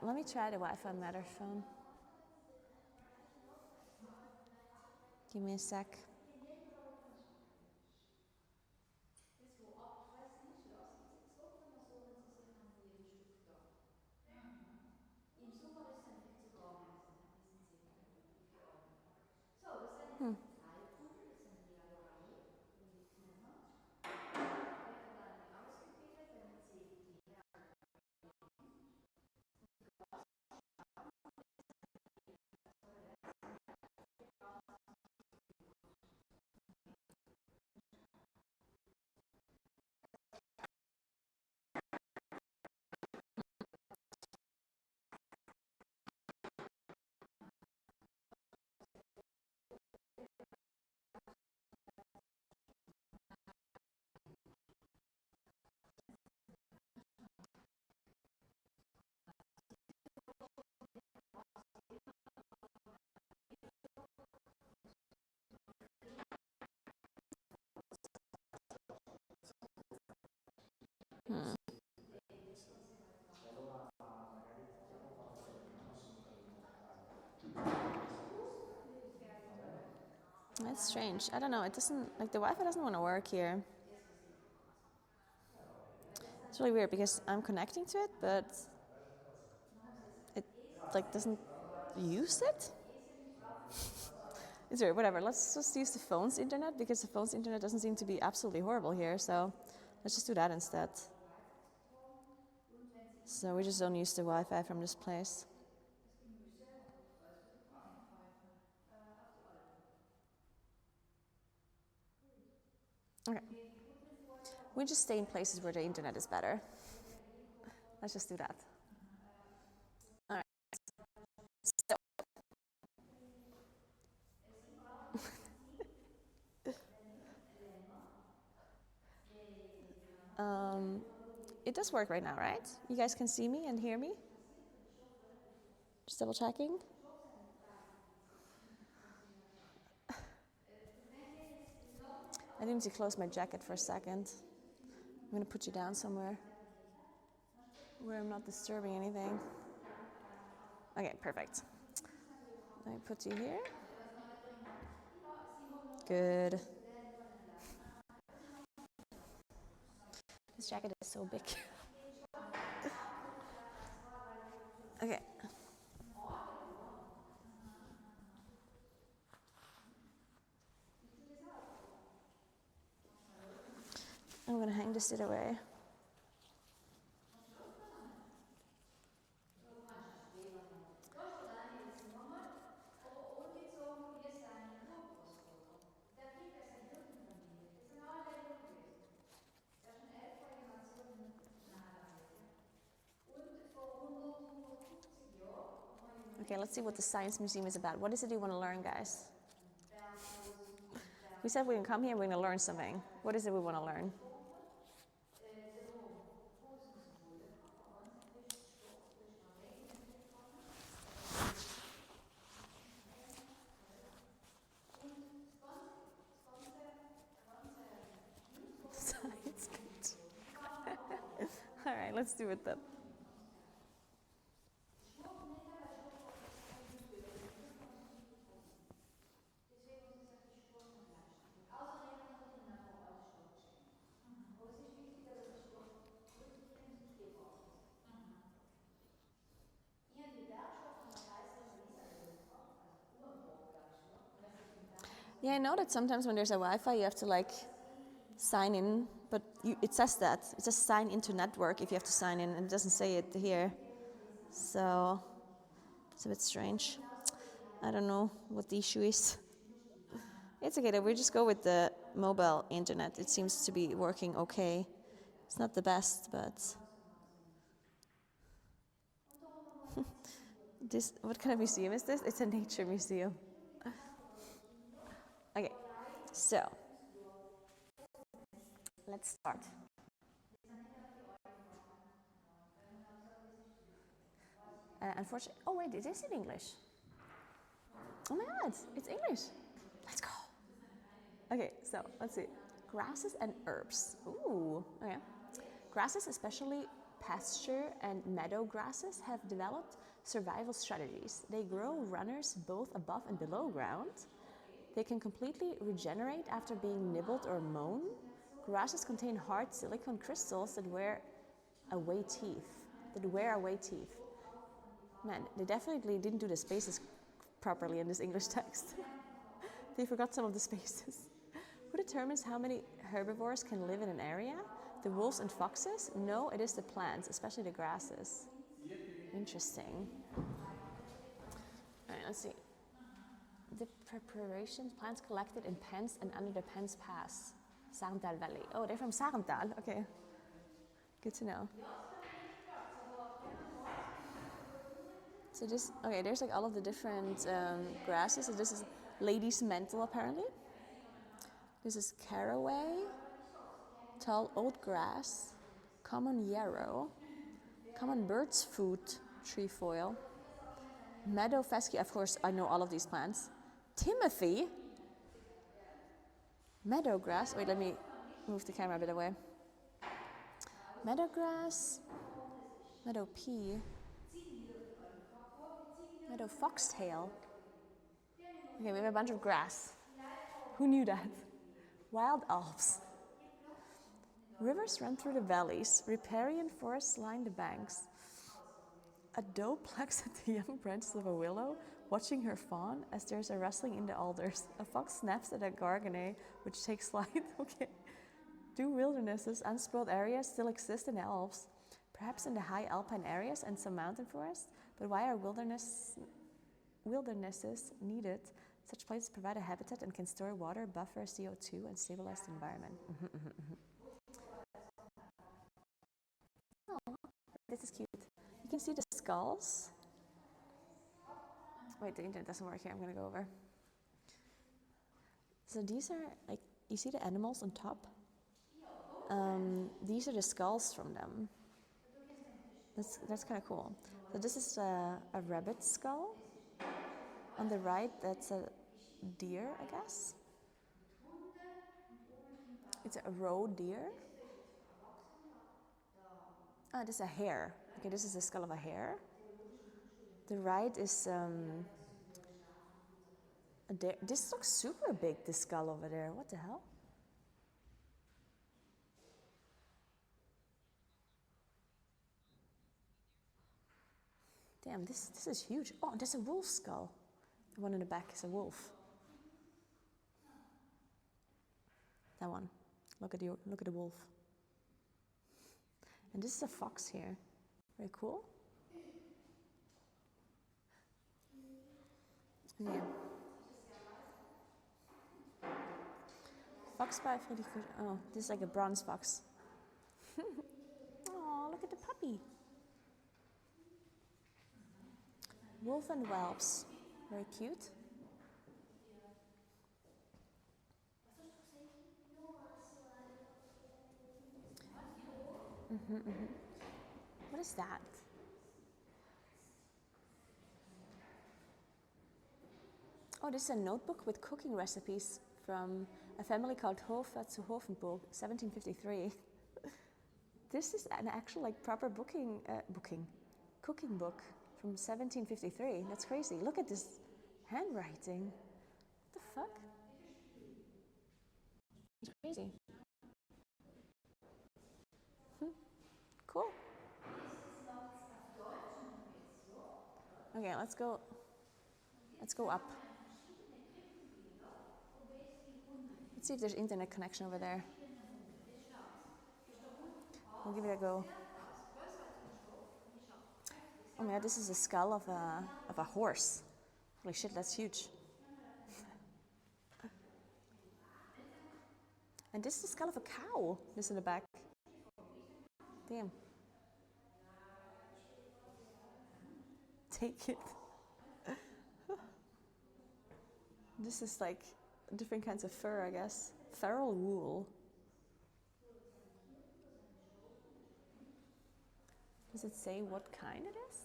Let me try the Wi-Fi on my other phone. Give me a sec. That's strange. I don't know. It doesn't, like, the Wi-Fi doesn't want to work here. It's really weird because I'm connecting to it, but it, like, doesn't use it. It's weird. Whatever. Let's just use the phone's internet because the phone's internet doesn't seem to be absolutely horrible here. So let's just do that instead. So we just don't use the Wi-Fi from this place. Okay. We just stay in places where the internet is better. Let's just do that. All right. So. It does work right now, right? You guys can see me and hear me? Just double checking. I need to close my jacket for a second. I'm gonna put you down somewhere where I'm not disturbing anything. Okay, perfect. Let me put you here. Good. This jacket is so big. Okay. I'm gonna hang this away. Okay, let's see what the Science Museum is about. What is it you want to learn, guys? We said we can come here, we're going to learn something. What is it we want to learn? Science. All right, let's do it then. Yeah, I know that sometimes when there's a Wi-Fi, you have to like sign in, but it says that. It says sign into network if you have to sign in, and it doesn't say it here. So it's a bit strange. I don't know what the issue is. It's okay, we just go with the mobile internet. It seems to be working okay. It's not the best, but this, what kind of museum is this? It's a nature museum. Okay, so let's start. Unfortunately, oh wait, it is in English. Oh my God, it's English. Let's go. Okay, so let's see. Grasses and herbs. Ooh, okay. Grasses, especially pasture and meadow grasses, have developed survival strategies. They grow runners both above and below ground. They can completely regenerate after being nibbled or mown. Grasses contain hard silicone crystals that wear away teeth. Man, they definitely didn't do the spaces properly in this English text. They forgot some of the spaces. Who determines how many herbivores can live in an area? The wolves and foxes? No, it is the plants, especially the grasses. Interesting. All right, let's see. The preparation plants collected in pens and under the Pens Pass, Sarendal Valley. Oh, they're from Sarendal. Okay, good to know. So this, okay, there's like all of the different grasses. So this is lady's mantle apparently. This is caraway, tall oat grass, common yarrow, common bird's foot trefoil, meadow fescue. Of course, I know all of these plants. Timothy, meadow grass. Wait, let me move the camera a bit away. Meadow grass, meadow pea, meadow foxtail. Okay, we have a bunch of grass. Who knew that? Wild Alps. Rivers run through the valleys. Riparian forests line the banks. A doe plucks at the young branches of a willow, watching her fawn as there's a rustling in the alders. A fox snaps at a garganey, which takes flight. Okay. Do wildernesses, unspoiled areas, still exist in the Alps? Perhaps in the high alpine areas and some mountain forests? But why are wildernesses needed? Such places provide a habitat and can store water, buffer CO2, and stabilize the environment. Oh, this is cute. You can see the skulls. Wait, the internet doesn't work here. I'm gonna go over. So these are like, you see the animals on top? These are the skulls from them. That's kind of cool. So this is a rabbit skull. On the right, that's a deer, I guess. It's a roe deer. Ah, this is a hare. Okay, this is the skull of a hare. The right is a deer. This looks super big, this skull over there. What the hell? Damn, this is huge. Oh, there's a wolf skull. The one in the back is a wolf. That one. Look at the wolf. And this is a fox here. Very cool. Yeah. Fox by Freddy. Oh, this is like a bronze fox. Oh, look at the puppy. Wolf and whelps. Very cute. What is that? Oh, this is a notebook with cooking recipes from a family called Hofer zu Hofenburg, 1753. This is an actual like proper cooking book from 1753. That's crazy. Look at this handwriting. What the fuck? It's crazy. Cool. Okay, let's go up. Let's see if there's internet connection over there. We'll give it a go. Oh yeah, this is the skull of a horse. Holy shit, that's huge. And this is the skull of a cow. This in the back. Damn. Take it. This is like different kinds of fur, I guess. Feral wool. Does it say what kind it is?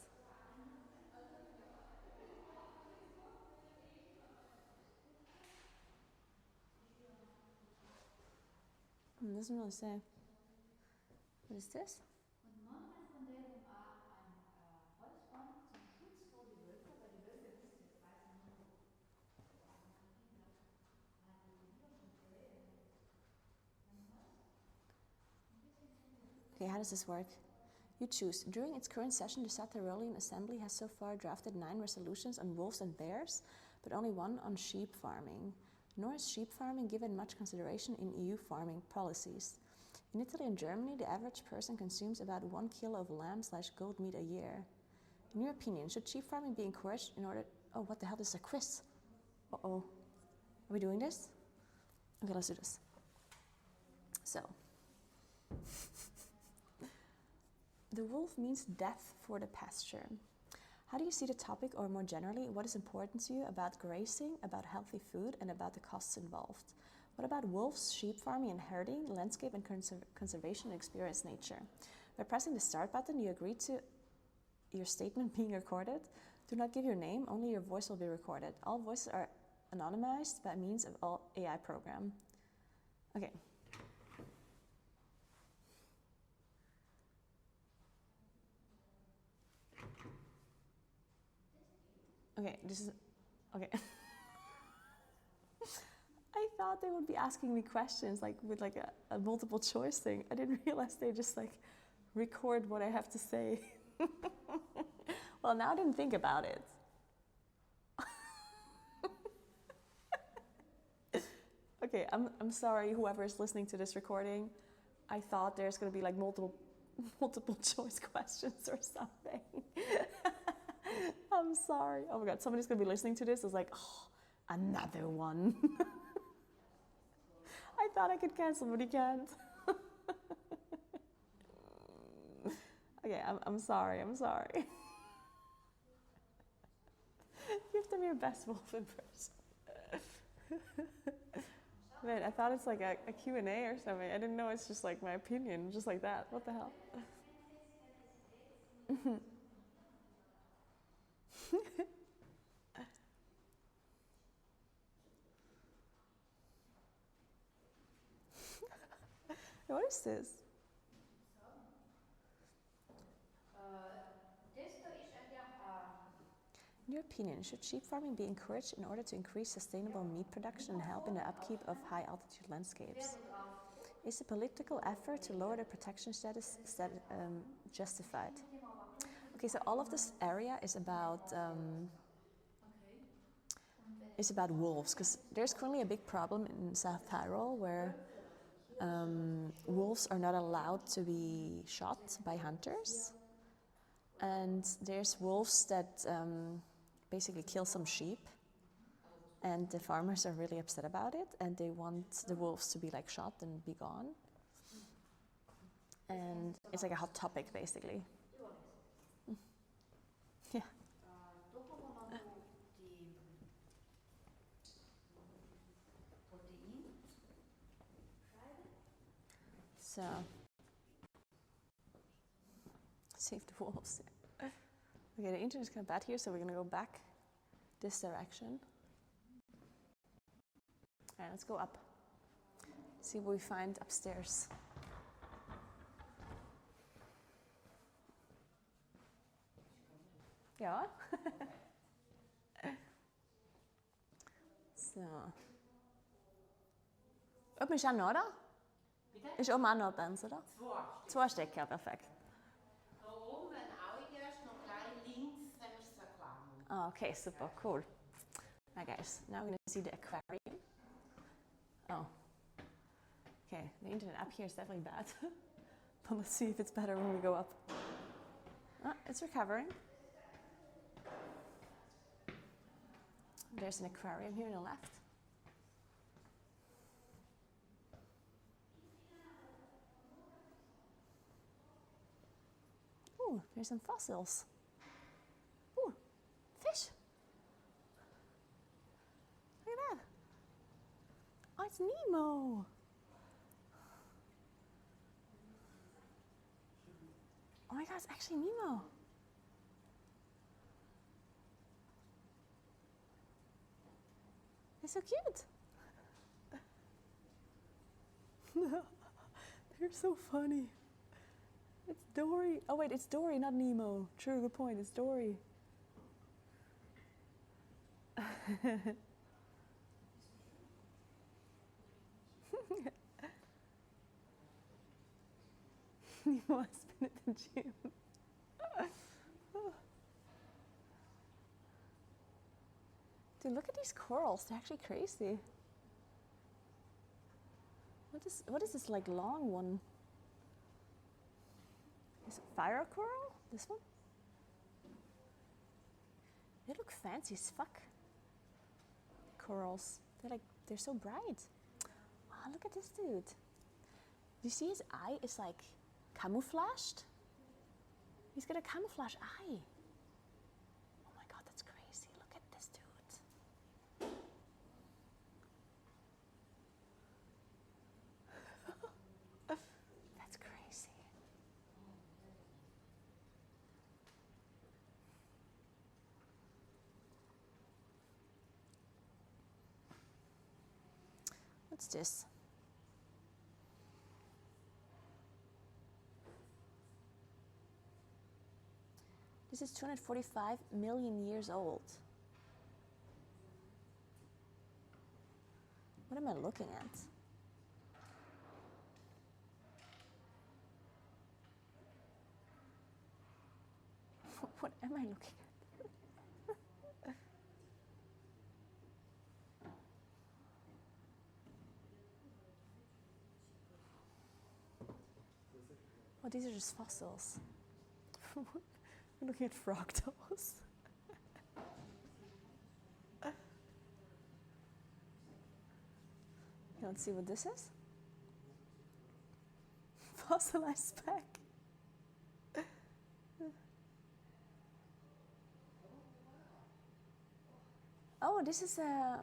It doesn't really say. What is this? Okay, how does this work? You choose. During its current session, the Satyrolean Assembly has so far drafted 9 resolutions on wolves and bears, but only 1 on sheep farming. Nor is sheep farming given much consideration in EU farming policies. In Italy and Germany, the average person consumes about 1 kilo of lamb/goat meat a year. In your opinion, should sheep farming be encouraged in order... Oh, what the hell? This is a quiz. Uh-oh. Are we doing this? Okay, let's do this. So... The wolf means death for the pasture. How do you see the topic, or more generally, what is important to you about grazing, about healthy food, and about the costs involved? What about wolves, sheep farming and herding, landscape and conservation, and experience nature? By pressing the start button, you agree to your statement being recorded. Do not give your name, only your voice will be recorded. All voices are anonymized by means of all AI program. Okay. Okay, this is, okay. I thought they would be asking me questions like with like a multiple choice thing. I didn't realize they just like record what I have to say. Well, now I didn't think about it. Okay, I'm sorry whoever is listening to this recording. I thought there's gonna be like multiple choice questions or something. I'm sorry. Oh my god, somebody's gonna be listening to this. It's like, oh, Another one. I thought I could cancel, but you can't. Okay, I'm sorry. You have to be your best wolf impression. Man, I thought it's like a Q&A or something. I didn't know it's just like my opinion, just like that. What the hell? What is this? In your opinion, should sheep farming be encouraged in order to increase sustainable meat production and help in the upkeep of high-altitude landscapes? Is the political effort to lower the protection status justified? Okay, so all of this area is about wolves, because there's currently a big problem in South Tyrol where wolves are not allowed to be shot by hunters, and there's wolves that basically kill some sheep, and the farmers are really upset about it, and they want the wolves to be like shot and be gone, and it's like a hot topic basically. Yeah. So, save the wolves. Okay, the internet's kind of bad here, so we're gonna go back this direction. Alright, let's go up. See what we find upstairs. Ja. So. Oben ist auch noch, oder? Bitte? Ist oben auch noch Benz, oder? 2 Stück, ja, perfekt. Da oben, wenn du auch gehst, noch gleich links, dann ist es eine Klammer. Oh, okay, super, cool. Now guys, now we're going to see the aquarium. Oh. Okay, the internet up here is definitely bad. But let's see if it's better when we go up. Oh, it's recovering. There's an aquarium here on the left. Ooh, there's some fossils. Ooh, fish. Look at that. Oh, it's Nemo. Oh my god, it's actually Nemo. It's so cute. They're so funny. It's Dory. Oh wait, it's Dory, not Nemo. True, good point. It's Dory. Nemo has been at the gym. Dude, look at these corals. They're actually crazy. What is this like long one? Is it fire coral? This one? They look fancy as fuck. Corals. They're so bright. Oh, look at this dude. You see his eye is like camouflaged? He's got a camouflage eye. Oh my god, that's crazy. Look at this dude. That's crazy. What's this? This is 245 million years old. What am I looking at? What am I looking at? Oh, these are just fossils. We're looking at frog toes. Let's see what this is. Fossilized speck. Oh, this is a...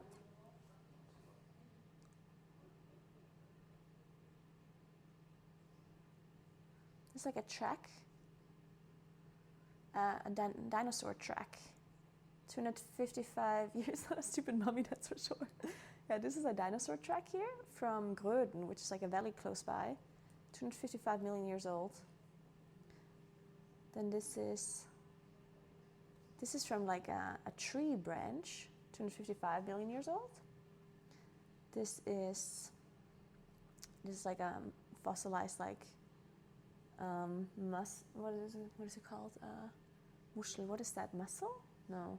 It's like a track. A dinosaur track. 255 years. Not a stupid mummy, that's for sure. Yeah, this is a dinosaur track here from Gröden, which is like a valley close by. 255 million years old. Then this is from like a tree branch, 255 million years old. This is like a fossilized like what is it called? Muschel. What is that? Mussel? No.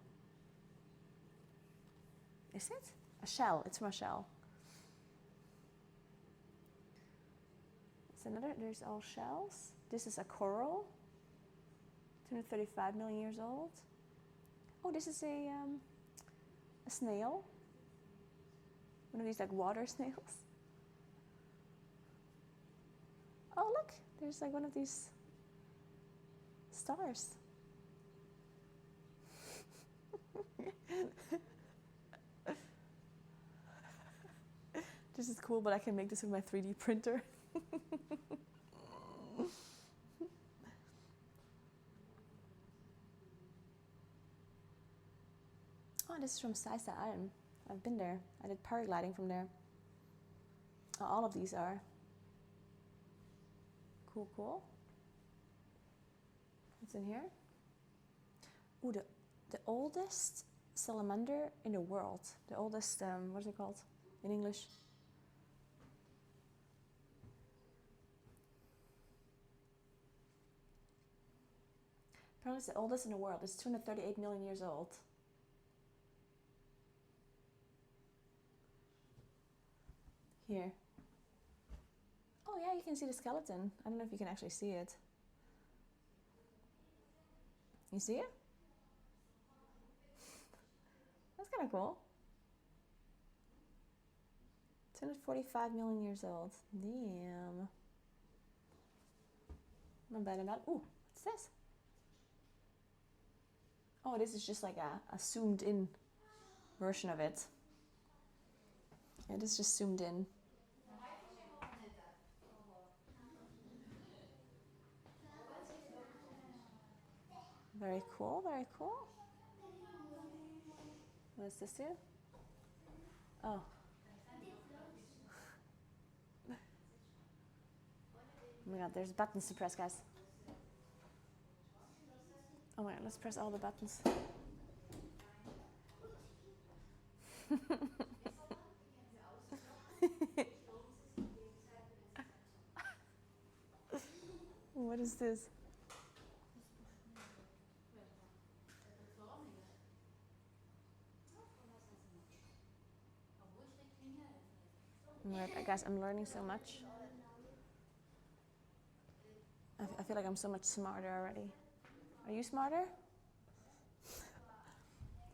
Is it? A shell. It's from a shell. It's another. There's all shells. This is a coral. 235 million years old. Oh, this is a snail. One of these like water snails. Oh, look. There's like one of these stars. This is cool, but I can make this with my 3D printer. Oh, this is from Seisa Alm. I've been there. I did paragliding from there. Oh, all of these are. Cool, cool. What's in here? Ooh, the oldest salamander in the world. The oldest, what is it called in English? Apparently it's the oldest in the world. It's 238 million years old. Here. Oh yeah, you can see the skeleton. I don't know if you can actually see it. You see it? That's kind of cool. 245 million years old. Damn. Not bad about. Ooh, what's this? Oh, this is just like a zoomed in version of it. Yeah, this is just zoomed in. Very cool, very cool. What does this do? Oh. Oh my god, there's buttons to press, guys. Oh my god, let's press all the buttons. What is this? I guess I'm learning so much. I feel like I'm so much smarter already. Are you smarter?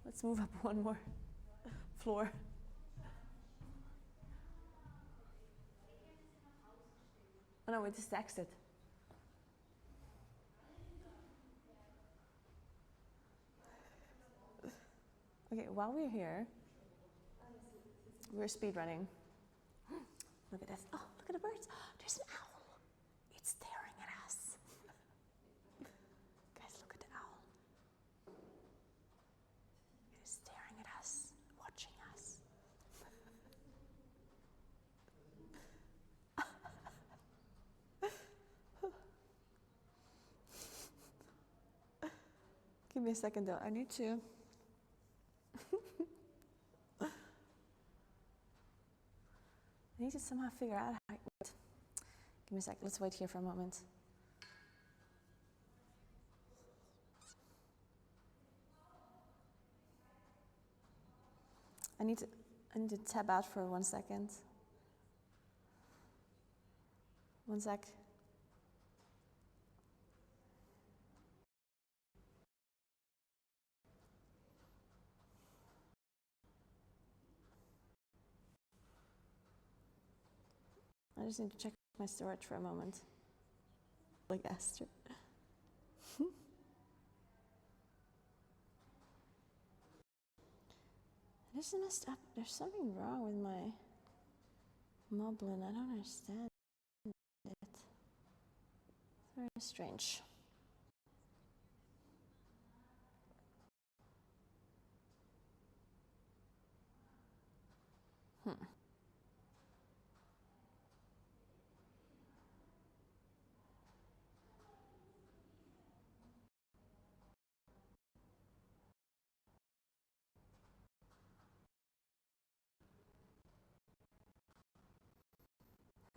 Let's move up one more floor. Oh no, we just exited. Okay, while we're here, we're speed running. Look at this. Oh, look at the birds. There's an owl. It's staring at us. Guys, look at the owl. It is staring at us, watching us. Give me a second though. I need to. I need to somehow figure out how. Wait. Give me a sec. Let's wait here for a moment. I need to tab out for 1 second. 1 sec. I just need to check my storage for a moment. Like Esther. This is messed up. There's something wrong with my Moblin. I don't understand it. It's very strange.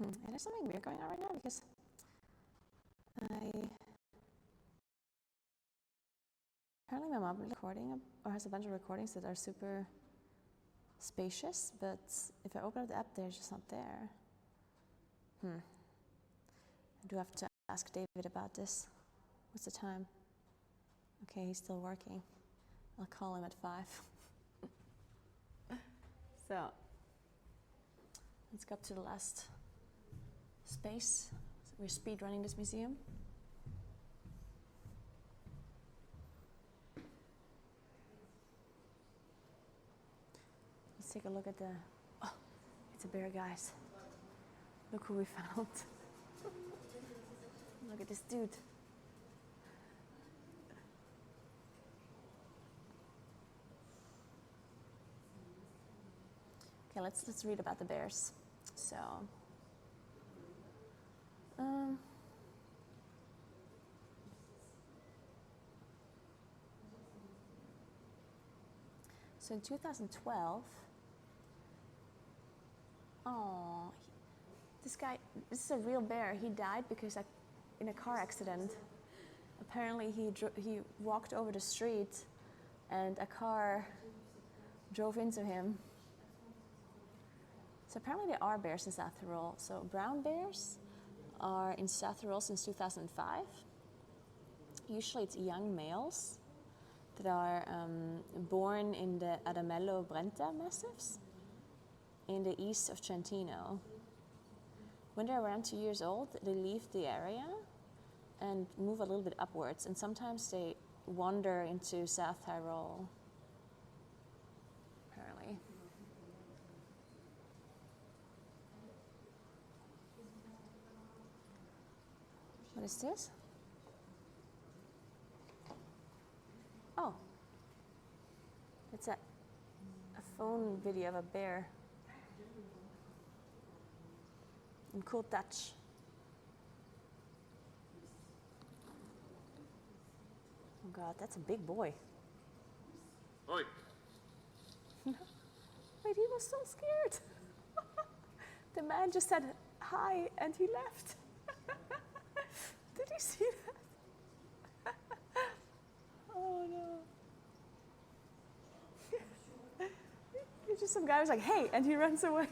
And there's something weird going on right now because apparently my mom is recording or has a bunch of recordings that are super spacious, but if I open up the app, they're just not there. I do have to ask David about this. What's the time? Okay, he's still working. I'll call him at 5. So, let's go up to the last space. So we're speed running this museum. Let's take a look at the, oh, it's a bear, guys. Look who we found. Look at this dude. Okay, let's read about the bears. So, so in 2012, this is a real bear. He died because in a car accident. Apparently he walked over the street and a car drove into him. So apparently there are bears in South Tyrol. So brown bears are in South Tyrol since 2005. Usually it's young males that are born in the Adamello-Brenta massifs in the east of Trentino. When they're around 2 years old, they leave the area and move a little bit upwards, and sometimes they wander into South Tyrol, apparently. What is this? Oh, it's a phone video of a bear in cool Dutch. Oh God, that's a big boy. Oi. Wait, he was so scared. The man just said hi and he left. Did you see that? Oh no. It's just some guy was like, hey, and he runs away.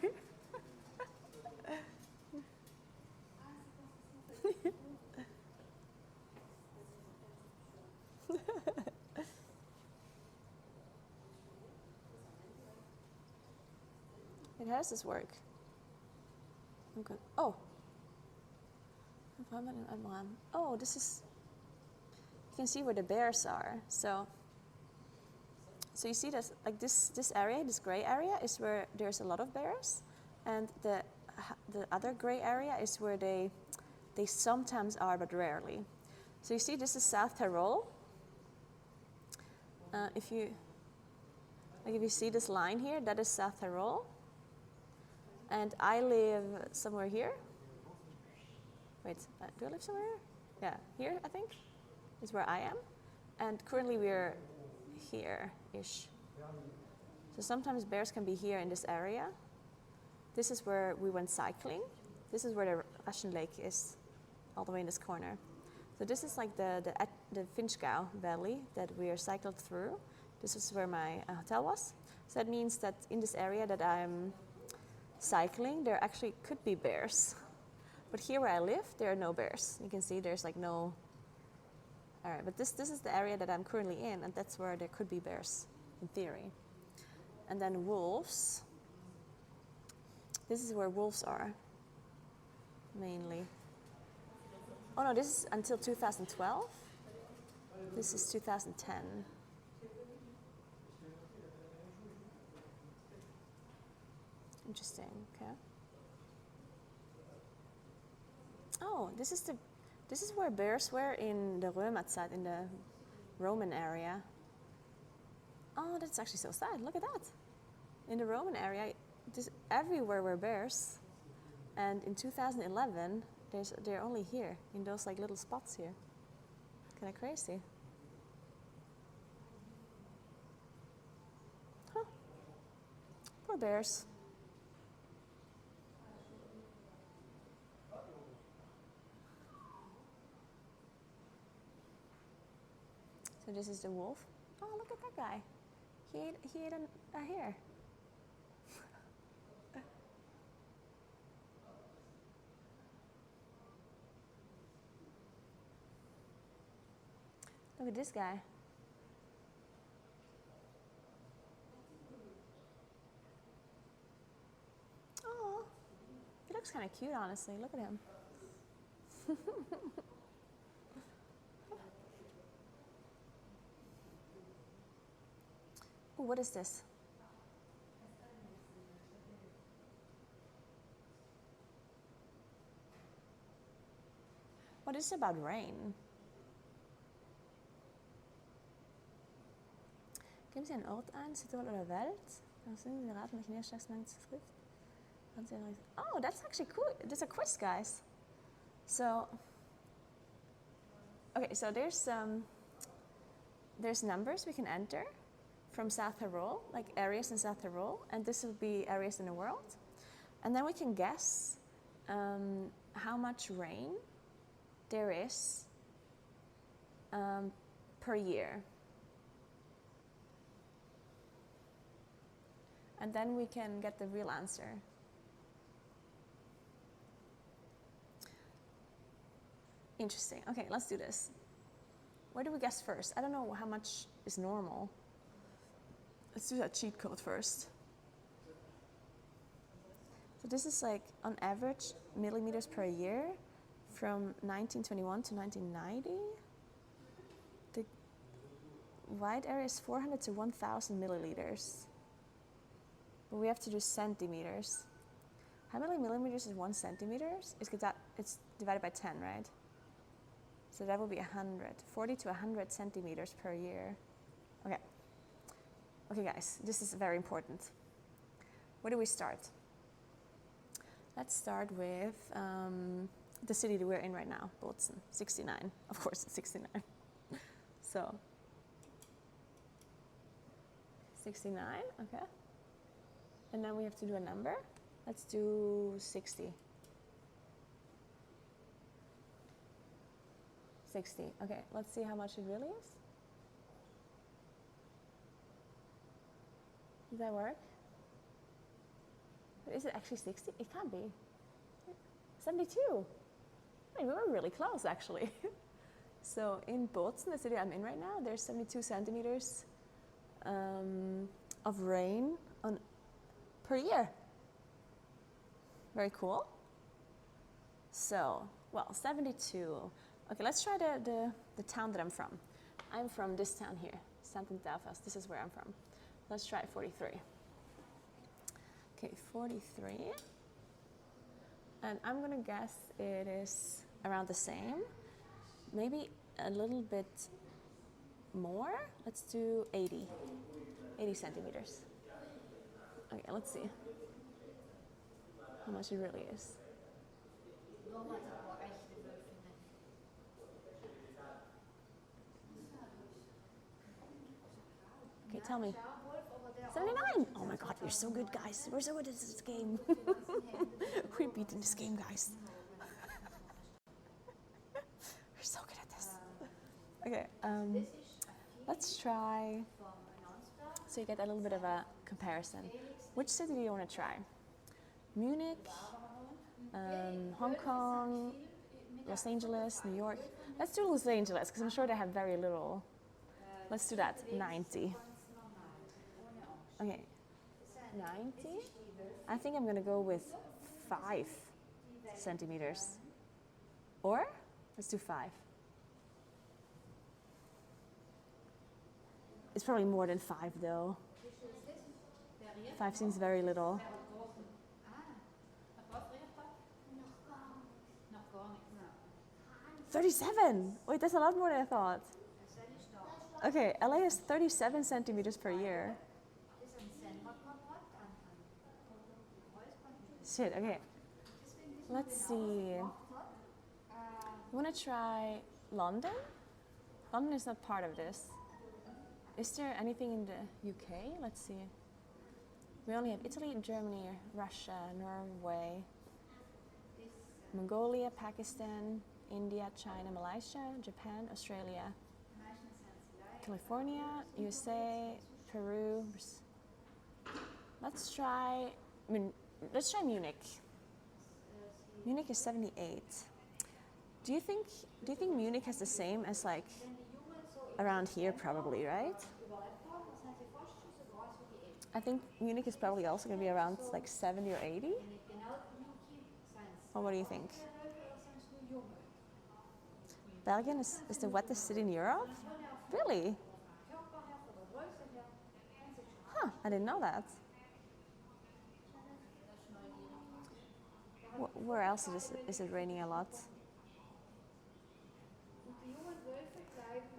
And how does this work? Okay. Oh. Oh, this is, you can see where the bears are. So you see this, like this area, this gray area is where there's a lot of bears, and the other gray area is where they sometimes are, but rarely. So you see, this is South Tyrol. If you see this line here, that is South Tyrol. And I live somewhere here. Wait, do I live somewhere here? Yeah, here, I think, is where I am. And currently we're here-ish. So sometimes bears can be here in this area. This is where we went cycling. This is where the Russian Lake is, all the way in this corner. So this is like the Finchgau Valley that we are cycled through. This is where my hotel was. So that means that in this area that I'm cycling, there actually could be bears. But here where I live, there are no bears. You can see there's like no. All right, but this is the area that I'm currently in, and that's where there could be bears, in theory. And then wolves. This is where wolves are. mainly. Oh no, this is until 2012. This is 2010. Interesting. Okay. Oh, this is where bears were in the Römerzeit, in the Roman area. Oh, that's actually so sad. Look at that. In the Roman area, everywhere were bears, and in 2011, they're only here in those like little spots here. Kind of crazy. Huh. Poor bears. So this is the wolf. Oh, look at that guy. He ate a hare. Look at this guy. Oh, he looks kind of cute, honestly. Look at him. Ooh, what is this? What is about rain? Geben Sie einen Ort ein, Situation oder Welt. Sie raten, welche Niederschlagsmenge trifft. Oh, that's actually cool. There's a quiz, guys. So, okay, so there's numbers we can enter from South Tyrol, like areas in South Tyrol, and this will be areas in the world. And then we can guess how much rain there is per year. And then we can get the real answer. Interesting. Okay, let's do this. Where do we guess first? I don't know how much is normal. Let's do that cheat code first. So this is like on average millimeters per year from 1921 to 1990. The wide area is 400 to 1,000 milliliters. But we have to do centimeters. How many millimeters is 1 centimeter? It's divided by 10, right? So that would be 100. 40 to 100 centimeters per year. Okay. Okay, guys, this is very important. Where do we start? Let's start with the city that we're in right now, Bozen, 69. Of course, it's 69. So, 69, okay. And then we have to do a number. Let's do 60. 60. Okay, let's see how much it really is. Does that work? Is it actually 60? It can't be. 72. I mean, we were really close, actually. So in Bozen, the city I'm in right now, there's 72 centimeters of rain per year. Very cool. So, well, 72. Okay, let's try the town that I'm from. I'm from this town here, Sint-Delfas. This is where I'm from. Let's try 43. Okay, 43. And I'm gonna guess it is around the same. Maybe a little bit more. Let's do 80. 80 centimeters. Okay, let's see how much it really is. Okay, tell me. 79! Oh my god, we're so good, guys. We're so good at this game. We're beating this game, guys. We're so good at this. Okay, let's try, so you get a little bit of a comparison. Which city do you want to try? Munich, Hong Kong, Los Angeles, New York. Let's do Los Angeles, because I'm sure they have very little. Let's do that, 90. Okay, 90. I think I'm gonna go with 5 centimeters. Or let's do 5. It's probably more than 5 though. 5 seems very little. Nog wat weer pak? Nog gar niks. 37! Wait, that's a lot more than I thought. Okay, LA has 37 centimeters per year. Shit, okay. Let's see. You want to try London? London is not part of this. Is there anything in the UK? Let's see. We only have Italy, Germany, Russia, Norway, Mongolia, Pakistan, India, China, Malaysia, Japan, Australia, California, USA, Peru. Let's try Munich. Munich is 78. Do you think Munich has the same as like around here? Probably, right? I think Munich is probably also going to be around like 70 or 80. Or what do you think? Belgium is the wettest city in Europe? Really? Huh, I didn't know that. Where else is it raining a lot?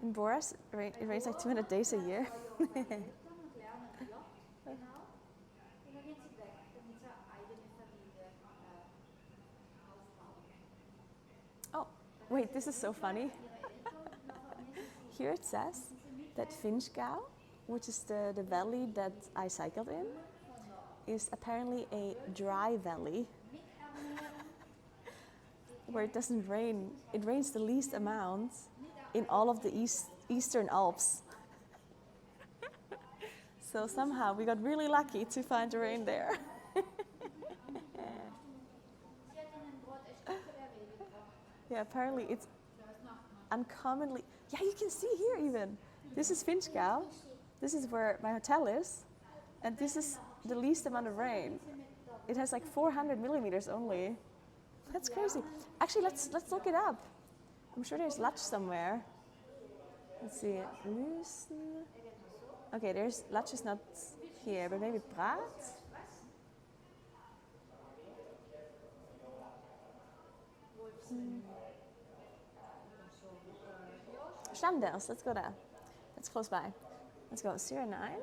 In Boras, it rains like 200 days a year. Oh, wait, this is so funny. Here it says that Finchgau, which is the valley that I cycled in, is apparently a dry valley where it doesn't rain. It rains the least amount in all of the Eastern Alps. So somehow we got really lucky to find the rain there. Yeah, apparently it's uncommonly... Yeah, you can see here even. This is Finchgau. This is where my hotel is. And this is the least amount of rain. It has like 400 millimeters only. That's crazy. Actually, let's look it up. I'm sure there's Lutch somewhere. Let's see. Lüsen. Okay, there's Lutch is not here, but maybe Praat? Schandels, let's go there. That's close by. Let's go 09.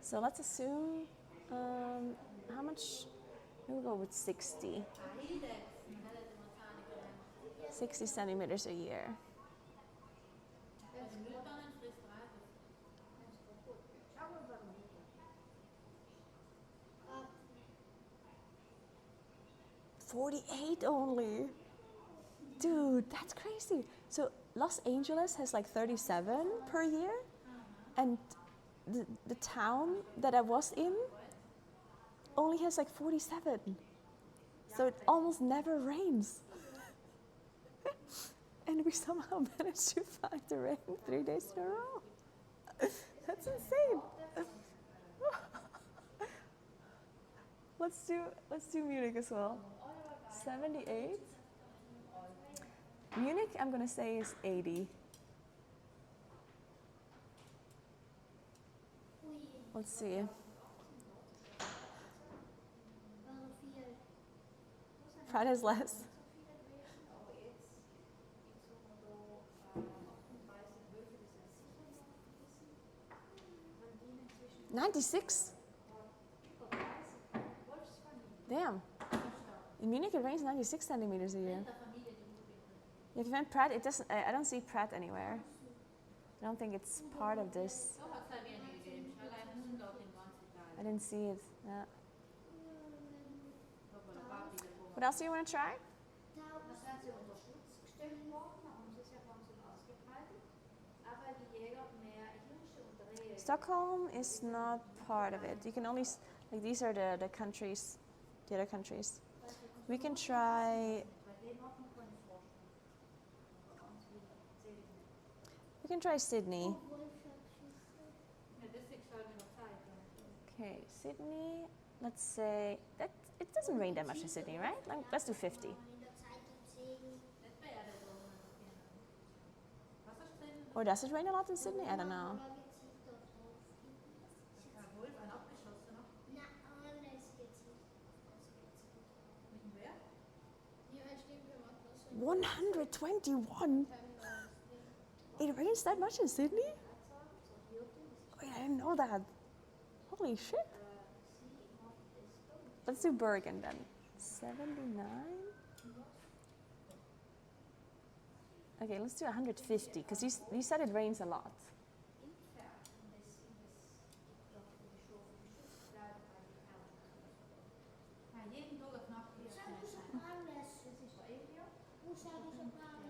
So let's assume, how much? We'll go with 60. 60 centimeters a year. $48 only. Dude, that's crazy. So Los Angeles has like 37 per year, and the town that I was in only has like 47. So it almost never rains. And we somehow managed to find the rain 3 days in a row. That's insane. Let's do Munich as well. 78. Munich, I'm gonna say, is 80. Let's see. Pratt is less. 96? Damn. In Munich it rains 96 centimeters a year. You can find Pratt, it doesn't, I don't see Pratt anywhere. I don't think it's part of this. I didn't see it. Yeah. What else do you want to try? Stockholm is not part of it. You can only, like these are the countries, the other countries. We can try, Sydney. Okay, Sydney, let's say, it doesn't rain that much in Sydney, right? Like, let's do 50. Or does it rain a lot in Sydney? I don't know. Jawohl, wann abgeschlossen noch? Na, jetzt hier. Mit dem wer? Ja, ich denke, wir warten das 121? It rains that much in Sydney? Wait, I didn't know that. Holy shit. Let's do Bergen then. 79? Okay, let's do 150, because you said it rains a lot. Jeden Tag auf Nacht hier.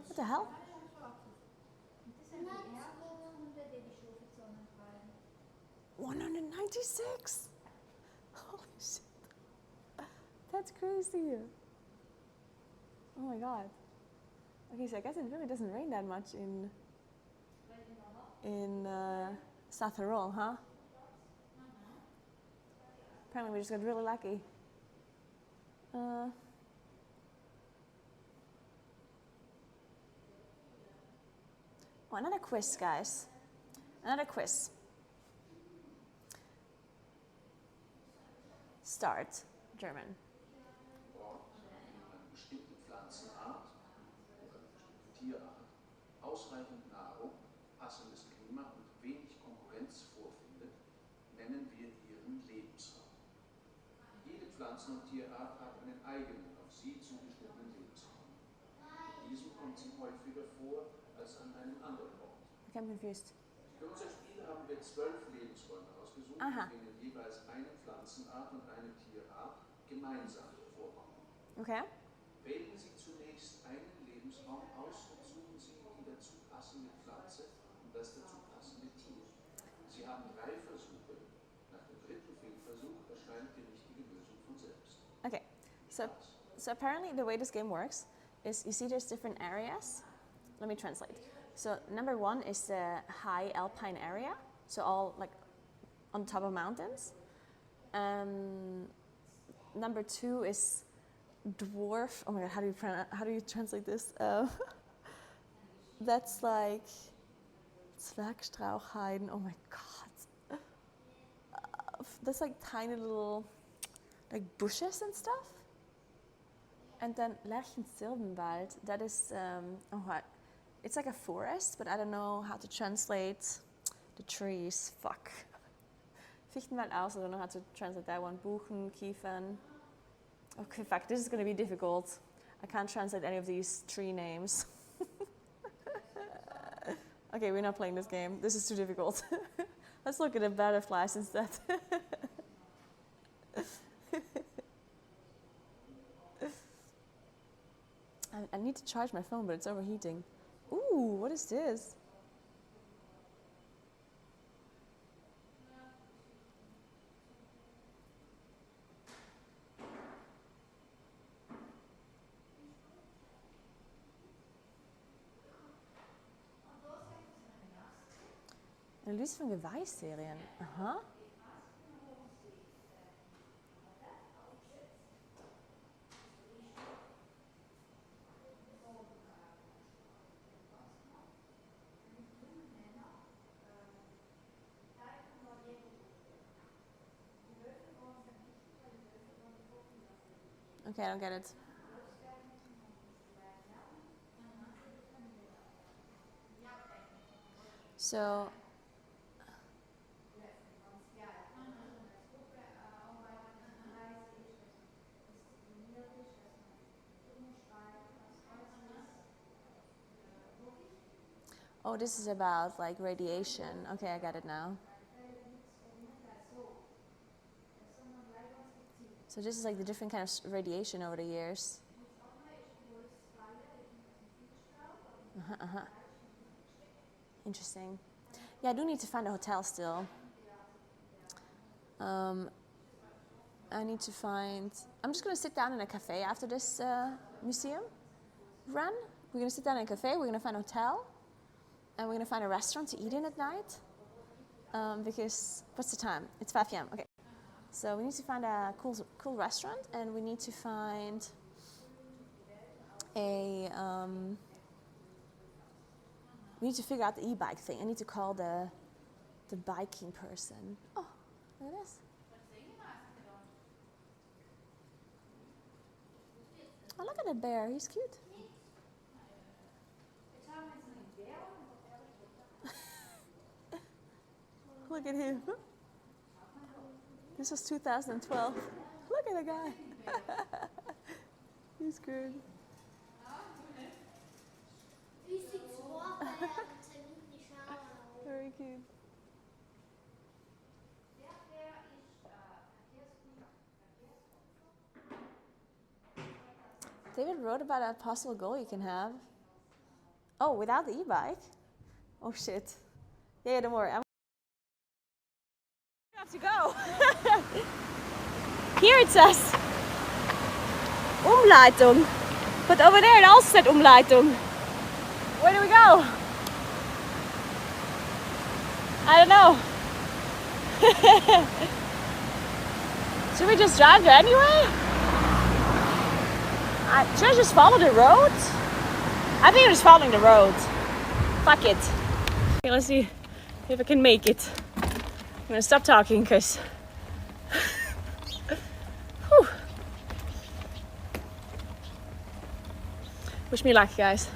What the hell? Das sind die Erdhunde, die die Schofenzonen treiben. 196? Holy shit. That's crazy. Oh my god. Okay, so I guess it really doesn't rain that much in South Tyrol, huh? Apparently we just got really lucky. Oh, another quiz, guys. Another quiz. Start. German. Ort, eine bestimmte Pflanzenart oder eine bestimmte Tierart ausreichend Nahrung, passendes Klima und wenig Konkurrenz vorfindet, nennen wir ihren Lebensraum. Jede Pflanzen- und Tierart hat einen eigenen, auf sie zugeschnittenen Lebensraum. In diesem kommt sie häufiger vor als an einem anderen Ort. Okay, I'm confused. Für unser Spiel haben wir 12 Lebensräume ausgesucht, Aha. in denen jeweils eine Pflanzenart und eine Tierart gemeinsam vorkommen. Okay. Wählen Sie zunächst einen Lebensraum aus und suchen Sie die dazu passende Pflanze und das dazu passende Tier. Sie haben 3 Versuche. Nach dem 3. Fehlversuch erscheint die richtige Lösung von selbst. Okay. So apparently the way this game works is you see there's different areas. Let me translate. So number 1 is the high alpine area, so all like on top of mountains. Number 2 is dwarf. Oh my god, how do you translate this? That's like Zwergstrauchheiden. Oh my god. That's like tiny little like bushes and stuff. And then Lärchensylvenwald, that is it's like a forest, but I don't know how to translate the trees. Fuck. Fichtenwald also, I don't know how to translate that one. Buchen, Kiefern. Okay, fuck, this is gonna be difficult. I can't translate any of these tree names. Okay, we're not playing this game. This is too difficult. Let's look at the butterflies instead. I need to charge my phone, but it's overheating. Ooh, what is this? Analyse van Geweihserien. Aha. Okay, I don't get it. So, oh, this is about like radiation. Okay, I get it now. So this is like the different kind of radiation over the years. Interesting. Yeah, I do need to find a hotel still. I need to find... I'm just going to sit down in a cafe after this museum run. We're going to sit down in a cafe, we're going to find a hotel, and we're going to find a restaurant to eat in at night. Because, what's the time? It's 5 p.m. Okay. So we need to find a cool restaurant, and we need to find a we need to figure out the e-bike thing. I need to call the biking person. Oh, look at this. Oh, look at that bear. He's cute. Look at him. This was 2012. Look at the guy. He's good. Very cute. David wrote about a possible goal you can have. Oh, without the e-bike? Oh shit. Yeah, don't worry. I have to go. Here it says Umleitung. But over there it also said Umleitung. Where do we go? I don't know. Should we just drive there anyway? Should I just follow the road? I think I'm just following the road. Fuck it. Okay, let's see if I can make it. I'm gonna stop talking because wish me luck, guys.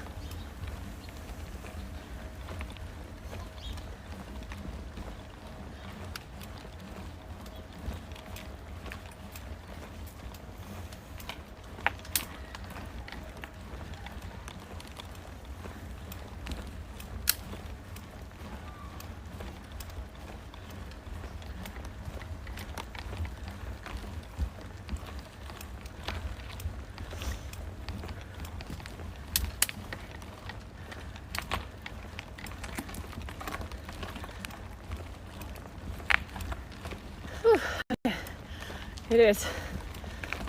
It is.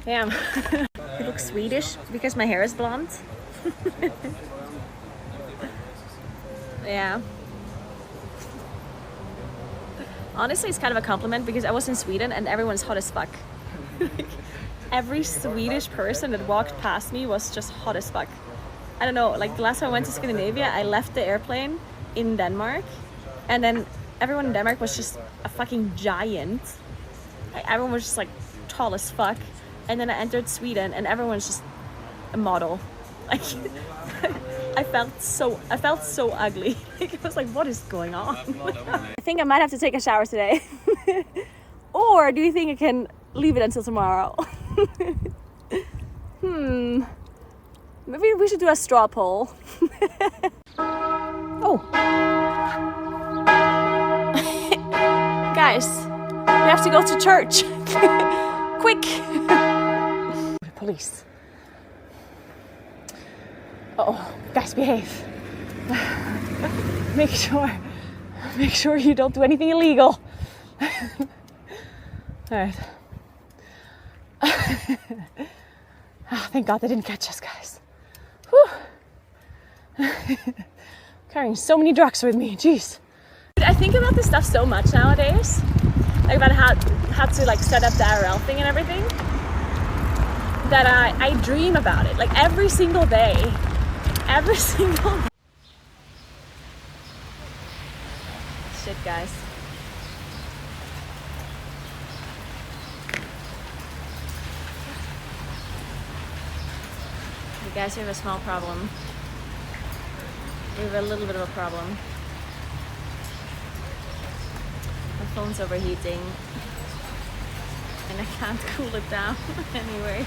Damn. I look Swedish because my hair is blonde. Yeah. Honestly, it's kind of a compliment because I was in Sweden and everyone's hot as fuck. Every Swedish person that walked past me was just hot as fuck. I don't know, like the last time I went to Scandinavia, I left the airplane in Denmark and then everyone in Denmark was just a fucking giant. Like, everyone was just like tall as fuck. And then I entered Sweden and everyone's just a model. Like I felt so ugly. I was like, what is going on? I think I might have to take a shower today. Or do you think I can leave it until tomorrow? Maybe we should do a straw poll. Oh. Guys, we have to go to church. Quick. Police. Oh, guys, behave. Make sure you don't do anything illegal. Alright. Oh, thank God they didn't catch us, guys. Whew. Carrying so many drugs with me, jeez. I think about this stuff so much nowadays. Like about how to like set up the IRL thing and everything. That I dream about it, like every single day. Every single day. Shit, guys. You guys, we have a small problem. We have a little bit of a problem. My phone's overheating. And I can't cool it down anyway.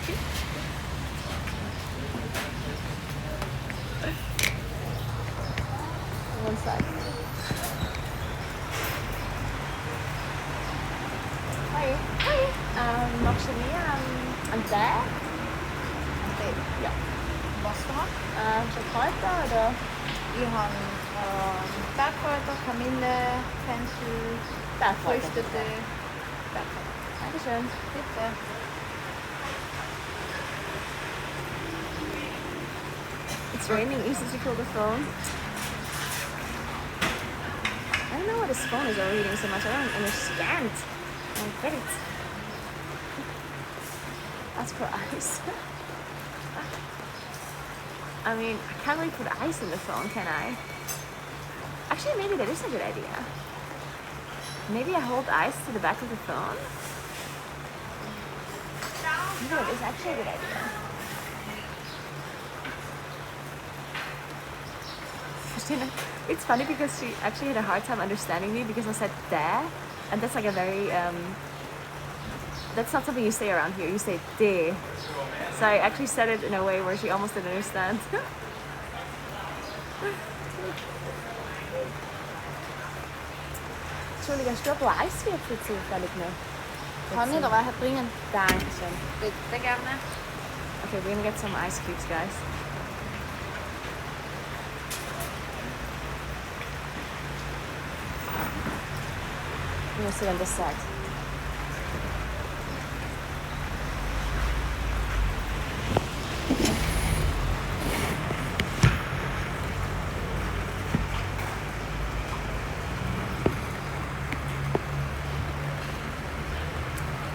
One sec. Hoi. Actually, I'm there. Okay. Ja. Was gemacht? Schokolade oder? Ich habe Bergkräuter, Kamille, Fenchel, Früchtete. Bergkräuter. Dankeschön. Bitte. It's raining, easy to pull the phone. I don't know why this phone is overheating so much. I don't understand. I don't get it. Ask for ice. I mean, I can't really put ice in the phone, can I? Actually, maybe that is a good idea. Maybe I hold ice to the back of the phone. No, it is actually a good idea. Christina, it's funny because she actually had a hard time understanding me because I said "there," and that's like a very that's not something you say around here. You say "de." So I actually said it in a way where she almost didn't understand. Entschuldigung, hast du ein Eiswürfel zufällig noch? Kann ich da welche bringen? Dankeschön. Bitte gerne. Okay, we're gonna get some ice cubes, guys. We're gonna sit on this side.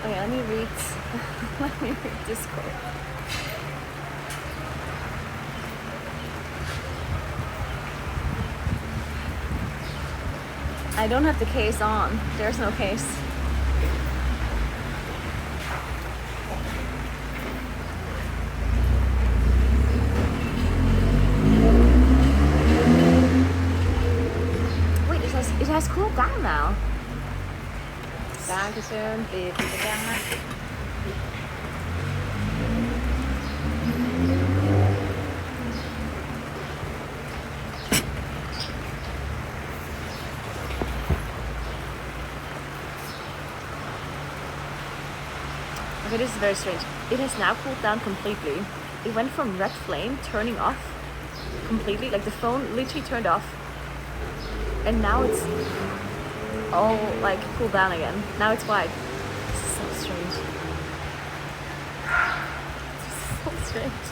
Okay, let me read Discord. I don't have the case on. There's no case. Wait, it has cooled down now. Dankeschön. Bitte gerne. Okay, this is very strange. It has now cooled down completely. It went from red flame turning off completely, like the phone literally turned off. And now it's all like cooled down again. Now it's white. This is so strange. This is so strange.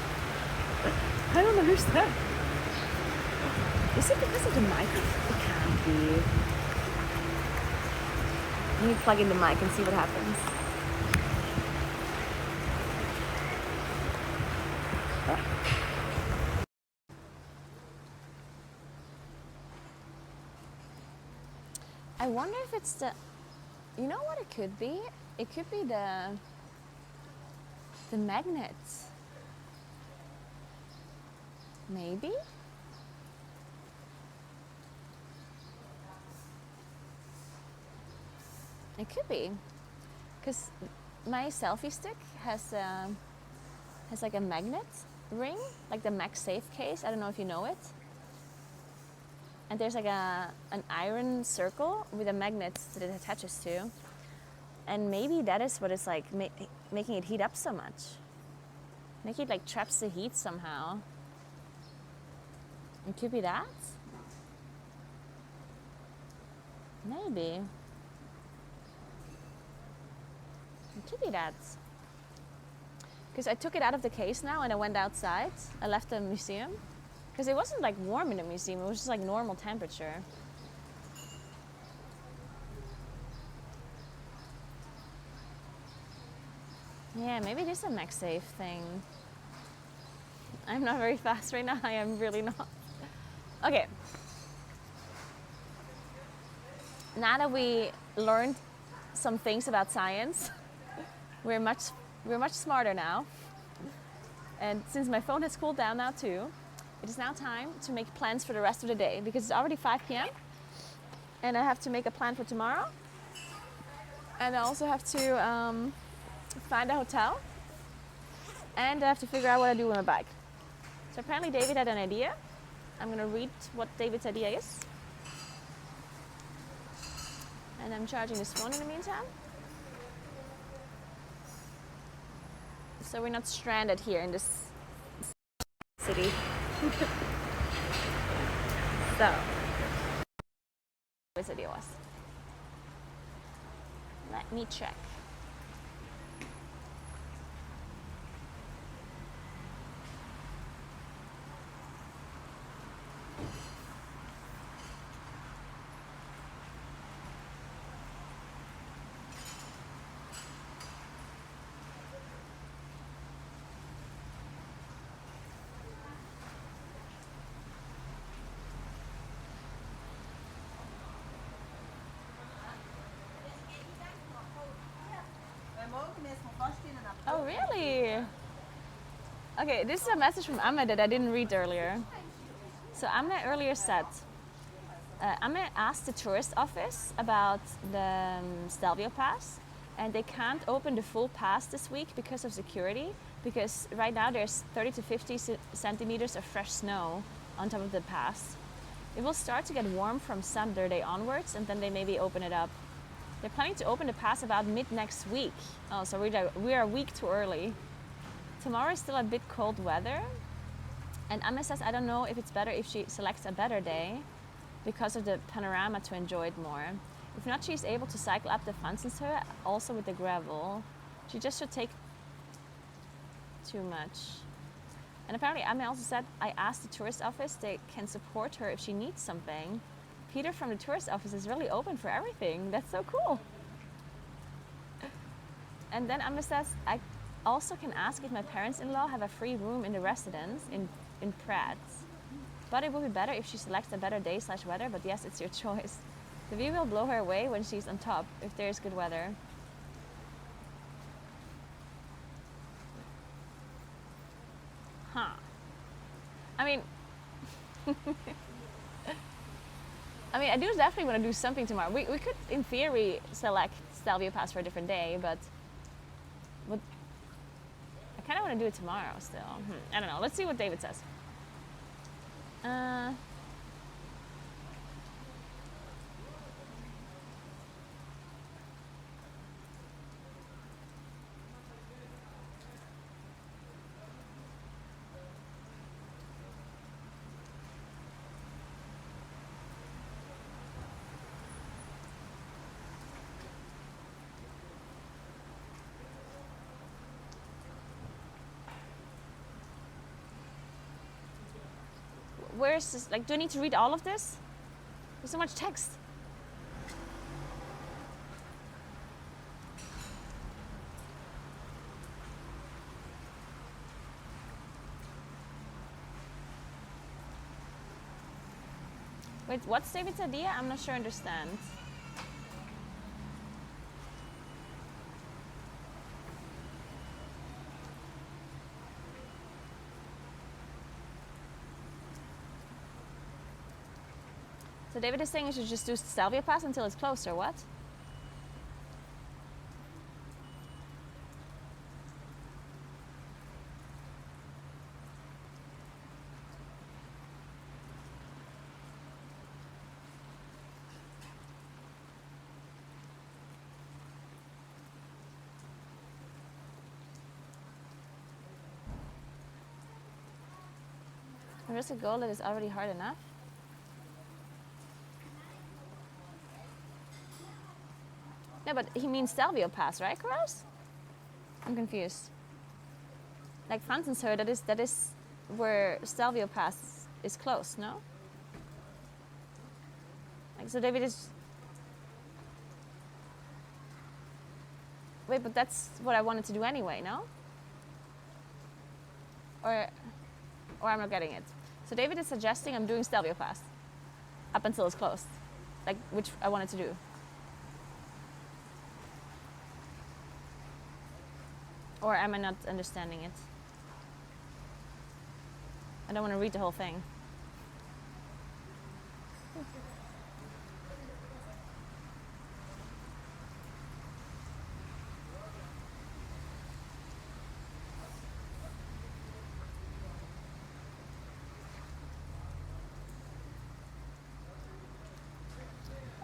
I don't understand. Is it because of the mic? It can't be. Let me plug in the mic and see what happens. I wonder if it's the, you know what it could be? It could be the magnets. Maybe? It could be. Because my selfie stick has like a magnet ring, like the MagSafe case. I don't know if you know it. And there's like an iron circle with a magnet that it attaches to. And maybe that is what is like making it heat up so much. Maybe it like traps the heat somehow. It could be that. Maybe. It could be that. Because I took it out of the case now and I went outside. I left the museum. Because it wasn't like warm in the museum, it was just like normal temperature. Yeah, maybe it is a MagSafe thing. I'm not very fast right now, I am really not. Okay. Now that we learned some things about science, we're much smarter now. And since my phone has cooled down now too, it is now time to make plans for the rest of the day because it's already 5 p.m. and I have to make a plan for tomorrow. And I also have to find a hotel and I have to figure out what I do with my bike. So apparently David had an idea. I'm gonna read what David's idea is. And I'm charging this phone in the meantime. So we're not stranded here in this city. So, his idea was. Let me check. Weil morgen müssen wir fast in einer Oh, really? Okay, this is a message from Ame that I didn't read earlier. So Ame earlier said, Ame asked the tourist office about the Stelvio pass, and they can't open the full pass this week because of security, because right now there's 30 to 50 centimeters of fresh snow on top of the pass. It will start to get warm from Saturday onwards, and then they maybe open it up. They're planning to open the pass about mid next week. Oh, so we are a week too early. Tomorrow is still a bit cold weather, and Ame says I don't know if it's better if she selects a better day because of the panorama to enjoy it more. If not, she's able to cycle up the Franzenshöhe also with the gravel. She just should take too much. And apparently Ame also said, I asked the tourist office, they can support her if she needs something. Peter from the tourist office is really open for everything. That's so cool. And then Ame says, I also can ask if my parents-in-law have a free room in the residence in Pratt. But it would be better if she selects a better day/weather, but yes, it's your choice. The view will blow her away when she's on top, if there's good weather. Huh. I mean, I do definitely want to do something tomorrow. We could, in theory, select Stelvio Pass for a different day, but I kind of want to do it tomorrow still. I don't know. Let's see what David says. Where's this? Like, do I need to read all of this? There's so much text. Wait, what's David's idea? I'm not sure I understand. So David is saying you should just do Stelvio Pass until it's closed, or what? There is a goal that is already hard enough. No, but he means Stelvio Pass, right, Koros? I'm confused. Like Franzenshöhe, that is where Stelvio Pass is closed, no? Like, so David is... Wait, but that's what I wanted to do anyway, no? Or I'm not getting it. So David is suggesting I'm doing Stelvio Pass up until it's closed, like, which I wanted to do. Or am I not understanding it? I don't want to read the whole thing.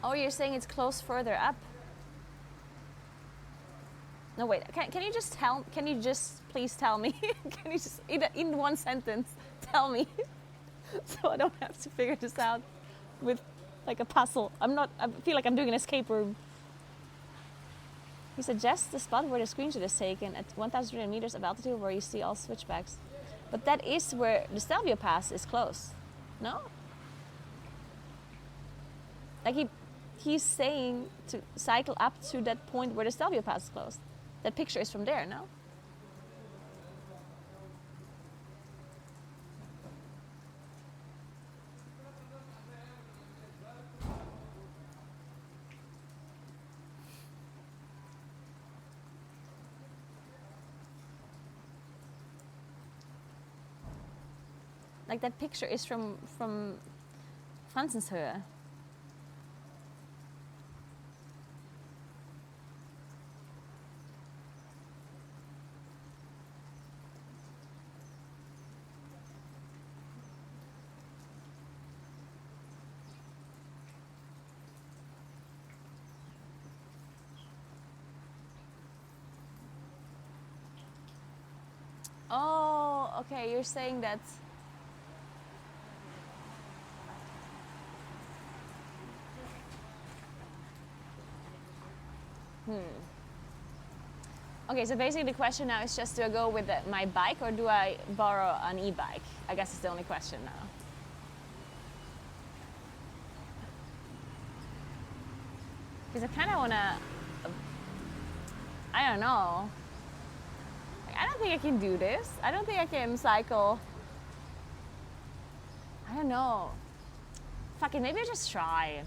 Oh, you're saying it's closed further up? No, wait. Can you just tell? Can you just please tell me? Can you just in one sentence tell me, so I don't have to figure this out with like a puzzle. I feel like I'm doing an escape room. He suggests the spot where the screenshot is taken at 1,300 meters of altitude, where you see all switchbacks. But that is where the Stelvio Pass is close. No? Like he's saying to cycle up to that point where the Stelvio Pass is closed. That picture is from there, no? Like that picture is from Franzenshöhe. Oh, okay, you're saying that. Okay, so basically the question now is just, do I go with my bike or do I borrow an e-bike? I guess it's the only question now. Because I kind of want to, I don't know. Like, I don't think I can do this. I don't think I can cycle. I don't know. Fuck it, maybe I just try.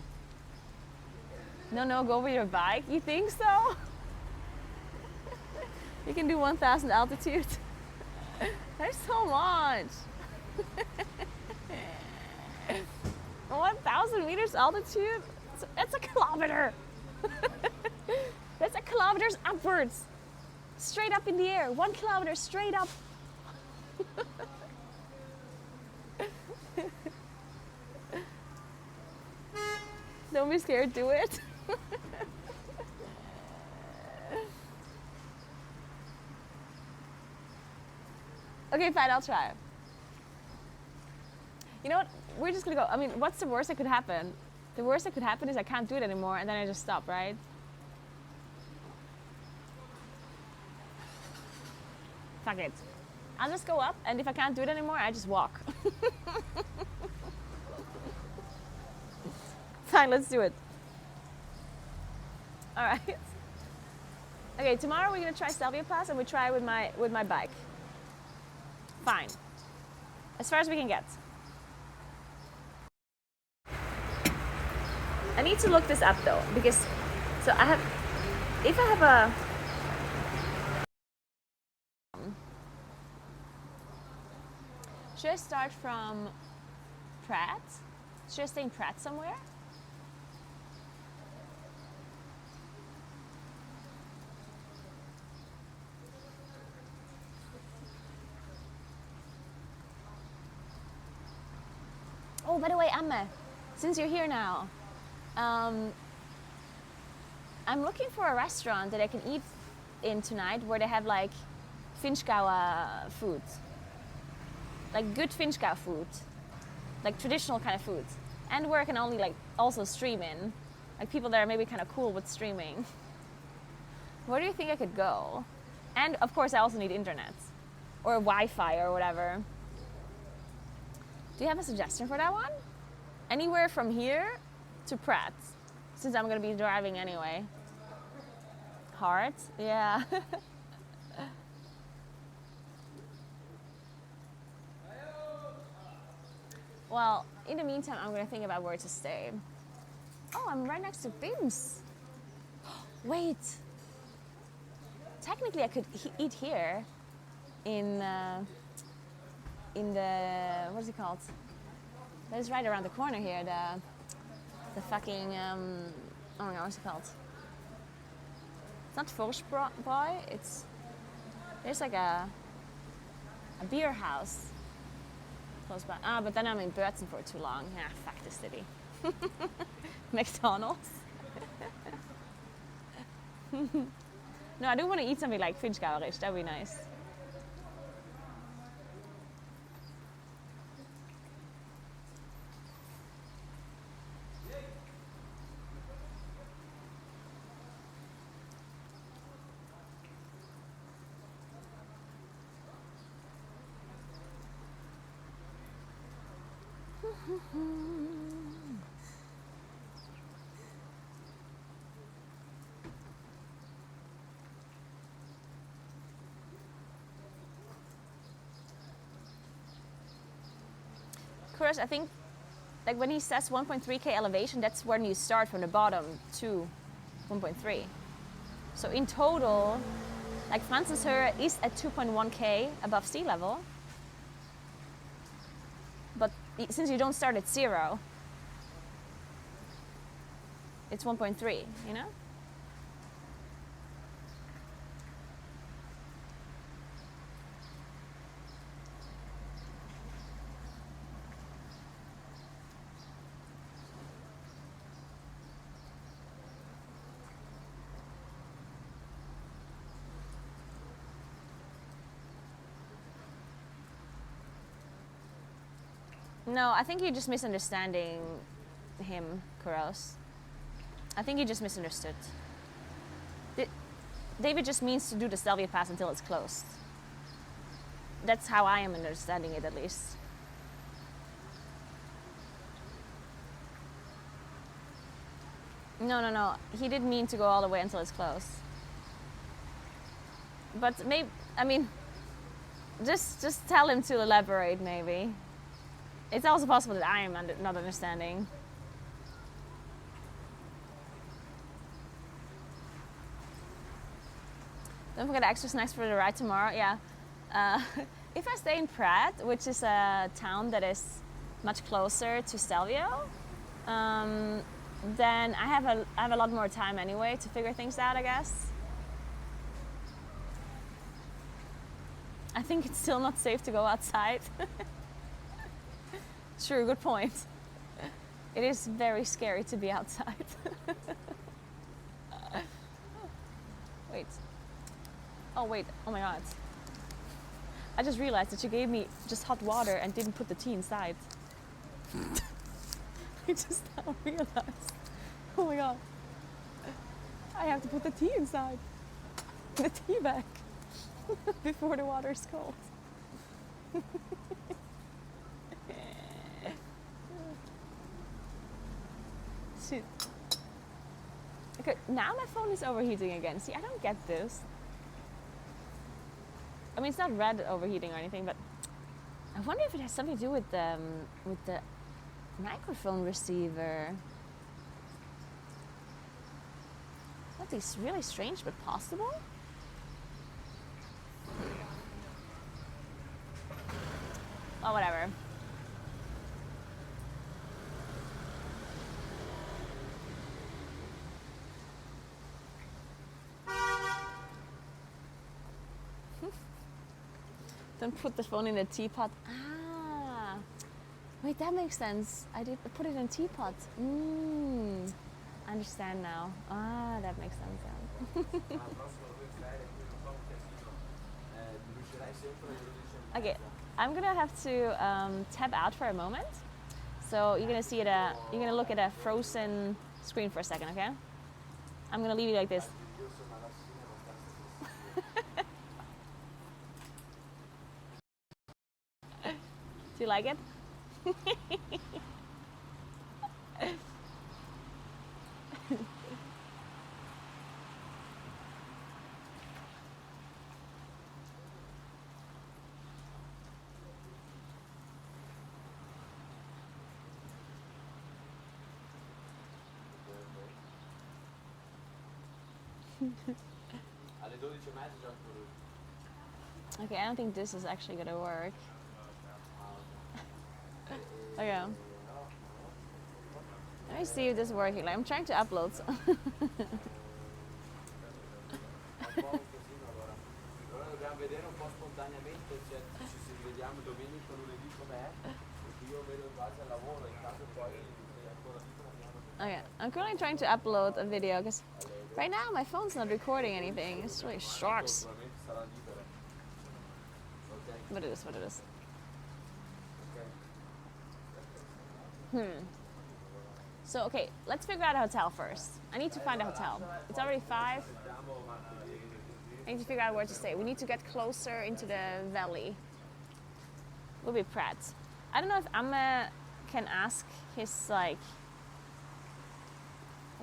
No, go with your bike. You think so? You can do 1,000 altitude. There's so much. 1,000 meters altitude? That's a kilometer. That's a kilometer's upwards. Straight up in the air. 1 kilometer straight up. Don't be scared, do it. Okay, fine, I'll try. You know what? We're just gonna go. I mean, what's the worst that could happen? The worst that could happen is I can't do it anymore and then I just stop, right? Fuck it. I'll just go up and if I can't do it anymore, I just walk. Fine, let's do it. All right. Okay, tomorrow we're gonna try Stelvio Pass and we try with my bike. Fine. As far as we can get. I need to look this up though, because if I have a should I start from Pratt? Should I stay in Pratt somewhere? Oh, by the way, Amme, since you're here now, I'm looking for a restaurant that I can eat in tonight where they have like Finchgauer food. Like good Finchgau food. Like traditional kind of food. And where I can only like also stream in. Like people that are maybe kind of cool with streaming. Where do you think I could go? And of course I also need internet. Or Wi-Fi or whatever. Do you have a suggestion for that one? Anywhere from here to Pratt, since I'm gonna be driving anyway. Hard? Yeah. Well, in the meantime, I'm gonna think about where to stay. Oh, I'm right next to Bim's. Wait. Technically, I could eat here in the, what's it called? That is right around the corner here, the fucking, oh my god, what's it called? It's not Vorsproi, there's like a beer house close by. Ah, but then I'm in Börzen for too long. Yeah, fuck the city. McDonald's. No, I do want to eat something like Finchgauerisch, that would be nice. Course, I think like when he says 1.3k elevation, that's when you start from the bottom to 1.3. So in total, like Franzenshöhe is at 2.1k above sea level. But since you don't start at 0, it's 1.3, you know? No, I think you're just misunderstanding him, Kuros. I think you just misunderstood. David just means to do the Stelvio pass until it's closed. That's how I am understanding it, at least. No. He didn't mean to go all the way until it's closed. But maybe, I mean, just tell him to elaborate, maybe. It's also possible that I am not understanding. Don't forget extra snacks for the ride tomorrow. Yeah. If I stay in Pratt, which is a town that is much closer to Stelvio, then I have a lot more time anyway to figure things out, I guess. I think it's still not safe to go outside. True, good point. It is very scary to be outside. Wait. Oh wait, oh my god. I just realized that you gave me just hot water and didn't put the tea inside. I just now realized. Oh my god. I have to put the tea inside. The tea bag. Before the water is cold. Shit. Okay, now my phone is overheating again. See, I don't get this. I mean, it's not red overheating or anything, but I wonder if it has something to do with the microphone receiver. That is really strange, but possible. Oh, whatever. Don't put the phone in the teapot. Ah, wait, that makes sense. I did put it in a teapot. I understand now. Ah, that makes sense. Yeah. Okay, I'm gonna have to tab out for a moment. So you're gonna see it. You're gonna look at a frozen screen for a second. Okay? I'm gonna leave it like this. Do you like it? Okay, I don't think this is actually gonna work. Okay. Let me see if this is working. Like, I'm trying to upload. Okay, I'm currently trying to upload a video because right now my phone's not recording anything. It's really sucks. But it is what it is. So, okay, let's figure out a hotel first. I need to find a hotel. It's already 5. I need to figure out where to stay. We need to get closer into the valley. We'll be Pratt. I don't know if Amma can ask his, like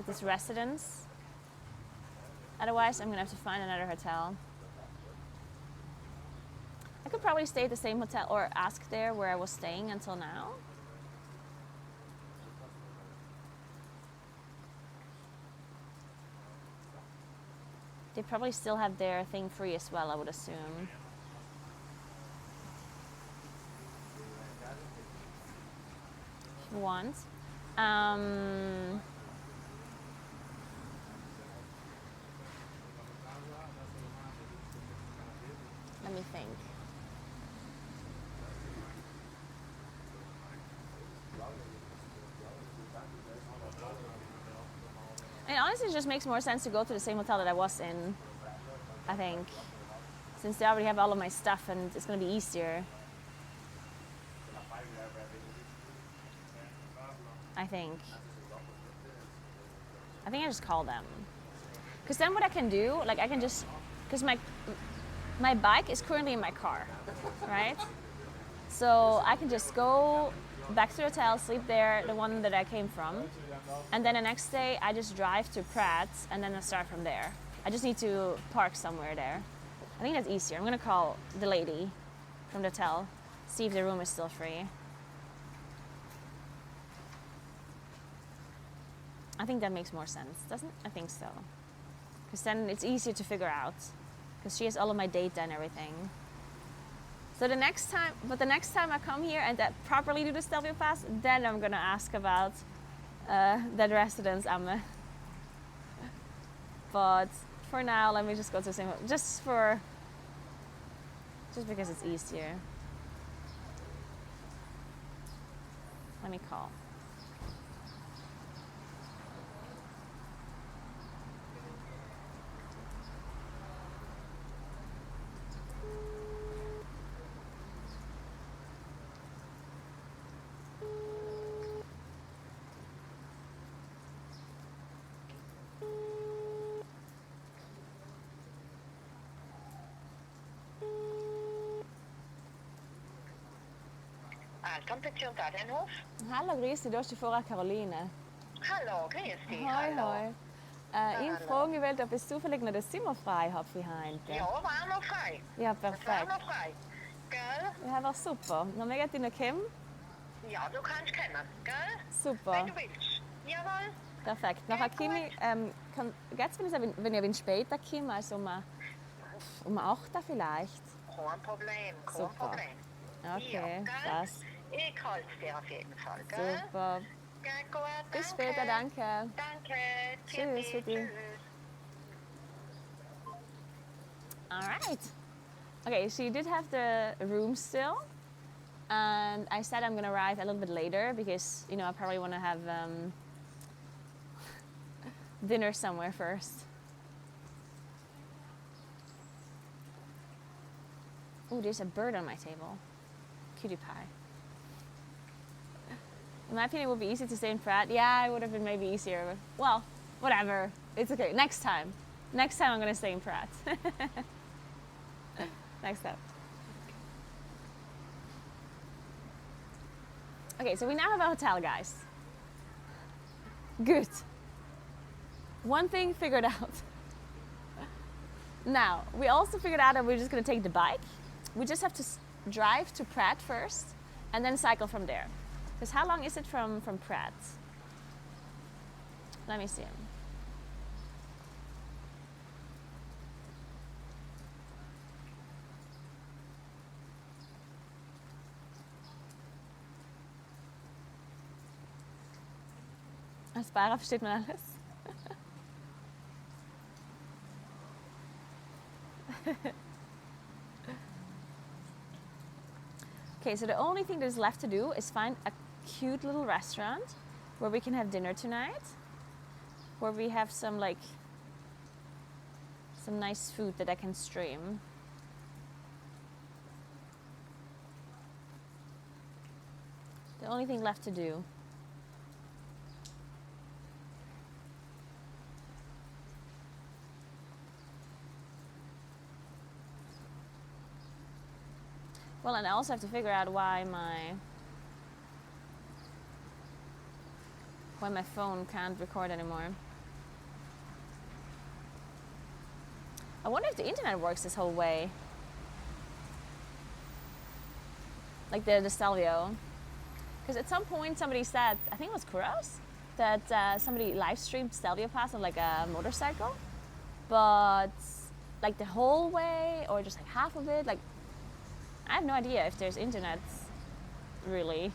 this residence. Otherwise, I'm gonna have to find another hotel. I could probably stay at the same hotel or ask there where I was staying until now. They probably still have their thing free as well, I would assume. want. Let me think. And honestly, it just makes more sense to go to the same hotel that I was in, I think. Since they already have all of my stuff and it's going to be easier. I think I just call them. Because then what I can do, like I can just, because my bike is currently in my car, right? So I can just go back to the hotel, sleep there, the one that I came from. And then the next day I just drive to Pratt's and then I start from there. I just need to park somewhere there. I think that's easier. I'm gonna call the lady from the hotel, see if the room is still free. I think that makes more sense, doesn't it? I think so. Because then it's easier to figure out. Because she has all of my data and everything. So the next time I come here and that properly do the Stelvio pass, then I'm gonna ask about that residence Amme. But for now, let me just go to the same, just because it's easier. Let me call. Kompetition Bahnhof. Hallo, grüß dich, du hast die vorher Caroline. Hallo, grüß dich. Hoi, hallo. hoi. Ich frage mich, ob ich zufällig noch das Zimmer frei habe für heute. Ja, war noch frei. Ja, Das war perfekt. noch frei. Gell? Ja, war super. Noch mega die noch kommen? Ja, du kannst kommen, gell? Super. Wenn du willst. Jawohl. Perfekt. Nachher komme ich, geht's, wenn ich später komme, also um 8 Uhr vielleicht? Kein Problem, kein Super. Problem. Okay, Ja, gell? krass. Ich halte es dir auf jeden Fall, gell? Super. Gell, gut, Bis später, danke. Danke. Tschüss, Tschüssi, Vicky. tschüss. All right. Okay, she did have the room still. And I said I'm going to arrive a little bit later because, you know, I probably want to have dinner somewhere first. Oh, there's a bird on my table. Cutie pie. In my opinion, it would be easy to stay in Pratt. Yeah, it would have been maybe easier. But, well, whatever. It's okay. Next time. Next time I'm going to stay in Pratt. Next time. Okay, so we now have a hotel, guys. Good. One thing figured out. Now, we also figured out that we're just going to take the bike. We just have to drive to Pratt first and then cycle from there. Because how long is it from Pratt? Let me see. Als Bayer versteht man alles. Okay, so the only thing that is left to do is find a cute little restaurant where we can have dinner tonight, where we have some nice food that I can stream. The only thing left to do. Well, and I also have to figure out why my phone can't record anymore. I wonder if the internet works this whole way. Like the Stelvio. Because at some point somebody said, I think it was Kuros, that somebody live streamed Stelvio Pass on like a motorcycle. But like the whole way or just like half of it, like I have no idea if there's internet really.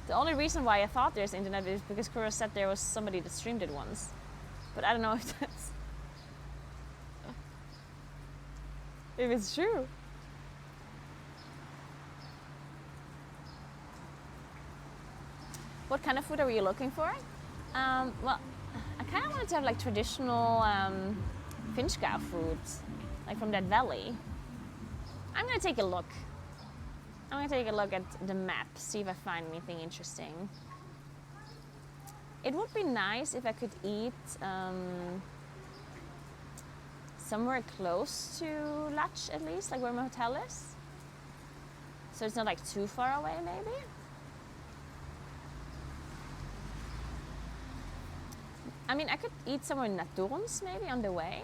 The only reason why I thought there's internet is because Kura said there was somebody that streamed it once. But I don't know if that's... if it's true. What kind of food are you looking for? Well, I kind of wanted to have like traditional Finchgau food, like from that valley. I'm gonna take a look. I'm gonna take a look at the map, see if I find anything interesting. It would be nice if I could eat somewhere close to Lach at least, like where my hotel is. So it's not like too far away maybe. I mean, I could eat somewhere in Naturons maybe on the way.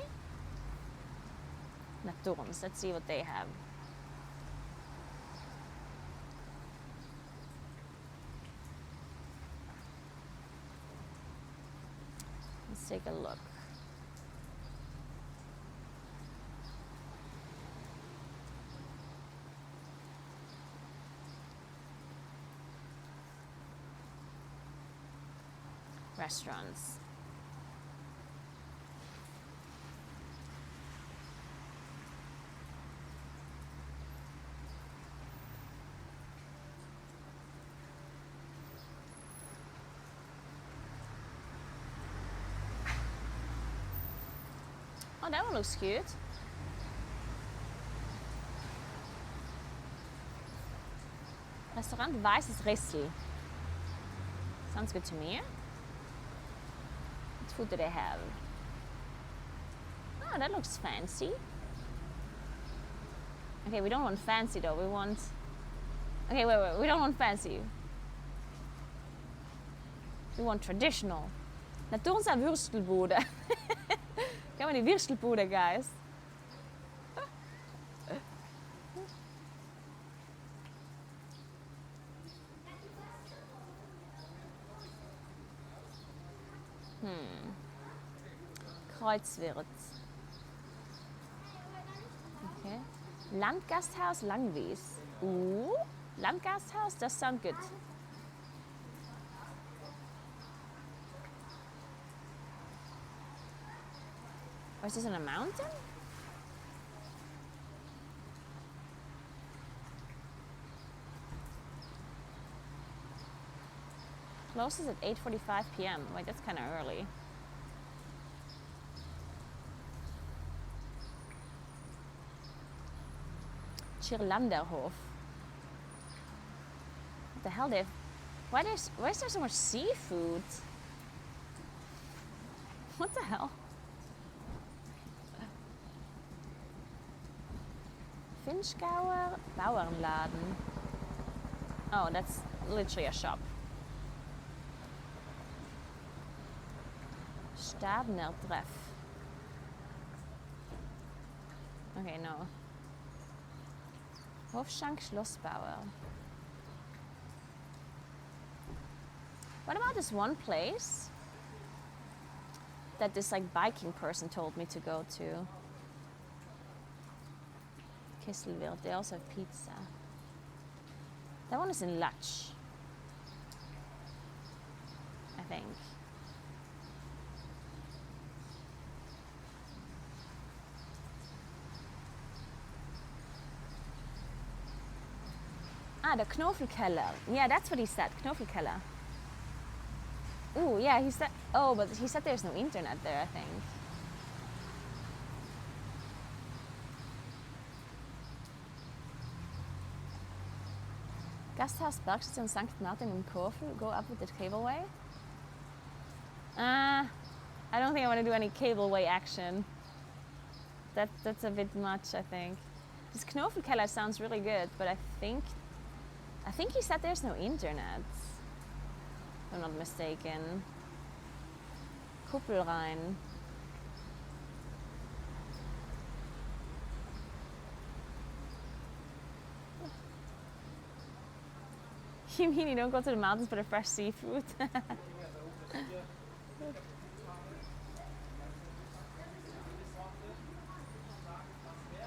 Naturons, let's see what they have. Let's take a look. Restaurants. Oh, that one looks cute. Restaurant Weißes Rissel. Sounds good to me. What food do they have? Oh, that looks fancy. Okay, we don't want fancy though. We want... Okay, wait. We don't want fancy. We want traditional. Naturens Würstelbude. Come on, die Würstelbude, guys. Kreuzwirt. Okay. Landgasthaus Langwies. Ooh, Landgasthaus, that sounds good. Or is this on a mountain? Closes at 8:45 p.m. Wait, that's kind of early. Schirlanderhof. What the hell? Why is there so much seafood? What the hell? Finchgauer Bauernladen. Oh, that's literally a shop. Stabner Treff. Okay, no. Hofschank Schlossbauer. What about this one place that this like biking person told me to go to? Kesselwirt, they also have pizza. That one is in Lach, I think. Ah, the Knofelkeller. Yeah, that's what he said, Knofelkeller. Ooh, yeah, he said, oh, but he said there's no internet there, I think. Gasthaus Bergstation St. Martin in Korfu. Go up with the cableway. I don't think I want to do any cableway action. That's a bit much, I think. This Knofelkeller sounds really good, but I think he said there's no internet. If I'm not mistaken. Kuppelrhein. You mean you don't go to the mountains for the fresh seafood?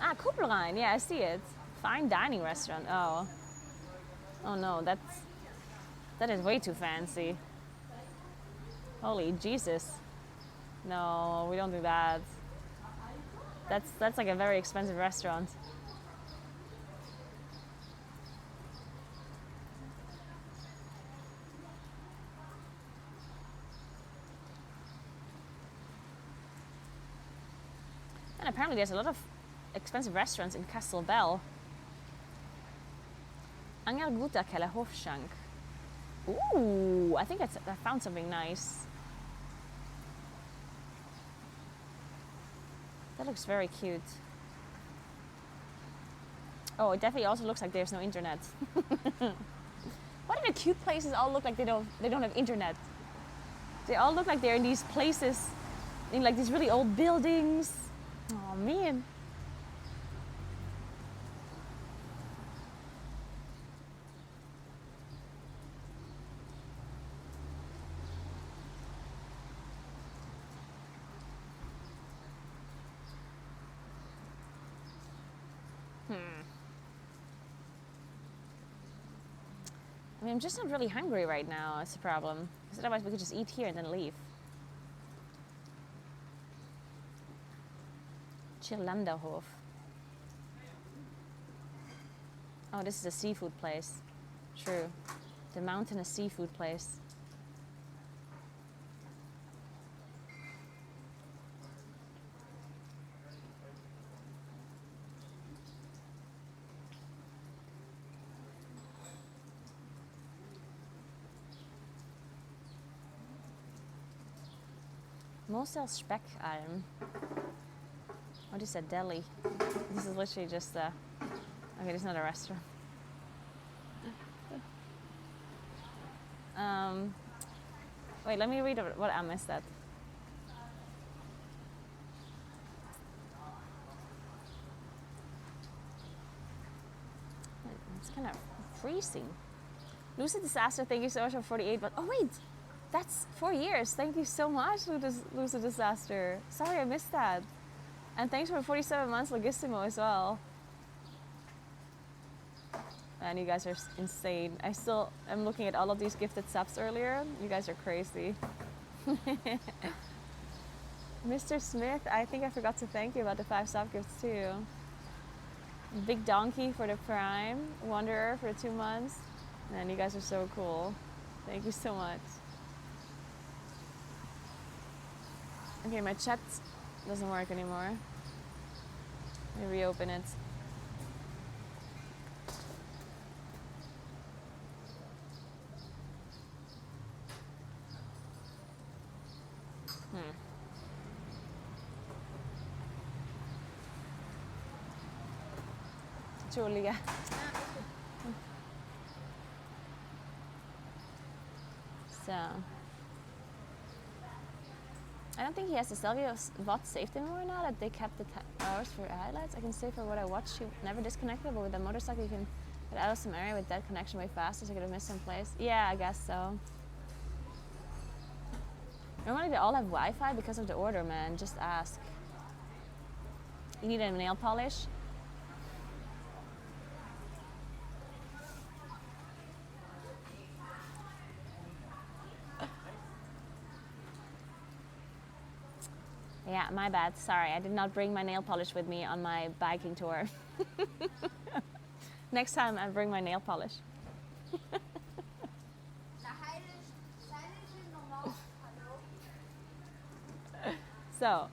Ah, Kuppelrhein. Yeah, I see it. Fine dining restaurant. Oh. Oh no, that's... That is way too fancy. Holy Jesus. No, we don't do that. That's like a very expensive restaurant. And apparently there's a lot of expensive restaurants in Castelbell. Angerguta Kelle Hofshank. Ooh, I think I found something nice. That looks very cute. Oh, it definitely also looks like there's no internet. Why do the cute places all look like they don't have internet? They all look like they're in these places, in like these really old buildings. Oh man. I mean, I'm just not really hungry right now. It's a problem. Because otherwise we could just eat here and then leave. Chillanderhof. Oh, this is a seafood place. True. The mountainous seafood place. Mosel Speckalm. What is a deli? This is literally just a... Okay, this is not a restaurant. Wait, let me read what I missed that. It's kind of freezing. Lucid Disaster, thank you so much for 48, but oh wait! That's 4 years. Thank you so much, Lucid Disaster. Sorry, I missed that. And thanks for 47 months, Logissimo, as well. Man, you guys are insane. I'm looking at all of these gifted subs earlier. You guys are crazy. Mr. Smith, I think I forgot to thank you about the 5 sub gifts too. Big Donkey for the Prime. Wanderer for the 2 months. Man, you guys are so cool. Thank you so much. Okay, my chat doesn't work anymore. Let me reopen it. Julia. So, I don't think he has the Stelvio VOD saved anymore now that they kept the hours for highlights. I can say for what I watched, she never disconnected, but with the motorcycle you can get out of some area with that connection way faster, so I could have missed some place. Yeah, I guess so. Normally they all have Wi-Fi because of the order, man. Just ask. You need a nail polish? Yeah, my bad. Sorry, I did not bring my nail polish with me on my biking tour. Next time I bring my nail polish. So,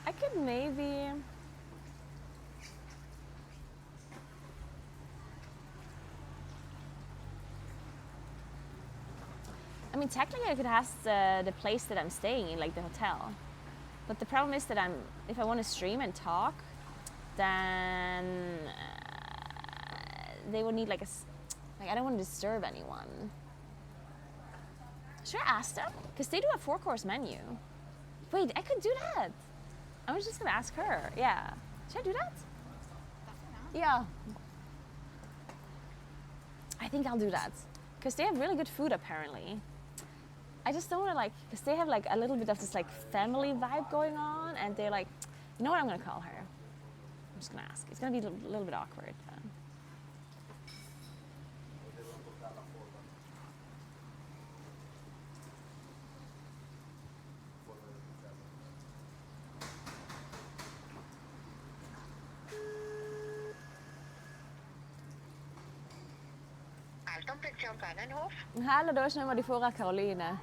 I could maybe... I mean, technically I could ask the place that I'm staying in, like the hotel. But the problem is that if I want to stream and talk, then they would need like I don't want to disturb anyone. Should I ask them? Because they do a 4-course menu. Wait, I could do that. I was just gonna ask her. Yeah. Should I do that? Yeah. I think I'll do that. Because they have really good food apparently. I just don't want to because they have like a little bit of this like family vibe going on, and they're like, you know what I'm gonna call her? just gonna ask. It's gonna be a little bit awkward. Altenpension Pannenhof? Hallo, da ist nochmal die Vorrat Caroline.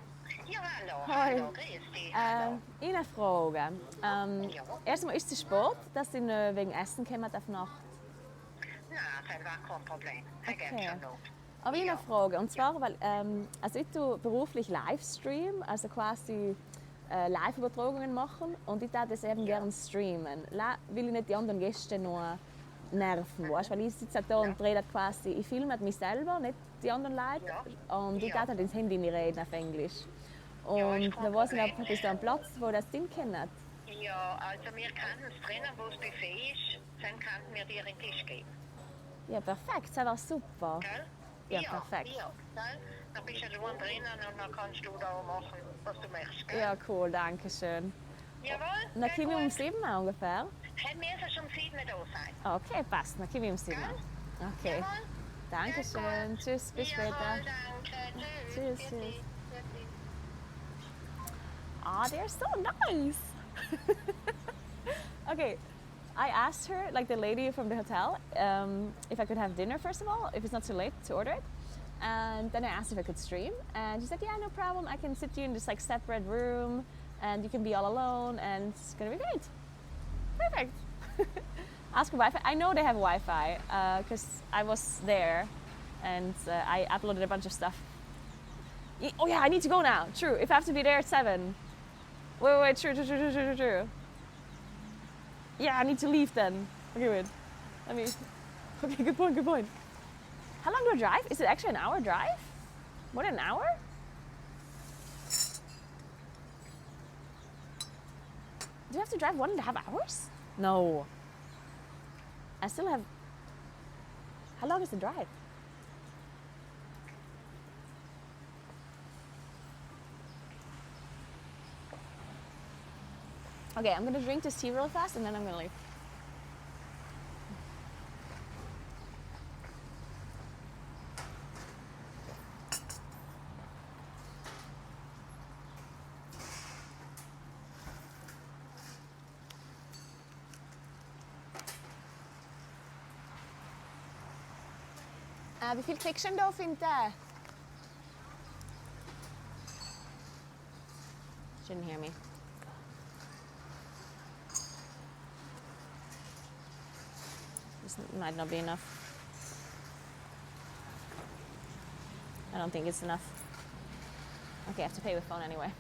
Ja, hallo. Hoi. Hallo, grüß dich. Hallo. Eine Frage. Ja. Erstmal ist es Sport, dass Sie wegen Essen kommen auf Nacht. Nein, das war kein Problem. Das geht Okay. schon noch. Aber eine Frage, und zwar, weil also ich tue beruflich Livestream, also quasi Live-Übertragungen machen und ich würde das eben gerne streamen. Will ich nicht die anderen Gäste noch nerven, weißt? Weil ich sitze da und drehe quasi, ich filme mich selber, nicht die anderen Leute, und ich würde halt ins Handy reden auf Englisch. Und ist kein da weiß ich nicht, Problem. ob es da einen Platz, wo das Ding kennt. Ja, also wir können es drinnen, wo das Buffet ist, dann könnten wir dir einen Tisch geben. Ja, perfekt, das wäre super. Gell? Ja, perfekt. Ja, gell? Dann bist du nur drinnen und dann kannst du da machen, was du möchtest. Gell? Ja, cool, danke schön. Jawohl. Und dann sehr kommen wir um gut. 7 Uhr ungefähr. Haben wir schon um 7 da sein? Okay, passt, dann kommen wir um 7 Uhr. Okay, Jawohl. danke schön. Tschüss, bis später. Jawohl, danke. Tschüss, Tschüss. tschüss. Ah, they're so nice. Okay, I asked her, like the lady from the hotel, if I could have dinner first of all, if it's not too late to order it. And then I asked if I could stream, and she said, yeah, no problem. I can sit you in this like separate room, and you can be all alone, and it's gonna be great. Perfect. Ask for Wi-Fi. I know they have Wi-Fi because I was there, and I uploaded a bunch of stuff. Oh yeah, I need to go now. True. If I have to be there at 7. Wait. True. Yeah, I need to leave then. Okay, wait. Okay, good point. How long do I drive? Is it actually an hour drive? More than an hour? Do you have to drive 1.5 hours? No. I still have... How long is the drive? Okay, I'm gonna drink this tea real fast and then I'm gonna leave. Wie viel Fiction da findet ihr? Shouldn't hear me. This might not be enough. I don't think it's enough. Okay, I have to pay with phone anyway.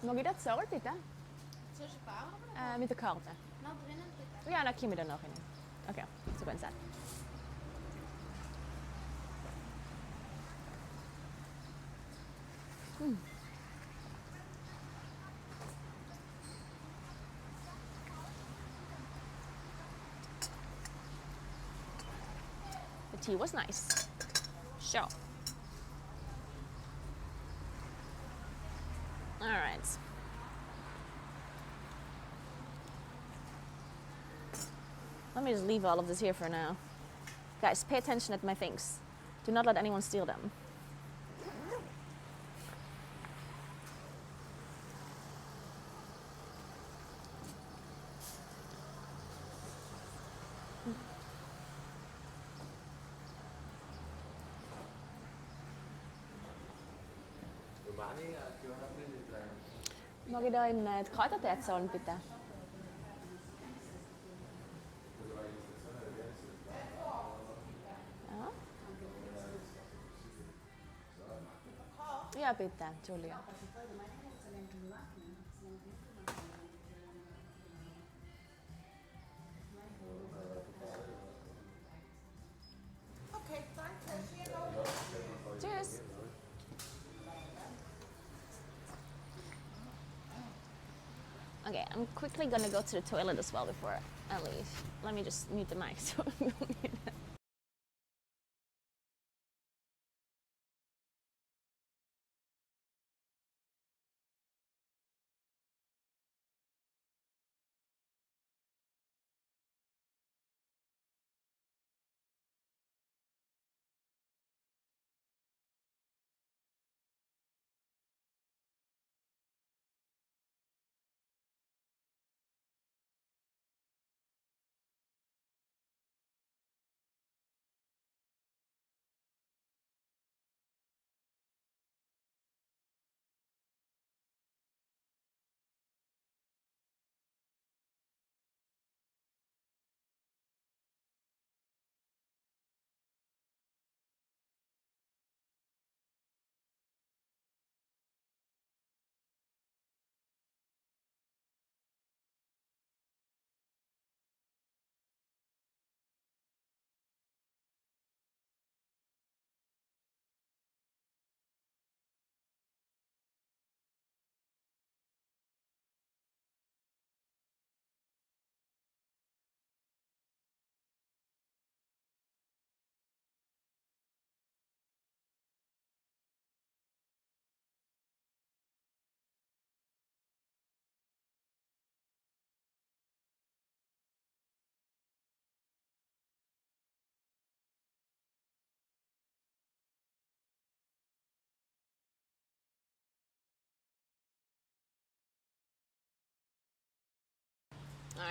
Mag ich das zahlen, bitte? Soll ich fahren oder? Mit der Karte. Noch drinnen bitte. Ja, dann kommen wir dann noch rein. Okay, so ganz sad. The tea was nice. Sure. All right. Let me just leave all of this here for now. Guys, pay attention at my things. Do not let anyone steal them. Mag ich da in die Kräutertee zahlen, bitte? Ja, bitte, Entschuldigung. Okay, danke. Tschüss. Okay, I'm quickly gonna go to the toilet as well before I leave. Let me just mute the mic so we don't hear that.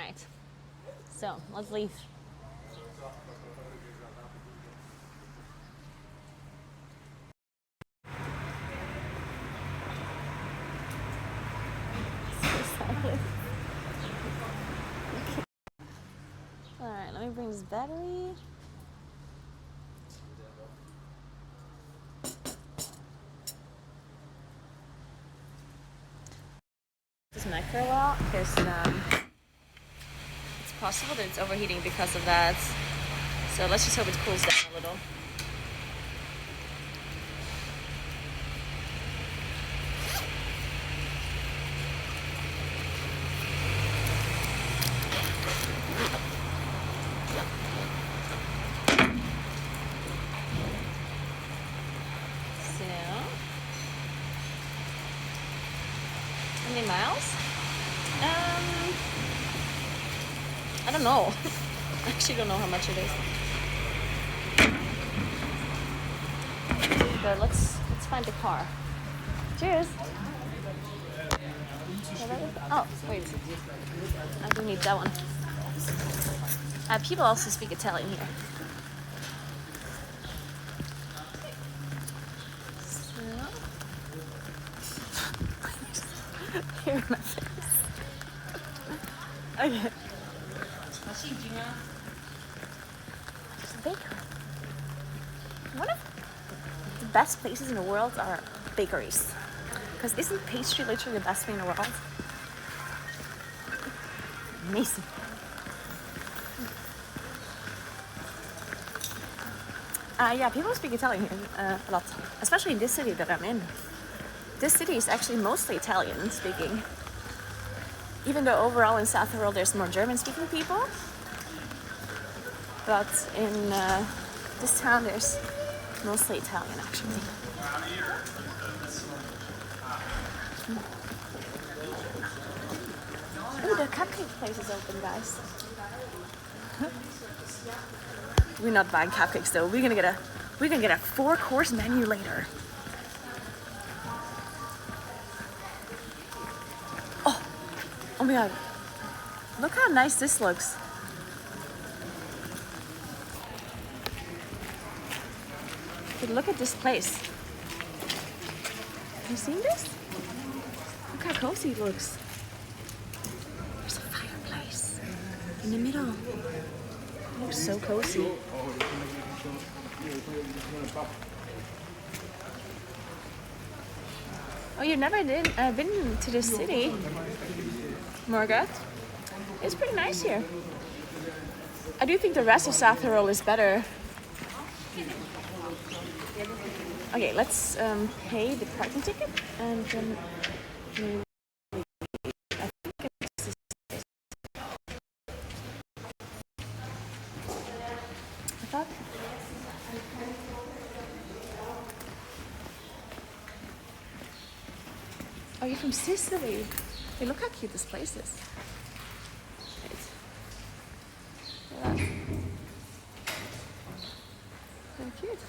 right. So let's leave. Alright, let me bring this battery. This mic for a while because it's possible that it's overheating because of that. So let's just hope it cools down a little. How many miles? I don't know. I actually don't know how much it is. But let's find the car. Cheers. Oh, wait. I do need that one. People also speak Italian here. Here in my face. Okay. There's a bakery. One of the best places in the world are bakeries. Because isn't pastry literally the best thing in the world? Amazing. Yeah, people speak Italian here a lot. Especially in this city that I'm in. This city is actually mostly Italian speaking. Even though overall in South Tyrol there's more German speaking people. But in this town there's mostly Italian actually. Ooh, the cupcake place is open, guys. We're not buying cupcakes though. We're gonna get a 4-course menu later. Oh my god. Look how nice this looks. Dude, look at this place. Have you seen this? Look how cozy it looks. There's a fireplace in the middle. It looks so cozy. Oh, you've never been to this city, Margaret? It's pretty nice here. I do think the rest of South Tyrol is better. Okay, let's pay the parking ticket and then I thought. Oh, you're from Sicily. Hey, look how cute this place is. Wait. Yeah. So cute.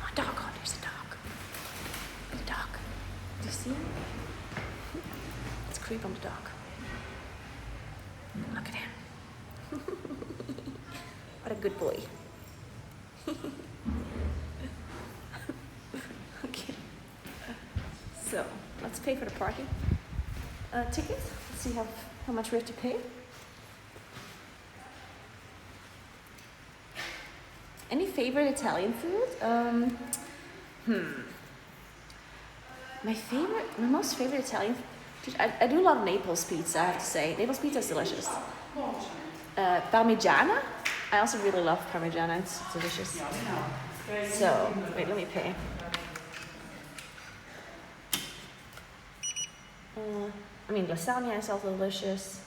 Oh, a dog. Oh, there's a dog. There's a dog. Do you see him? Let's creep on the dog. Look at him. What a good boy. Okay. So, let's pay for the parking ticket. Let's see how much we have to pay. Any favorite Italian food? My most favorite Italian food, I do love Naples pizza, I have to say. Naples pizza is delicious. Parmigiana? I also really love Parmigiana, it's delicious. So, wait, let me pay. I mean, lasagna is also delicious.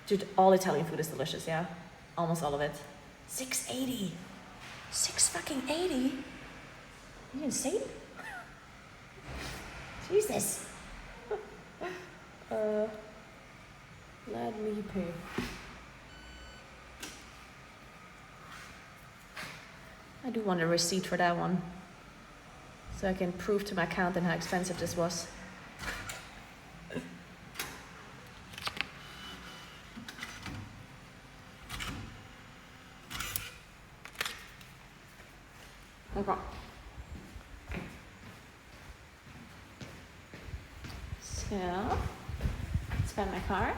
Dude, all Italian food is delicious, yeah? Almost all of it. $6.80. $6.80? Are you insane? Jesus. Let me pay. I do want a receipt for that one. so I can prove to my accountant how expensive this was. Okay. So, let's find my car.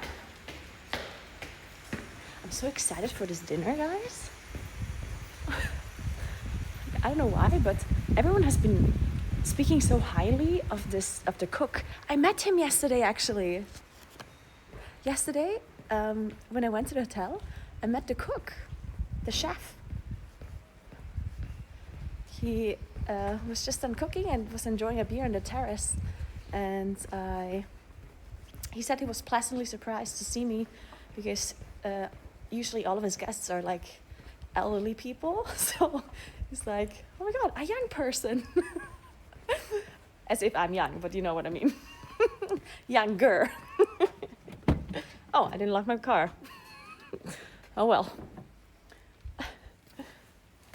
I'm so excited for this dinner, guys. I don't know why, but everyone has been speaking so highly of the cook. I met him yesterday, actually. Yesterday, when I went to the hotel, I met the cook, the chef. He was just done cooking and was enjoying a beer on the terrace, and he said he was pleasantly surprised to see me, because usually all of his guests are like elderly people, so he's like, oh my god, a young person. As if I'm young, but you know what I mean. Younger. Oh, I didn't lock my car. Oh well.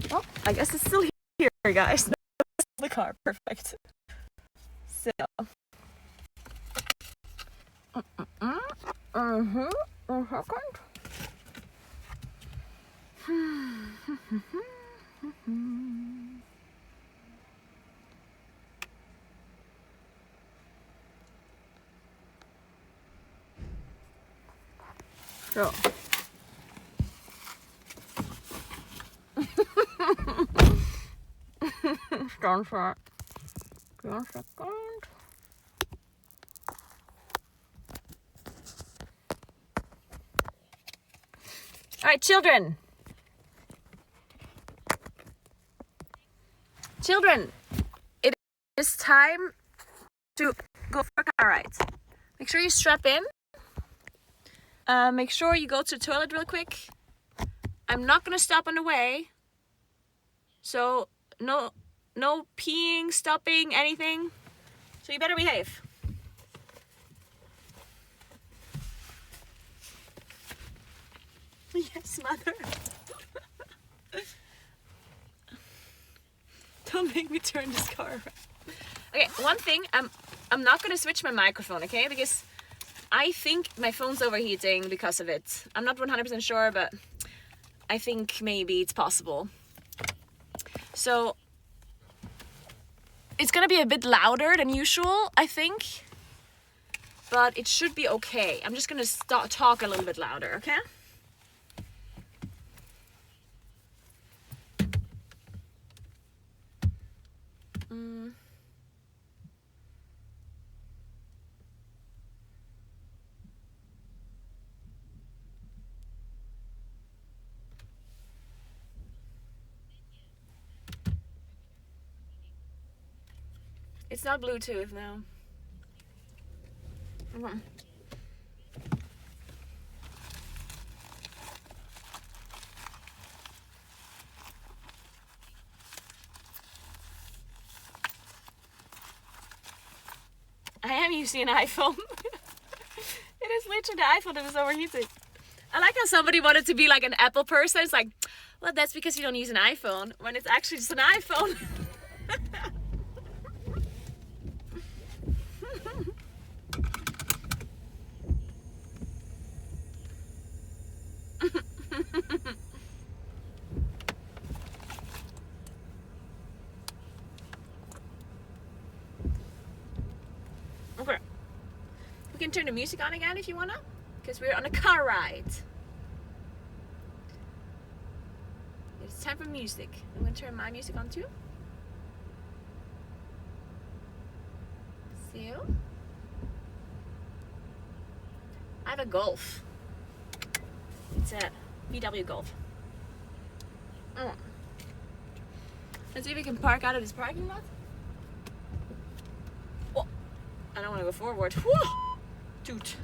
Well, I guess it's still here, guys. The car, perfect. So. So. Stand for it. Give me a second. All right, children. Children, it is time to go for a car ride. Make sure you strap in. Make sure you go to the toilet real quick. I'm not gonna stop on the way. So no peeing, stopping, anything. So you better behave. Yes, mother. Don't make me turn this car around. Okay, one thing, I'm not gonna switch my microphone, okay? Because I think my phone's overheating because of it. I'm not 100% sure, but I think maybe it's possible. So it's gonna be a bit louder than usual, I think. But it should be okay. I'm just gonna talk a little bit louder, okay? It's not Bluetooth now. Okay. I am using an iPhone. It is literally the iPhone that is overheating. I like how somebody wanted to be like an Apple person. It's like, well, that's because you don't use an iPhone, when it's actually just an iPhone. Okay. We can turn the music on again if you wanna, because we're on a car ride. It's time for music. I'm gonna turn my music on too. So, I have a Golf. It's a VW Golf. Let's see if we can park out of this parking lot. Oh, I don't want to go forward. Whoa! Toot.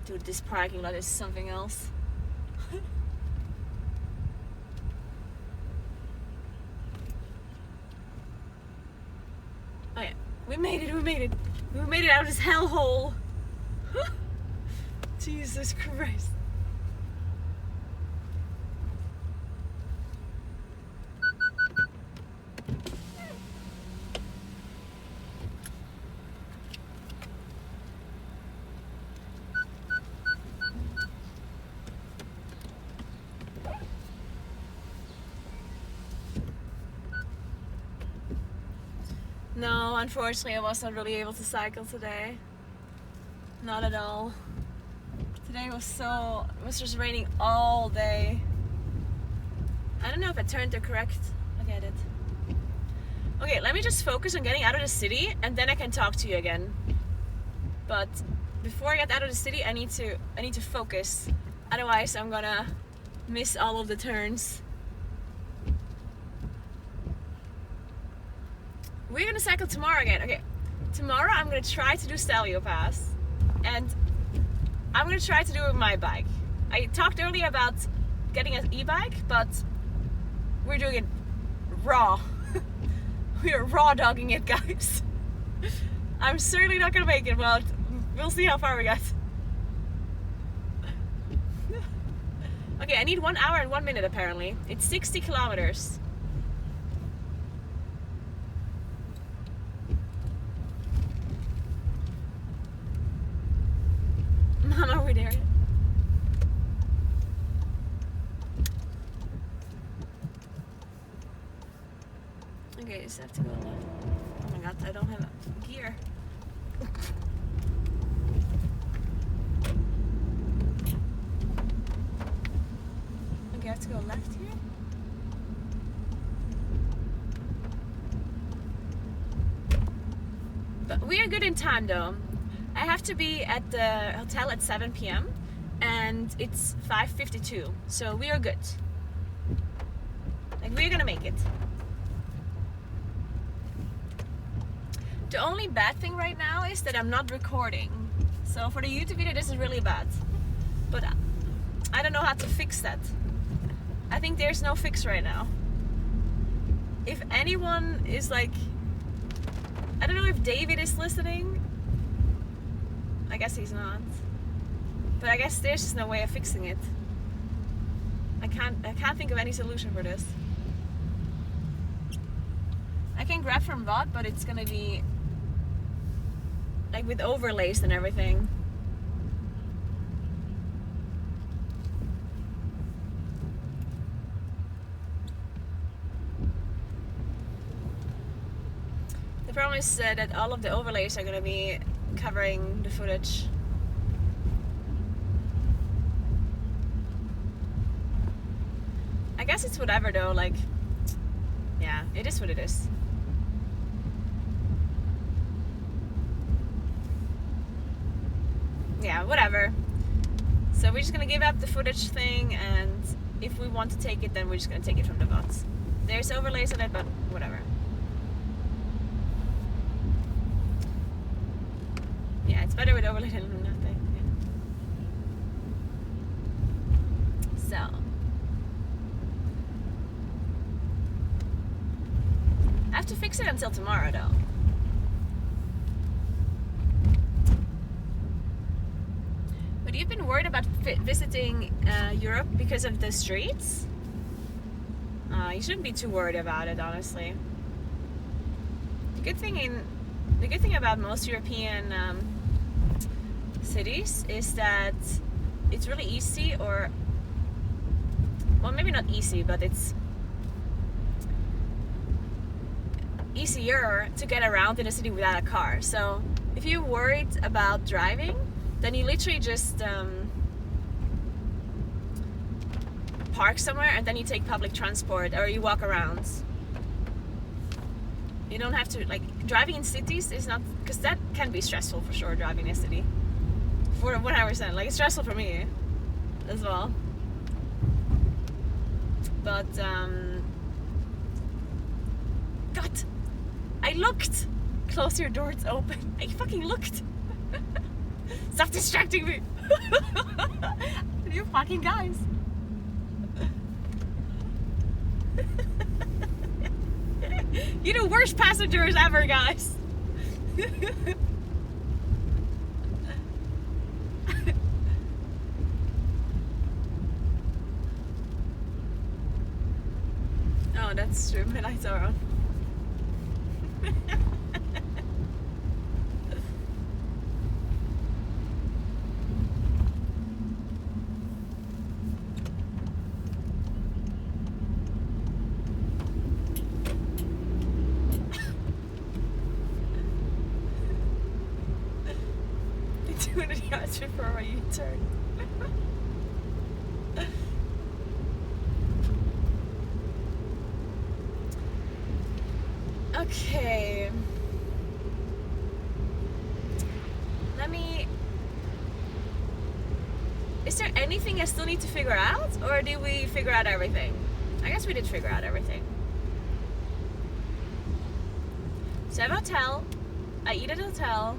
Dude, this parking lot is something else. Oh yeah, we made it, we made it. We made it out of this hellhole. Jesus Christ. No, unfortunately I was not really able to cycle today. Not at all. Today was it was just raining all day. I don't know if I turned the correct. Okay, I did. Okay, let me just focus on getting out of the city and then I can talk to you again. But before I get out of the city, I need to focus. Otherwise, I'm gonna miss all of the turns. We're gonna cycle tomorrow again. Okay, tomorrow I'm gonna try to do Stelvio Pass, and I'm gonna try to do it with my bike. I talked earlier about getting an e-bike, but we're doing it raw. We are raw dogging it, guys. I'm certainly not gonna make it, but we'll see how far we get. Okay, I need 1 hour and 1 minute apparently. It's 60 kilometers. Mama, we're there. Okay, just have to go left. Oh my god, I don't have a gear. Okay, I have to go left here. But we are good in time though. I have to be at the hotel at 7 p.m. and it's 5:52, so we are good. Like, we're gonna make it. The only bad thing right now is that I'm not recording. So for the YouTube video, this is really bad. But I don't know how to fix that. I think there's no fix right now. If anyone is like, I don't know if David is listening. I guess he's not. But I guess there's just no way of fixing it. I can't think of any solution for this. I can grab from VOD, but it's gonna be like with overlays and everything. The problem is that all of the overlays are gonna be covering the footage. I guess it's whatever though, like, yeah, it is what it is. Yeah, whatever. So we're just gonna give up the footage thing, and if we want to take it, then we're just gonna take it from the VODs. There's overlays on it, but whatever. Yeah, it's better with overlay than nothing. Yeah. So I have to fix it until tomorrow though. But you've been worried about visiting Europe because of the streets? You shouldn't be too worried about it, honestly. The good thing about most European cities is that it's really easy, or well, maybe not easy, but it's easier to get around in a city without a car. So if you're worried about driving, then you literally just park somewhere and then you take public transport, or you walk around. You don't have to, like, driving in cities is not, because that can be stressful for sure, driving in a city. For 100%, like, it's stressful for me as well. But God, I looked. Close your door, it's open. I fucking looked. Stop distracting me. You fucking guys. You're the worst passengers ever, guys. Oh, that's true. My lights are on. The 200 yards before my U-turn. Okay. Is there anything I still need to figure out? Or did we figure out everything? I guess we did figure out everything. So I have a hotel. I eat at a hotel.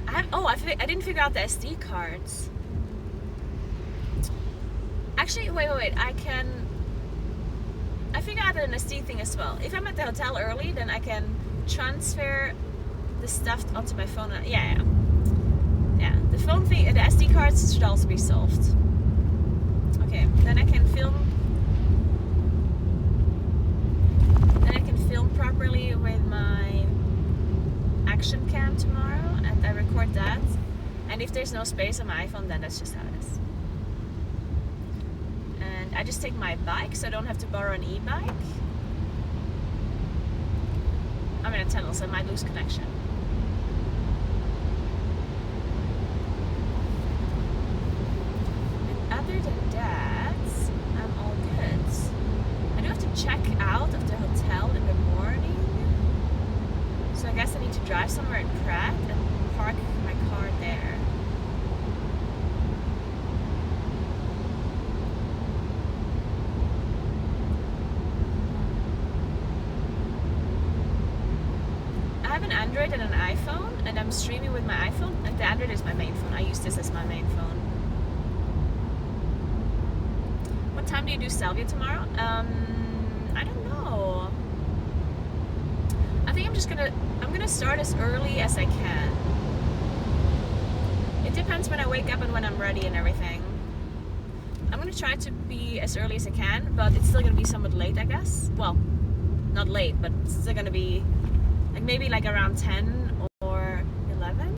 I didn't figure out the SD cards. Actually, wait. I figure out an SD thing as well. If I'm at the hotel early, then I can transfer the stuff onto my phone. Yeah. The phone thing, the SD cards should also be solved. Okay, then I can film. Properly with my action cam tomorrow, and I record that. And if there's no space on my iPhone, then that's just how it is. And I just take my bike, so I don't have to borrow an e-bike. I'm in a tunnel, so I might lose connection. And other than that, I'm all good. I do have to check out of the hotel in the morning. So I guess I need to drive somewhere in Pratt and park my car there. I have an Android and an iPhone, and I'm streaming with my iPhone, and the Android is my main phone. I use this as my main phone. What time do you do Stelvio tomorrow? I don't know. I think I'm gonna start as early as I can. It depends when I wake up and when I'm ready and everything. I'm gonna try to be as early as I can, but it's still gonna be somewhat late, I guess. Well, not late, but it's still gonna be like maybe like around 10 or 11.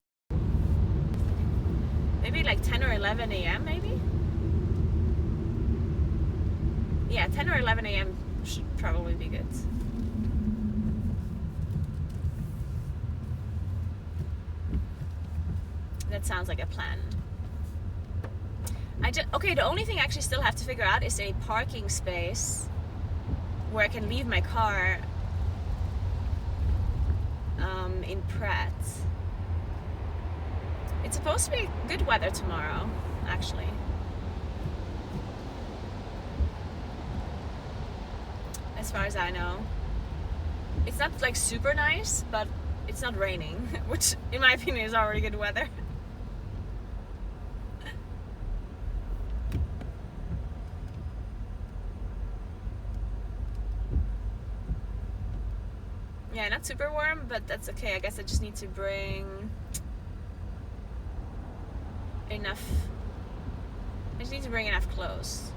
Maybe like 10 or 11 a.m. maybe? Yeah, 10 or 11 a.m. should probably be good. That sounds like a plan. Okay, the only thing I actually still have to figure out is a parking space where I can leave my car in Pratt. It's supposed to be good weather tomorrow, actually. As far as I know. It's not like super nice, but it's not raining, which in my opinion is already good weather. Yeah, not super warm, but that's okay. I guess I just need to bring enough. I just need to bring enough clothes.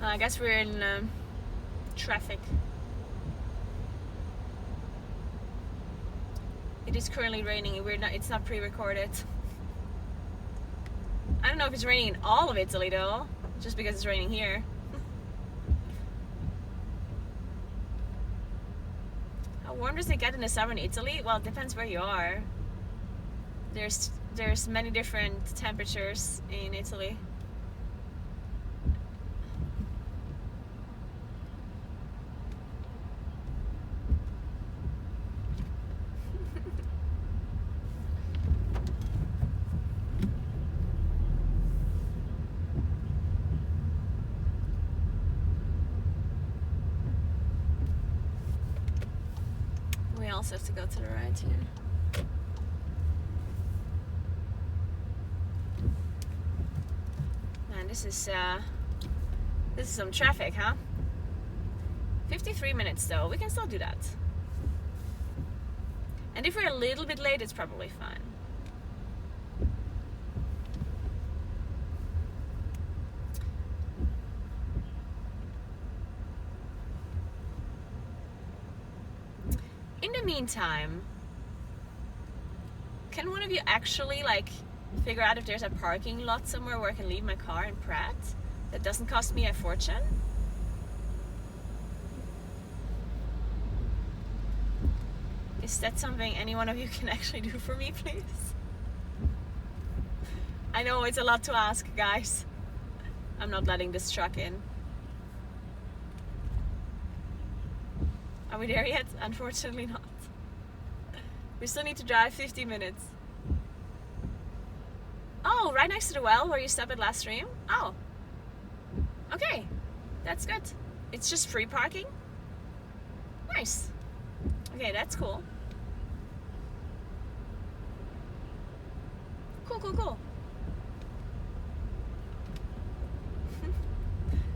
I guess we're in traffic. It is currently raining. It's not pre-recorded. I don't know if it's raining in all of Italy though, just because it's raining here. How warm does it get in the summer in Italy? Well, it depends where you are. There's many different temperatures in Italy. also have to go to the right here. Man, this is some traffic, huh? 53 minutes though, we can still do that. And if we're a little bit late, it's probably fine. In the meantime, can one of you actually like figure out if there's a parking lot somewhere where I can leave my car in Pratt that doesn't cost me a fortune? Is that something any one of you can actually do for me, please? I know it's a lot to ask, guys. I'm not letting this truck in. Are we there yet? Unfortunately not. We still need to drive 50 minutes. Oh, right next to the well where you stopped at last stream? Oh. Okay. That's good. It's just free parking? Nice. Okay, that's cool. Cool.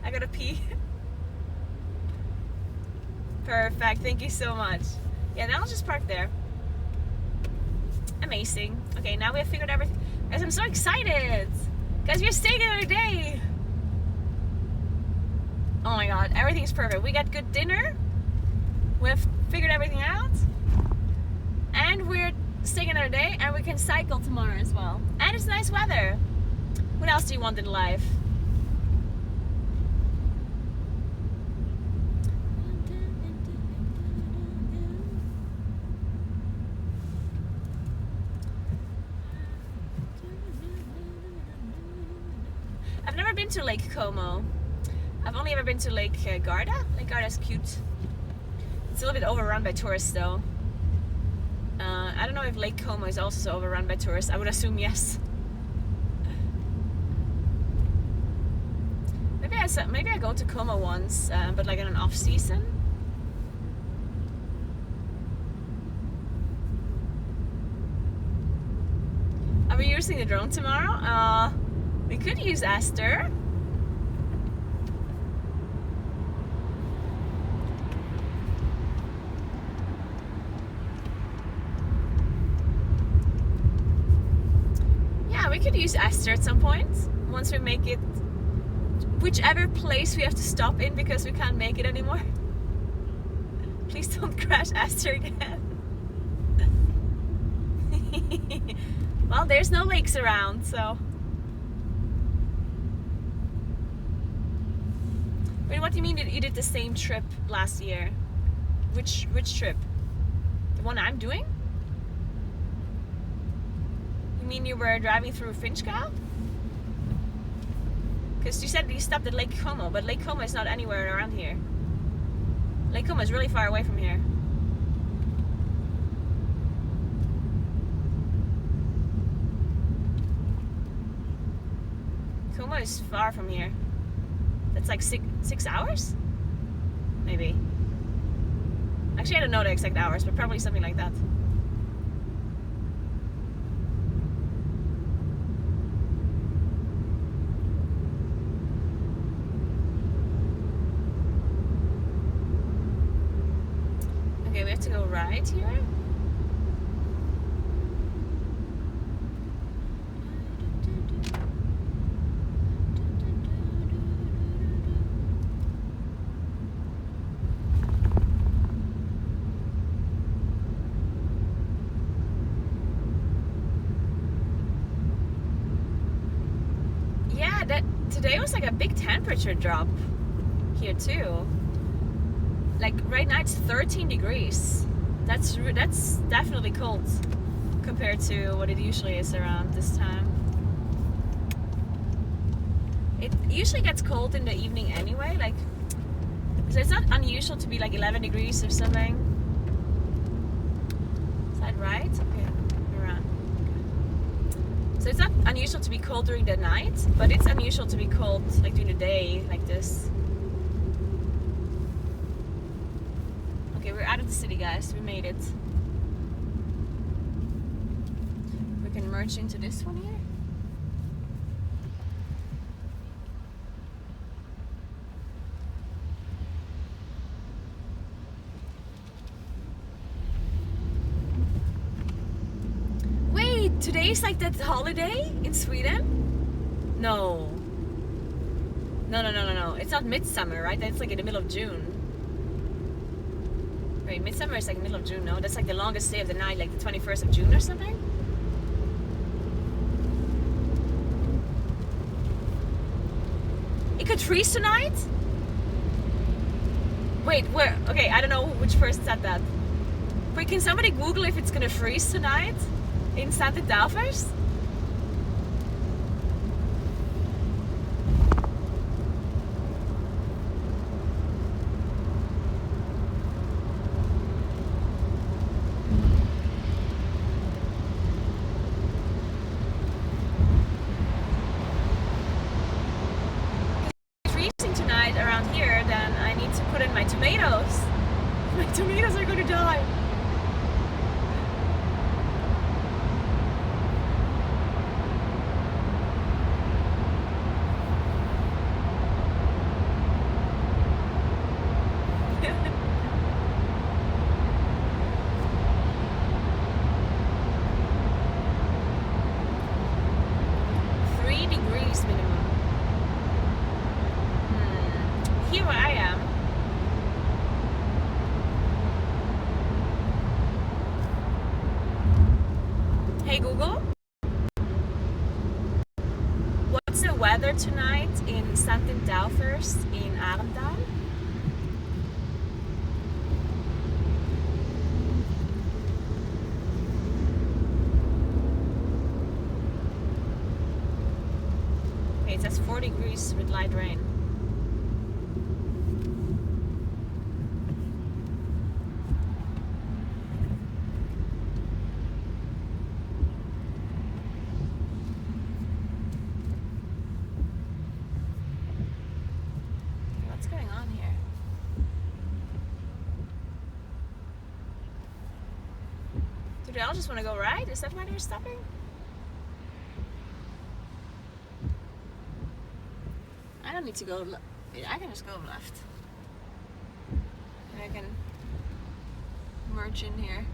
I gotta pee. Perfect, thank you so much. Yeah, now I'll just park there. Amazing. Okay, now we have figured everything. Guys, I'm so excited. Guys, we're staying another day. Oh my god, everything's perfect. We got good dinner. We've figured everything out. And we're staying another day, and we can cycle tomorrow as well. And it's nice weather. What else do you want in life? I've never been to Lake Como. I've only ever been to Lake Garda. Lake Garda's cute. It's a little bit overrun by tourists though. I don't know if Lake Como is also overrun by tourists. I would assume yes. Maybe I go to Como once, but like in an off season. Are we using the drone tomorrow? We could use Esther. Yeah, we could use Esther at some point once we make it whichever place we have to stop in because we can't make it anymore. Please don't crash Esther again. Well, there's no lakes around, so. Wait, what do you mean you did the same trip last year? Which trip? The one I'm doing? You mean you were driving through Finchgau? Because you said you stopped at Lake Como, but Lake Como is not anywhere around here. Lake Como is really far away from here. Como is far from here. That's like six hours? Maybe. Actually, I don't know the exact hours, but probably something like that. Okay, we have to go right here. Today was like a big temperature drop here too. Like right now it's 13 degrees. That's definitely cold compared to what it usually is around this time. It usually gets cold in the evening anyway, like, so it's not unusual to be like 11 degrees or something. Is that right? Okay, around. So it's not unusual to be cold during the night, but it's unusual to be cold like during the day like this. Okay, we're out of the city, guys. We made it. can merge into this one here. Wait, today's like that holiday in Sweden? No. No. It's not midsummer, right? That's like in the middle of June. Wait, midsummer is like middle of June, no? That's like the longest day of the night, like the 21st of June or something? It could freeze tonight? Wait, where? Okay, I don't know which person said that. Wait, can somebody Google if it's gonna freeze tonight in Santa Delphers? Around here, then I need to put in my tomatoes. My tomatoes are going to die. Here where I am, hey Google, what's the weather tonight in St. Delphers in Arendal? Okay, it says 4 degrees with light rain. What's going on here? Do they all just want to go right? Is that why they're stopping? I don't need to go I can just go left. And I can merge in here.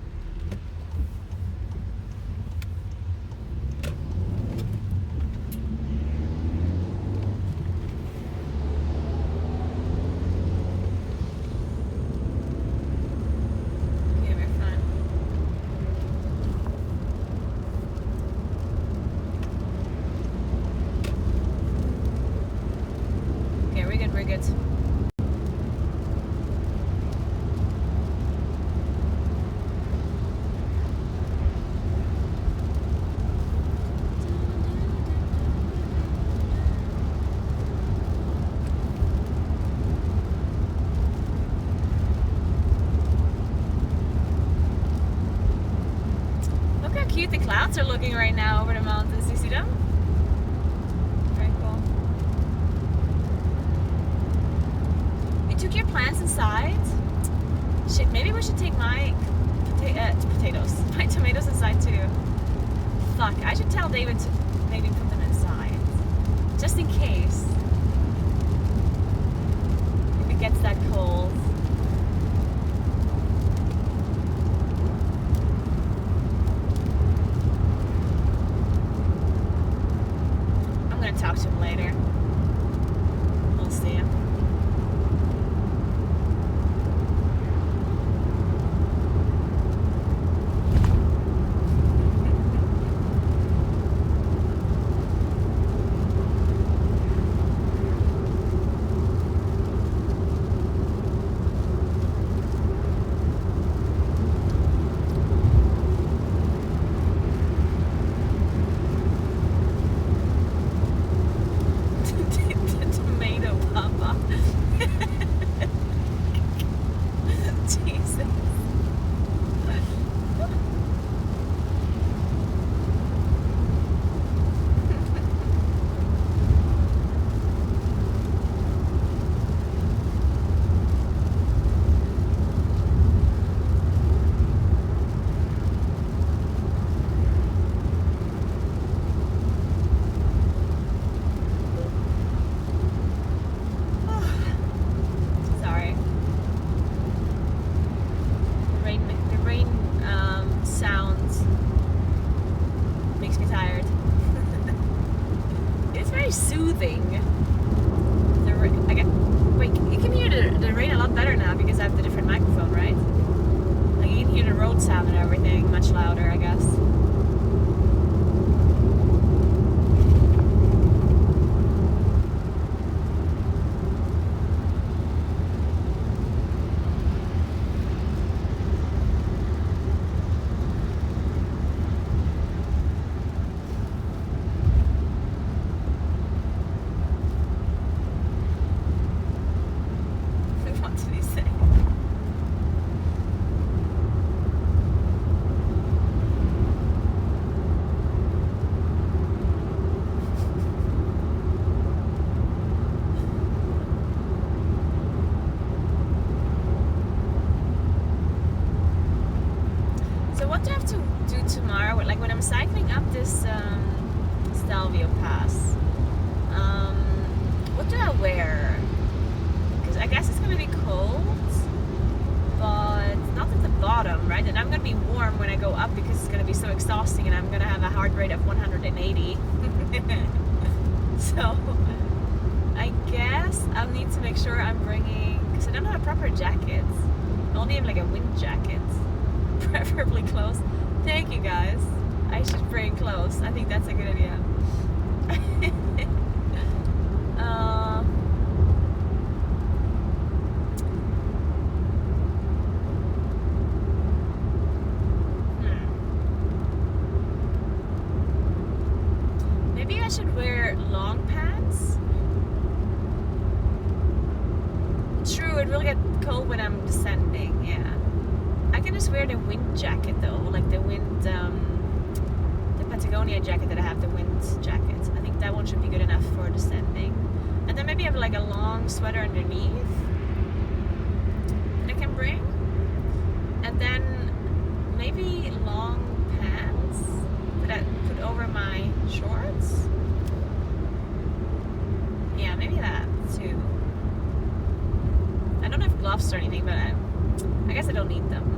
We're good. Look how cute the clouds are looking right now over the mountains. You see them? Took your plants inside? Shit, maybe we should take my my tomatoes inside too. Fuck, I should tell David to maybe put them inside. Just in case. If it gets that cold. I'm gonna talk to him later. We'll see him. very soothing. Wait, you can hear the rain a lot better now because I have the different microphone, right? Like you can hear the road sound and everything much louder, I guess. What did he say? So what do I have to do tomorrow? Like when I'm cycling up this Stelvio pass, what do I wear? Because I guess it's gonna be cold, but not at the bottom, right? And I'm gonna be warm when I go up because it's gonna be so exhausting, and I'm gonna have a heart rate of 180. So I guess I'll need to make sure I'm bringing, because I don't have a proper jacket. I only have like a wind jacket, preferably clothes. Thank you guys. I should bring clothes. I think that's a good idea. Maybe I should wear long pants. True, it will get cold when I'm descending, yeah. I can just wear the wind jacket though, like the wind, the Patagonia jacket that I have, the wind jacket. I think that one should be good enough for descending. And then maybe have like a long sweater underneath that I can bring. And then maybe long pants that I put over my shorts. Yeah, maybe that too. I don't have gloves or anything, but I guess I don't need them.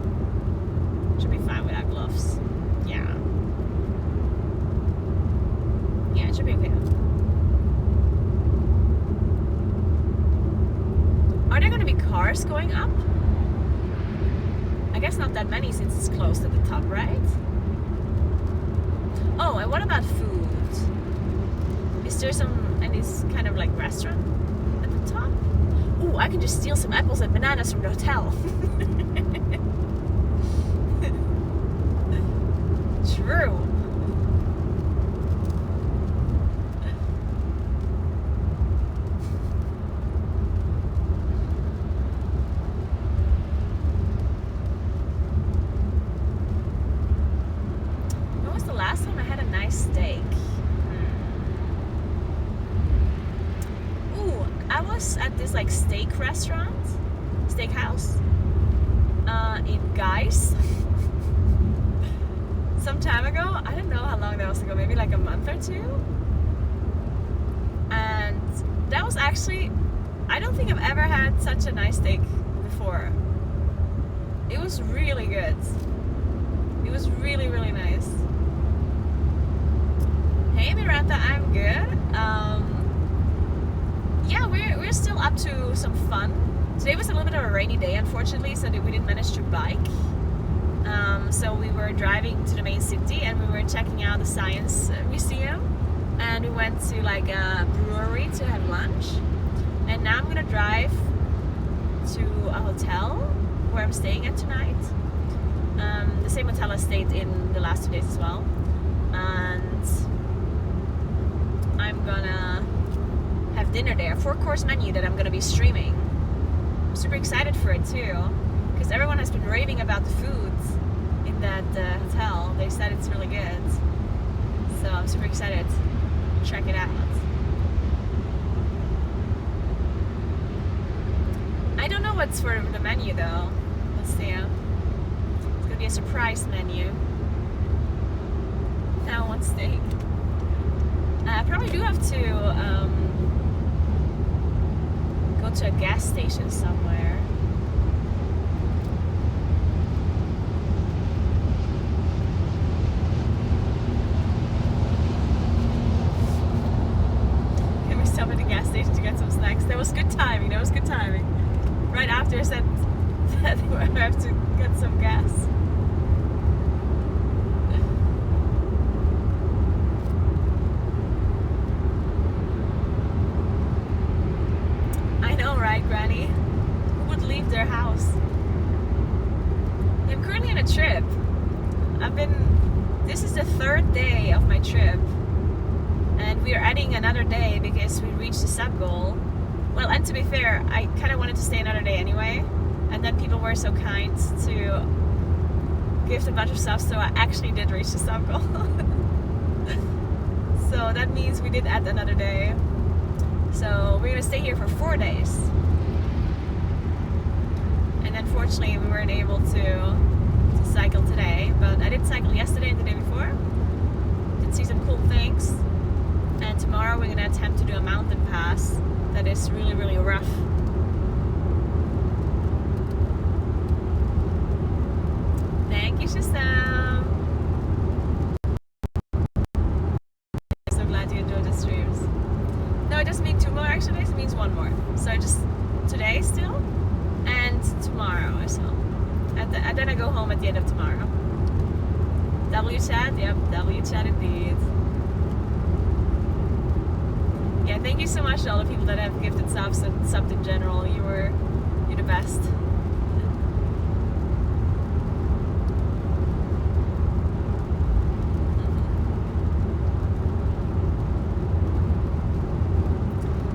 Should be fine without gloves. Yeah. Yeah, it should be okay. Are there going to be cars going up? I guess not that many since it's close to the top, right? Oh, and what about food? Is there any kind of like restaurant at the top? Ooh, I can just steal some apples and bananas from the hotel. True. When was the last time I had a nice steak? Ooh, I was at this like steak restaurant, steakhouse, in Geis. Some time ago. I don't know how long that was ago, maybe like a month or two. And that was actually, I don't think I've ever had such a nice steak before. It was really good. It was really, really nice. Hey Miranda, I'm good. Yeah, we're still up to some fun. Today was a little bit of a rainy day, unfortunately, so we didn't manage to bike. So we were driving to the main city and we were checking out the science museum, and we went to like a brewery to have lunch, and now I'm gonna drive to a hotel where I'm staying at tonight, the same hotel I stayed in the last 2 days as well, and I'm gonna have dinner there, 4-course menu that I'm gonna be streaming. I'm super excited for it too, because everyone has been raving about the foods in that hotel. They said it's really good, so I'm super excited to check it out. I don't know what's for the menu though. Let's see. It's gonna be a surprise menu. Now one steak. I probably do have to go to a gas station somewhere. that where I have to get some gas. I know, right, Granny? Who would leave their house? I'm currently on a trip. This is the 3rd day of my trip. And we are adding another day because we reached the sub goal. Well, and to be fair, I kind of wanted to stay another day anyway. And then people were so kind to gift a bunch of subs, so I actually did reach the sub goal. So that means we did add another day. So we're gonna stay here for 4 days. And unfortunately we weren't able to cycle today, but I did cycle yesterday and the day before. Did see some cool things. And tomorrow we're gonna attempt to do a mountain pass that is really, really rough. Thank you, Shazam. I'm so glad you enjoyed the streams. No, it doesn't mean 2 more extra days, it means 1 more. So just today still, and tomorrow as well. And then I go home at the end of tomorrow. W chat, yep, W chat indeed. Yeah, thank you so much to all the people that have gifted subs and subbed in general. You're the best.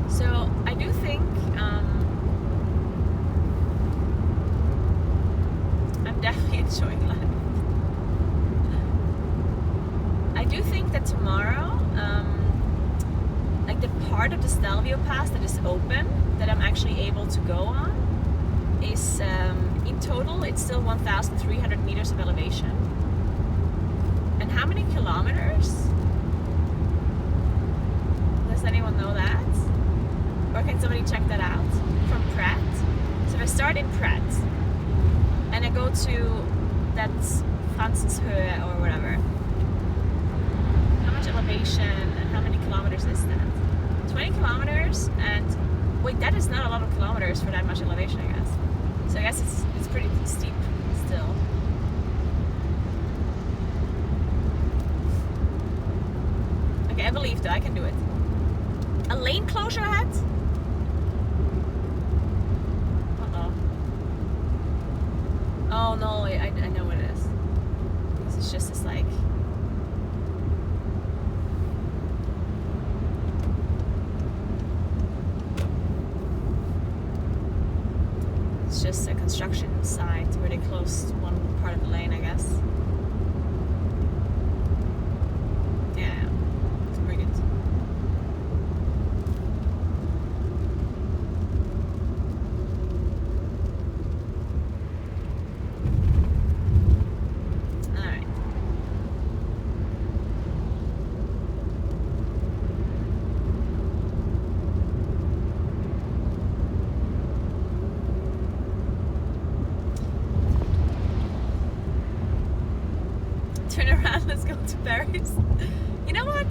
So I do think I'm definitely enjoying life. I do think that tomorrow, like the part of the Stelvio pass that is open, that I'm actually able to go on, is in total it's still 1,300 meters of elevation. And how many kilometers? Does anyone know that? Or can somebody check that out from Pratt? So if I start in Pratt and I go to that Franzenshöhe or whatever, how much elevation and how many kilometers is that? 20 kilometers, and wait, that is not a lot of kilometers for that much elevation, I guess. So I guess it's pretty steep still. Okay, I believe that I can do it. A lane closure ahead? Uh-oh. Oh no, I know what it is. This is just this like... It's just a construction site where they closed one part of the lane, I guess. Yeah, it's pretty good. Alright. Turn around, let's go to Paris. You know what?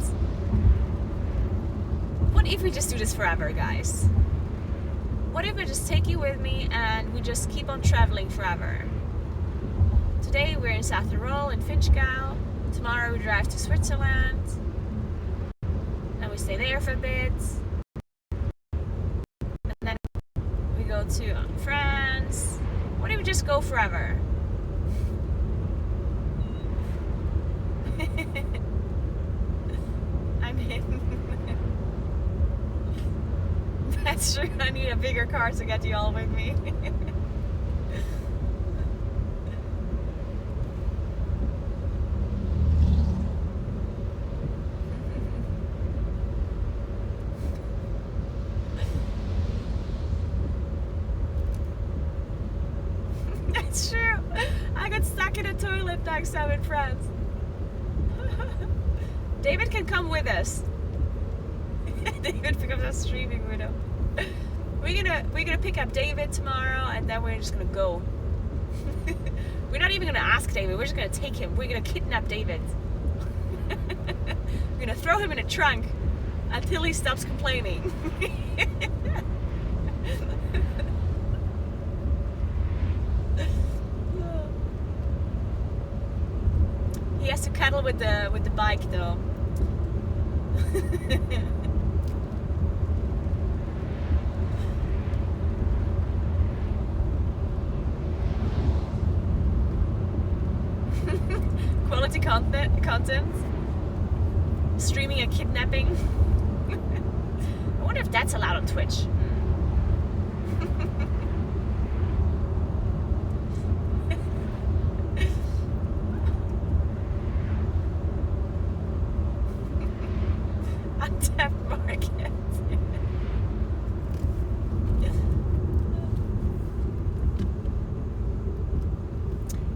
What if we just do this forever, guys? What if I just take you with me and we just keep on traveling forever? Today we're in South Tyrol, in Finchgau. Tomorrow we drive to Switzerland. And we stay there for a bit. And then we go to France. What if we just go forever? I'm in. That's true, I need a bigger car to get you all with me. That's true. I got stuck in a toilet next time in France. David can come with us. David becomes a streaming widow. We're gonna pick up David tomorrow, and then we're just gonna go. We're not even gonna ask David. We're just gonna take him. We're gonna kidnap David. We're gonna throw him in a trunk until he stops complaining. has to cuddle with the bike though. Quality content. Streaming a kidnapping. I wonder if that's allowed on Twitch. Untapped market.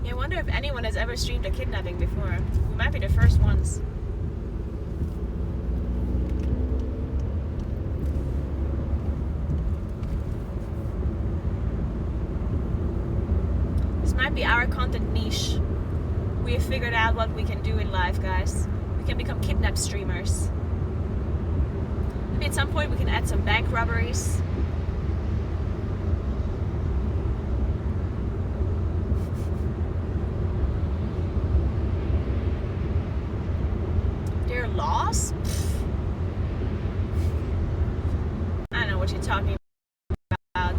Yeah, I wonder if anyone has ever streamed a kidnapping before. We might be the first ones. This might be our content niche. We have figured out what we can do in life, guys. We can become kidnap streamers. Maybe at some point we can add some bank robberies. There are laws? I don't know what you're talking about.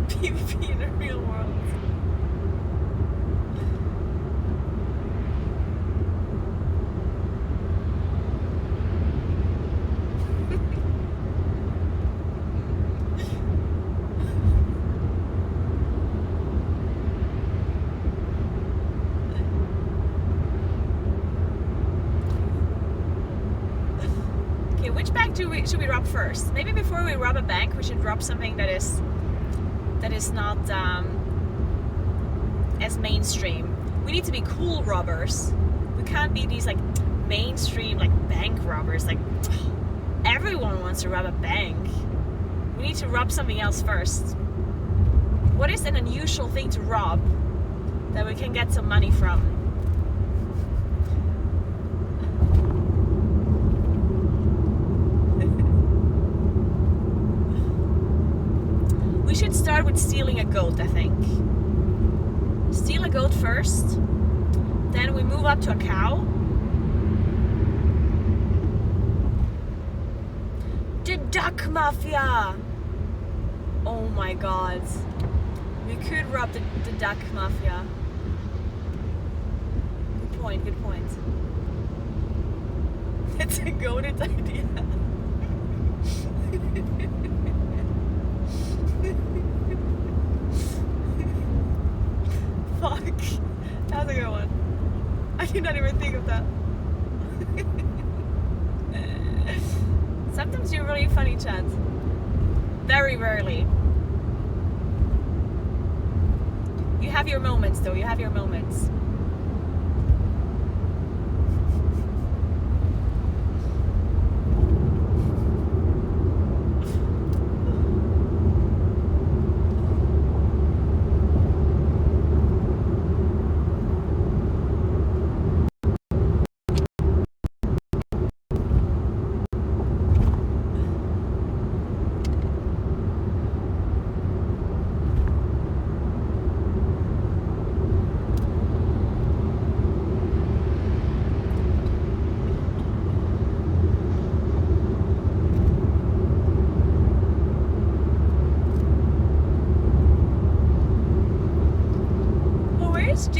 PvP in the real world. Okay, which bank should we rob first? Maybe before we rob a bank, we should rob something that is not as mainstream. We need to be cool robbers. We can't be these like mainstream like bank robbers. Like everyone wants to rob a bank. We need to rob something else first. What is an unusual thing to rob that we can get some money from? We should start with stealing a goat, I think. Steal a goat first, then we move up to a cow. The duck mafia! Oh my god. We could rob the duck mafia. Good point, good point. That's a goated idea. Fuck. That's a good one. I did not even think of that. Sometimes you're really funny, chat. Very rarely. You have your moments, though. You have your moments.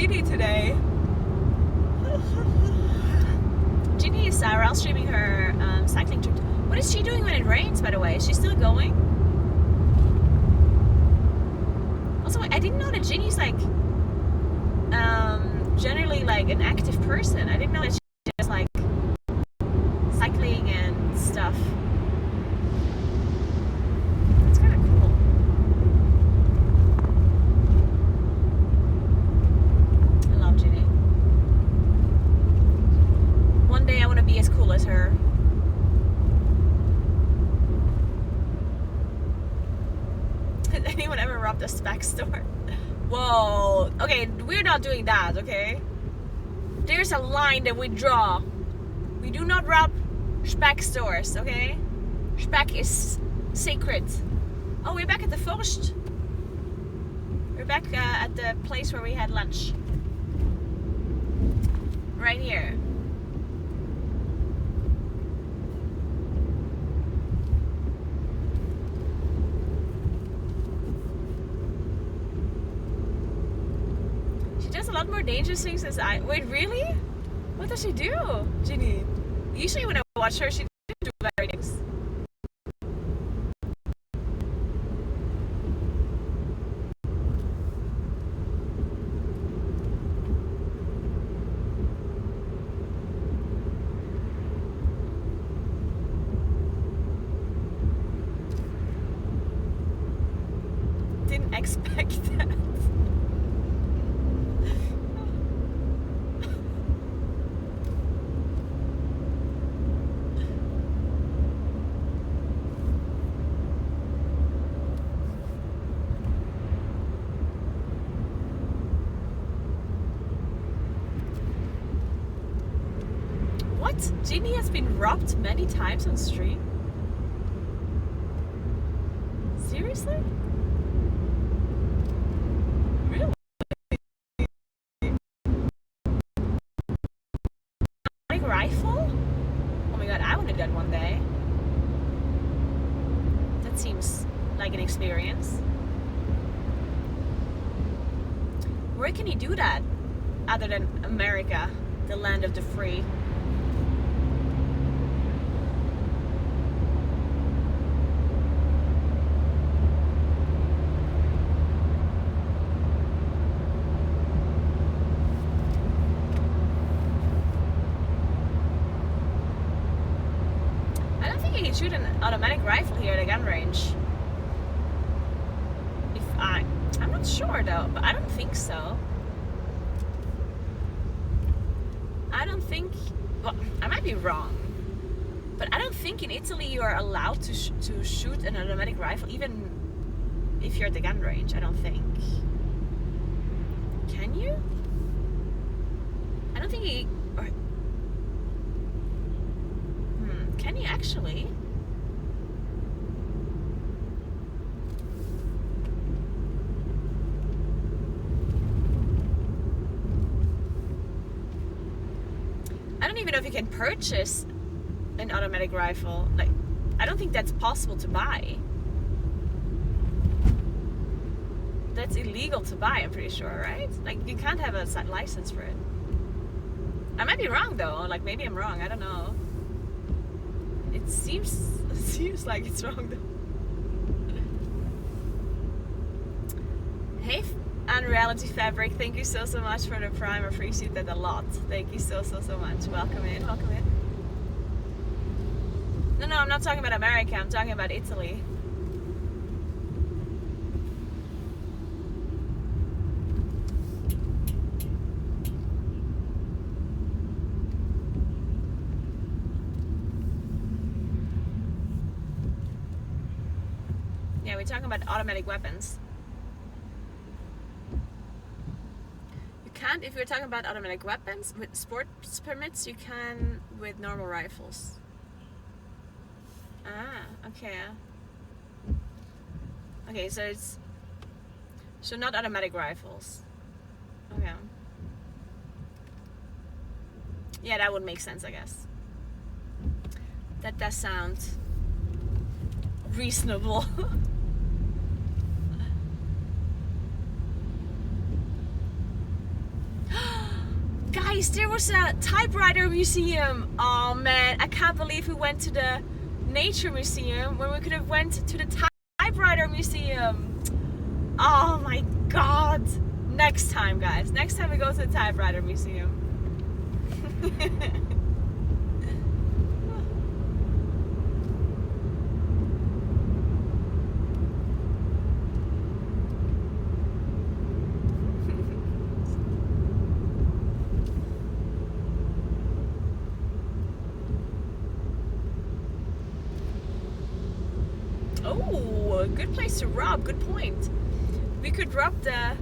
Today. Ginny is streaming her cycling trip. What is she doing when it rains, by the way? Is she still going? Also, I didn't know that Ginny's like generally like an active person. I didn't know that she was like cycling and stuff. That's kind of cool. One day I want to be as cool as her. Has anyone ever robbed a spec store? Whoa. Okay, we're not doing that, okay? There's a line that we draw. We do not rob Speck stores, okay? Speck is sacred. Oh, we're back at the forest. We're back at the place where we had lunch. Right here. She does a lot more dangerous things as I... Wait, really? What does she do, Ginny? Usually when I watch her, she doesn't do bad things. Didn't expect that. What? Ginny has been robbed many times on stream? Seriously? Really? Like rifle? Oh my god, I want to do that one day. That seems like an experience. Where can you do that? Other than America, the land of the free. Shoot an automatic rifle here at a gun range. I'm not sure though, but I don't think so. I don't think, well, I might be wrong, but I don't think in Italy you are allowed to shoot an automatic rifle even if you're at the gun range. I don't think. Can you? I don't think you, or, can you actually? I don't even know if you can purchase an automatic rifle. Like, I don't think that's possible to buy. That's illegal to buy, I'm pretty sure, right? Like, you can't have a license for it. I might be wrong though. Like, maybe I'm wrong. I don't know. It seems like it's wrong though. Hey, Unreality Fabric, thank you so much for the Prime. I appreciate that a lot. Thank you so much. Welcome in, welcome in. No, I'm not talking about America, I'm talking about Italy. Yeah, we're talking about automatic weapons. If you're talking about automatic weapons with sports permits, you can with normal rifles. Ah, okay. Okay, so it's not automatic rifles. Okay. Yeah, that would make sense, I guess. That does sound reasonable. Guys, there was a typewriter museum. Oh man, I can't believe we went to the nature museum when we could have went to the typewriter museum. Oh my god. Next time, guys. Next time we go to the typewriter museum. Oh, good place to rob. Good point. We could rob the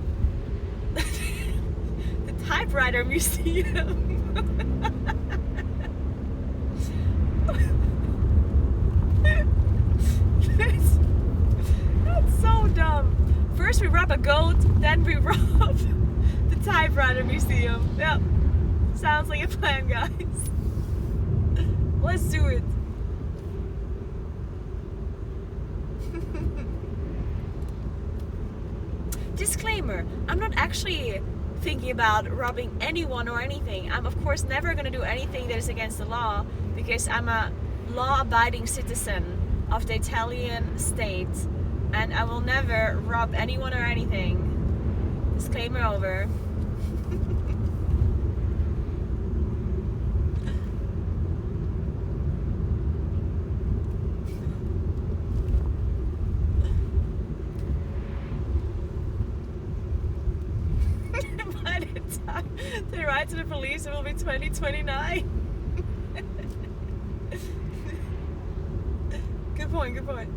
typewriter museum. That's so dumb. First we rob a goat, then we rob the typewriter museum. Yep. Sounds like a plan, guys. Let's do it. Disclaimer, I'm not actually thinking about robbing anyone or anything. I'm of course never going to do anything that is against the law because I'm a law-abiding citizen of the Italian state and I will never rob anyone or anything. Disclaimer over. By the time they write to the police, it will be 2029. Good point, good point.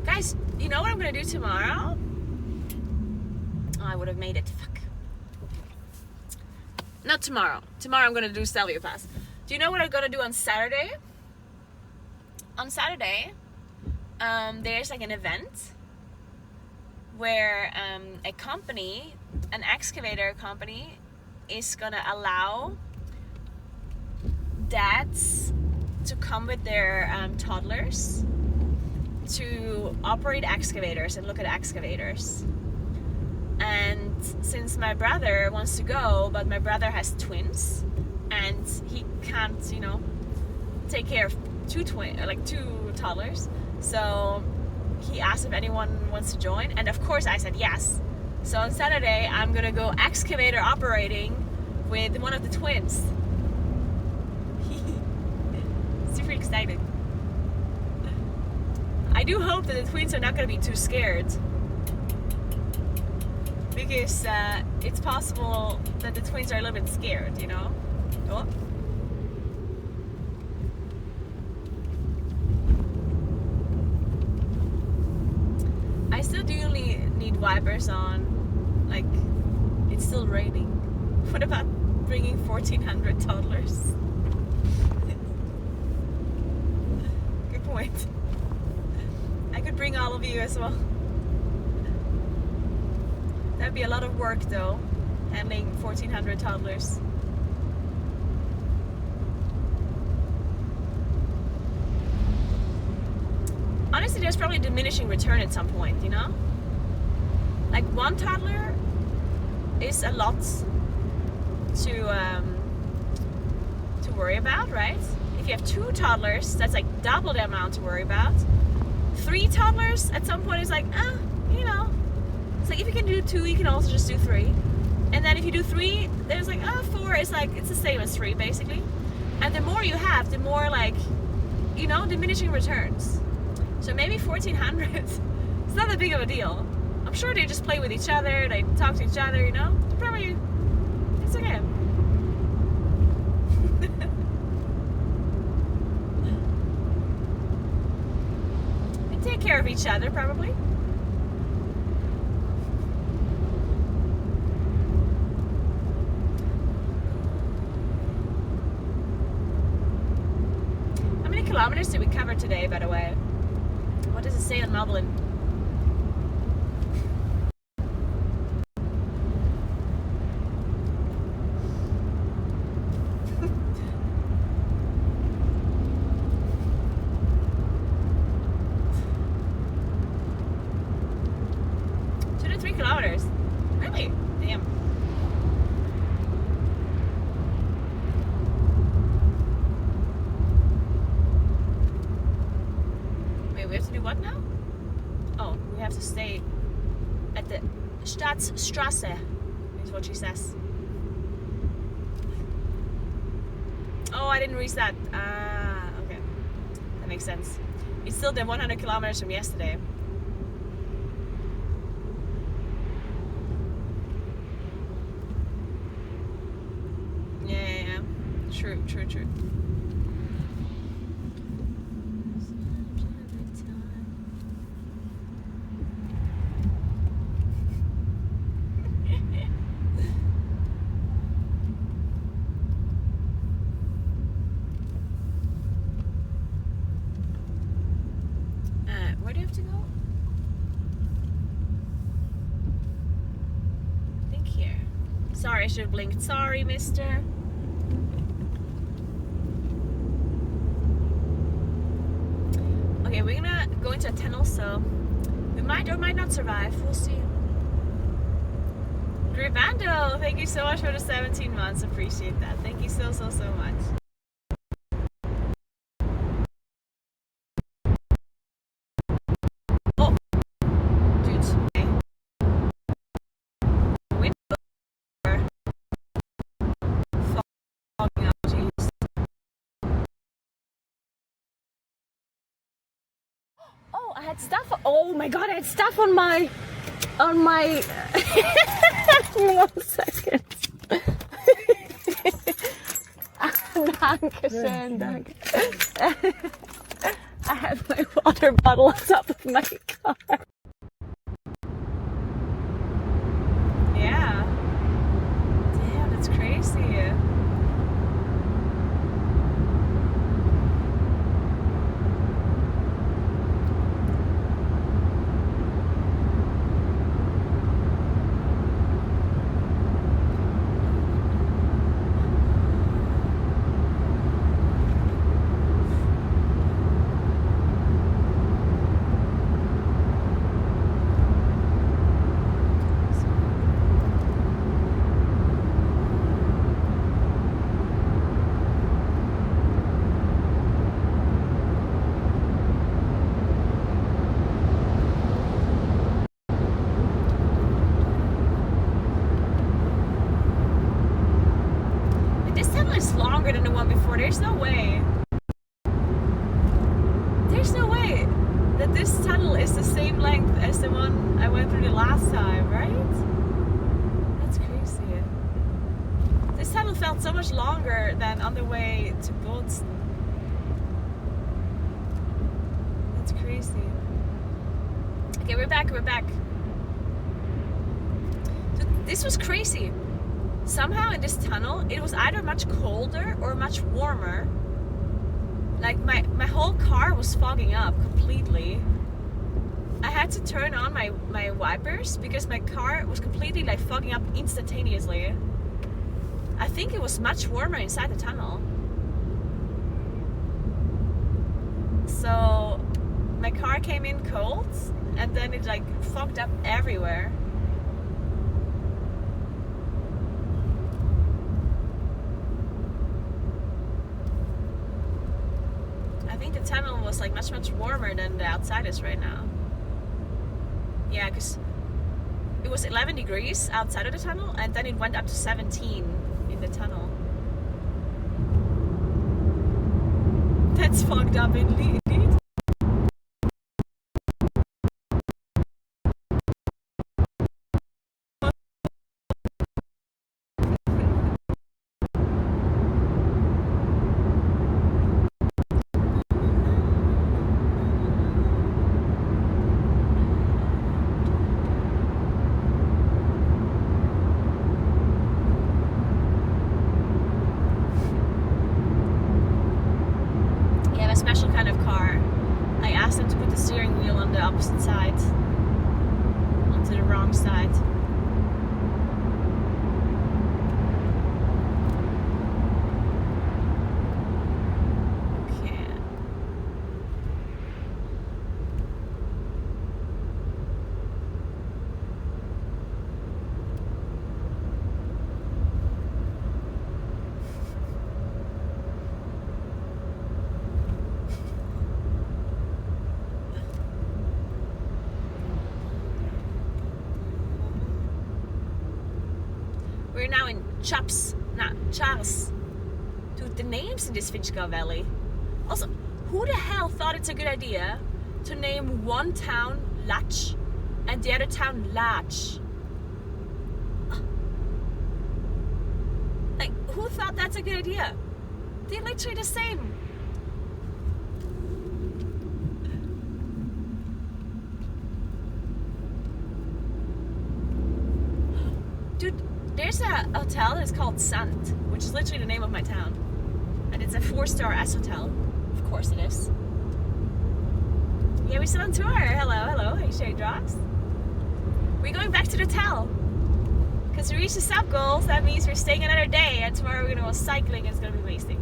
Guys, you know what I'm gonna do tomorrow? Oh, I would have made it. Fuck. Not tomorrow. Tomorrow I'm gonna do Stelvio pass. Do you know what I'm gonna do on Saturday? On Saturday, there's like an event where a company, an excavator company, is gonna allow dads to come with their toddlers to operate excavators and look at excavators. And since my brother wants to go, but my brother has twins and he can't, you know, take care of two toddlers, so he asked if anyone wants to join, and of course I said yes. So on Saturday I'm gonna go excavator operating with one of the twins. Super excited. I do hope that the twins are not going to be too scared, because it's possible that the twins are a little bit scared, you know? Oh. I still do need wipers on, like, it's still raining. What about bringing 1,400 toddlers? Good point. I could bring all of you as well. That'd be a lot of work though, handling 1,400 toddlers. Honestly, there's probably diminishing return at some point, you know? Like one toddler is a lot to worry about, right? If you have two toddlers, that's like double the amount to worry about. 3 toddlers at some point is like, you know, it's like if you can do 2, you can also just do 3. And then if you do 3, there's like 4 is like, it's the same as 3 basically. And the more you have, the more like, you know, diminishing returns. So maybe 1,400, it's not that big of a deal. I'm sure they just play with each other, they talk to each other, you know, probably, it's okay. Take care of each other, probably. How many kilometers did we cover today, by the way? What does it say on Moblin? Kilometers. Really? Damn. Wait, we have to do what now? Oh, we have to stay at the Staatsstraße, is what she says. Oh, I didn't reach that. Ah, okay. That makes sense. It's still the 100 kilometers from yesterday. True. Where do you have to go? I think here. Sorry, I should have blinked. Sorry, mister. Okay, we're gonna go into a tunnel, so we might or might not survive. We'll see. Grivando, thank you so much for the 17 months. Appreciate that. Thank you so much. Oh, dude. Window. Fogging up, jeez. Oh, I had stuff. Oh my god, I had stuff on my. One second. Dankeschön, danke. I had my water bottle on top of my car. Yeah. Damn, that's crazy. Longer than the one before. There's no way. There's no way that this tunnel is the same length as the one I went through the last time, right? That's crazy. This tunnel felt so much longer than on the way to Boden. That's crazy. Okay, we're back. Dude, this was crazy. Somehow in this tunnel, it was either much colder or much warmer. Like my whole car was fogging up completely. I had to turn on my wipers because my car was completely like fogging up instantaneously. I think it was much warmer inside the tunnel. So my car came in cold and then it like fogged up everywhere. I think the tunnel was like much warmer than the outside is right now. Yeah, because it was 11 degrees outside of the tunnel and then it went up to 17 in the tunnel. That's fogged up indeed. Special kind of car. I asked them to put the steering wheel on the opposite side, onto the wrong side. Okay. We're now in Charles. Dude, the names in this Finchgau Valley. Also, who the hell thought it's a good idea to name one town Lach and the other town Lach? Like, who thought that's a good idea? They're literally the same. Dude, there's a hotel that's called Sant, which is literally the name of my town. And it's a 4-star S hotel. Of course it is. Yeah, we're still on tour. Hello, hello. Hey, Shade Drops. We're going back to the hotel. Because we reached the sub goals, that means we're staying another day, and tomorrow we're gonna go cycling, and it's gonna be wasting.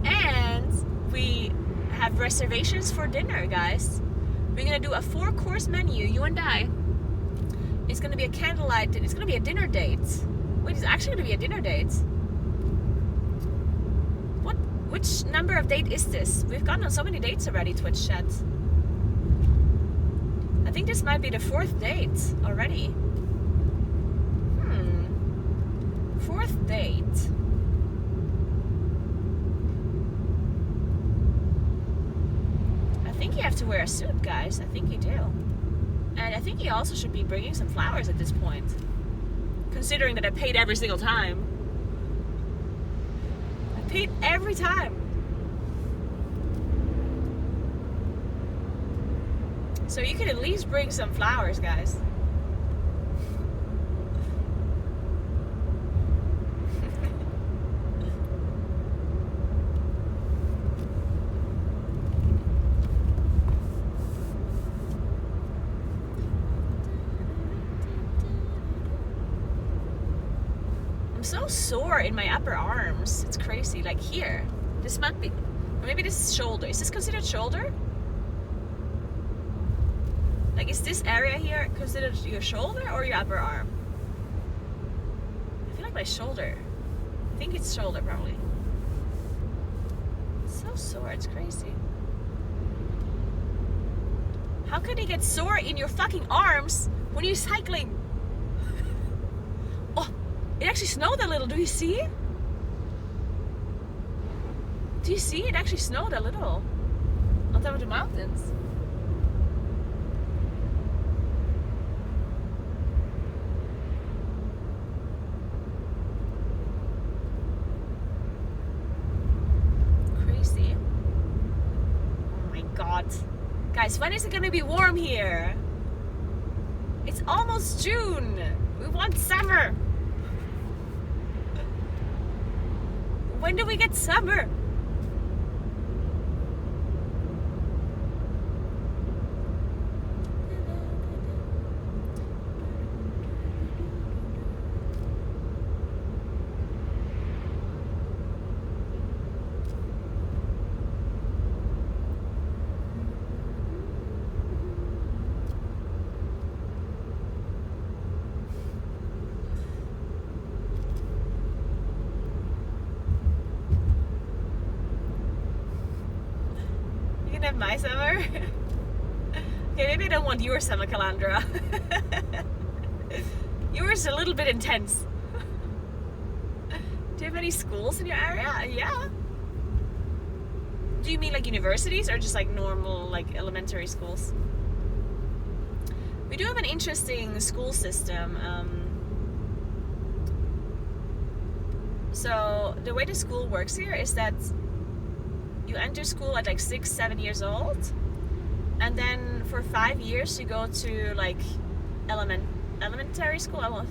And we have reservations for dinner, guys. We're gonna do a 4-course menu, you and I. It's gonna be a candlelight, it's gonna be a dinner date. Wait, it's actually gonna be a dinner date. Which number of date is this? We've gone on so many dates already, Twitch chat. I think this might be the 4th date already. 4th date. I think you have to wear a suit, guys. I think you do. And I think you also should be bringing some flowers at this point. Considering that I paid every single time. I paid every time. So you can at least bring some flowers, guys. I'm so sore in my upper arms. It's crazy. Like here. This might be... Or maybe this is shoulder. Is this considered shoulder? Like, is this area here considered your shoulder or your upper arm? I feel like my shoulder. I think it's shoulder, probably. It's so sore, it's crazy. How can you get sore in your fucking arms when you're cycling? Oh, it actually snowed a little. Do you see? Do you see? It actually snowed a little on top of the mountains. Guys, when is it gonna be warm here? It's almost June. We want summer. When do we get summer? My summer? Okay, maybe I don't want your summer, Calandra. Yours is a little bit intense. Do you have any schools in your area? Yeah. Do you mean like universities or just like normal like elementary schools? We do have an interesting school system. So the way the school works here is that you enter school at like 6-7 years old, and then for 5 years you go to like elementary school. How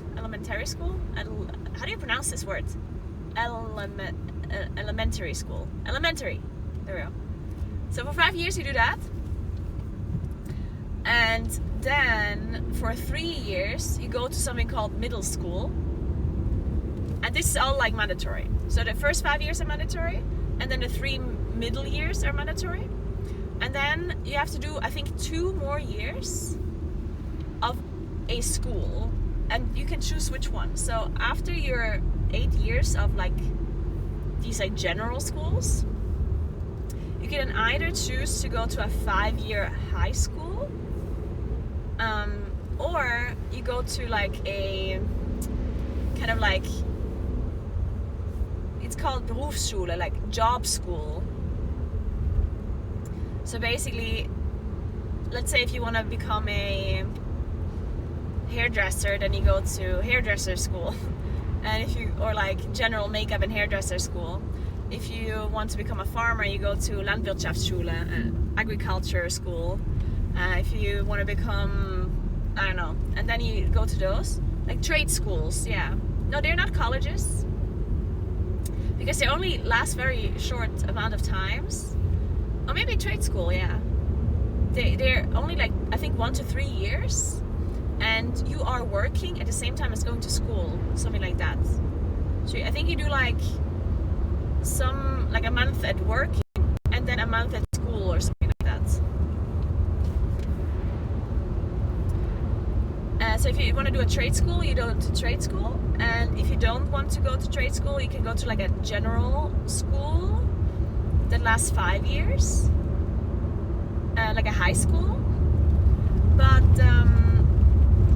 do you pronounce this word? Elementary school. Elementary. There we go. So for 5 years you do that, and then for 3 years you go to something called middle school, and this is all like mandatory. So the first 5 years are mandatory, and then the 3 middle years are mandatory, and then you have to do I think 2 more years of a school, and you can choose which one. So after your 8 years of like these like general schools, you can either choose to go to a 5-year high school, or you go to like a kind of like, it's called Berufsschule, like job school. So basically, let's say if you want to become a hairdresser, then you go to hairdresser school. and or like general makeup and hairdresser school. If you want to become a farmer, you go to Landwirtschaftsschule, agriculture school. If you want to become, I don't know, and then you go to those, like trade schools, yeah. No, they're not colleges, because they only last very short amount of times. Or maybe trade school, yeah. They're only like, I think 1 to 3 years, and you are working at the same time as going to school, something like that. So I think you do like a month at work and then a month at school or something like that. So if you want to do a trade school, you go to trade school, and if you don't want to go to trade school, you can go to like a general school that lasts 5 years, like a high school. But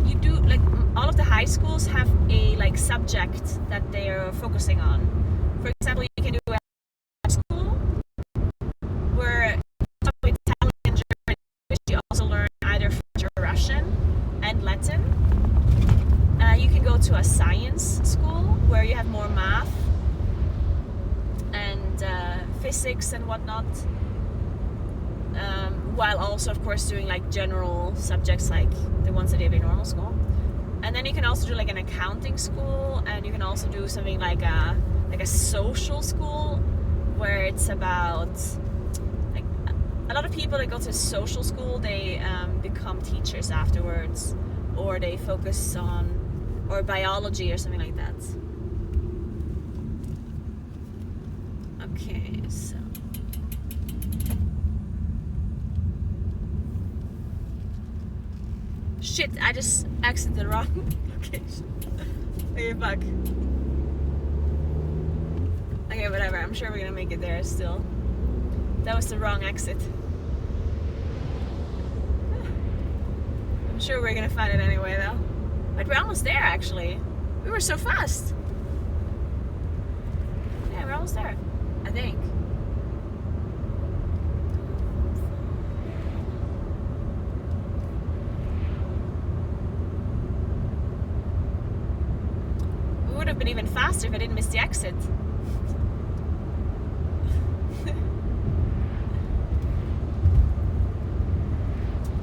you do like all of the high schools have a like subject that they are focusing on. For example, you can do a school where you Italian, German, English. You also learn either French or Russian and Latin. You can go to a science school where you have more math and physics and whatnot, while also of course doing like general subjects like the ones that you have in normal school. And then you can also do like an accounting school, and you can also do something like a social school where it's about like a lot of people that go to social school, they become teachers afterwards, or they focus on or biology or something like that. Okay, so shit, I just exited the wrong location. Okay, fuck. Okay, whatever, I'm sure we're gonna make it there still. That was the wrong exit. I'm sure we're gonna find it anyway though. But we're almost there actually. We were so fast. Yeah, we're almost there, I think. We would have been even faster if I didn't miss the exit.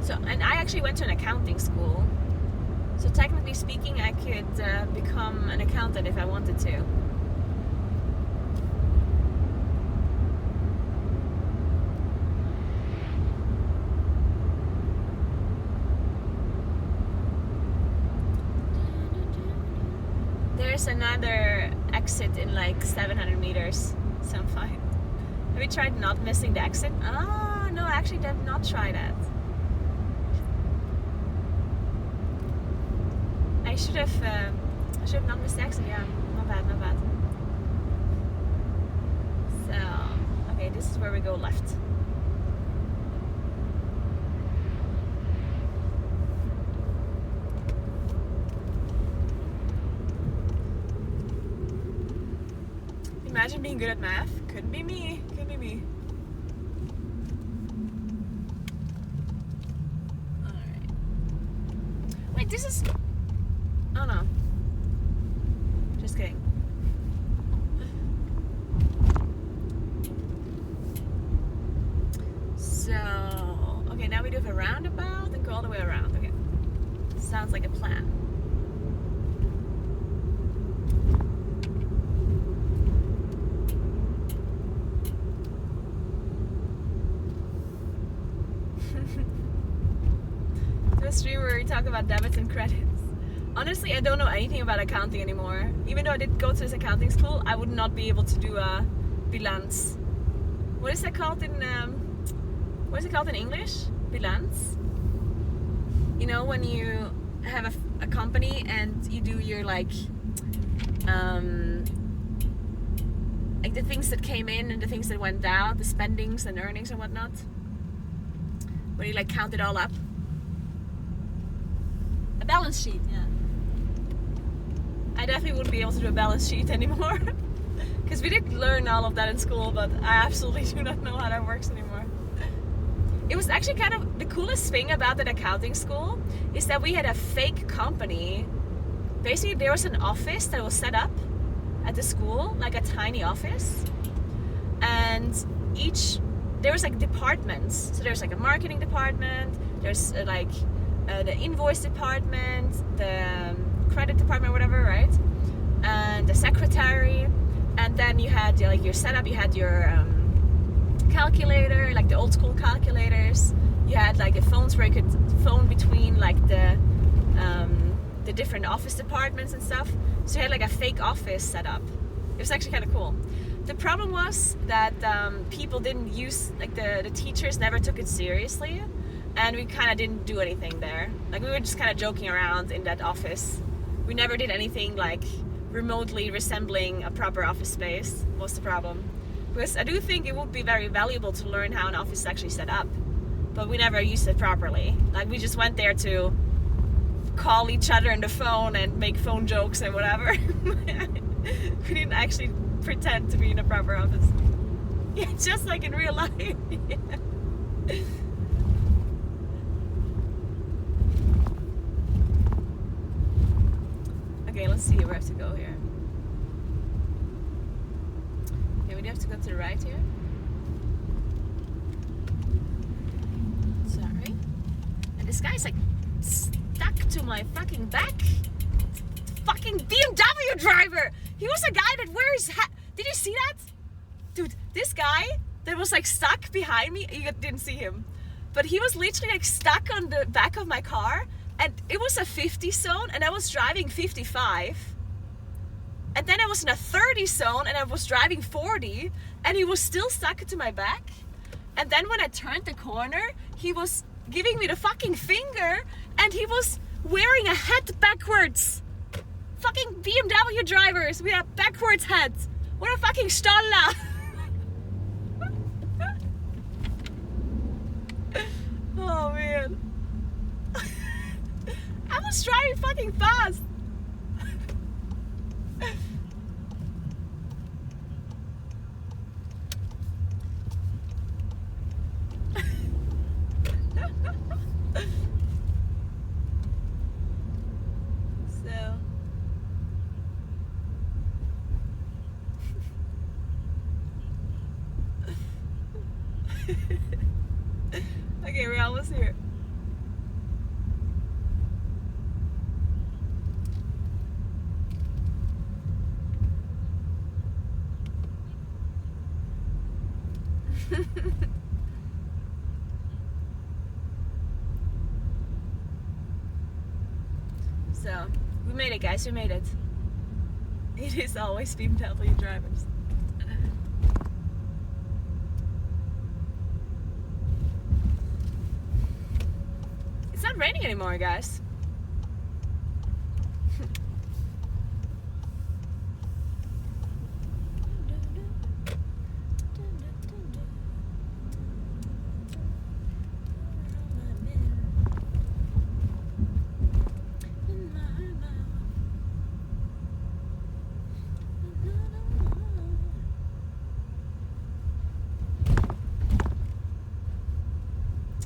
So, and I actually went to an accounting school. So technically speaking, I could become an accountant if I wanted to. There's another exit in like 700 meters, so I'm fine. Have you tried not missing the exit? Ah, no, I actually did not try that. I should have not missed the exit. Yeah, not bad, not bad. So, okay, this is where we go left. Imagine being good at math. Couldn't be me. Couldn't be me. Alright. Wait, this is... Oh no. Just kidding. So... Okay, now we do have a roundabout and go all the way around. Okay. Sounds like a plan. The stream where we talk about debits and credits. Honestly, I don't know anything about accounting anymore. Even though I did go to this accounting school, I would not be able to do a bilanz. What is that called in English? Bilanz? You know, when you have a company and you do your like the things that came in and the things that went out, the spendings and earnings and whatnot. When you like count it all up. A balance sheet, yeah. I definitely wouldn't be able to do a balance sheet anymore. Because we did learn all of that in school, but I absolutely do not know how that works anymore. It was actually kind of the coolest thing about that accounting school is that we had a fake company. Basically, there was an office that was set up at the school, like a tiny office, and there was like departments. So there's like a marketing department, there's the invoice department, the credit department, whatever, right? And the secretary, and then you had like your setup. You had your calculator, like the old school calculators. You had like the phones where you could phone between like the different office departments and stuff. So you had like a fake office set up. It was actually kind of cool. The problem was that people didn't use, like the teachers never took it seriously, and we kind of didn't do anything there. Like we were just kind of joking around in that office. We never did anything like remotely resembling a proper office space. Was the problem. Because I do think it would be very valuable to learn how an office is actually set up, but we never used it properly. Like we just went there to call each other on the phone and make phone jokes and whatever. We didn't actually pretend to be in a proper office. Yeah, just like in real life. Yeah. Okay, let's see where we have to go here. Okay, we do have to go to the right here. Sorry. And this guy's like stuck to my fucking back. Fucking BMW driver! He was a guy that wears hat. Did you see that? Dude, this guy that was like stuck behind me, you didn't see him, but he was literally like stuck on the back of my car, and it was a 50 zone and I was driving 55, and then I was in a 30 zone and I was driving 40, and he was still stuck to my back. And then when I turned the corner, he was giving me the fucking finger, and he was wearing a hat backwards. Fucking BMW drivers with a backwards hat. What a fucking stolla. Oh man. I was driving fucking fast. Okay, we're almost here. So, we made it, guys, we made it. It is always BMW drivers. It's not raining anymore, guys.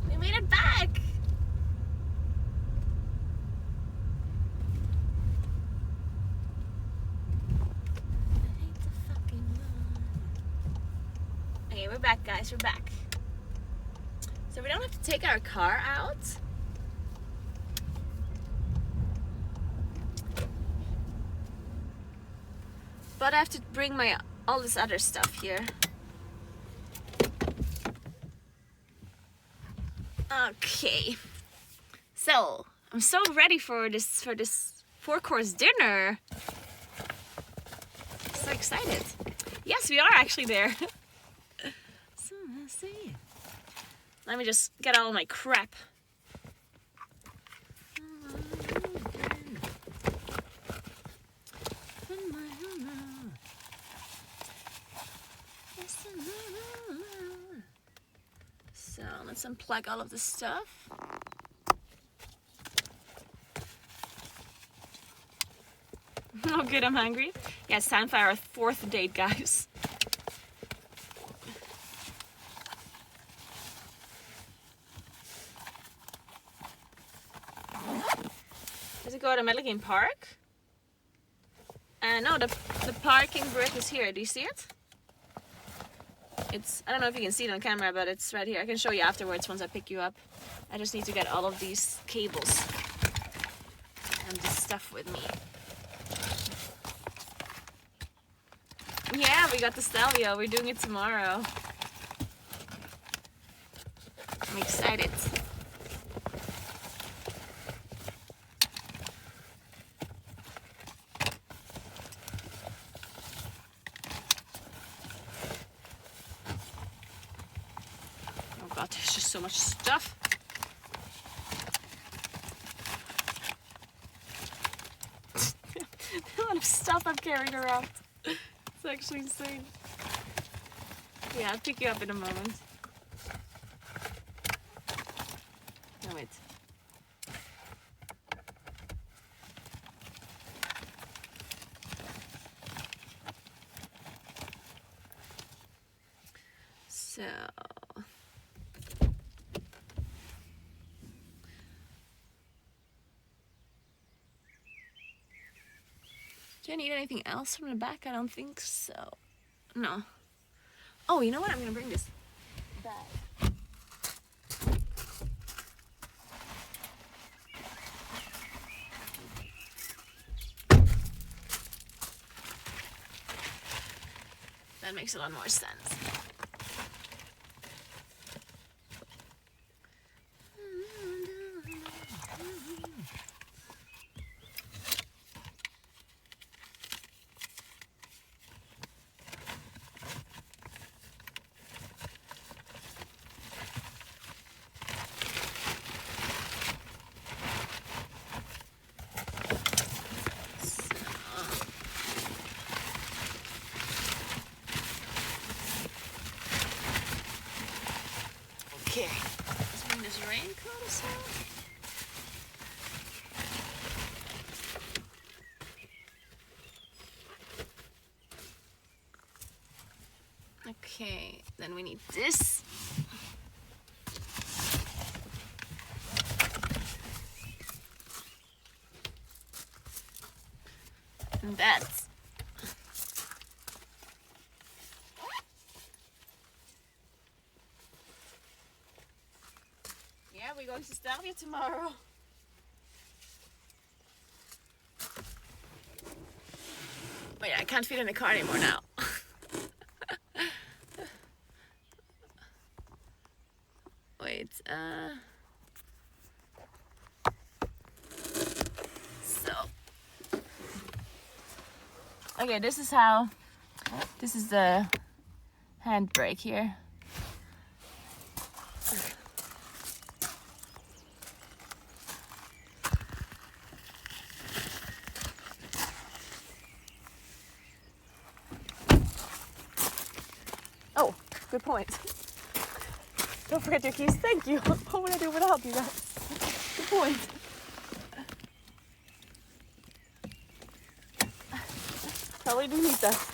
We made it back. Okay, we're back, guys, we're back. So we don't have to take our car out. But I have to bring all this other stuff here. Okay. So, I'm so ready for this 4-course dinner. So excited. Yes, we are actually there. So, let's see. Let me just get all my crap. So, let's unplug all of this stuff. Oh good, I'm hungry. Yeah, it's time for our 4th date, guys. Does it go to Medellin Park? No, the parking brick is here. Do you see it? I don't know if you can see it on camera, but it's right here. I can show you afterwards once I pick you up. I just need to get all of these cables and this stuff with me. Yeah, we got the Stelvio. We're doing it tomorrow. I'm excited. Oh god, there's just so much stuff. The amount of stuff I'm carrying around. It's actually insane. Yeah, I'll pick you up in a moment. No, wait. So... Do I need anything else from the back? I don't think so. No. Oh, you know what? I'm gonna bring this bag. That makes a lot more sense. Okay, let's bring this raincoat aside. Okay, then we need this. And that's. Yeah, we're going to Stelvio tomorrow. Oh yeah, I can't fit in the car anymore now. Wait, so. Okay, this is the handbrake here. Oh, good point. Don't forget your keys. Thank you. What would I do without you guys? Good point. Probably do need that.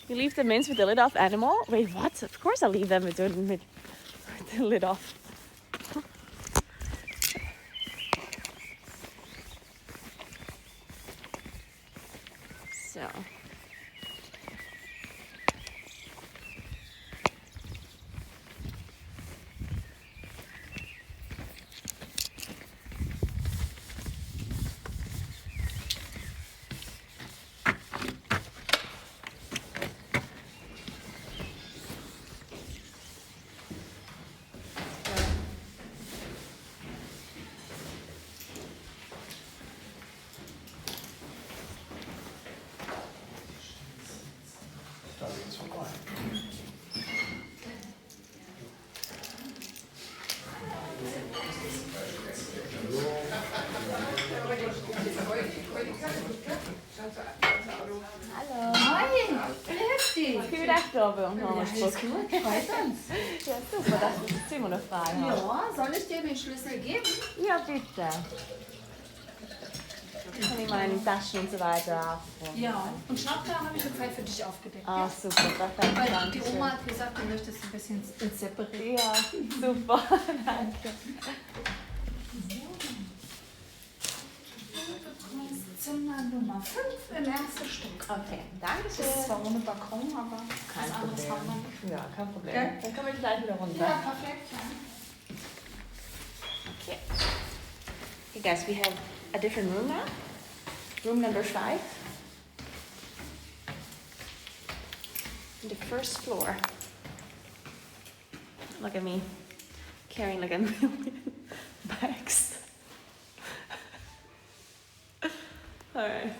You leave the mints with the lid off animal? Wait, what? Of course I'll leave them with the lid off. So. Hur efterhöver hon har Alles gut, freut uns. Ja, super, dass wir das Zimmer noch frei haben. Ja, soll ich dir den Schlüssel geben? Ja, bitte. Kann ich mal in die Taschen und so weiter aufräumen. Ja, und Schnappteller habe ich jetzt halt für dich aufgedeckt. Ah, Ja? super, perfekt. Weil Danke die schön. Oma hat gesagt, du möchtest ein bisschen separieren. Ja, super, danke. Zimmer Nummer 5 im ersten Stock. Okay, danke Das ist schön. zwar ohne Balkon, aber Kein was anderes Problem. haben wir nicht. Ja, kein Problem. Gell? Dann können wir gleich wieder runter. Ja, perfekt. Ja. Okay. Hey guys, we have a different room now. Room number 5. The first floor. Look at me carrying like a million bags. Alright.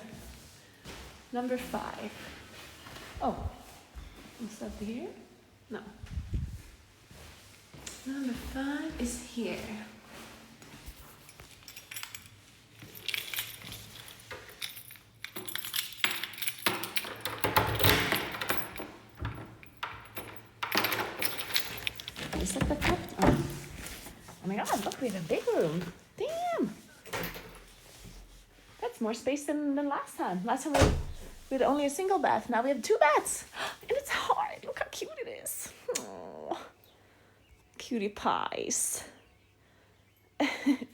Number 5. Oh. Is that here? No. Number 5 is here. Is that the top? Oh my god, look, we have a big room. Damn! That's more space than last time. Last time we had only a single bed. Now we have 2 beds. And it's hard. Look how cute it is. Oh, cutie pies.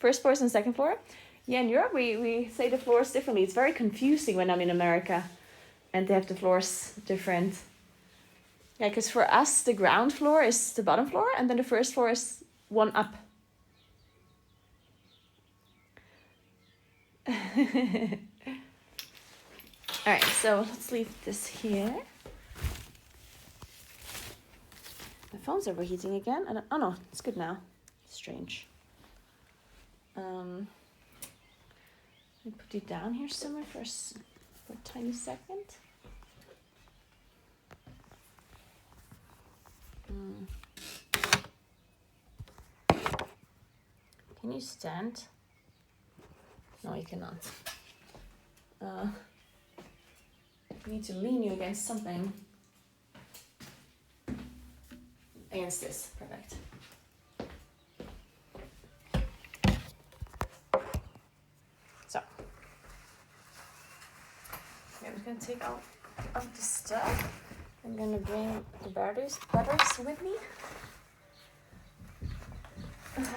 First floor and second floor. Yeah, in Europe we say the floors differently. It's very confusing when I'm in America and they have the floors different. Yeah, because for us the ground floor is the bottom floor and then the first floor is one up. Alright, so let's leave this here. My phone's overheating again. Oh no, it's good now. Strange. Let me put you down here somewhere for a tiny second. Can you stand? No, you cannot. I need to lean you against something. Against this. Perfect. So. Okay, I'm going to take out of the stuff. I'm going to bring the butters with me.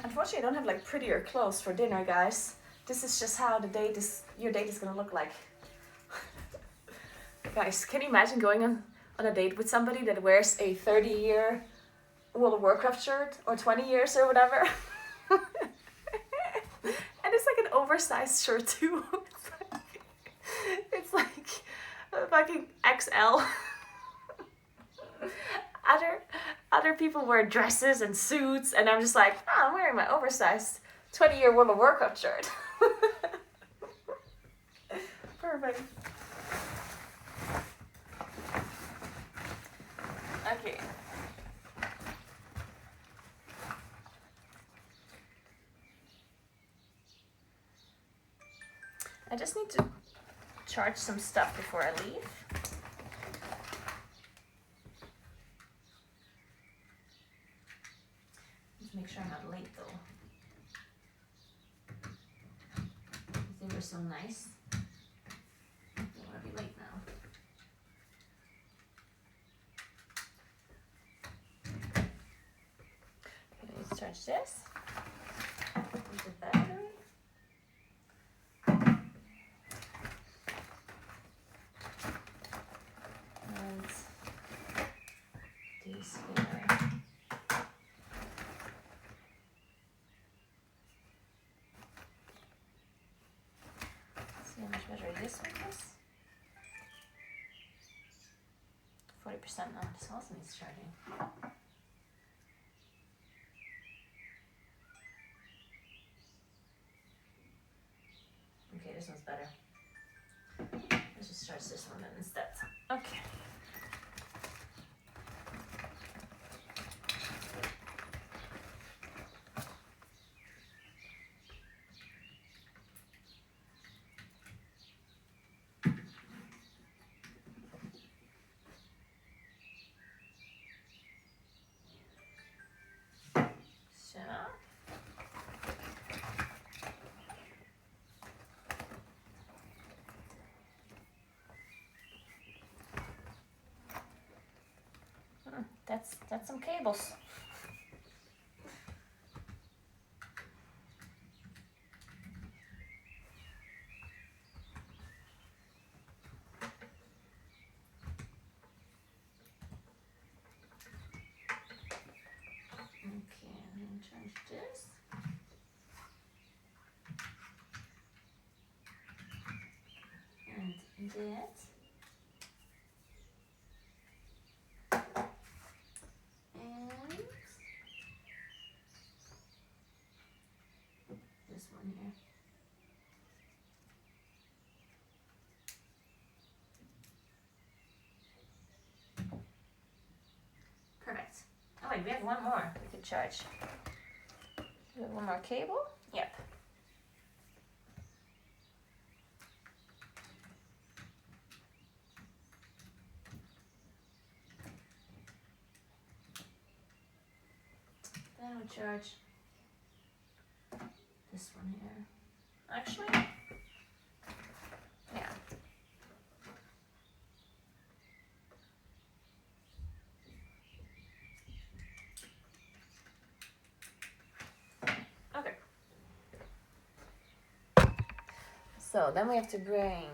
Unfortunately, I don't have like prettier clothes for dinner, guys. This is just how your date is going to look like. Guys, can you imagine going on a date with somebody that wears a 30-year World of Warcraft shirt or 20 years or whatever? And it's like an oversized shirt too. It's like a fucking XL. Other people wear dresses and suits and I'm just like, oh, I'm wearing my oversized 20-year World of Warcraft shirt. Perfect. Okay. I just need to charge some stuff before I leave. Just make sure I'm not late though. They were so nice. I don't want to be late now. Okay, let's charge this. Use the battery. And these here. See how much better this one is? 40% now. This also needs charging. Okay, this one's better. Let's just charge this one then instead. Okay. So. That's some cables. Okay, I'm gonna charge this. And that. And this one here. Perfect. Oh wait, we have one more we could charge. We have one more cable? Yep. Then we charge this one here. Actually, yeah. Okay. So then we have to bring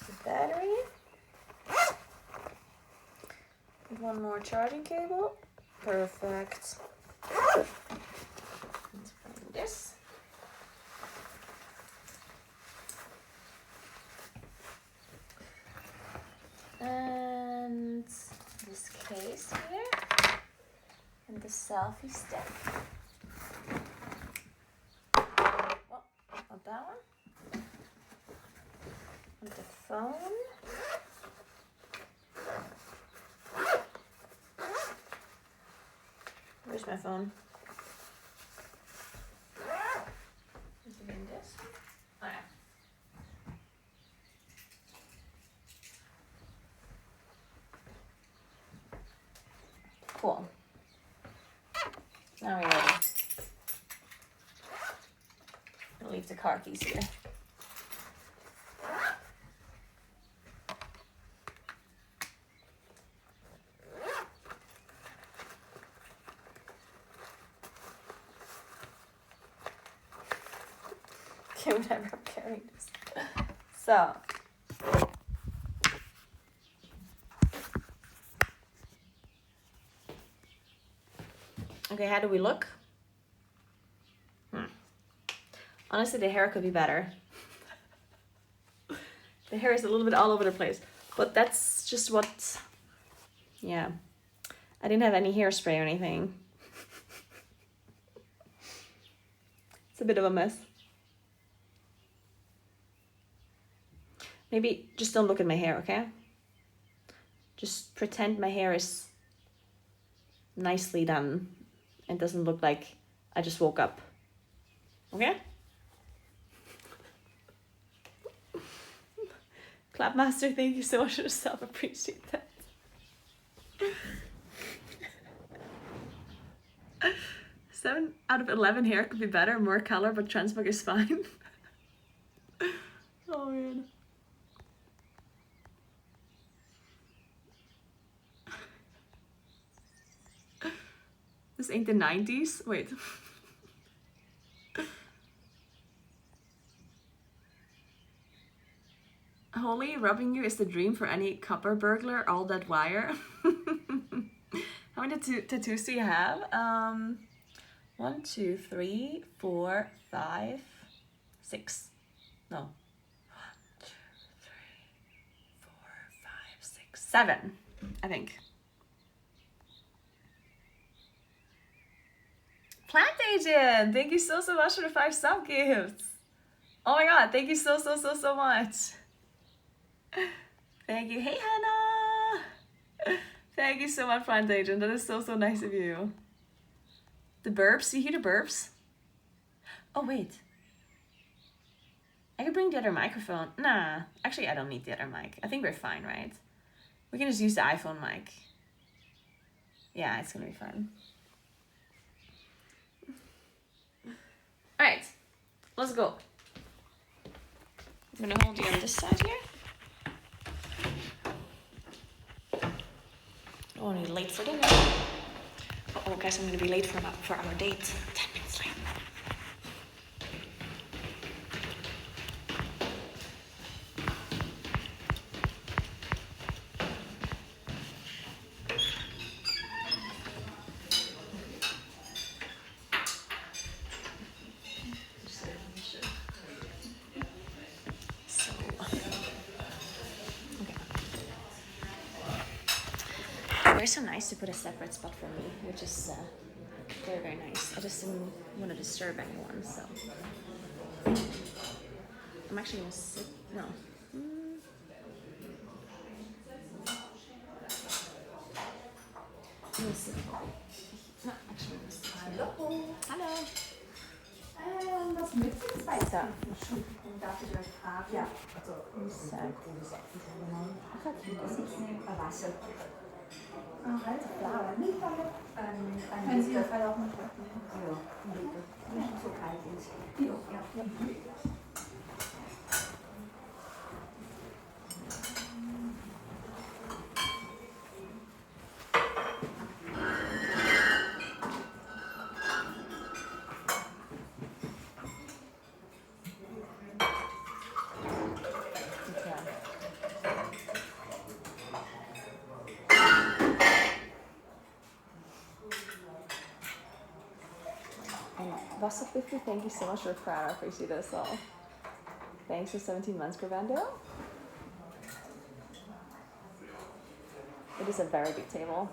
the battery. One more charging cable. Perfect. Let's bring this. And this case here. And the selfie stick. Oh, not that one. And the phone. Where's my phone? Is it in this? Oh yeah. Cool. Now we're ready. I'll leave the car keys here. Okay, whatever, I'm carrying this. So. Okay, how do we look? Honestly, the hair could be better. The hair is a little bit all over the place. But that's just what... Yeah. I didn't have any hairspray or anything. It's a bit of a mess. Maybe just don't look at my hair, okay? Just pretend my hair is nicely done and doesn't look like I just woke up. Okay? Clapmaster, thank you so much for the stuff. Appreciate that. 7 out of 11 hair could be better, more color, but transbook is fine. Oh man. This ain't the 90s. Wait. Holy, rubbing you is the dream for any copper burglar, all that wire. How many tattoos do you have? 1, 2, 3, 4, 5, 6. No. 1, 2, 3, 4, 5, 6, 7, I think. Plant Agent, thank you so much for the 5 sub gifts. Oh my god, thank you so much. Thank you. Hey Hannah. Thank you so much, Plant Agent. That is so nice of you. The burps, you hear the burps? Oh wait. I could bring the other microphone. Nah, actually I don't need the other mic. I think we're fine, right? We can just use the iPhone mic. Yeah, it's gonna be fine. Alright, let's go. I'm gonna hold you on this side here. late for dinner. Oh, guys, I'm gonna be late for our date. 10 minutes late. So, okay. They're so nice to put a separate spot for me, which is very, very nice. I just didn't want to disturb anyone, so. I'm actually gonna sit, no. I'm gonna sit. No, actually, I'm gonna sit. Hallo. Hello. Was mit zwei Sachen? Darf ich euch fragen? Ja. Also, Wasser. Halt, klar. Nicht damit. Können Sie das auch nicht machen? Ja, nicht so kalt ist. Ja. Russell 50, thank you so much for the crown. I appreciate it as well. Thanks for 17 months, Gravando. It is a very big table.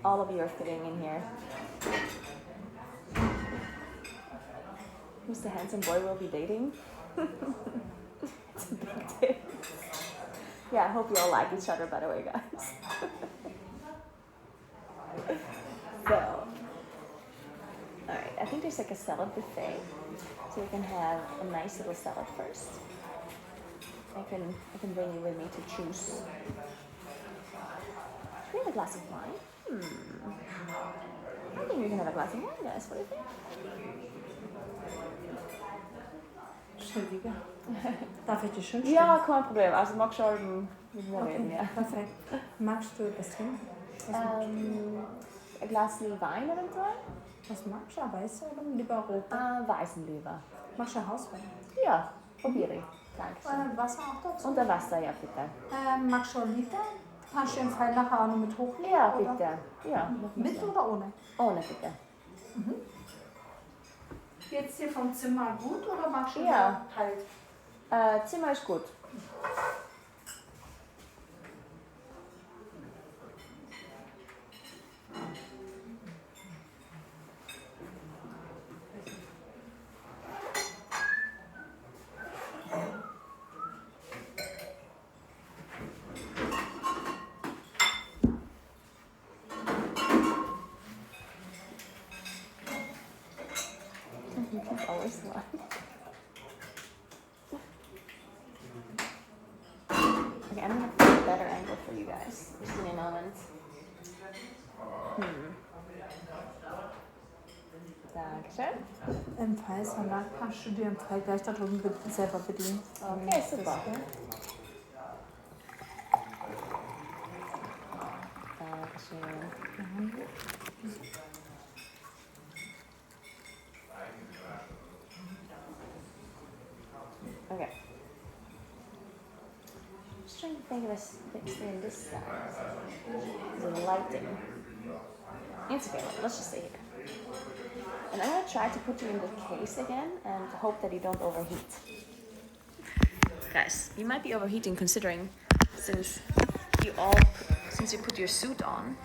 All of you are fitting in here. Who's the handsome boy we'll be dating? It's a big day. Yeah, I hope you all like each other, by the way, guys. So, alright, I think there's like a salad buffet. So we can have a nice little salad first. I can bring you with me to choose. Should we have a glass of wine? I think we can have a glass of wine, guys. What do you think? Entschuldige. Darf ich dich schön stellen? Ja, kein Problem. Also mag schon mit mir reden, ja. Perfekt. Magst du etwas trinken? Ein Glas Wein eventuell? Was magst du? Weiße oder lieber rote? Weißen lieber. Magst du Hauswein? Ja, probiere ich. Danke. Wasser auch dazu? Und ein Wasser, ja bitte. Magst du einen Liter? Kannst du den Pfeil nachher auch noch mit hochnehmen? Ja, oder? bitte. Ja, Mit oder ohne? ohne bitte. Geht's dir vom Zimmer gut oder magst du Ja. kalt? Zimmer ist gut. Always one. Okay, I'm gonna find a better angle for you guys. Just give me a moment. Dankeschön. Im Pfeilsalat kannst du dir im Pfeil gleich da drüben selber bedienen. Okay, super. Dankeschön. Okay. Just trying to think of a fixture in this side. The lighting. It's okay, let's just stay here. And I'm gonna try to put you in the case again and hope that you don't overheat. Guys, you might be overheating considering since you put your suit on.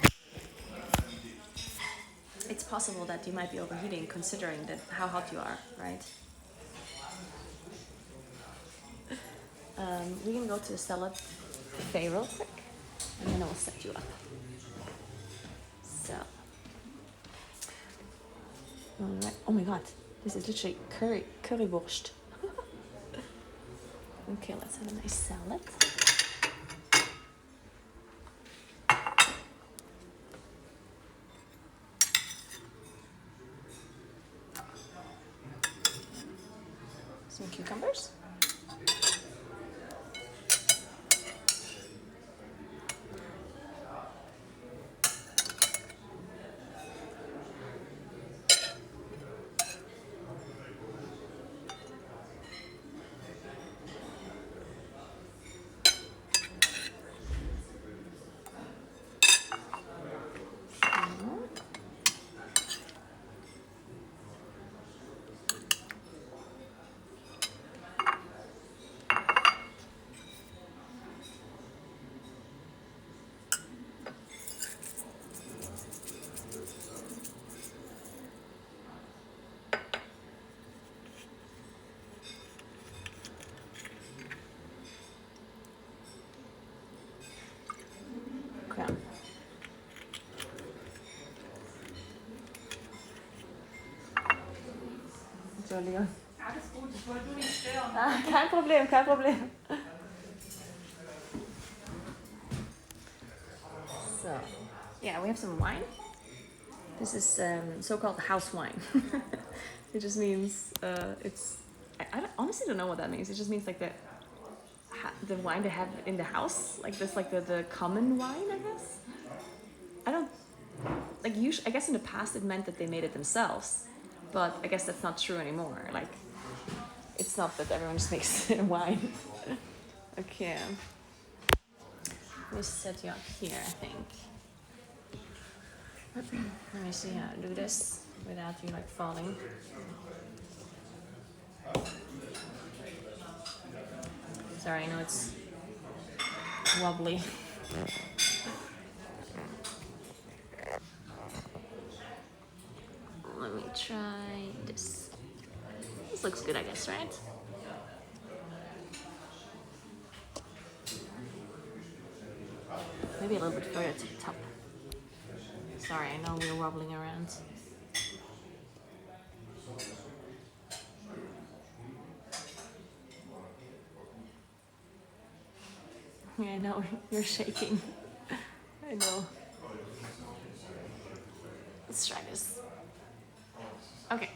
It's possible that you might be overheating considering how hot you are, right? We can go to the salad buffet real quick, and then I will set you up. So, alright. Oh my god, this is literally currywurst. Okay, let's have a nice salad. Some cucumbers. Entschuldigung. Alles gut, ich wollte nur nicht stören. Kein Problem, kein Problem. So, yeah, we have some wine. This is so-called house wine. It just means it's. I honestly don't know what that means. It just means like the wine they have in the house, like this, like the common wine, I guess. I don't like. Usually, I guess in the past it meant that they made it themselves, but I guess that's not true anymore. Like, it's not that everyone just makes wine. Okay. We set you up here, I think. Let me see how to do this without you like falling. Sorry, I know it's wobbly. Let me try this. This looks good, I guess, right? Maybe a little bit further to the top. Sorry, I know we're wobbling around. Yeah, I know, you're shaking. I know. Let's try this. Okay.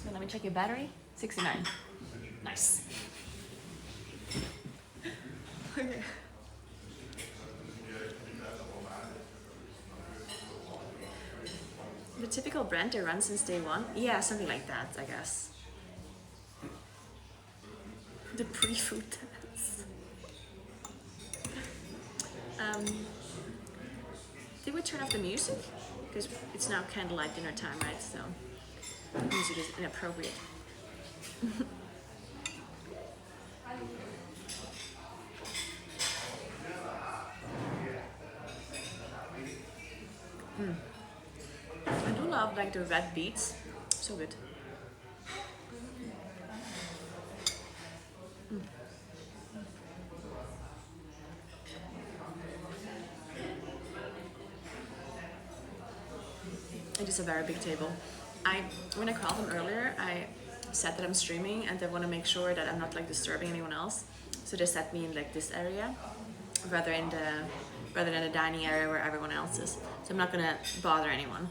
Then let me check your battery. 69. Nice. Okay. The typical brand they run since day one? Yeah, something like that, I guess. The pre-food dance. Did we turn off the music? Because it's now candlelight dinner time, right? So music is inappropriate. I do love like the red beets. So good. It is a very big table. When I called them earlier, I said that I'm streaming and they want to make sure that I'm not like disturbing anyone else. So they set me in like this area, rather than the dining area where everyone else is. So I'm not gonna bother anyone.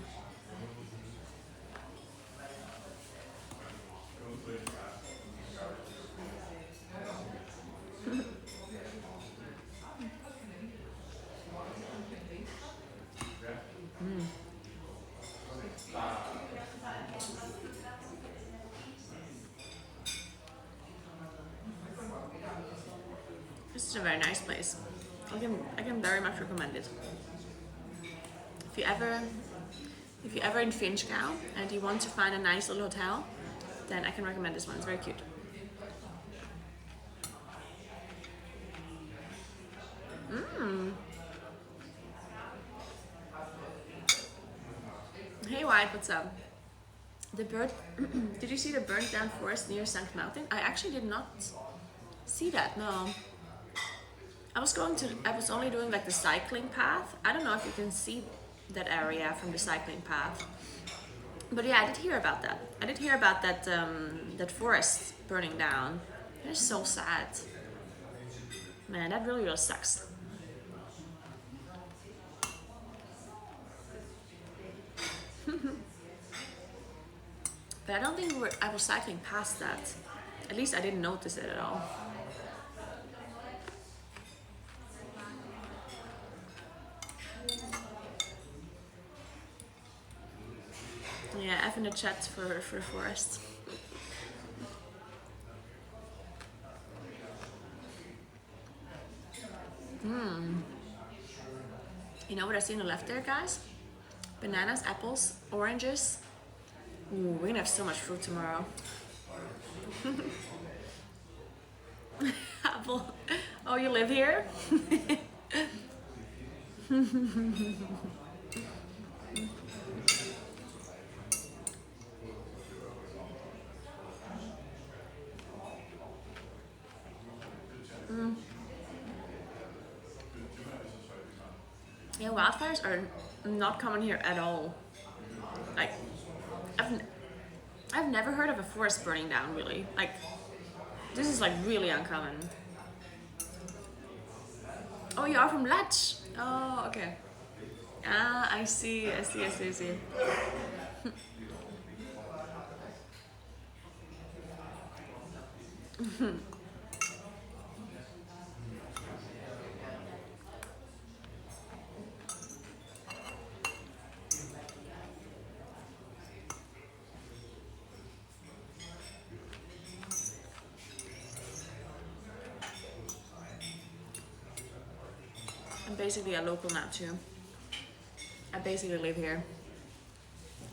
This is a very nice place. I can very much recommend it. If you ever in Finchgau and you want to find a nice little hotel, then I can recommend this one. It's very cute. Hey White, what's up? The bird. Did you see the burnt down forest near St. Mountain? I actually did not see that. No. I was only doing like the cycling path. I don't know if you can see that area from the cycling path. But yeah, I did hear about that. I did hear about that that forest burning down. It's so sad. Man, that really sucks. But I don't think I was cycling past that. At least I didn't notice it at all. Yeah, F in the chat for forest. You know what I see on the left there, guys? Bananas, apples, oranges. Ooh, we're gonna have so much fruit tomorrow. Apple. Oh, you live here? Yeah, wildfires are not common here at all. Like, I've never heard of a forest burning down, really. Like, this is like really uncommon. Oh, you are from Lech? Oh, okay. Ah, I see. I'm basically a local now too. I basically live here.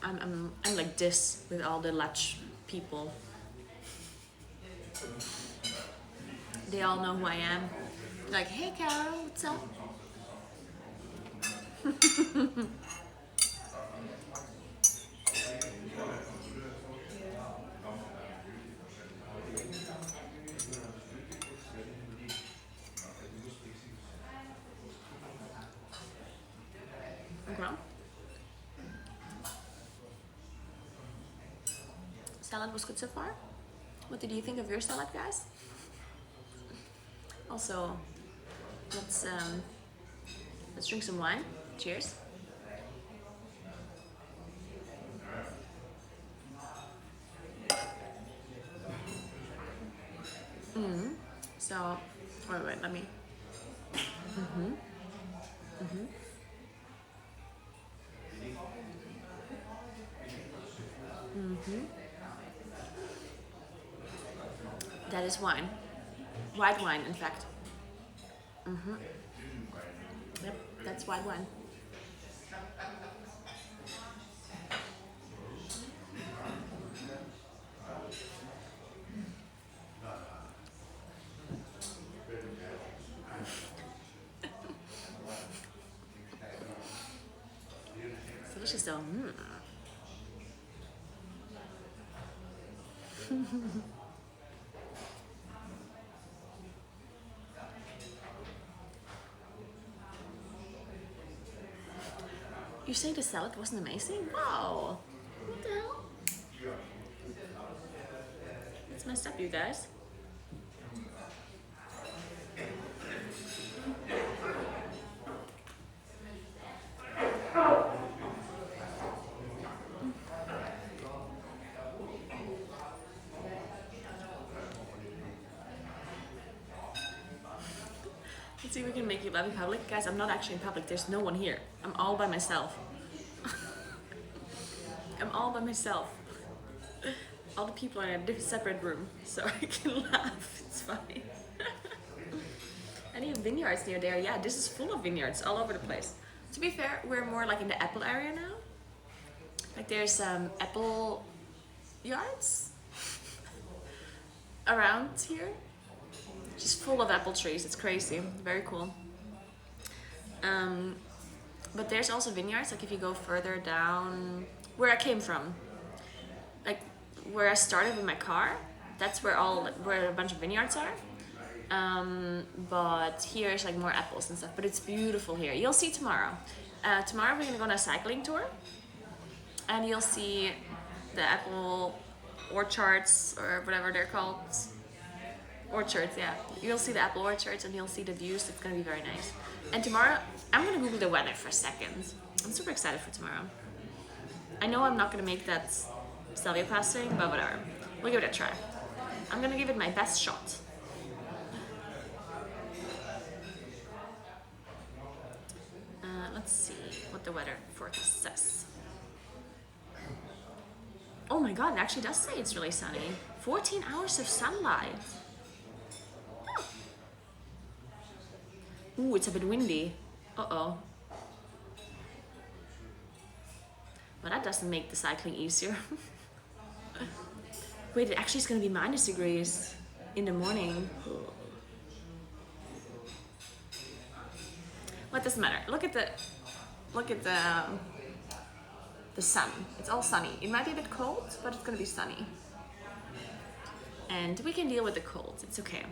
I'm like this with all the Lech people. They all know who I am. Like, hey Carol, what's up? Okay. Salad was good so far. What did you think of your salad, guys? Also, let's drink some wine. Cheers. So, wait, let me. That is wine. White wine, in fact. Yep, that's white wine. It's delicious though. You say the salad wasn't amazing? Wow. What the hell? It's messed up, you guys. Let's see if we can make you laugh in public. Guys, I'm not actually in public. There's no one here. I'm all by myself. I'm all by myself. All the people are in a different separate room, so I can laugh. It's funny. Any vineyards near there? Yeah, this is full of vineyards all over the place. To be fair, we're more like in the apple area now. Like there's apple yards around here. Just full of apple trees. It's crazy. Very cool. But there's also vineyards. Like if you go further down where I came from, like where I started with my car, that's where a bunch of vineyards are. But here is like more apples and stuff. But it's beautiful here. You'll see tomorrow. Tomorrow we're gonna go on a cycling tour, and you'll see the apple orchards or whatever they're called. Orchards, yeah. You'll see the apple orchards and you'll see the views. It's gonna be very nice. And tomorrow, I'm gonna Google the weather for a second. I'm super excited for tomorrow. I know I'm not gonna make that Stelvio passing, but whatever. We'll give it a try. I'm gonna give it my best shot. Let's see what the weather forecast says. Oh my god, it actually does say it's really sunny. 14 hours of sunlight. Ooh, it's a bit windy. Uh-oh. Well, that doesn't make the cycling easier. Wait, it actually is going to be -degrees in the morning. What doesn't matter? Look at the sun. It's all sunny. It might be a bit cold, but it's going to be sunny. And we can deal with the cold. It's okay.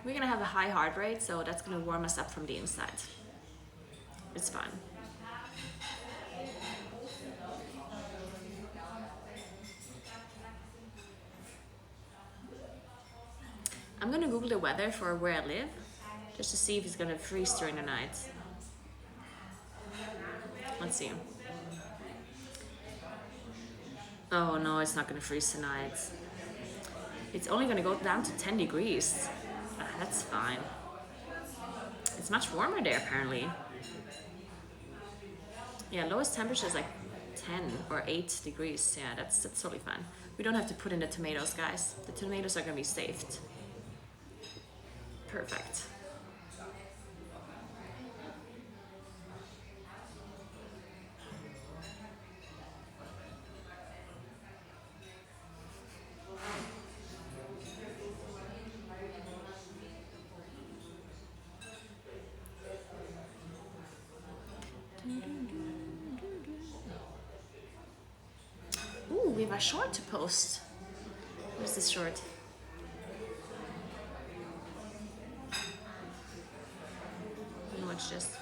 We're gonna have a high heart rate, so that's gonna warm us up from the inside. It's fun. I'm gonna Google the weather for where I live, just to see if it's gonna freeze during the night. Let's see. Oh no, it's not gonna freeze tonight. It's only gonna go down to 10 degrees. That's fine. It's much warmer there apparently. Yeah, lowest temperature is like 10 or 8 degrees. Yeah, that's totally fine. We don't have to put in the tomatoes, guys. The tomatoes are gonna be saved. Perfect. Ooh, we have a short to post. What is this short? I'm gonna watch this.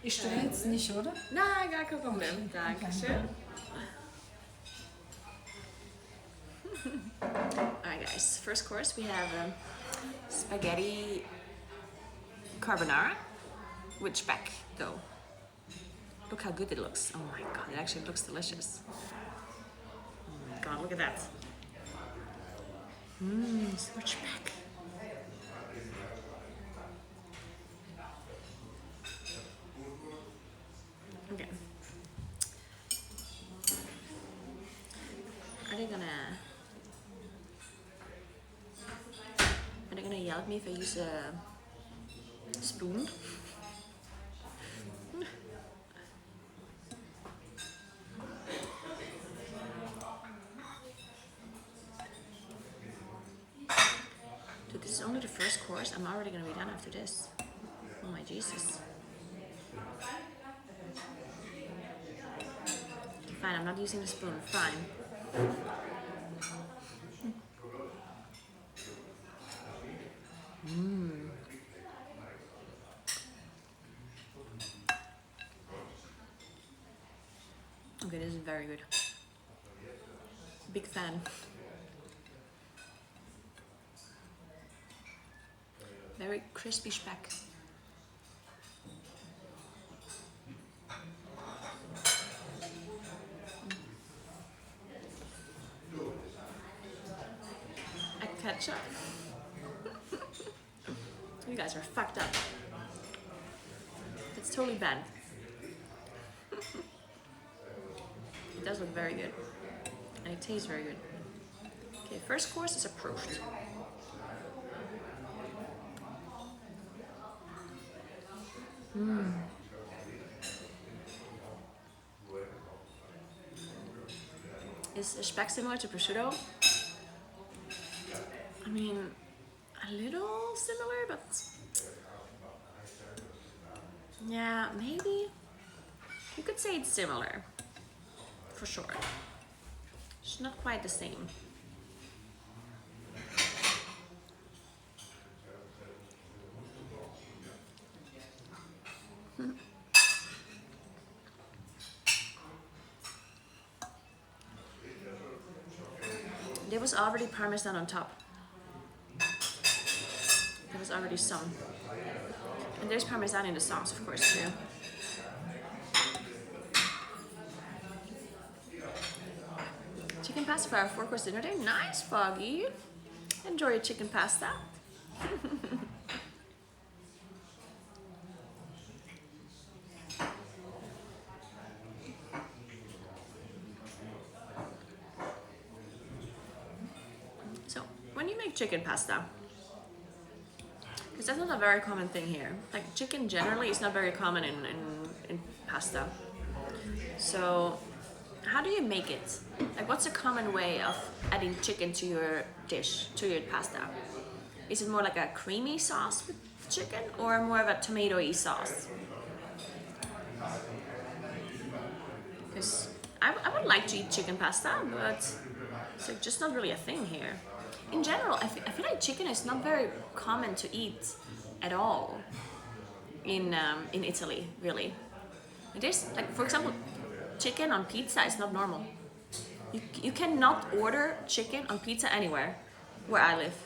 Ich störe jetzt nicht, oder? Nein, gar kein Problem. Dankeschön. Alright guys, first course we have spaghetti carbonara with speck though. Look how good it looks. Oh my god, it actually looks delicious. Oh my god, look at that. Mmm, so much speck. Okay. Are they gonna yell at me if I use a spoon? Dude, this is only the first course. I'm already gonna be done after this. Oh my Jesus. Fine, I'm not using the spoon. Fine. Okay, this is very good. Big fan. Very crispy speck. Ketchup. You guys are fucked up. It's totally bad. It does look very good. And it tastes very good. Okay, first course is approved. Is speck similar to prosciutto? I mean, a little similar, but yeah, maybe. You could say it's similar, for sure. It's not quite the same. There was already parmesan on top. There was already some. And there's parmesan in the sauce, of course, too. Chicken pasta for our 4-course dinner day. Nice, Foggy. Enjoy your chicken pasta. So, when you make chicken pasta, Because that's not a very common thing here. Like chicken generally is not very common in pasta. So how do you make it? Like what's a common way of adding chicken to your dish, to your pasta? Is it more like a creamy sauce with chicken or more of a tomatoey sauce? Because I would like to eat chicken pasta, but it's like just not really a thing here. In general, I feel like chicken is not very common to eat at all in Italy, really. It is, like, for example, chicken on pizza is not normal. You cannot order chicken on pizza anywhere where I live.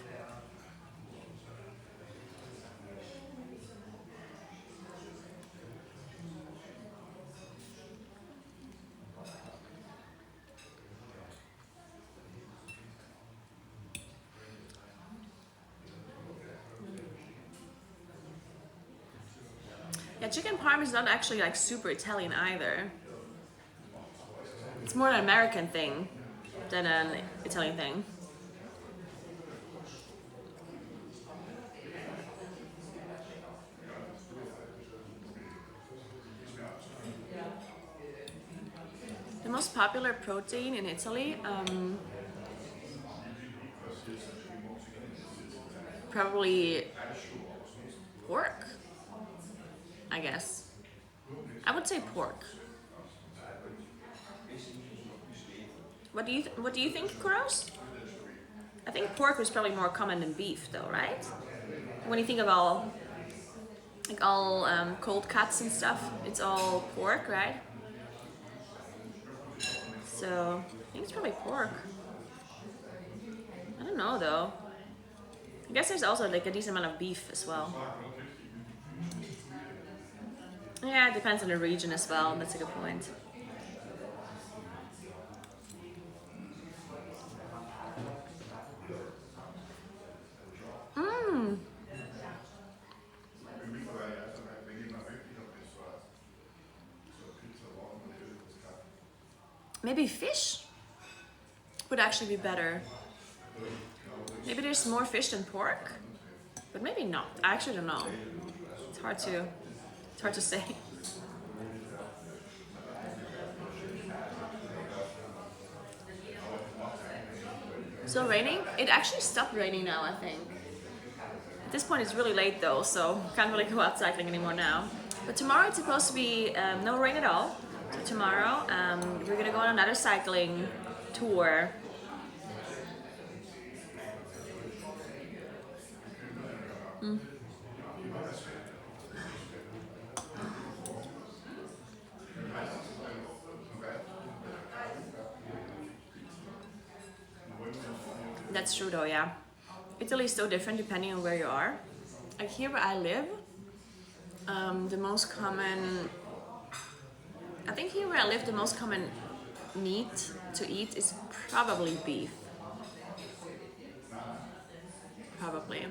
Yeah, chicken parm is not actually like super Italian either. It's more an American thing than an Italian thing. The most popular protein in Italy, probably pork, I guess. I would say pork. What do you think, Kuros? I think pork was probably more common than beef, though, right? When you think of all cold cuts and stuff, it's all pork, right? So I think it's probably pork. I don't know though. I guess there's also like a decent amount of beef as well. Yeah, it depends on the region as well. That's a good point. Maybe fish would actually be better. Maybe there's more fish than pork, but maybe not. I actually don't know. It's hard to say. Still raining? It actually stopped raining now, I think. At this point it's really late though, so can't really go out cycling anymore now. But tomorrow it's supposed to be no rain at all. So tomorrow we're gonna go on another cycling tour. That's true though, yeah. Italy is so different depending on where you are. Like here where I live, the most common, I think here where I live, the most common meat to eat is probably beef. Probably.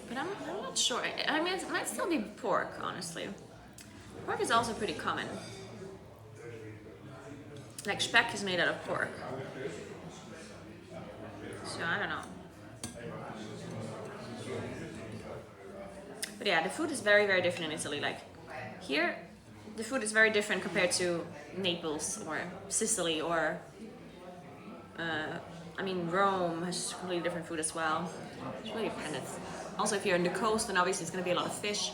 But I'm not sure. I mean, it might still be pork, honestly. Pork is also pretty common. Like speck is made out of pork. So I don't know. But yeah, the food is very, very different in Italy. Like here, the food is very different compared to Naples or Sicily or I mean Rome has completely different food as well. It's really dependent. Also, if you're on the coast, then obviously it's going to be a lot of fish.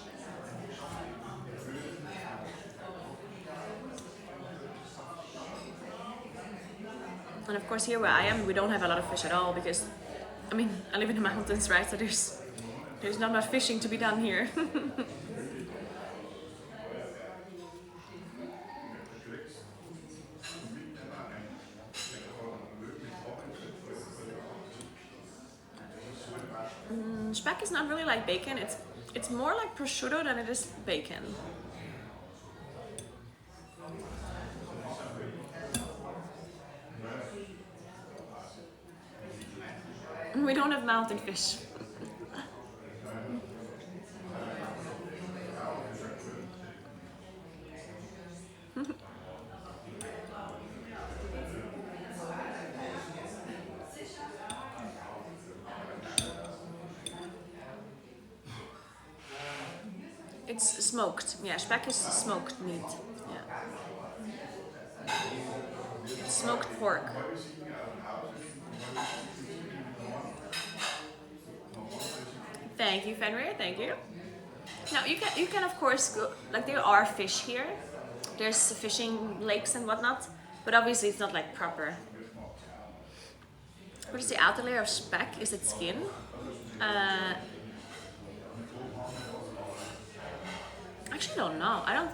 And of course here where I am, we don't have a lot of fish at all because, I mean, I live in the mountains, right? So there's not much fishing to be done here. Speck is not really like bacon. It's more like prosciutto than it is bacon. We don't have mountain fish. smoked. Yeah, speck is smoked meat. Yeah. Smoked pork. Thank you, Fenrir. Thank you. Now you can of course go, like there are fish here. There's fishing lakes and whatnot, but obviously it's not like proper. What is the outer layer of speck? Is it skin? Actually, I don't know. I don't.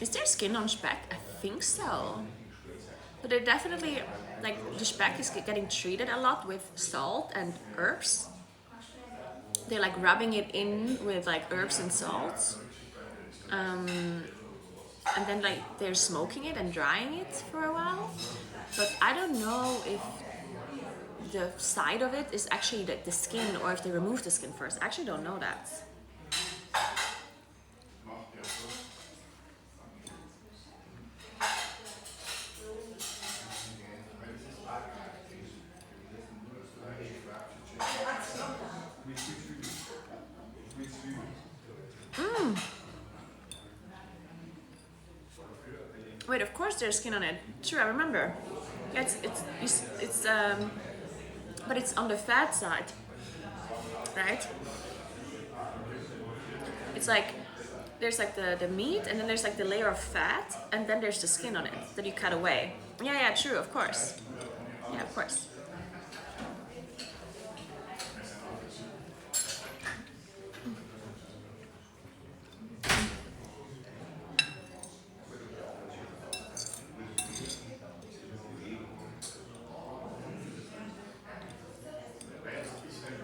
Is there skin on speck? I think so. But they're definitely like the speck is getting treated a lot with salt and herbs. They're like rubbing it in with like herbs and salts. And then like they're smoking it and drying it for a while. But I don't know if the side of it is actually the skin or if they remove the skin first. I actually don't know that. Wait, of course there's skin on it. Sure, I remember. Yeah, but it's on the fat side, right? It's like there's like the meat, and then there's like the layer of fat, and then there's the skin on it that you cut away. Yeah, true, of course. Yeah, of course.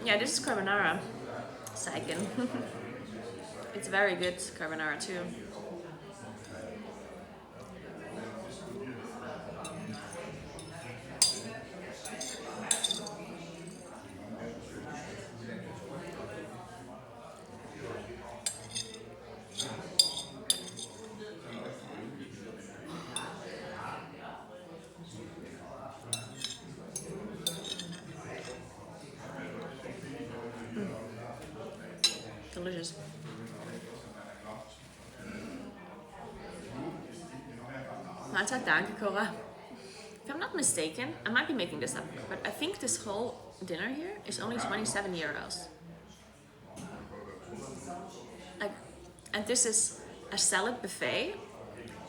Yeah, this is carbonara. Seiken. It's very good carbonara too. Delicious. Mahlzeit, danke, Cora. If I'm not mistaken, I might be making this up, but I think this whole dinner here is only 27 euros. Like, and this is a salad buffet,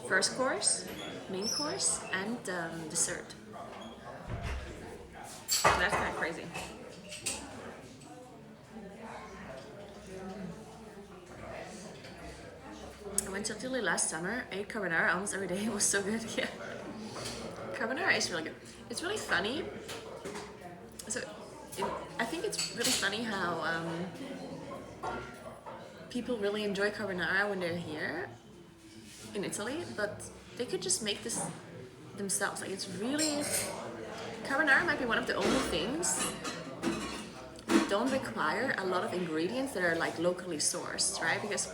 first course, main course, and dessert. So that's kind of crazy. I went to Italy last summer, ate carbonara almost every day. It was so good. Yeah, carbonara is really good. It's really funny. So I think it's really funny how people really enjoy carbonara when they're here in Italy, but they could just make this themselves. Like it's really carbonara might be one of the only things that don't require a lot of ingredients that are like locally sourced, right? Because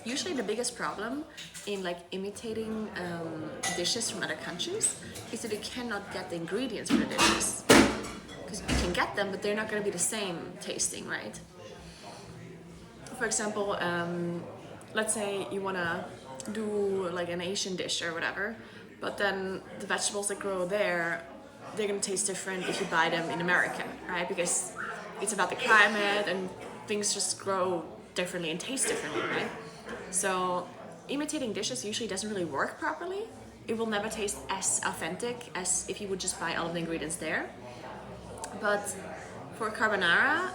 usually the biggest problem in like imitating dishes from other countries is that you cannot get the ingredients for the dishes. Because you can get them, but they're not going to be the same tasting, right? For example, let's say you want to do like an Asian dish or whatever, but then the vegetables that grow there, they're going to taste different if you buy them in America, right? Because it's about the climate and things just grow differently and taste differently, right? So imitating dishes usually doesn't really work properly. It will never taste as authentic as if you would just buy all of the ingredients there. But for carbonara,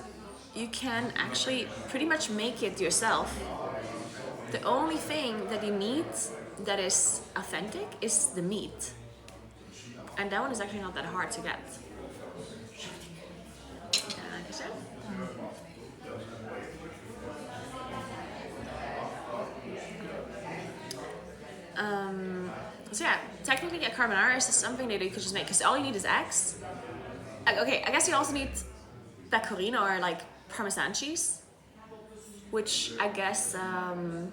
you can actually pretty much make it yourself. The only thing that you need that is authentic is the meat. And that one is actually not that hard to get. Like I said. So yeah, technically a carbonara is something that you could just make, because all you need is eggs. Okay, I guess you also need pecorino or like Parmesan cheese, which I guess, I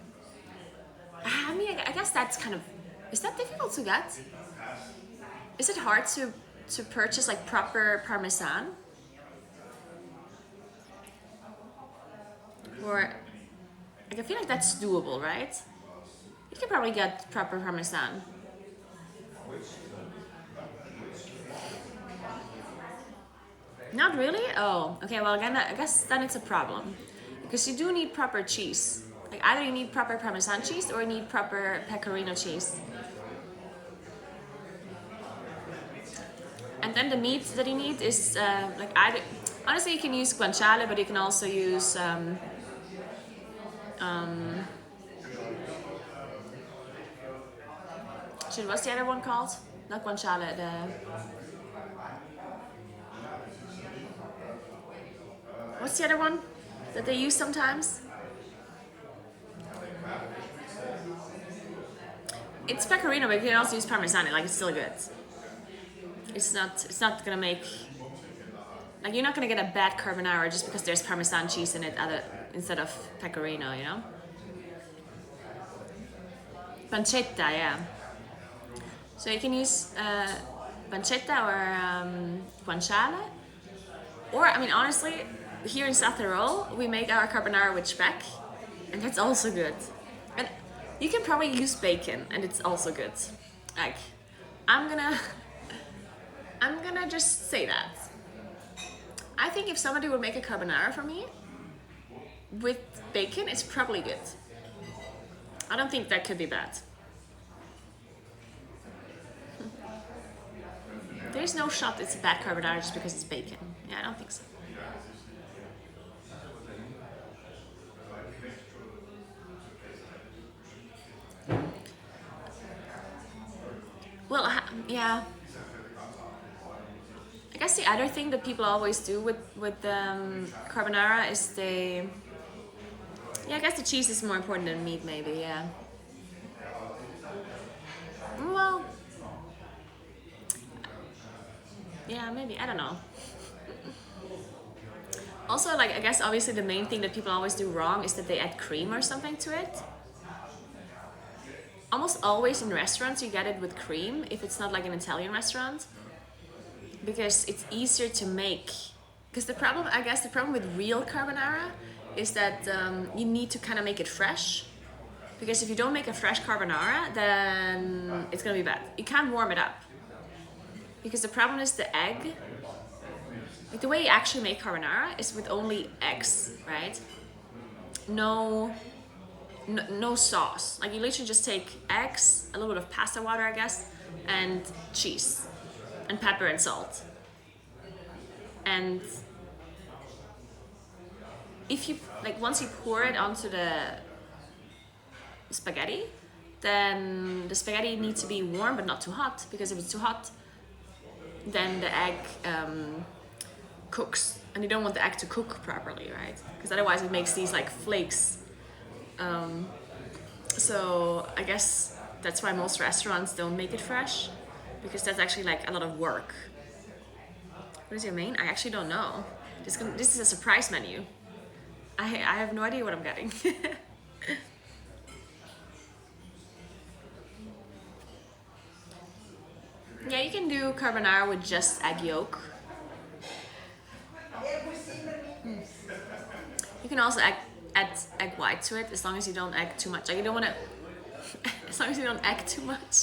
guess that's kind of, is that difficult to get? Is it hard to purchase like proper Parmesan? for, like, I feel like that's doable, right? You can probably get proper Parmesan. Not really? Oh, okay, well, again, I guess then it's a problem. Because you do need proper cheese. Like, either you need proper Parmesan cheese or you need proper Pecorino cheese. And then the meat that you need is, like, either... Honestly, you can use guanciale, but you can also use... shit, what's the other one called? Not guanciale, the... What's the other one that they use sometimes? It's pecorino, but you can also use parmesan. Like, it's still good. It's not gonna make, like, you're not gonna get a bad carbonara just because there's parmesan cheese in it instead of pecorino, you know? Pancetta, yeah. So you can use pancetta or guanciale. Or, I mean, honestly, here in South Tyrol, we make our carbonara with speck, and that's also good. And you can probably use bacon, and it's also good. Like, I'm gonna just say that. I think if somebody would make a carbonara for me with bacon, it's probably good. I don't think that could be bad. There's no shot it's a bad carbonara just because it's bacon. Yeah, I don't think so. Well, yeah. I guess the other thing that people always do with carbonara is yeah, I guess the cheese is more important than meat, maybe. Yeah. Well, yeah, maybe. I don't know. Also, like, I guess obviously the main thing that people always do wrong is that they add cream or something to it. Almost always in restaurants you get it with cream if it's not like an Italian restaurant, because it's easier to make. Because the problem with real carbonara is that you need to kind of make it fresh. Because if you don't make a fresh carbonara, then it's gonna be bad. You can't warm it up. Because the problem is the egg. Like, the way you actually make carbonara is with only eggs, right? No sauce. Like, you literally just take eggs, a little bit of pasta water, I guess, and cheese, and pepper and salt. And if you, like, once you pour it onto the spaghetti, then the spaghetti needs to be warm but not too hot, because if it's too hot, then the egg cooks, and you don't want the egg to cook properly, right? Because otherwise it makes these like flakes. So I guess that's why most restaurants don't make it fresh, because that's actually like a lot of work. What is your main? I actually don't know. This is a surprise menu. I have no idea what I'm getting. Yeah, you can do carbonara with just egg yolk. You can also add egg white to it, as long as you don't egg too much. Like, you don't want to, as long as you don't egg too much.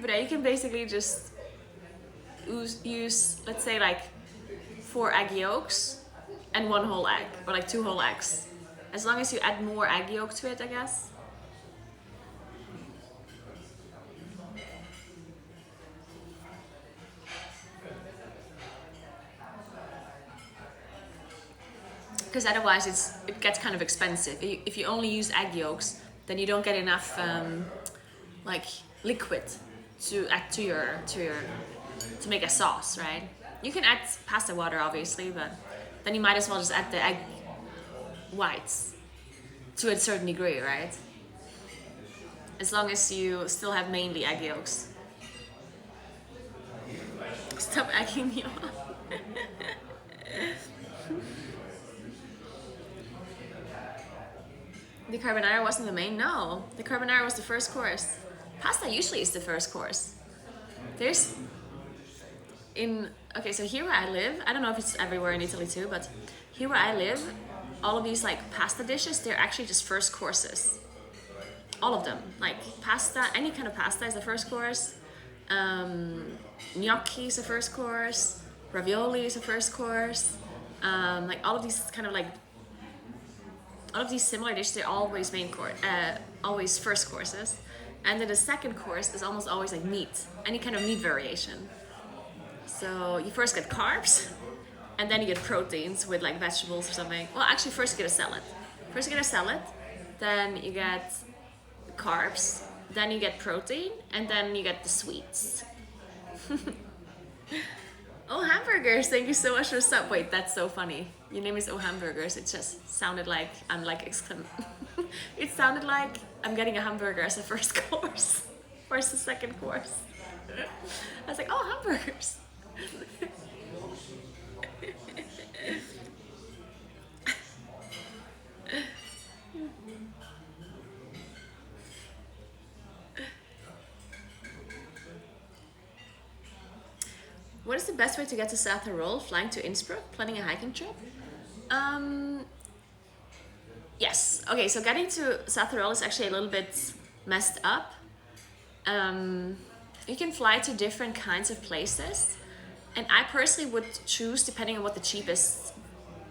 But yeah, you can basically just use, let's say, like 4 egg yolks and 1 whole egg, or like 2 whole eggs. As long as you add more egg yolk to it, I guess. Because otherwise it gets kind of expensive. If you only use egg yolks, then you don't get enough like liquid to add to make a sauce, right? You can add pasta water, obviously, but then you might as well just add the egg whites to a certain degree, right? As long as you still have mainly egg yolks. Stop egging me on. The carbonara wasn't the main? No. The carbonara was the first course. Pasta usually is the first course. Okay, so here where I live, I don't know if it's everywhere in Italy too, but here where I live, all of these like pasta dishes, they're actually just first courses. All of them, like pasta, any kind of pasta is the first course. Gnocchi is the first course. Ravioli is the first course. Like all of these kind of like, all of these similar dishes, they're always always first courses. And then the second course is almost always like meat, any kind of meat variation. So you first get carbs, and then you get proteins with like vegetables or something. Well, actually, first you get a salad. First you get a salad, then you get carbs, then you get protein, and then you get the sweets. Oh, hamburgers! Thank you so much for the sub. Wait, that's so funny. Your name is Oh Hamburgers. It just sounded like I'm like It sounded like I'm getting a hamburger as a first course, or as a second course. I was like, oh, hamburgers. What is the best way to get to South Tyrol? Flying to Innsbruck? Planning a hiking trip? Yes. Okay, so getting to South Tyrol is actually a little bit messed up. You can fly to different kinds of places, and I personally would choose depending on what the cheapest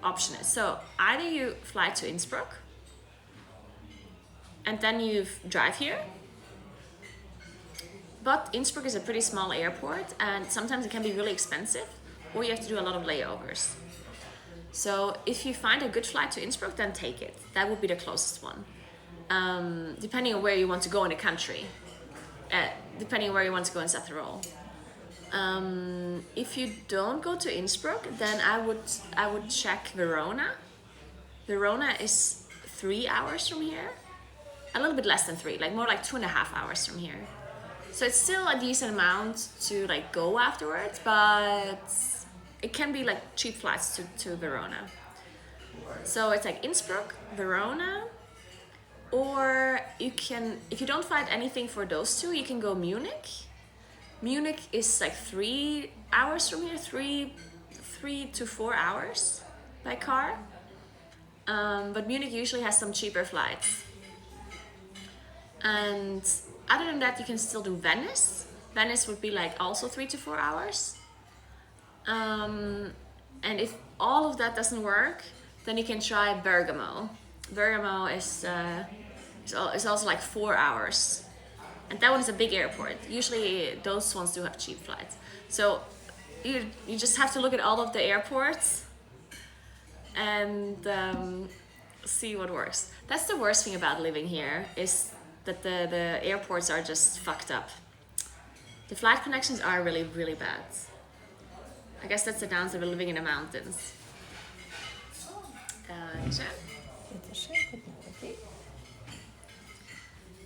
option is. So either you fly to Innsbruck, and then you drive here. But Innsbruck is a pretty small airport, and sometimes it can be really expensive, or you have to do a lot of layovers. So if you find a good flight to Innsbruck, then take it. That would be the closest one. Depending on where you want to go in the country. Depending on where you want to go in South Tyrol. If you don't go to Innsbruck, then I would check Verona. Verona is 3 hours from here. A little bit less than 3, like more like 2.5 hours from here. So it's still a decent amount to like go afterwards, but it can be like cheap flights to Verona. So it's like Innsbruck, Verona, or you can, if you don't find anything for those two, you can go Munich. Munich is like 3 hours from here, 3 to 4 hours by car. But Munich usually has some cheaper flights. And other than that, you can still do Venice. Venice would be like also 3 to 4 hours. And if all of that doesn't work, then you can try Bergamo. Bergamo is also like 4 hours. And that one is a big airport. Usually those ones do have cheap flights. So you just have to look at all of the airports and see what works. That's the worst thing about living here, is that the airports are just fucked up. The flight connections are really, really bad. I guess that's the downside of living in the mountains.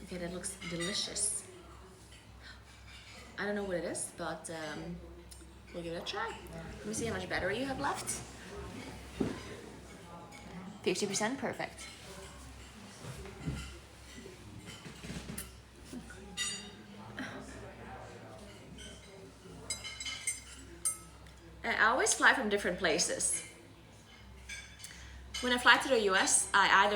Okay, that looks delicious. I don't know what it is, but we'll give it a try. Let me see how much battery you have left. 50%, perfect. I always fly from different places. When I fly to the US, I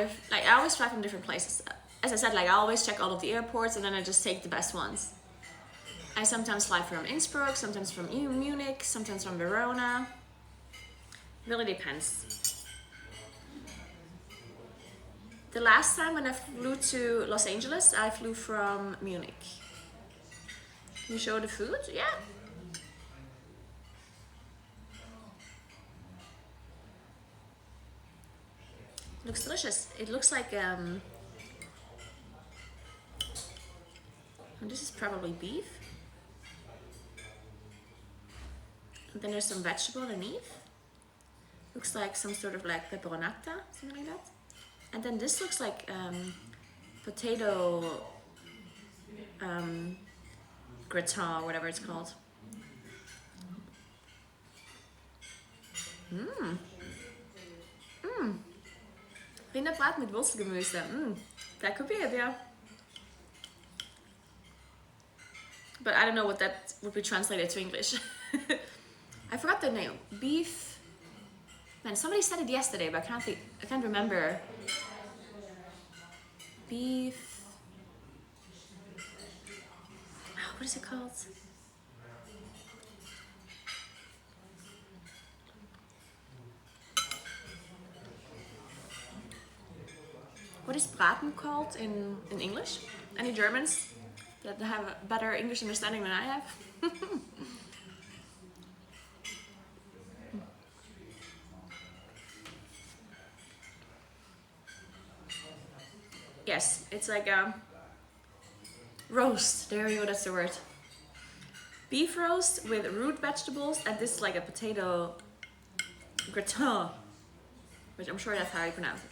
always fly from different places. As I said, like I always check all of the airports and then I just take the best ones. I sometimes fly from Innsbruck, sometimes from Munich, sometimes from Verona. Really depends. The last time when I flew to Los Angeles, I flew from Munich. Can you show the food? Yeah. It looks delicious. It looks like and this is probably beef. And then there's some vegetable underneath. Looks like some sort of like pepperonata, something like that. And then this looks like potato gratin, whatever it's called. Rinderbraten mit Wurzelgemüse. That could be it, yeah. but I don't know what that would be translated to English. I forgot the name. Beef. Man, somebody said it yesterday, but I can't remember. Beef. What is it called? What is braten called in English? Any Germans that have a better English understanding than I have? Yes, it's like a roast. There you go, that's the word. Beef roast with root vegetables, and this is like a potato gratin, which I'm sure that's how you pronounce it.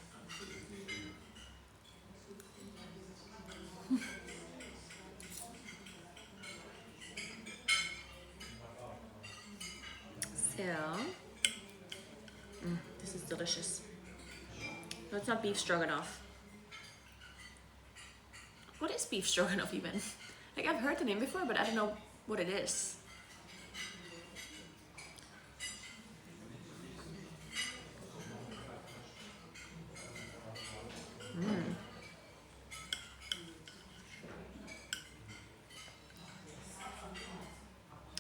So, this is delicious. No, it's not beef stroganoff. What is beef stroganoff even? Like, I've heard the name before, but I don't know what it is.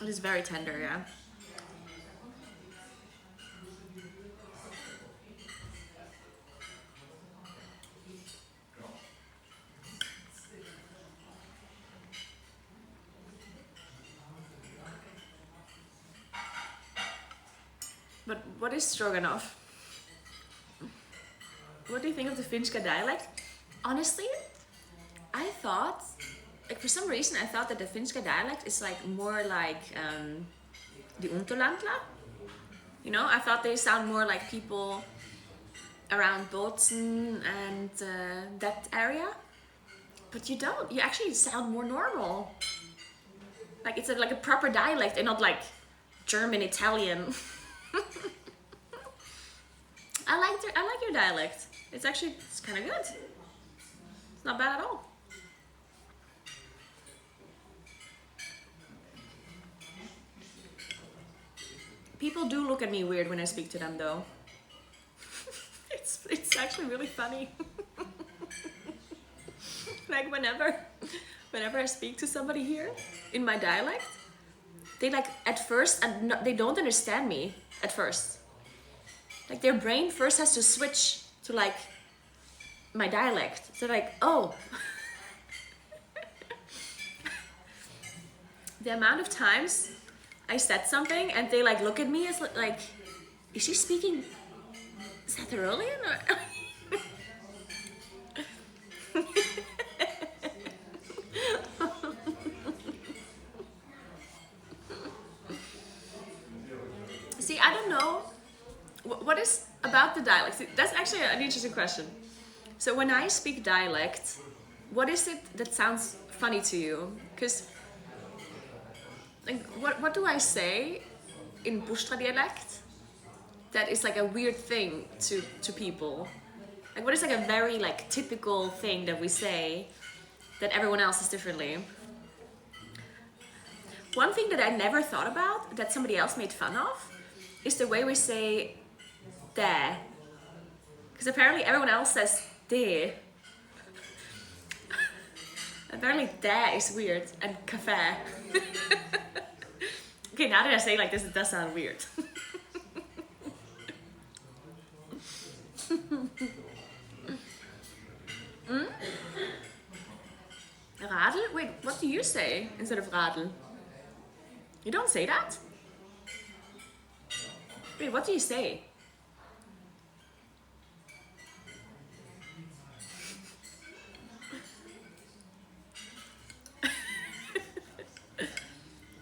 It is very tender, yeah. But what is stroganoff? What do you think of the Finska dialect? Honestly, I thought, like for some reason, I thought that the Finska dialect is like more like the Unterlandla. You know, I thought they sound more like people around Bozen and that area. But you don't. You actually sound more normal. Like it's like a proper dialect and not like German, Italian. I like your dialect. It's kind of good. It's not bad at all. People do look at me weird when I speak to them, though. It's actually really funny. Like whenever I speak to somebody here in my dialect, they like at first and they don't understand me at first. Like their brain first has to switch to like my dialect. So like, oh. The amount of times I said something and they like look at me as like, is she speaking Catholian or? See, I don't know what is about the dialect. That's actually an interesting question. So when I speak dialect, what is it that sounds funny to you? Because like, what do I say in Bustra dialect that is like a weird thing to people? Like what is like a very like typical thing that we say that everyone else is differently? One thing that I never thought about that somebody else made fun of is the way we say "de," because apparently everyone else says "de." Apparently "de" is weird and "cafe." Okay, now that I say it like this, it does sound weird. Radel? Wait, what do you say instead of radel? You don't say that? Wait, what do you say?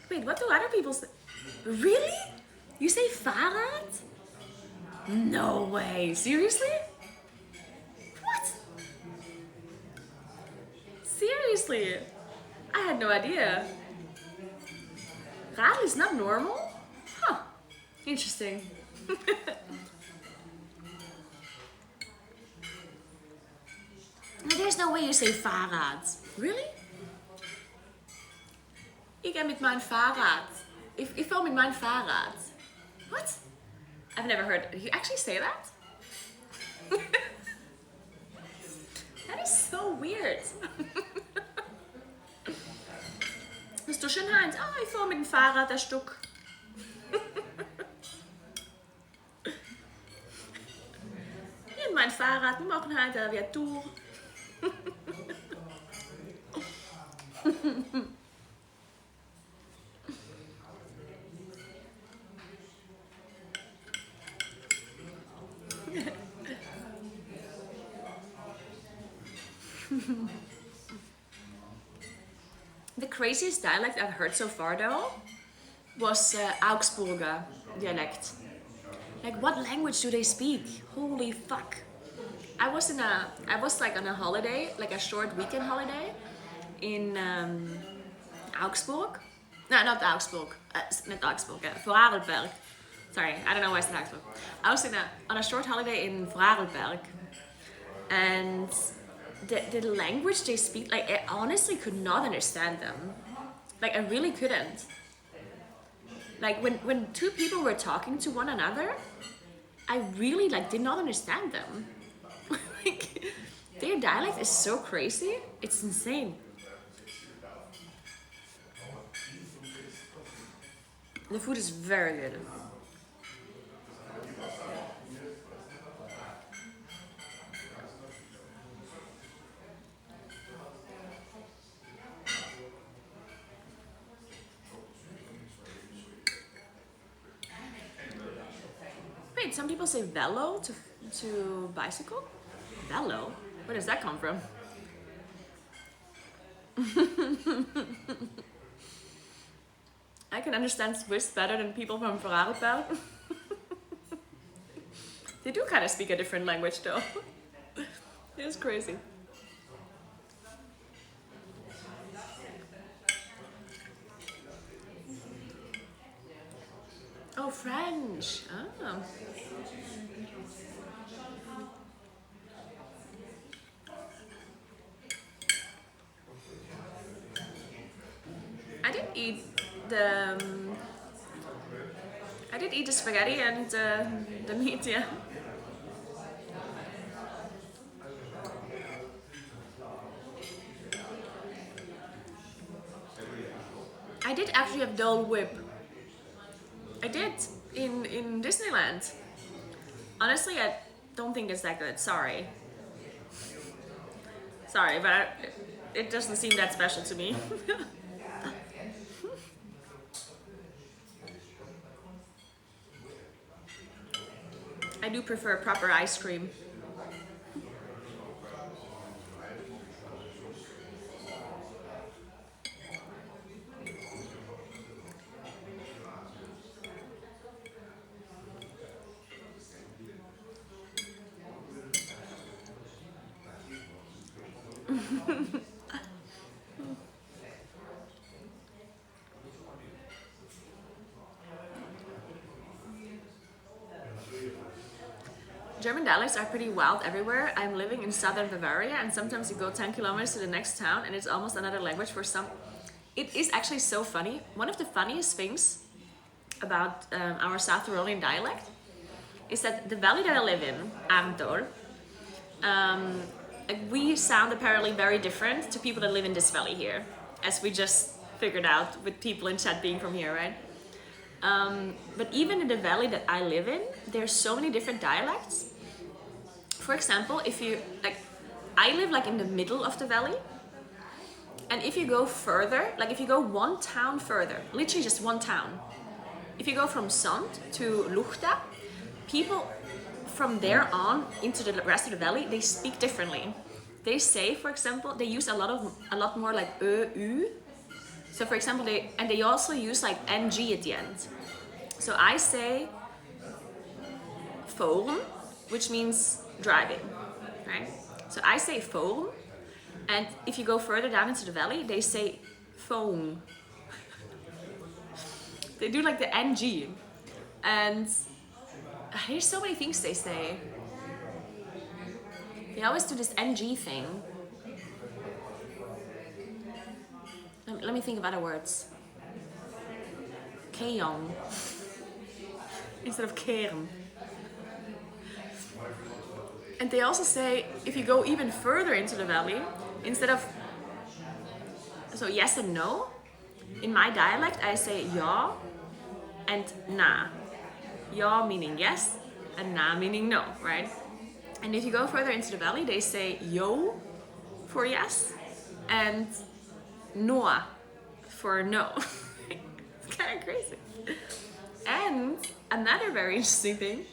Wait, what do other people say? Really? You say Fahrrad? No way. Seriously? What? Seriously? I had no idea. Radl is not normal? Huh. Interesting. There's no way you say Fahrrad. Really? Ik ga met mijn Fahrrad. Ik wil met mijn Fahrrad. What? I've never heard. You actually say that? That is so weird. Dus du schon Heinz, ich fahre mit dem Fahrrad ein Stück. Hier mein Fahrrad, wir machen heute eine Tour. The craziest dialect I've heard so far though was Augsburger dialect. Like, what language do they speak? Holy fuck. I was like on a holiday, like a short weekend holiday in Augsburg. No, not Augsburg. Not Augsburg. Vorarlberg. Sorry, I don't know why I said Augsburg. I was on a short holiday in Vorarlberg, and the language they speak, like, I honestly could not understand them. Like, I really couldn't. Like, when two people were talking to one another, I really, like, did not understand them. Like, their dialect is so crazy, it's insane. The food is very good. Wait, some people say velo to bicycle? Velo? Where does that come from? I can understand Swiss better than people from Vorarlberg. They do kind of speak a different language though. It's crazy. Oh, French. Oh. I did eat the spaghetti and the meat, yeah. I did actually have Dole Whip. I did in Disneyland. Honestly, I don't think it's that good. Sorry, but it doesn't seem that special to me. I do prefer proper ice cream. German dialects are pretty wild everywhere. I'm living in southern Bavaria, and sometimes you go 10 kilometers to the next town and it's almost another language for some. It is actually so funny. One of the funniest things about our South Tyrolean dialect is that the valley that I live in, Arnthor, we sound apparently very different to people that live in this valley here, as we just figured out with people in chat being from here, right? But even in the valley that I live in, there's so many different dialects. For example, if you, like, I live like in the middle of the valley, and if you go further, like if you go one town further, literally just one town, if you go from Sand to Luchta, people from there on into the rest of the valley, they speak differently. They say, for example, they use a lot more like u. So for example, they also use like ng at the end. So I say forum, which means driving, right? So I say forum, and if you go further down into the valley, they say phone. They do like the ng, and there's so many things they say. They always do this ng thing. Let me think of other words. Keong instead of keren. And they also say if you go even further into the valley, instead of so yes and no, in my dialect I say ja and na. Ja meaning yes and na meaning no, right? And if you go further into the valley, they say yo for yes and noa for no. It's kind of crazy. And another very interesting thing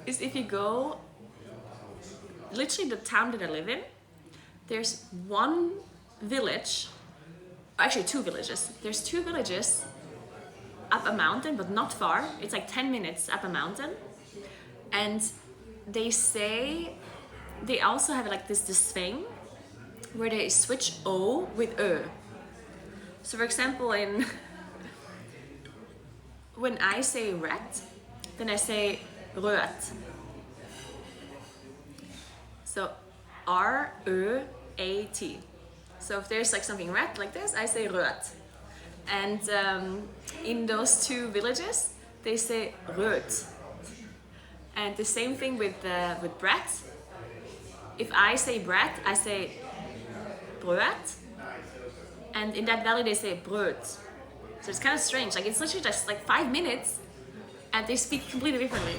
is if you go, literally the town that I live in, there's one village, actually two villages. There's two villages up a mountain, but not far. It's like 10 minutes up a mountain. And they say, they also have like this thing where they switch O with Ö. So for example, when I say red, then I say röt. So R-Ö-A-T. So if there's like something red like this, I say röt. And in those two villages, they say röt. And the same thing with bread. If I say bread, I say bröt. And in that valley, they say bröt. So it's kind of strange. Like it's literally just like 5 minutes, and they speak completely differently.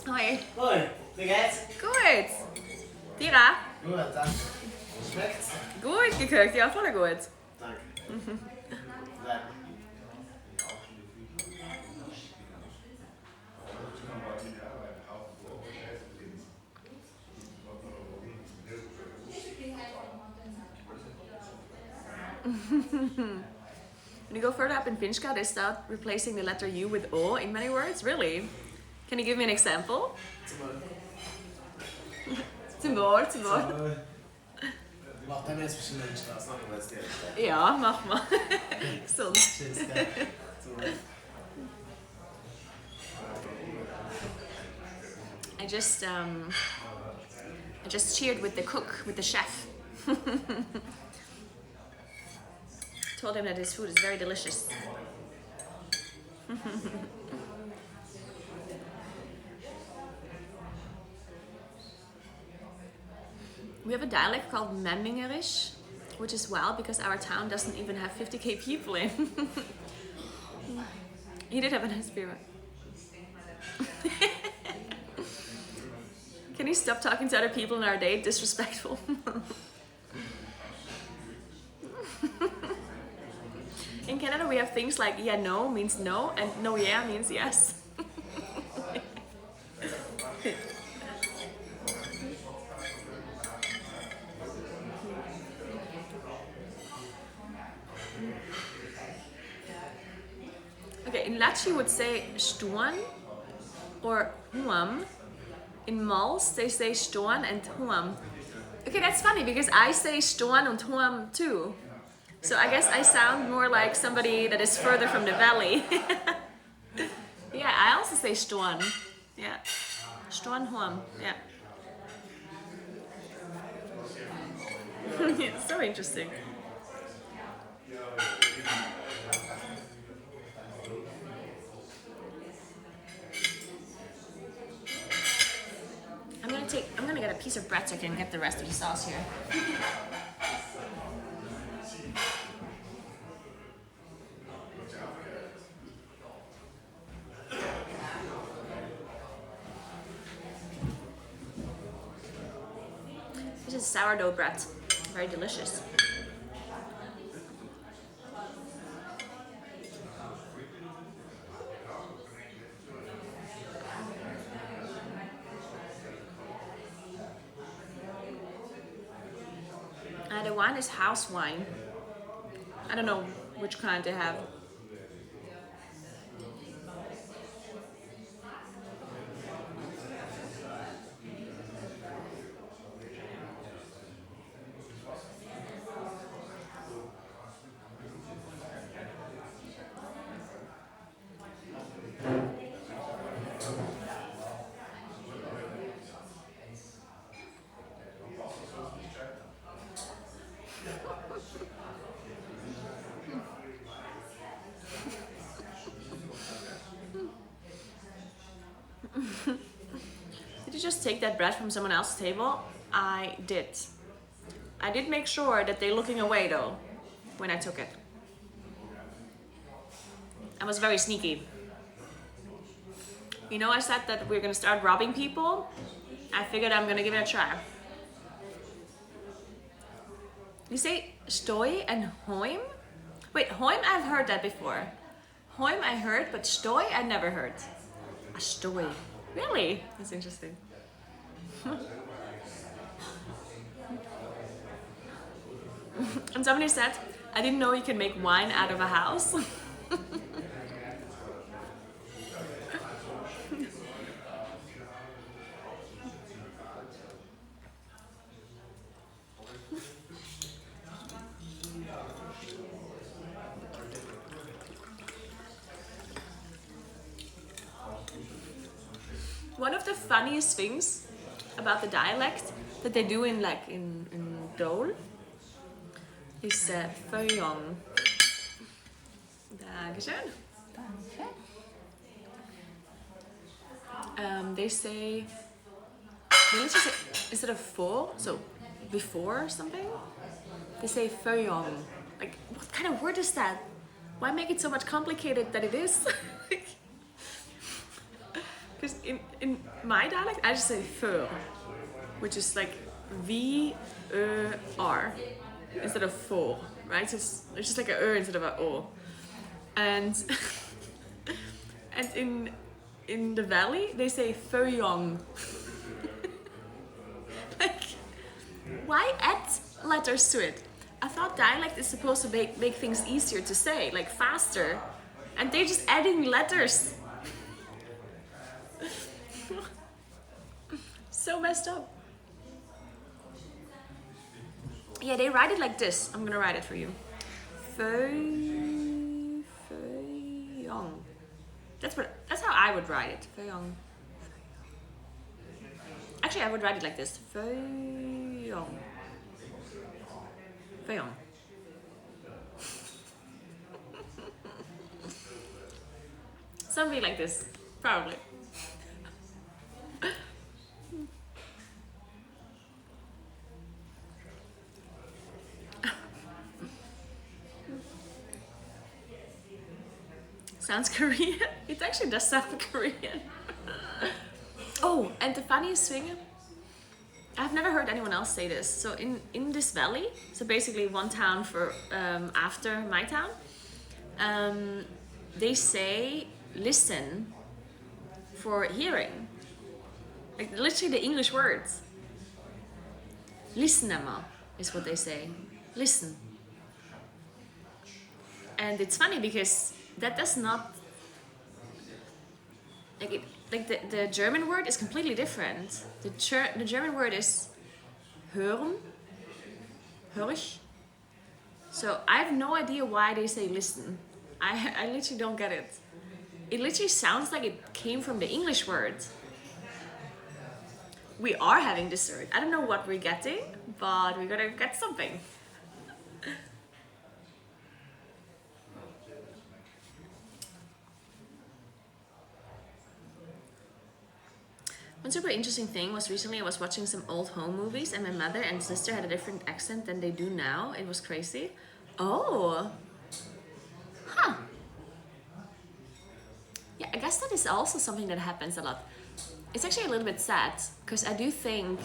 Hoi. Hoi, wie geht's? Gut. Tira? Gut, danke. Schmeckt's? Gut gekocht, ja, voll gut. Danke. When you go further up in Finska, they start replacing the letter U with O in many words. Really? Can you give me an example? Zum Wohl, zum Wohl. Mach dann jetzt bestimmt eine Straße noch, weil es dir Ja, mach mal. Gesund. Tschüss, gell? I just cheered with the cook, with the chef. Told him that his food is very delicious. We have a dialect called Memmingerish, which is wild because our town doesn't even have 50k people in. He did have a nice beer. Can you stop talking to other people in our day? Disrespectful. In Canada, we have things like yeah, no means no, and no, yeah means yes. Okay, in Latch you would say stuan or huam. In Mals, they say stuan and huam. Okay, that's funny because I say stuan and huam too. So I guess I sound more like somebody that is further from the valley. Yeah, I also say stuan. Yeah, stuan huam. Yeah. It's so interesting. I'm gonna get a piece of bread so I can get the rest of the sauce here. This is sourdough bread, very delicious. The wine is house wine. I don't know which kind they have. just take that bread from someone else's table? I did. I did make sure that they're looking away though, when I took it. I was very sneaky. You know, I said that we're gonna start robbing people. I figured I'm gonna give it a try. You say stoi and hoim? Wait, hoim I've heard that before. Hoim I heard, but stoi I never heard. A stoi. Really? That's interesting. And somebody said, I didn't know you can make wine out of a house. One of the funniest things about the dialect that they do in Dole is feuillon. Dankeschön. They say, let's just say, instead of for, so before something, they say feuillon. Like, what kind of word is that? Why make it so much complicated that it is? Because in my dialect, I just say feur, which is like V-E-R instead of for, right? So it's just like a instead of a O. And and in the valley, they say feuillon. Like, why add letters to it? I thought dialect is supposed to make things easier to say, like faster, and they're just adding letters. So messed up. Yeah, they write it like this. I'm gonna write it for you. Feuillon. That's how I would write it. Feuillon. Actually, I would write it like this. Feuillon. Feuillon. Something like this, probably. Sounds Korean. It actually does sound Korean. Oh, and the funniest thing, I've never heard anyone else say this. So in this valley, so basically one town for after my town, they say listen for hearing. Like literally the English words. Lyssnama is what they say. Listen. And it's funny because that does not the German word is completely different. The German word is hören, hörig. So I have no idea why they say listen. I literally don't get it. It literally sounds like it came from the English word. We are having dessert. I don't know what we're getting, but we're gonna get something. One super interesting thing was recently I was watching some old home movies and my mother and sister had a different accent than they do now. It was crazy. Oh. Huh. Yeah, I guess that is also something that happens a lot. It's actually a little bit sad because I do think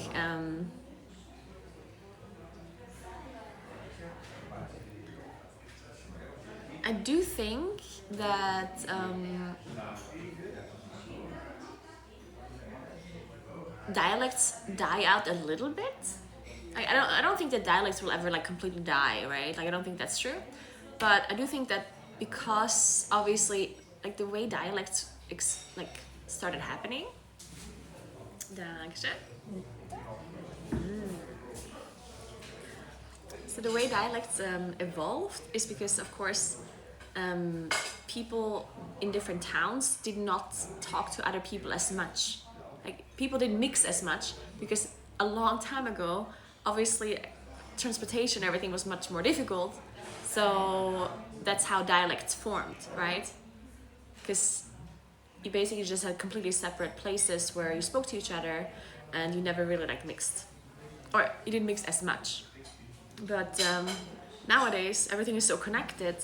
that dialects die out a little bit. I don't think that dialects will ever like completely die, right? Like I don't think that's true. But I do think that because obviously like the way dialects started happening. So the way dialects evolved is because of course people in different towns did not talk to other people as much. Like people didn't mix as much because a long time ago, obviously transportation, everything was much more difficult. So that's how dialects formed, right? Because you basically just had completely separate places where you spoke to each other and you never really like mixed, or you didn't mix as much. But nowadays everything is so connected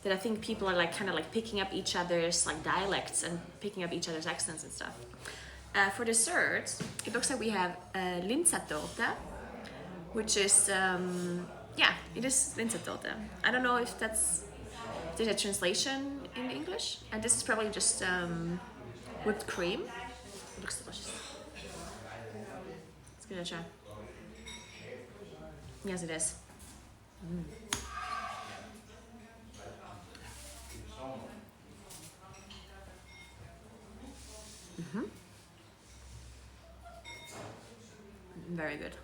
that I think people are like kind of like picking up each other's like dialects and picking up each other's accents and stuff. For dessert, it looks like we have linsatorte, which is yeah, it is linsatorte. I don't know if there's a translation in English, and this is probably just whipped cream. It looks delicious. Let's give it a try. Yes, it is. Very good.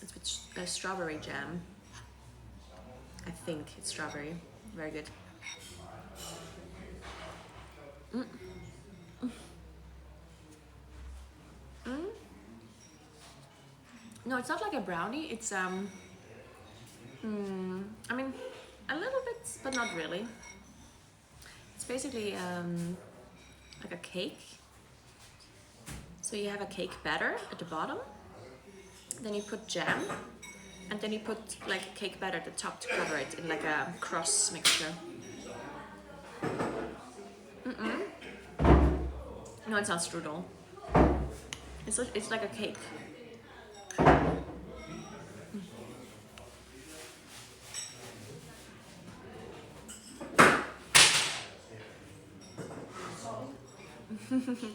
It's with strawberry jam. I think it's strawberry. Very good. No, it's not like a brownie. It's I mean, a little bit, but not really. It's basically like a cake. So you have a cake batter at the bottom, then you put jam, and then you put like cake batter at the top to cover it in like a cross mixture. No, it's not strudel. It's like a cake.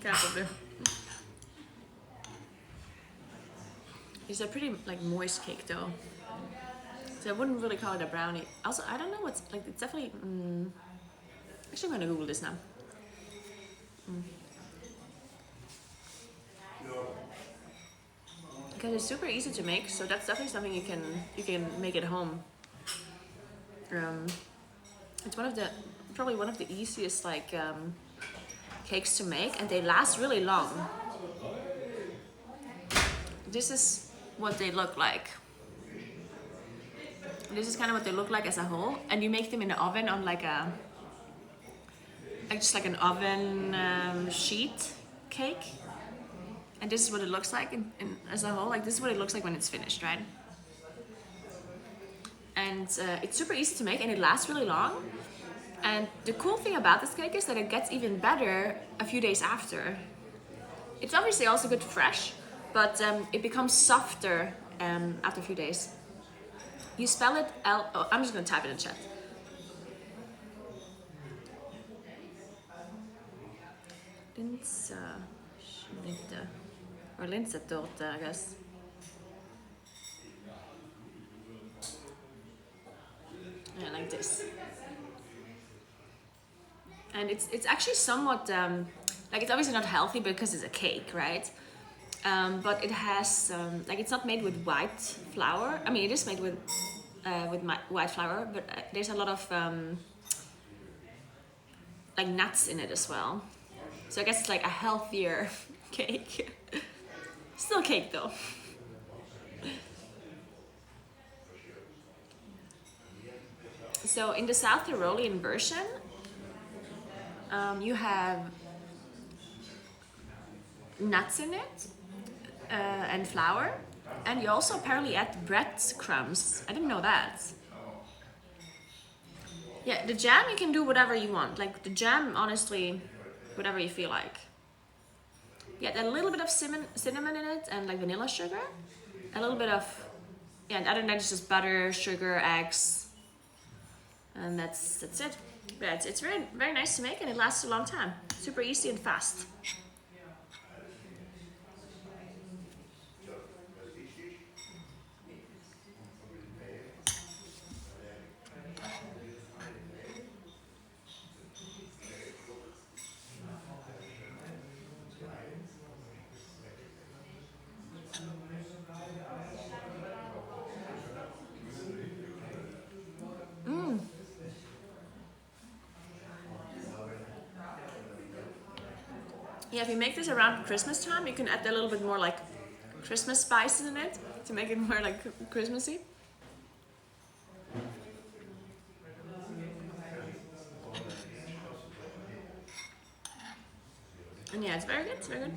Probably. It's a pretty like moist cake though, so I wouldn't really call it a brownie. Also, I don't know what's like. It's definitely. Actually, I'm gonna Google this now. Because it's super easy to make, so that's definitely something you can make at home. It's probably one of the easiest like cakes to make, and they last really long. This is what they look like. This is kind of what they look like as a whole, and you make them in the oven on like just like an oven sheet cake. And this is what it looks like as a whole. Like this is what it looks like when it's finished, right? And it's super easy to make, and it lasts really long. And the cool thing about this cake is that it gets even better a few days after. It's obviously also good fresh, but it becomes softer after a few days. You spell it I'm just gonna type it in chat. Or linsatorte, I guess. Yeah, like this. And it's actually somewhat like it's obviously not healthy because it's a cake, right? But it has like it's not made with white flour. I mean, it is made with white flour, but there's a lot of like nuts in it as well. So I guess it's like a healthier cake. Still cake though. So in the South Tyrolean version, you have nuts in it and flour, and you also apparently add breadcrumbs. I didn't know that. Yeah, the jam you can do whatever you want. Like the jam, honestly, whatever you feel like. Yeah, a little bit of cinnamon in it and like vanilla sugar. A little bit of, yeah, and other than that it's just butter, sugar, eggs. And that's it. Yeah, it's very, very nice to make, and it lasts a long time. Super easy and fast. Yeah, if you make this around Christmas time, you can add a little bit more like Christmas spices in it to make it more like Christmassy. And yeah, it's very good. It's very good.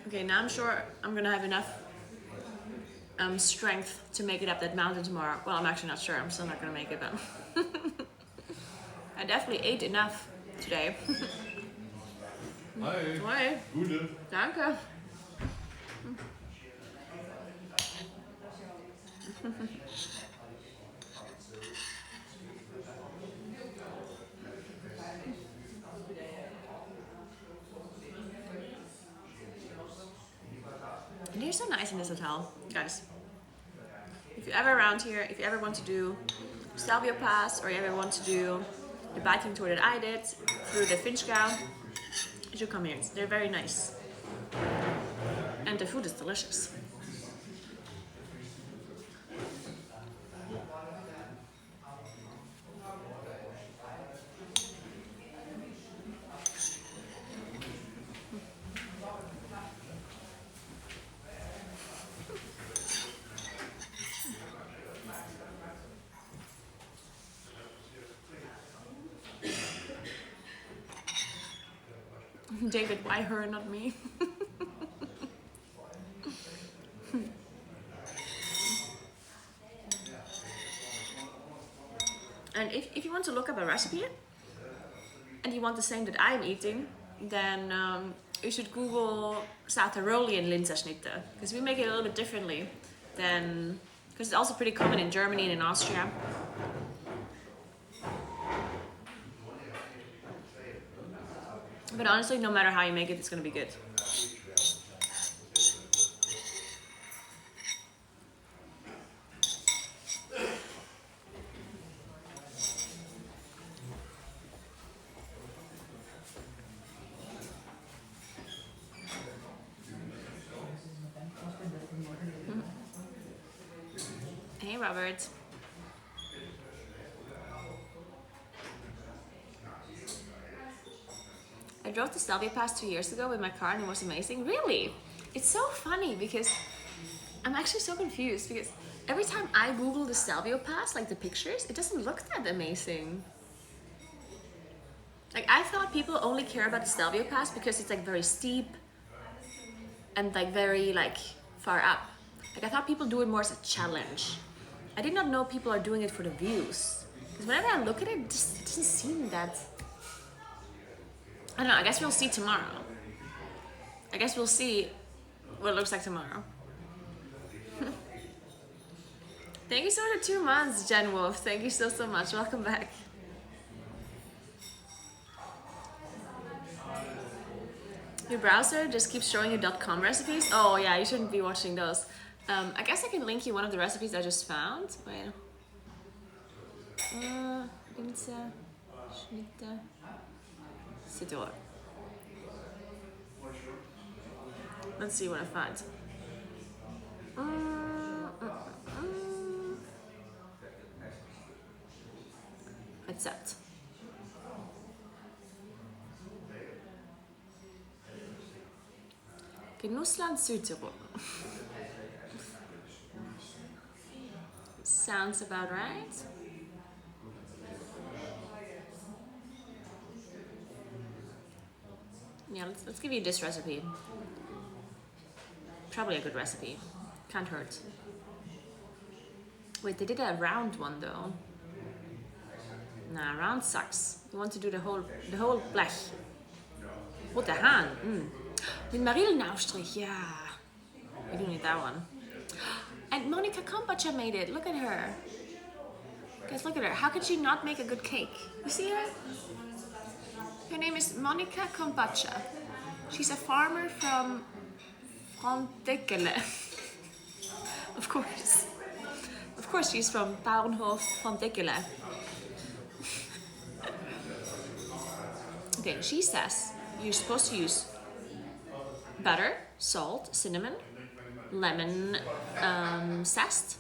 Okay, now I'm sure I'm gonna have enough strength to make it up that mountain tomorrow. Well, I'm actually not sure. I'm still not gonna make it, but I definitely ate enough today. Hi. Hoi. Gute. Danke. And they're so nice in this hotel, guys. If you're ever around here, if you ever want to do Stelvio Pass, or you ever want to do the biking tour that I did through the Finchgau, you should come here. They're very nice. And the food is delicious. David, why her, not me? And if you want to look up a recipe and you want the same that I'm eating, then you should Google South Tyrolean Linsenschnitte, because we make it a little bit differently than, because it's also pretty common in Germany and in Austria. But honestly, no matter how you make it, it's gonna be good. Hey, Robert. I drove to Stelvio Pass 2 years ago with my car and it was amazing. Really? It's so funny because I'm actually so confused because every time I Google the Stelvio Pass, like the pictures, it doesn't look that amazing. Like, I thought people only care about the Stelvio Pass because it's like very steep and like very like far up. Like, I thought people do it more as a challenge. I did not know people are doing it for the views. Because whenever I look at it, it doesn't seem that... I don't know, I guess we'll see tomorrow. I guess we'll see what it looks like tomorrow. Thank you so much for 2 months, Jen Wolf. Thank you so much. Welcome back. Your browser just keeps showing you .com recipes? Oh yeah, you shouldn't be watching those. I guess I can link you one of the recipes I just found. Wait. Linsenschnitte. Sitor. Let's see what I find. Rezept. Genussland Südtirol. Sounds about right. Yeah, let's give you this recipe. Probably a good recipe. Can't hurt. Wait, they did a round one though. Nah, round sucks. You want to do the whole blech. What the Hahn. With Marillenaufstrich, yeah. We do need that one. And Monica Kompacha made it. Look at her. Guys, look at her. How could she not make a good cake? You see her? Her name is Monica Kompacha. She's a farmer from Fontekele. Of course. Of course she's from Bauernhof Fontekele. Okay, she says you're supposed to use butter, salt, cinnamon, lemon zest,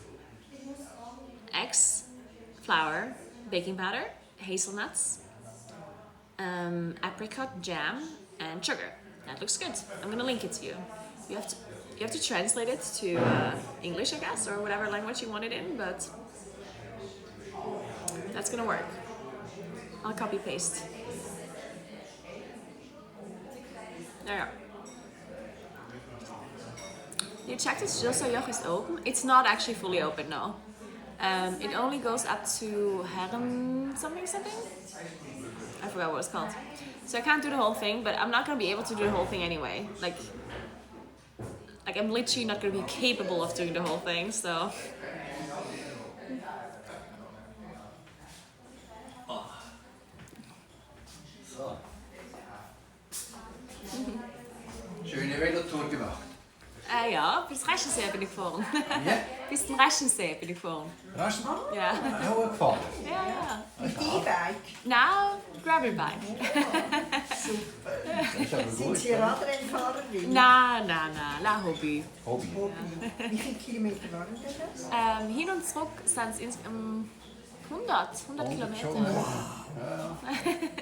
eggs, flour, baking powder, hazelnuts, apricot jam, and sugar. That looks good. I'm gonna link it to you. You have to translate it to English, I guess, or whatever language you want it in, but that's gonna work. I'll copy paste. There you go. You checked it, Josso Joch is open. It's not actually fully open, no. It only goes up to Herren something. I forgot what it's called. So I can't do the whole thing, but I'm not gonna be able to do the whole thing anyway. Like I'm literally not gonna be capable of doing the whole thing, so. So. Schöne Velotour gemacht. Ja, bis Reschensee bin ich gefahren. Ja? Bis zum Reschensee bin ich gefahren. Raschen? Ja. Auch gefahren? Ja. Mit E-Bike? Nein, Gravelbike. Super. Das ist aber Sind gut. Sie Radrennfahrerin? Nein, Hobby. Hobby. Wie viele Kilometer waren denn das? Hin und zurück sind es insgesamt 100 Kilometer. Schon.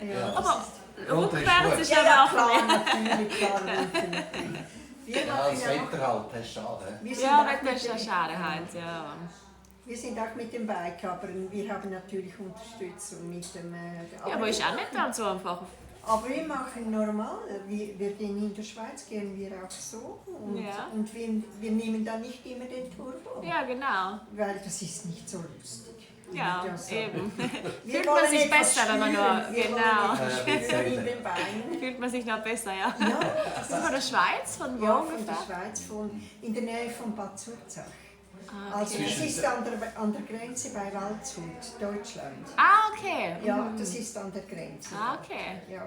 Ja. Aber Runter rückwärts ist Ja, ja klar, auch mehr. natürlich, klar. Wir Ja, machen das ja auch, Wetter halt, das ist schade. wir sind Ja, auch das mit ist ja dem- schade halt, ja. Wir sind auch mit dem Bike, aber wir haben natürlich Unterstützung mit dem... Ja, aber ist auch nicht ganz so einfach. Aber wir machen normal, wir gehen in der Schweiz, gehen wir auch so und, Ja. und wir nehmen dann nicht immer den Turbo, Ja, genau. weil das ist nicht so lustig. Ja, Und das- eben. Wir Fühlt man wollen sich etwas besser, wenn man spüren, nur... wir Genau. wollen etwas spüren in den Beinen. Fühlt man sich noch besser, ja. Ja, Das ist von der Schweiz, von wo ja, von ungefähr? der Schweiz, in der Nähe von Bad Zurzach. Ah, Also okay. das ist an der Grenze bei Waldshut, Deutschland. Ah, okay. Ja, das ist an der Grenze. Ah, okay. Ja.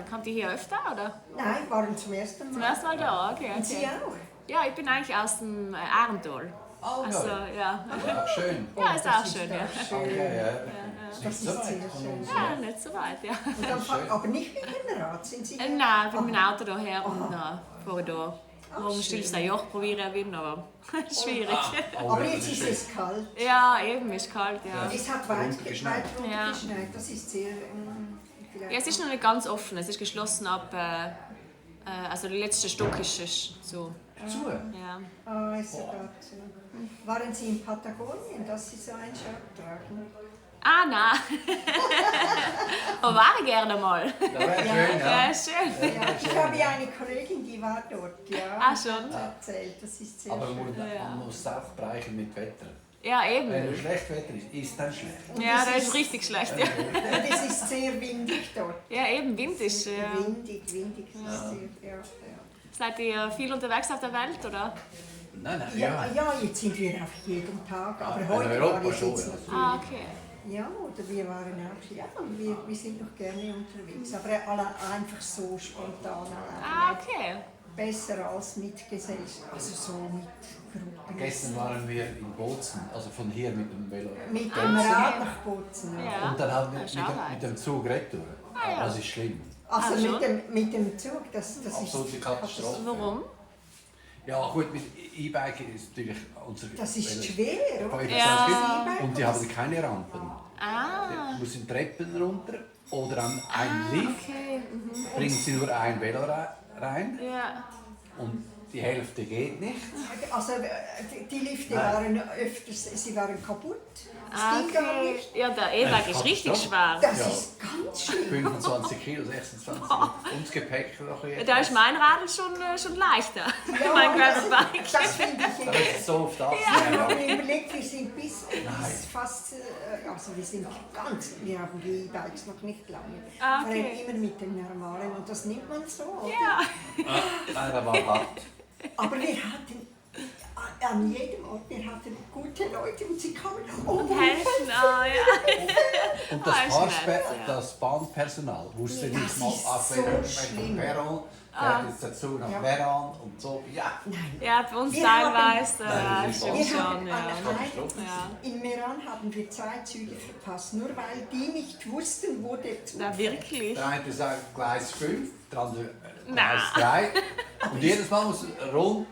Kommt ihr hier öfter, oder? Nein, waren zum ersten Mal. Zum ersten Mal da, okay. Und Sie auch? Ja, ich bin eigentlich aus dem Arental. Oh, Also, ja. ja. Auch schön. Ja, ist das auch ist schön, doch ja. schön. Ja. Das ist So weit sehr von schön. uns. Ja, nicht so weit, ja. Und dann aber nicht mit dem Rad, sind Sie? Nein, ich bin mit dem Auto hierher und vorher da. Morgen musst du das Joch probieren wieder, aber schwierig. Aber jetzt ist es kalt. Ja, eben, ist kalt, ja. Es hat weit Runtergeschneit. runtergeschneit. Das ist sehr... Ja, es ist noch nicht ganz offen, es ist geschlossen ab... also der letzte Stock ist so. Zu. Ja. Ah, ist sogar zu. Waren Sie in Patagonien, dass Sie so ein Shirt tragen? Ah, nein. Aber war ich gerne mal. Das wäre schön, Ja, ja. ist schön. Ja, ich habe ja eine Kollegin, die war dort. Ja, Ah, schon? und hat erzählt, das ist sehr Aber schön. man muss es auch brechen mit Wetter. Ja, Wenn eben. schlecht Wetter ist dann schlecht. Ja, das ist richtig schlecht, ja. Und es ist sehr windig dort. Ja, eben, Wind ist... Windig, ist sehr, ja. Seid ihr viel unterwegs auf der Welt, oder? Nein, Ja, jetzt sind wir auf jeden Tag, aber in heute Europa war es schon, jetzt ja. natürlich. Ah, okay. Ja, oder wir waren auch, ja, wir sind noch gerne unterwegs, aber einfach so spontan. Ah, okay. Besser als mit Gesellschaft, also so mit Gruppen. Gestern waren wir in Bozen, also von hier mit dem Velo. Mit dem Rad nach Bozen. Ja. Ja. Und dann haben wir Ah, schau mal. mit dem Zug retour. ja. Das ist schlimm. Also Ah, schon? mit dem Zug, das Absolute ist... Katastrophe. Warum? Ja gut, mit E-Bike ist natürlich unser Das ist Velo schwer, oder? 25 Ja. Kilo. Und die haben keine Rampen. Ah, Die müssen Treppen runter oder an einen Lift. okay. Bringen sie nur ein Velo rein Ja. und die Hälfte geht nicht. Also die Lifte Nein. waren öfters, sie waren kaputt. Es Ah, ging gar okay. nicht. Ja, der E-Bike ist richtig schwer. Das Ja. ist ganz schlimm. 25 Kilo, 26 und das Gepäck noch jetzt. Da ist mein Radl schon leichter. Ja, mein Gravelbike. das finde ich Das ist so oft das. Ich habe mir überlegt, wir sind bis fast, also wir haben die E-Bikes noch nicht lange. Ah, Wir okay. fahren immer mit dem normalen und das nimmt man so. Oder? Ja. Nein, das war hart. Aber wir hatten an jedem Ort, wir hatten gute Leute und sie kamen Helfen, ah, ja. Und das, Ah, ist nett, ja. das Bahnpersonal wusste Ja, nicht das mal, ist ab so welchem schlimm. Perron fährt jetzt der Zug nach Meran und so. Ja, Ja, bei uns Wir teilweise. Nein, Ja, das ist stimmt Wir schon, haben ja. in Meran haben wir 2 Züge verpasst, nur weil die nicht wussten, wo der Zug Na, wirklich. der eine sagt Gleis 5, der andere Na. Gleis 3. Und jedes Mal muss rund.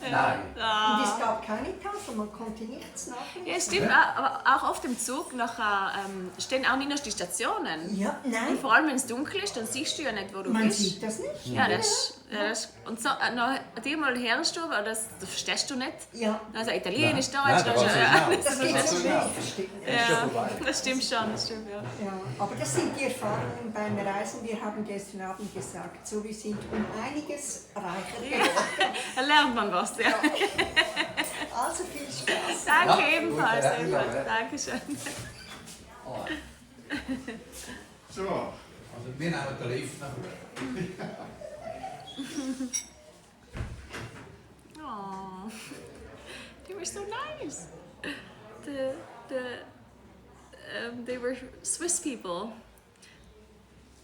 Nein. Und es gab keine Tafel, man konnte nichts nachlesen. Ja, stimmt, aber auch auf dem Zug nachher, stehen auch nicht nur die Stationen. Ja, nein. Und vor allem, wenn es dunkel ist, dann siehst du ja nicht, wo du Man bist. sieht das nicht. Ja, und so, noch die mal herstehen, aber das verstehst du nicht. Ja. Also Italienisch, Nein, Deutsch, da war's ja. nicht Das geht so schnell, versteht. Ja, das stimmt schon, das stimmt, ja. Ja, aber das sind die Erfahrungen beim Reisen. Wir haben gestern Abend gesagt, so wir sind um einiges reicher geworden. Da lernt man was, ja. Also viel Spaß. Danke Ja, ebenfalls, gut, ebenfalls. ja. Dankeschön. So. Also wir nehmen den Lift nach. Oh, they were so nice. They were Swiss people.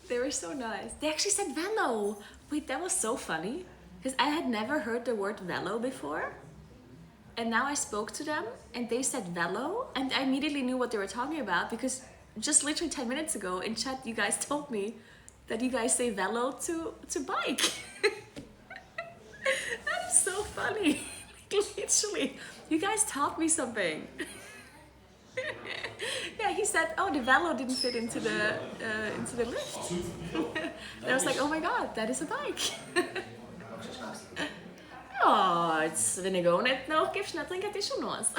They were so nice. They actually said velo. Wait, that was so funny. Because I had never heard the word velo before. And now I spoke to them and they said velo. And I immediately knew what they were talking about because just literally 10 minutes ago in chat you guys told me that you guys say velo to bike. That is so funny. Literally, you guys taught me something. Yeah, he said, "Oh, the velo didn't fit into the lift." And I was like, "Oh my god, that is a bike." Oh, jetzt, wenn ich auch nicht nachgibst, dann trinke ich schon noch eins.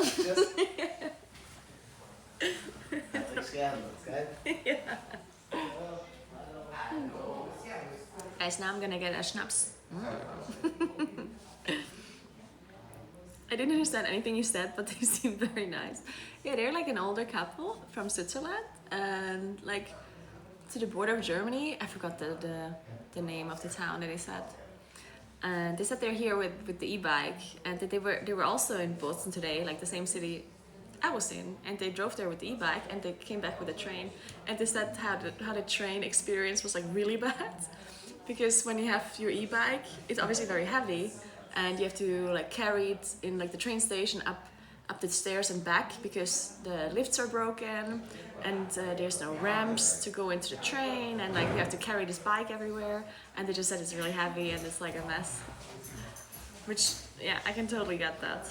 Now I'm gonna get a schnapps. I didn't understand anything you said, but they seemed very nice. Yeah, they're like an older couple from Switzerland, and like to the border of Germany. I forgot the name of the town that they said. And they said they're here with the e-bike, and that they were also in Boston today, like the same city I was in, and they drove there with the e-bike, and they came back with a train. And they said how the train experience was like really bad, because when you have your e-bike, it's obviously very heavy, and you have to like carry it in like the train station up the stairs and back because the lifts are broken, and there's no ramps to go into the train, and like you have to carry this bike everywhere. And they just said it's really heavy and it's like a mess. Which, yeah, I can totally get that.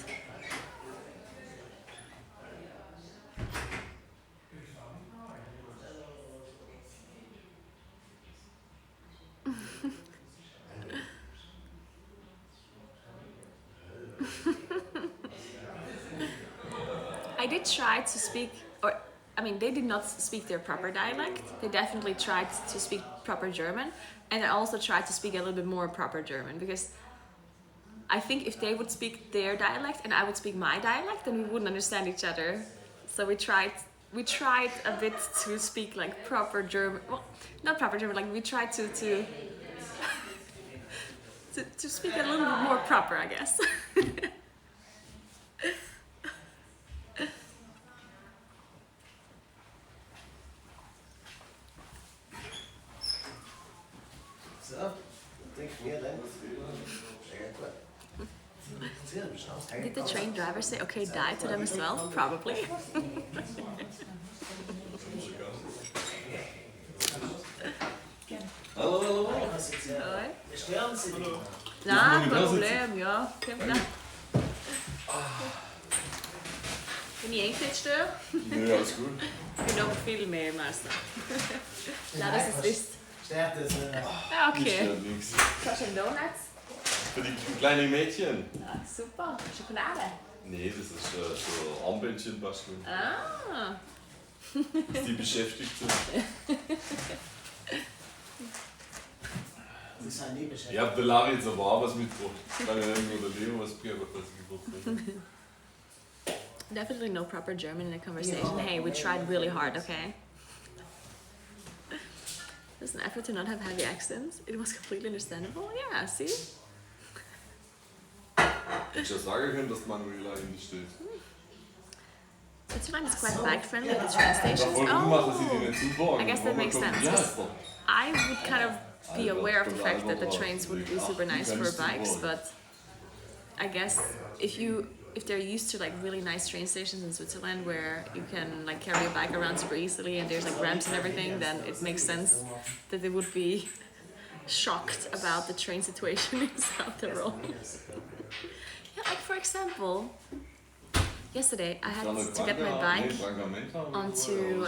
I did try to speak, or I mean, they did not speak their proper dialect. They definitely tried to speak proper German, and I also tried to speak a little bit more proper German, because I think if they would speak their dialect and I would speak my dialect, then we wouldn't understand each other. So we tried a bit to speak like proper German. Well, not proper German. Like we tried to speak a little bit more proper, I guess. Did the train driver say okay, die to them as well? Probably. Hallo. Hoi. Stören Sie dich? Nein, kein Problem, ja. Bin ich echt jetzt stören? Nö, alles gut. Ich bin noch viel mehr, Meister. Nein, das ist wisst. Stört das? Ja, okay. Stört nichts. Hast du einen Donuts? Für die kleinen Mädchen. Ja, super. Schokolade? Nee, das ist so Armbändchen basteln. Ah. Dass die beschäftigt sind. Die sind nie beschäftigt. Ich hab der Lara jetzt aber auch was mitgebracht. Kann ja irgendwo der Leo was bringen, was sie gebracht hat. Definitely no proper German in a conversation. Hey, we tried really hard, okay? It was an effort to not have heavy accents. It was completely understandable. Yeah, see? Ich hätte sagen können, dass Manuela hinten steht. Switzerland is quite bike friendly with the train stations. I guess that makes sense. 'Cause I would kind of be aware of the fact that the trains would be super nice for bikes, but I guess if they're used to like really nice train stations in Switzerland where you can like carry a bike around super easily and there's like ramps and everything, then it makes sense that they would be shocked about the train situation in South Tyrol. Yeah, like for example, yesterday I had to get my bike onto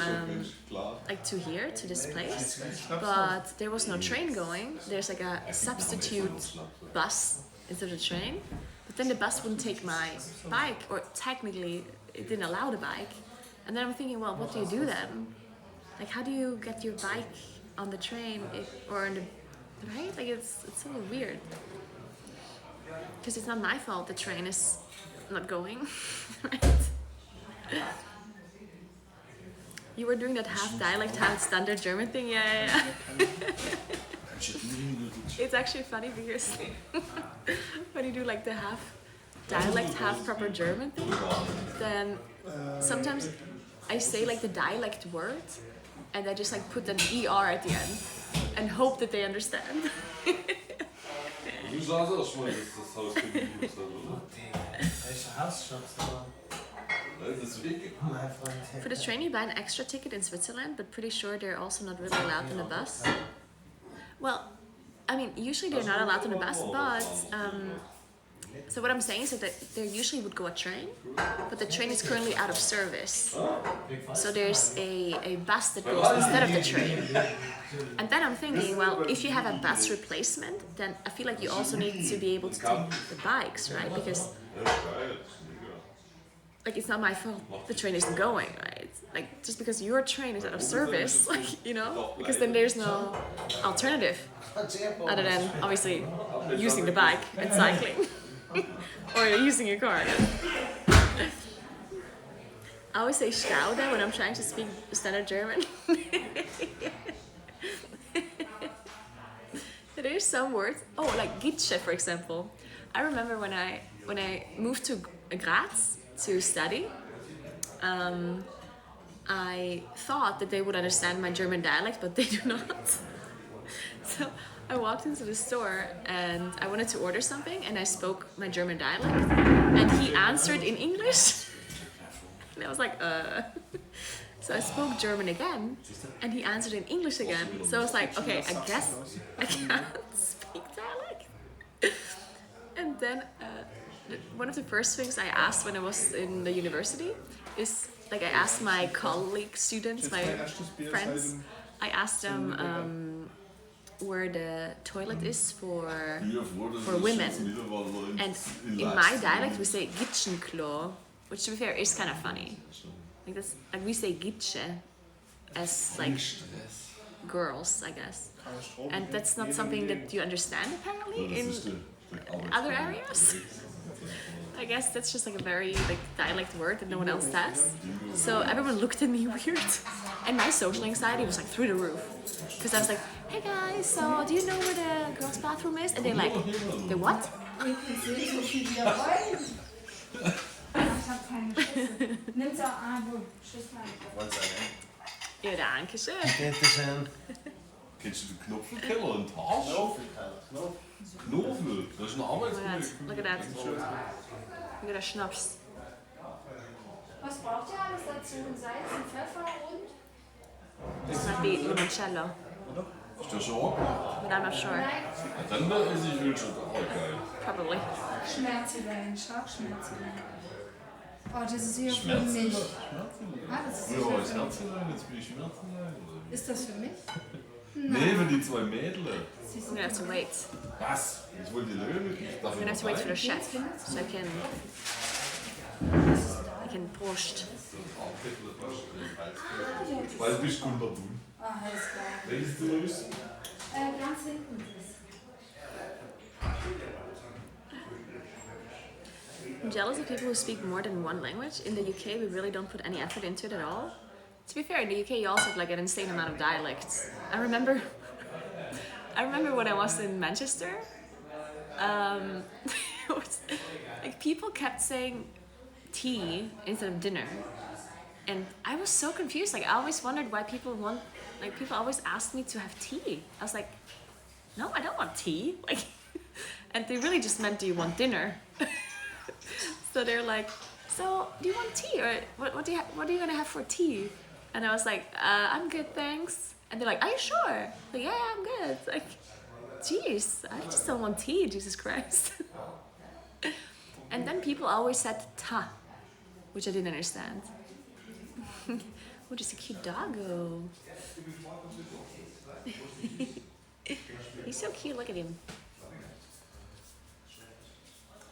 like to here, to this place, but there was no train going. There's like a substitute bus instead of the train, but then the bus wouldn't take my bike, or technically it didn't allow the bike. And then I'm thinking, well, what do you do then? Like, how do you get your bike on the train or in the, right? Like it's so weird. Because it's not my fault the train is not going, right? You were doing that half dialect, half standard German thing, yeah. It's actually funny because when you do like the half dialect, half proper German thing, then sometimes I say like the dialect word and I just like put an ER at the end and hope that they understand. Du sagst auch schon mal, dass das Haus gebucht ist, oder? Welches Haus schaust du da? For the train, you buy an extra ticket in Switzerland, but pretty sure they're also not really allowed in the bus. Well, I mean, usually they're not allowed on the bus, but so what I'm saying is that there usually would go a train, but the train is currently out of service. So there's a bus that goes instead of the train. And then I'm thinking, well, if you have a bus replacement, then I feel like you also need to be able to take the bikes, right? Because like it's not my fault the train isn't going, right? Like just because your train is out of service, like, you know, because then there's no alternative other than obviously using the bike and cycling or using your car. I always say Staude when I'm trying to speak standard German. There's some words, oh, like Gitsche, for example. I remember when I moved to Graz to study, I thought that they would understand my German dialect, but they do not. So I walked into the store and I wanted to order something and I spoke my German dialect and he answered in English. And I was like, So I spoke German again and he answered in English again. So I was like, okay, I guess I can't speak dialect. And then one of the first things I asked when I was in the university is, like, I asked my colleague students, my friends, I asked them where the toilet is for women. And in my dialect we say Gitschenklo, which to be fair is kind of funny. Like that's like we say Gitsche as like girls, I guess. And that's not something that you understand apparently in other areas. I guess that's just like a very like dialect word that no one else says. So everyone looked at me weird. And my social anxiety was like through the roof. Because I was like, hey guys, so do you know where the girls' bathroom is? And they're like, the what? Ja, danke schön. Bitte schön. Kennst du den Knopf im Keller und Arsch? Knofel? Das ist ein Arbeitskollege. Look at that. Look at that Schnaps. Was braucht ihr alles dazu? Salz und Pfeffer und? This might be limoncello. Ist der schon angemacht? But I'm not sure. Dann esse ich Öl schon. Oh, geil. Probably. Schmerzelein, Schmerzelein. Oh, das ist hier für mich. Ah, das ist Früher war ich Herzelein, jetzt bin ich Schmerzelein. Ist das für mich? Nee, für die zwei Mädels. I'm gonna have to wait. Was? Ich wollte die Löhne. I'm gonna have to wait for the chef so I can Prost. Weil du bist Kunderbund. Ah, alles klar. Welches Zimmer bist du? Ganz hinten ist. I'm jealous of people who speak more than one language. In the UK, we really don't put any effort into it at all. To be fair, in the UK, you also have like an insane amount of dialects. I remember when I was in Manchester, it was, like people kept saying tea instead of dinner, and I was so confused. Like I always wondered why people always asked me to have tea. I was like, no, I don't want tea. Like, and they really just meant, do you want dinner? So they're like, so do you want tea, or what are you gonna have for tea? And I was like, I'm good, thanks. And they're like, are you sure? Like, yeah, I'm good. Like, Jeez, I just don't want tea, Jesus Christ. And then people always said ta, which I didn't understand. Oh, just a cute doggo. He's so cute, look at him.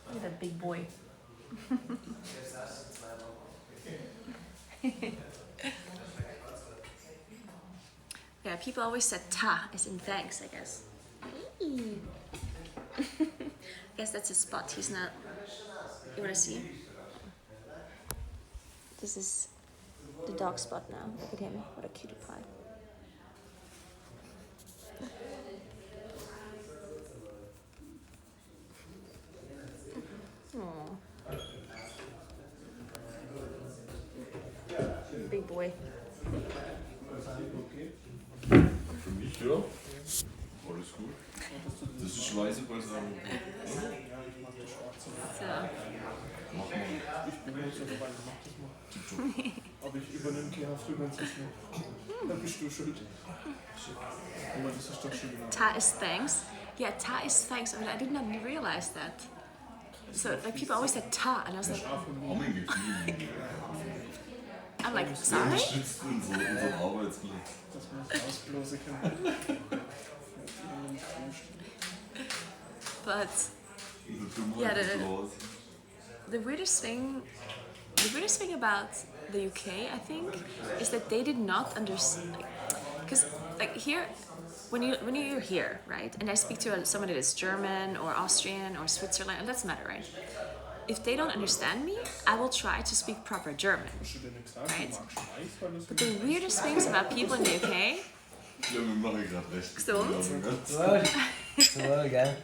Look at that big boy. Yeah, people always said ta as in thanks, I guess. I guess that's his spot. He's not. You wanna see? This is the dog spot now. Look at him. What a cutie pie. Aww. Big boy. Für mich, ja. Alles gut. Das ist Schweißebalsam. So. Mach mal. Ich bin nicht so dabei, mach das mal. Aber ich übernehme keine Haftung, wenn es nicht mehr. Dann bist du schuld. Aber das ist doch schon genau. Ta is thanks. Yeah, ta is thanks. I mean, I did not realize that. So, like, people always said ta, and I was like, I'm like, sorry? Schützt unseren Arbeitsplatz. Das muss ausblasen können. But yeah, the weirdest thing about the UK, I think, is that they did not understand, because like here, when you're here, right, and I speak to someone that is German or Austrian or Switzerland, it doesn't matter, right? If they don't understand me, I will try to speak proper German, right? But the weirdest things about people in the UK. Ja, wir machen gerade recht. Gesund. So, gell?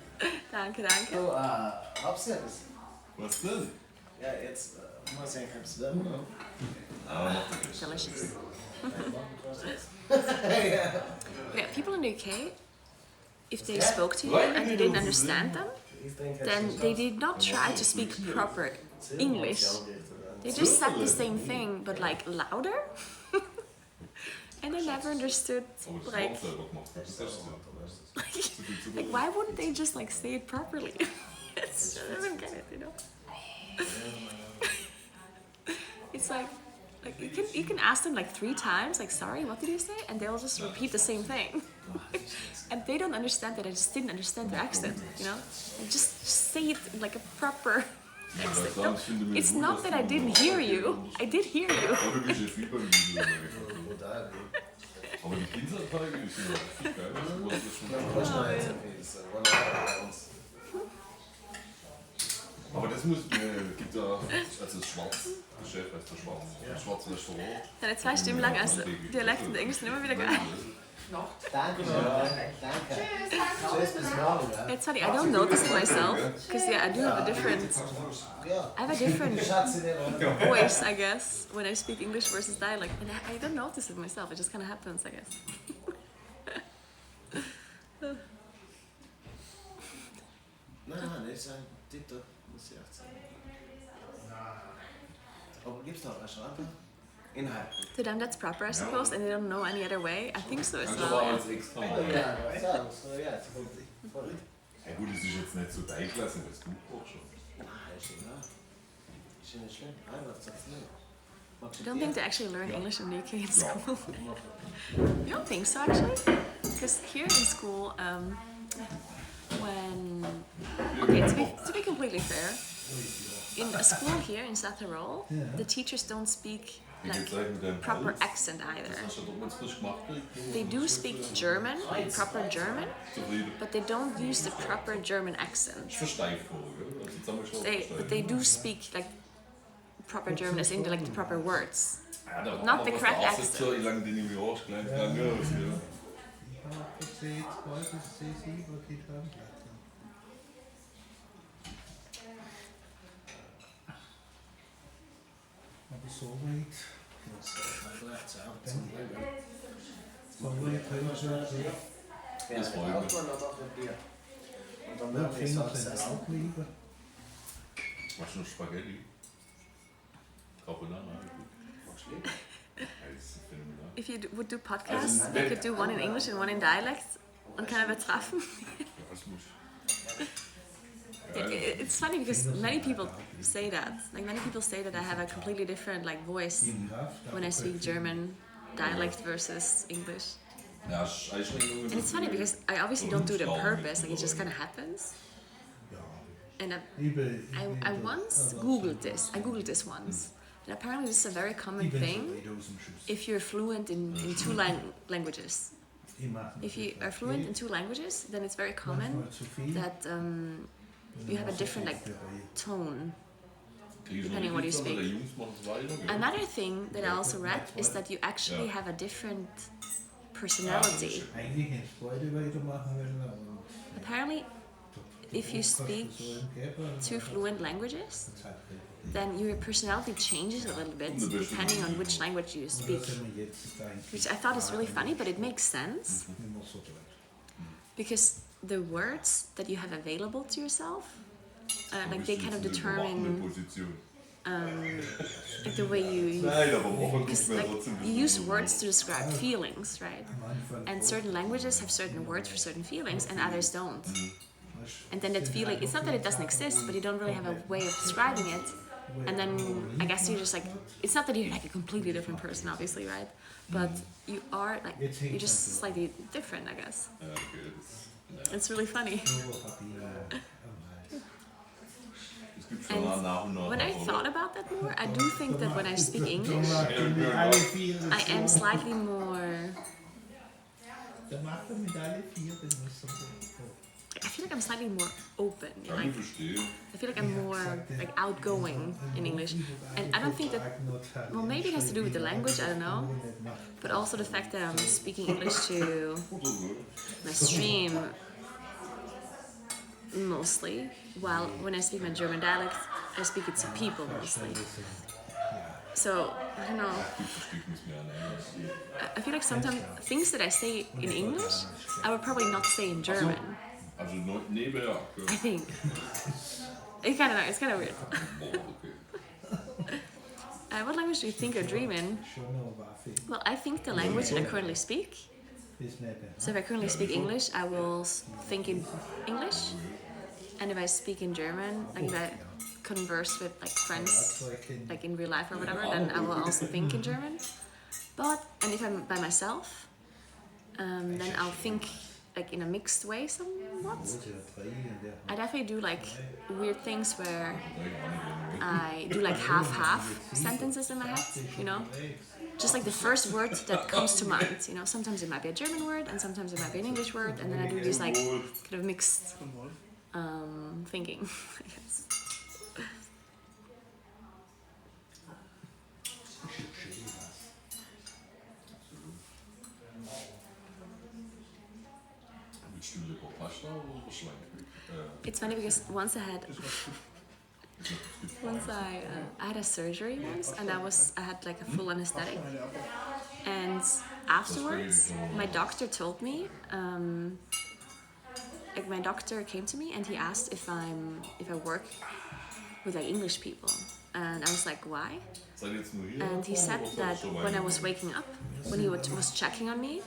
Danke, danke. So, hab's jetzt. Was denn? Ja, jetzt muss ich ein bisschen. Delicious. Yeah, people in the UK, if they spoke to you and you didn't understand them, then they did not try to speak proper English. They just said the same thing, but like louder. And I never understood, like why wouldn't they just like say it properly? I don't get it, you know. It's like you can ask them like 3 times, like, sorry, what did you say? And they'll just repeat the same thing. And they don't understand that I just didn't understand their accent, you know? And just say it in like a proper accent. No, it's not that I didn't hear you. I did hear you. Aber die Pinselteige, die sind richtig geil. Aber das gibt ja, also Schwarz, der Chef heißt der Schwarz, ein schwarzes Restaurant. Ja, 2 Stunden lang als Dialekt und Englisch sind immer wieder geil. Danke. Tschüss, bis morgen. It's funny, I don't notice it myself, because yeah, I have a different voice, I guess, when I speak English versus dialect, and I don't notice it myself, it just kind of happens, I guess. Nein, das ist ein Titel, muss ich echt sagen. Aber gibt's noch ein Schreiber? Inhalt. To them that's proper, I suppose, and they don't know any other way. I think so as well. Aber als extra. Ja, gut, es ist jetzt nicht so deingelassen, das Buch auch schon. Nein, ist egal. Ist ja nicht schlimm. Einfach sag's nicht. I don't think they actually learn English in the UK in school. You don't think so, actually? Because here in school, to be completely fair, in a school here in South Tyrol, the teachers don't speak like proper accent either. They do speak German, like proper German, but they don't use the proper German accent. But they do speak like proper German, as in like the proper words, not the correct accent. Aber so weit. Das freut mich. Und dann werden wir es auch lieber. Machst du noch Spaghetti? Carbonara? If you would do podcasts, you could do one in English and one in dialect, und kann übertreffen. It's funny because many people say that. Like many people say that I have a completely different like voice when I speak German dialect versus English. And it's funny because I obviously don't do it on purpose. Like it just kind of happens. And I once Googled this. I Googled this once. And apparently this is a very common thing if you're fluent in two languages. If you are fluent in two languages, then it's very common that you have a different like tone depending on what you speak. Another thing that I also read is that you actually have a different personality. Apparently, if you speak two fluent languages, then your personality changes a little bit depending on which language you speak. Which I thought is really funny, but it makes sense. Because the words that you have available to yourself, like they kind of determine like the way you because like you use words to describe feelings, right? And certain languages have certain words for certain feelings and others don't. And then that feeling, it's not that it doesn't exist, but you don't really have a way of describing it. And then I guess you're just like, it's not that you're like a completely different person, obviously, right? But you are like, you're just slightly different, I guess. It's really funny. And when I thought about that more, I do think that when I speak English, I am slightly more... I feel like I'm slightly more open. Like, I feel like I'm more like outgoing in English. And I don't think that... Well, maybe it has to do with the language, I don't know. But also the fact that I'm speaking English to my stream mostly, while when I speak my German dialect, I speak it to people mostly. So, I don't know. I feel like sometimes things that I say in English, I would probably not say in German. I think. It's kind of weird. What language do you think or dream in? Well, I think the language that I currently speak. So if I currently speak English, I will think in English. And if I speak in German, like if I converse with like friends, like in real life or whatever, then I will also think in German. And if I'm by myself, then I'll think like in a mixed way somewhat. I definitely do like weird things where I do like half-half sentences in my head, you know? Just like the first word that comes to mind, you know? Sometimes it might be a German word and sometimes it might be an English word, and then I do these like kind of mixed thinking, I guess. It's funny because once I had a surgery once, and I had like a full anesthetic, and afterwards my doctor told me, like my doctor came to me and he asked if I work with like English people, and I was like, why? And he said that when I was waking up, when he was checking on me,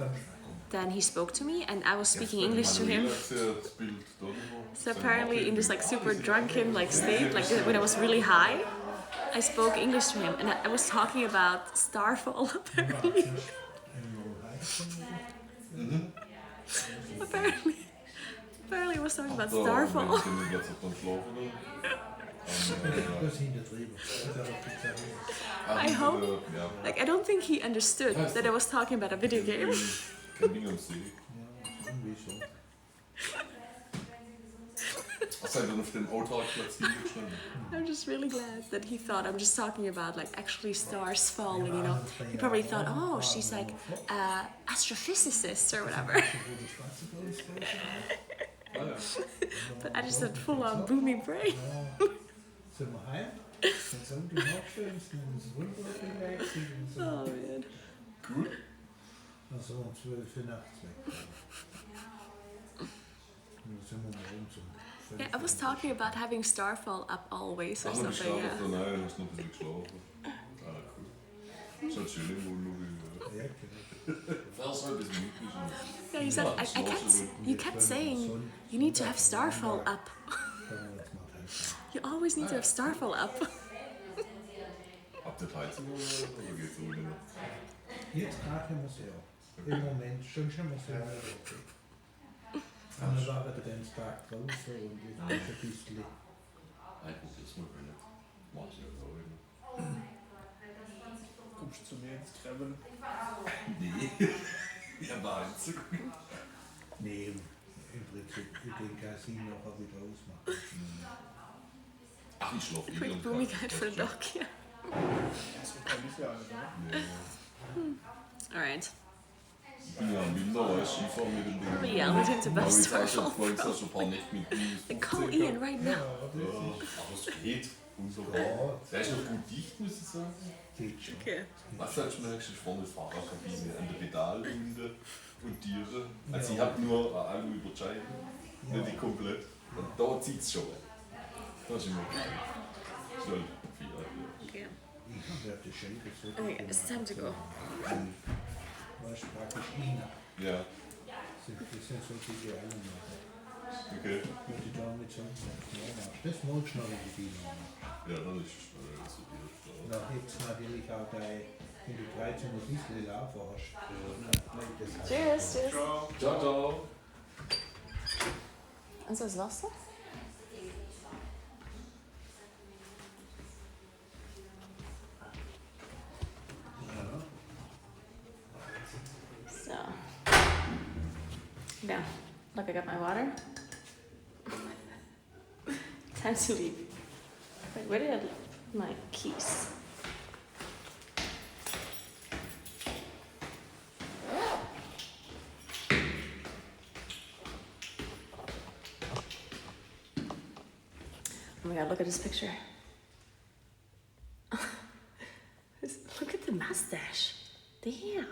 then he spoke to me and I was speaking English to him. So apparently in this like super drunken like state, like when I was really high, I spoke English to him and I was talking about Starfall apparently. Apparently I was talking about Starfall. I hope, like I don't think he understood that I was talking about a video game. I'm just really glad that he thought I'm just talking about like actually stars falling, you know. He probably thought, oh, she's like astrophysicist or whatever. But I just had full on booming brain. Oh man. Cool. Yeah, I was talking about having Starfall up always or something. Yeah. Yeah, you said I kept. You kept saying you need to have Starfall up. You always need to have Starfall up. Habt ihr Heizung oder geht's ohne noch? Jetzt gerade haben wir sie ja. Im Moment, schon haben wir sie ja. Aber wir waren den ganzen Tag draußen und jetzt ist ein bisschen. Nein, gut, das muss ich nicht. Mach ich nicht auch immer. Kommst du zu mir ins Treffen? Nee. Ja, nein, zu gut. Nee, im Prinzip, ich denke, dass sie nachher wieder ausmachen. Ach, ich schlafe Quick booming guide for the dog, yeah. Das wird kein Licht an, Nee. Alright. Ich bin ja im Winter, weil ich Skifahren mit dem Ding. Yeah, we did the best Ich habe Starfall. vorhin gesagt, so ein paar Nächte mit ihm. Call Ian right now. Ja, aber es geht. Wunderbar. Der ist noch gut dicht, muss ich sagen. Okay. Was halt schmeckst, ist vorne die Fahrerkabine an der Pedalhunde und Tiere. Also ich habe nur eine Alu über die Scheibe, nicht die komplett. Und da zieht es schon. Das ist immer gut. Schnell. Okay. Ich habe die Schenke so. Okay, it's time to go. Was praktisch Ina. Ja. Das sind so die alle machen. Okay. Und die da mit so das magst du noch in die Biene machen. Ja, dann ist es schnell so dir. Da gibt es natürlich auch wenn du 13 Uhr ein bisschen laufen hast. Cheers, cheers. Ciao, ciao. Und so ist Wasser? So. Yeah, look, I got my water. Time to leave. Wait, where did I leave my keys? Oh my god, look at this picture. Look at the mustache. Damn.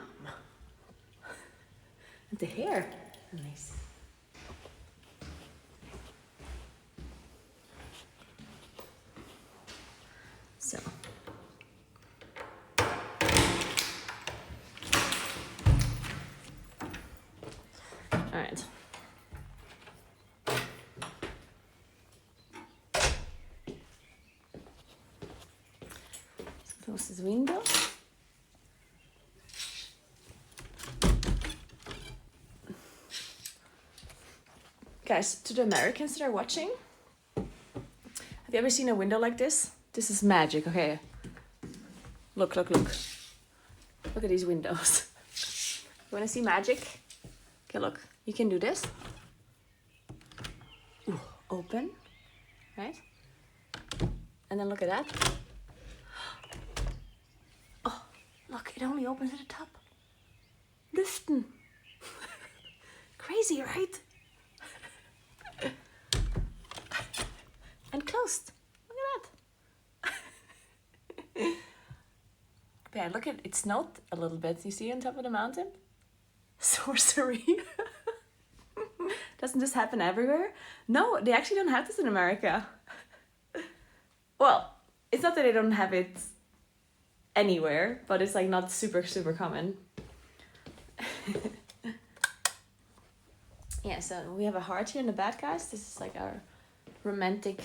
And the hair. Nice. So. All right. Close this window. Guys, to the Americans that are watching, have you ever seen a window like this? This is magic, okay? Look, look, look. Look at these windows. You wanna see magic? Okay, look, you can do this. Ooh, open, right? And then look at that. Oh, look, it only opens at the top. Lüften. Crazy, right? And closed. Look at that. Yeah, look at it snowed a little bit. You see on top of the mountain? Sorcery. Doesn't this happen everywhere? No, they actually don't have this in America. Well, it's not that they don't have it anywhere, but it's like not super, super common. Yeah, so we have a heart here in the back, guys. This is like our romantic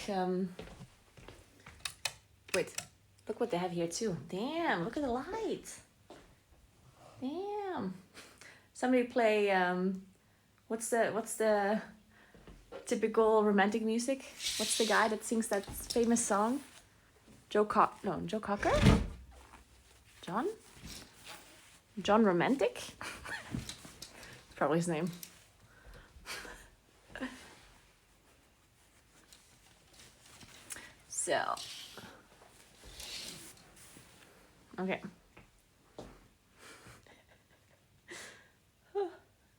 wait, look what they have here too. Damn, look at the lights. Damn. Somebody play what's the typical romantic music? What's the guy that sings that famous song? Joe Cocker? John Romantic? That's probably his name. So, okay.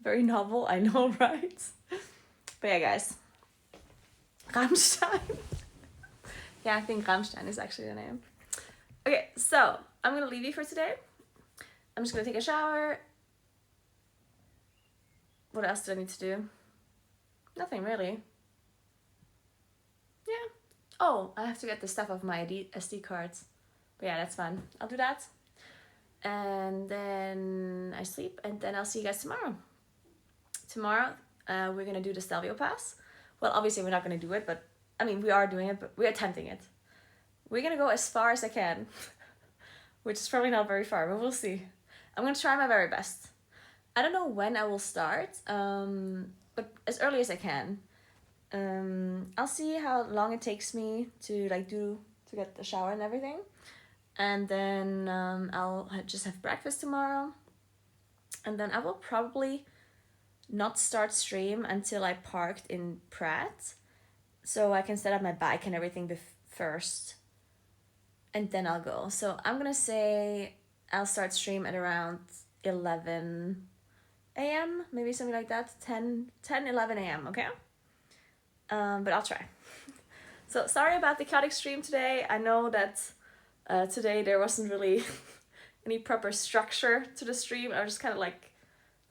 Very novel, I know, right? But yeah, guys. Rammstein. Yeah, I think Rammstein is actually the name. Okay, so I'm gonna leave you for today. I'm just gonna take a shower. What else do I need to do? Nothing really. Yeah. Oh, I have to get the stuff off my SD cards. But yeah, that's fun. I'll do that. And then nice sleep, and then I'll see you guys tomorrow. Tomorrow, we're gonna do the Stelvio pass. Well, obviously we're not gonna do it, but I mean we are doing it, but we're attempting it. We're gonna go as far as I can, which is probably not very far, but we'll see. I'm gonna try my very best. I don't know when I will start, but as early as I can. I'll see how long it takes me to get the shower and everything, and then I'll just have breakfast tomorrow, and then I will probably not start stream until I parked in Pratt, so I can set up my bike and everything first, and then I'll go. So I'm gonna say I'll start stream at around 11 a.m, maybe something like that, 11 a.m, okay? But I'll try. So sorry about the chaotic stream today. I know that today there wasn't really any proper structure to the stream. I just kind of like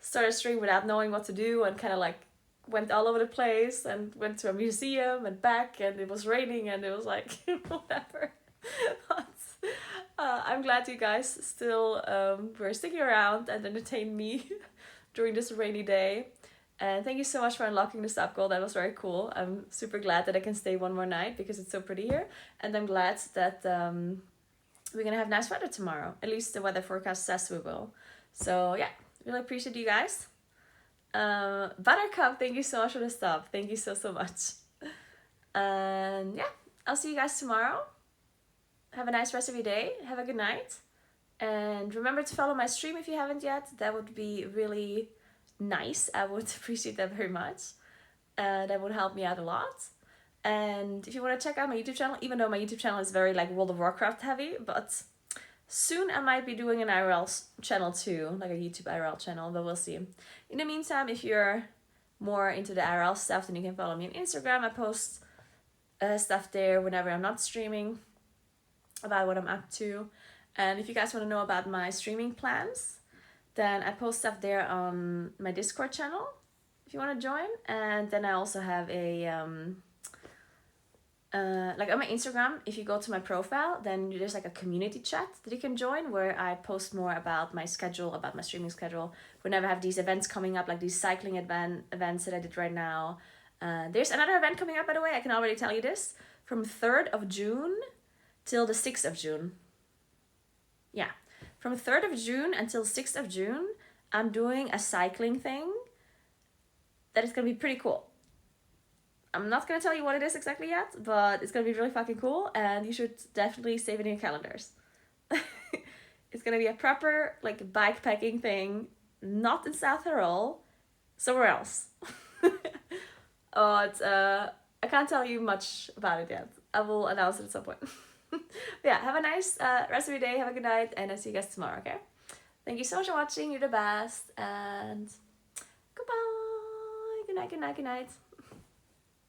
started stream without knowing what to do, and kind of like went all over the place and went to a museum and back, and it was raining and it was like whatever. But I'm glad you guys still were sticking around and entertained me during this rainy day. And thank you so much for unlocking the stop goal. That was very cool. I'm super glad that I can stay one more night because it's so pretty here. And I'm glad that we're gonna have nice weather tomorrow. At least the weather forecast says we will. So yeah, really appreciate you guys. Buttercup, thank you so much for the stop. Thank you so much. And yeah, I'll see you guys tomorrow. Have a nice rest of your day. Have a good night. And remember to follow my stream if you haven't yet. That would be really nice. I would appreciate that very much. That would help me out a lot. And if you want to check out my YouTube channel, even though my YouTube channel is very like World of Warcraft heavy, but soon I might be doing an IRL channel too, like a YouTube IRL channel, but we'll see. In the meantime, if you're more into the IRL stuff, then you can follow me on Instagram. I post stuff there whenever I'm not streaming about what I'm up to. And if you guys want to know about my streaming plans, then I post stuff there on my Discord channel if you want to join. And then I also have a like on my Instagram, if you go to my profile, then there's like a community chat that you can join where I post more about my schedule, about my streaming schedule. Whenever I have these events coming up, like these cycling events that I did right now. There's another event coming up, by the way, I can already tell you this, from 3rd of June till the 6th of June. Yeah, from 3rd of June until 6th of June, I'm doing a cycling thing that is going to be pretty cool. I'm not going to tell you what it is exactly yet, but it's going to be really fucking cool, and you should definitely save it in your calendars. It's going to be a proper like bike packing thing, not in South Tyrol, somewhere else. But I can't tell you much about it yet. I will announce it at some point. But yeah, have a nice rest of your day, have a good night, and I'll see you guys tomorrow, okay? Thank you so much for watching, you're the best, and goodbye, good night, good night, good night.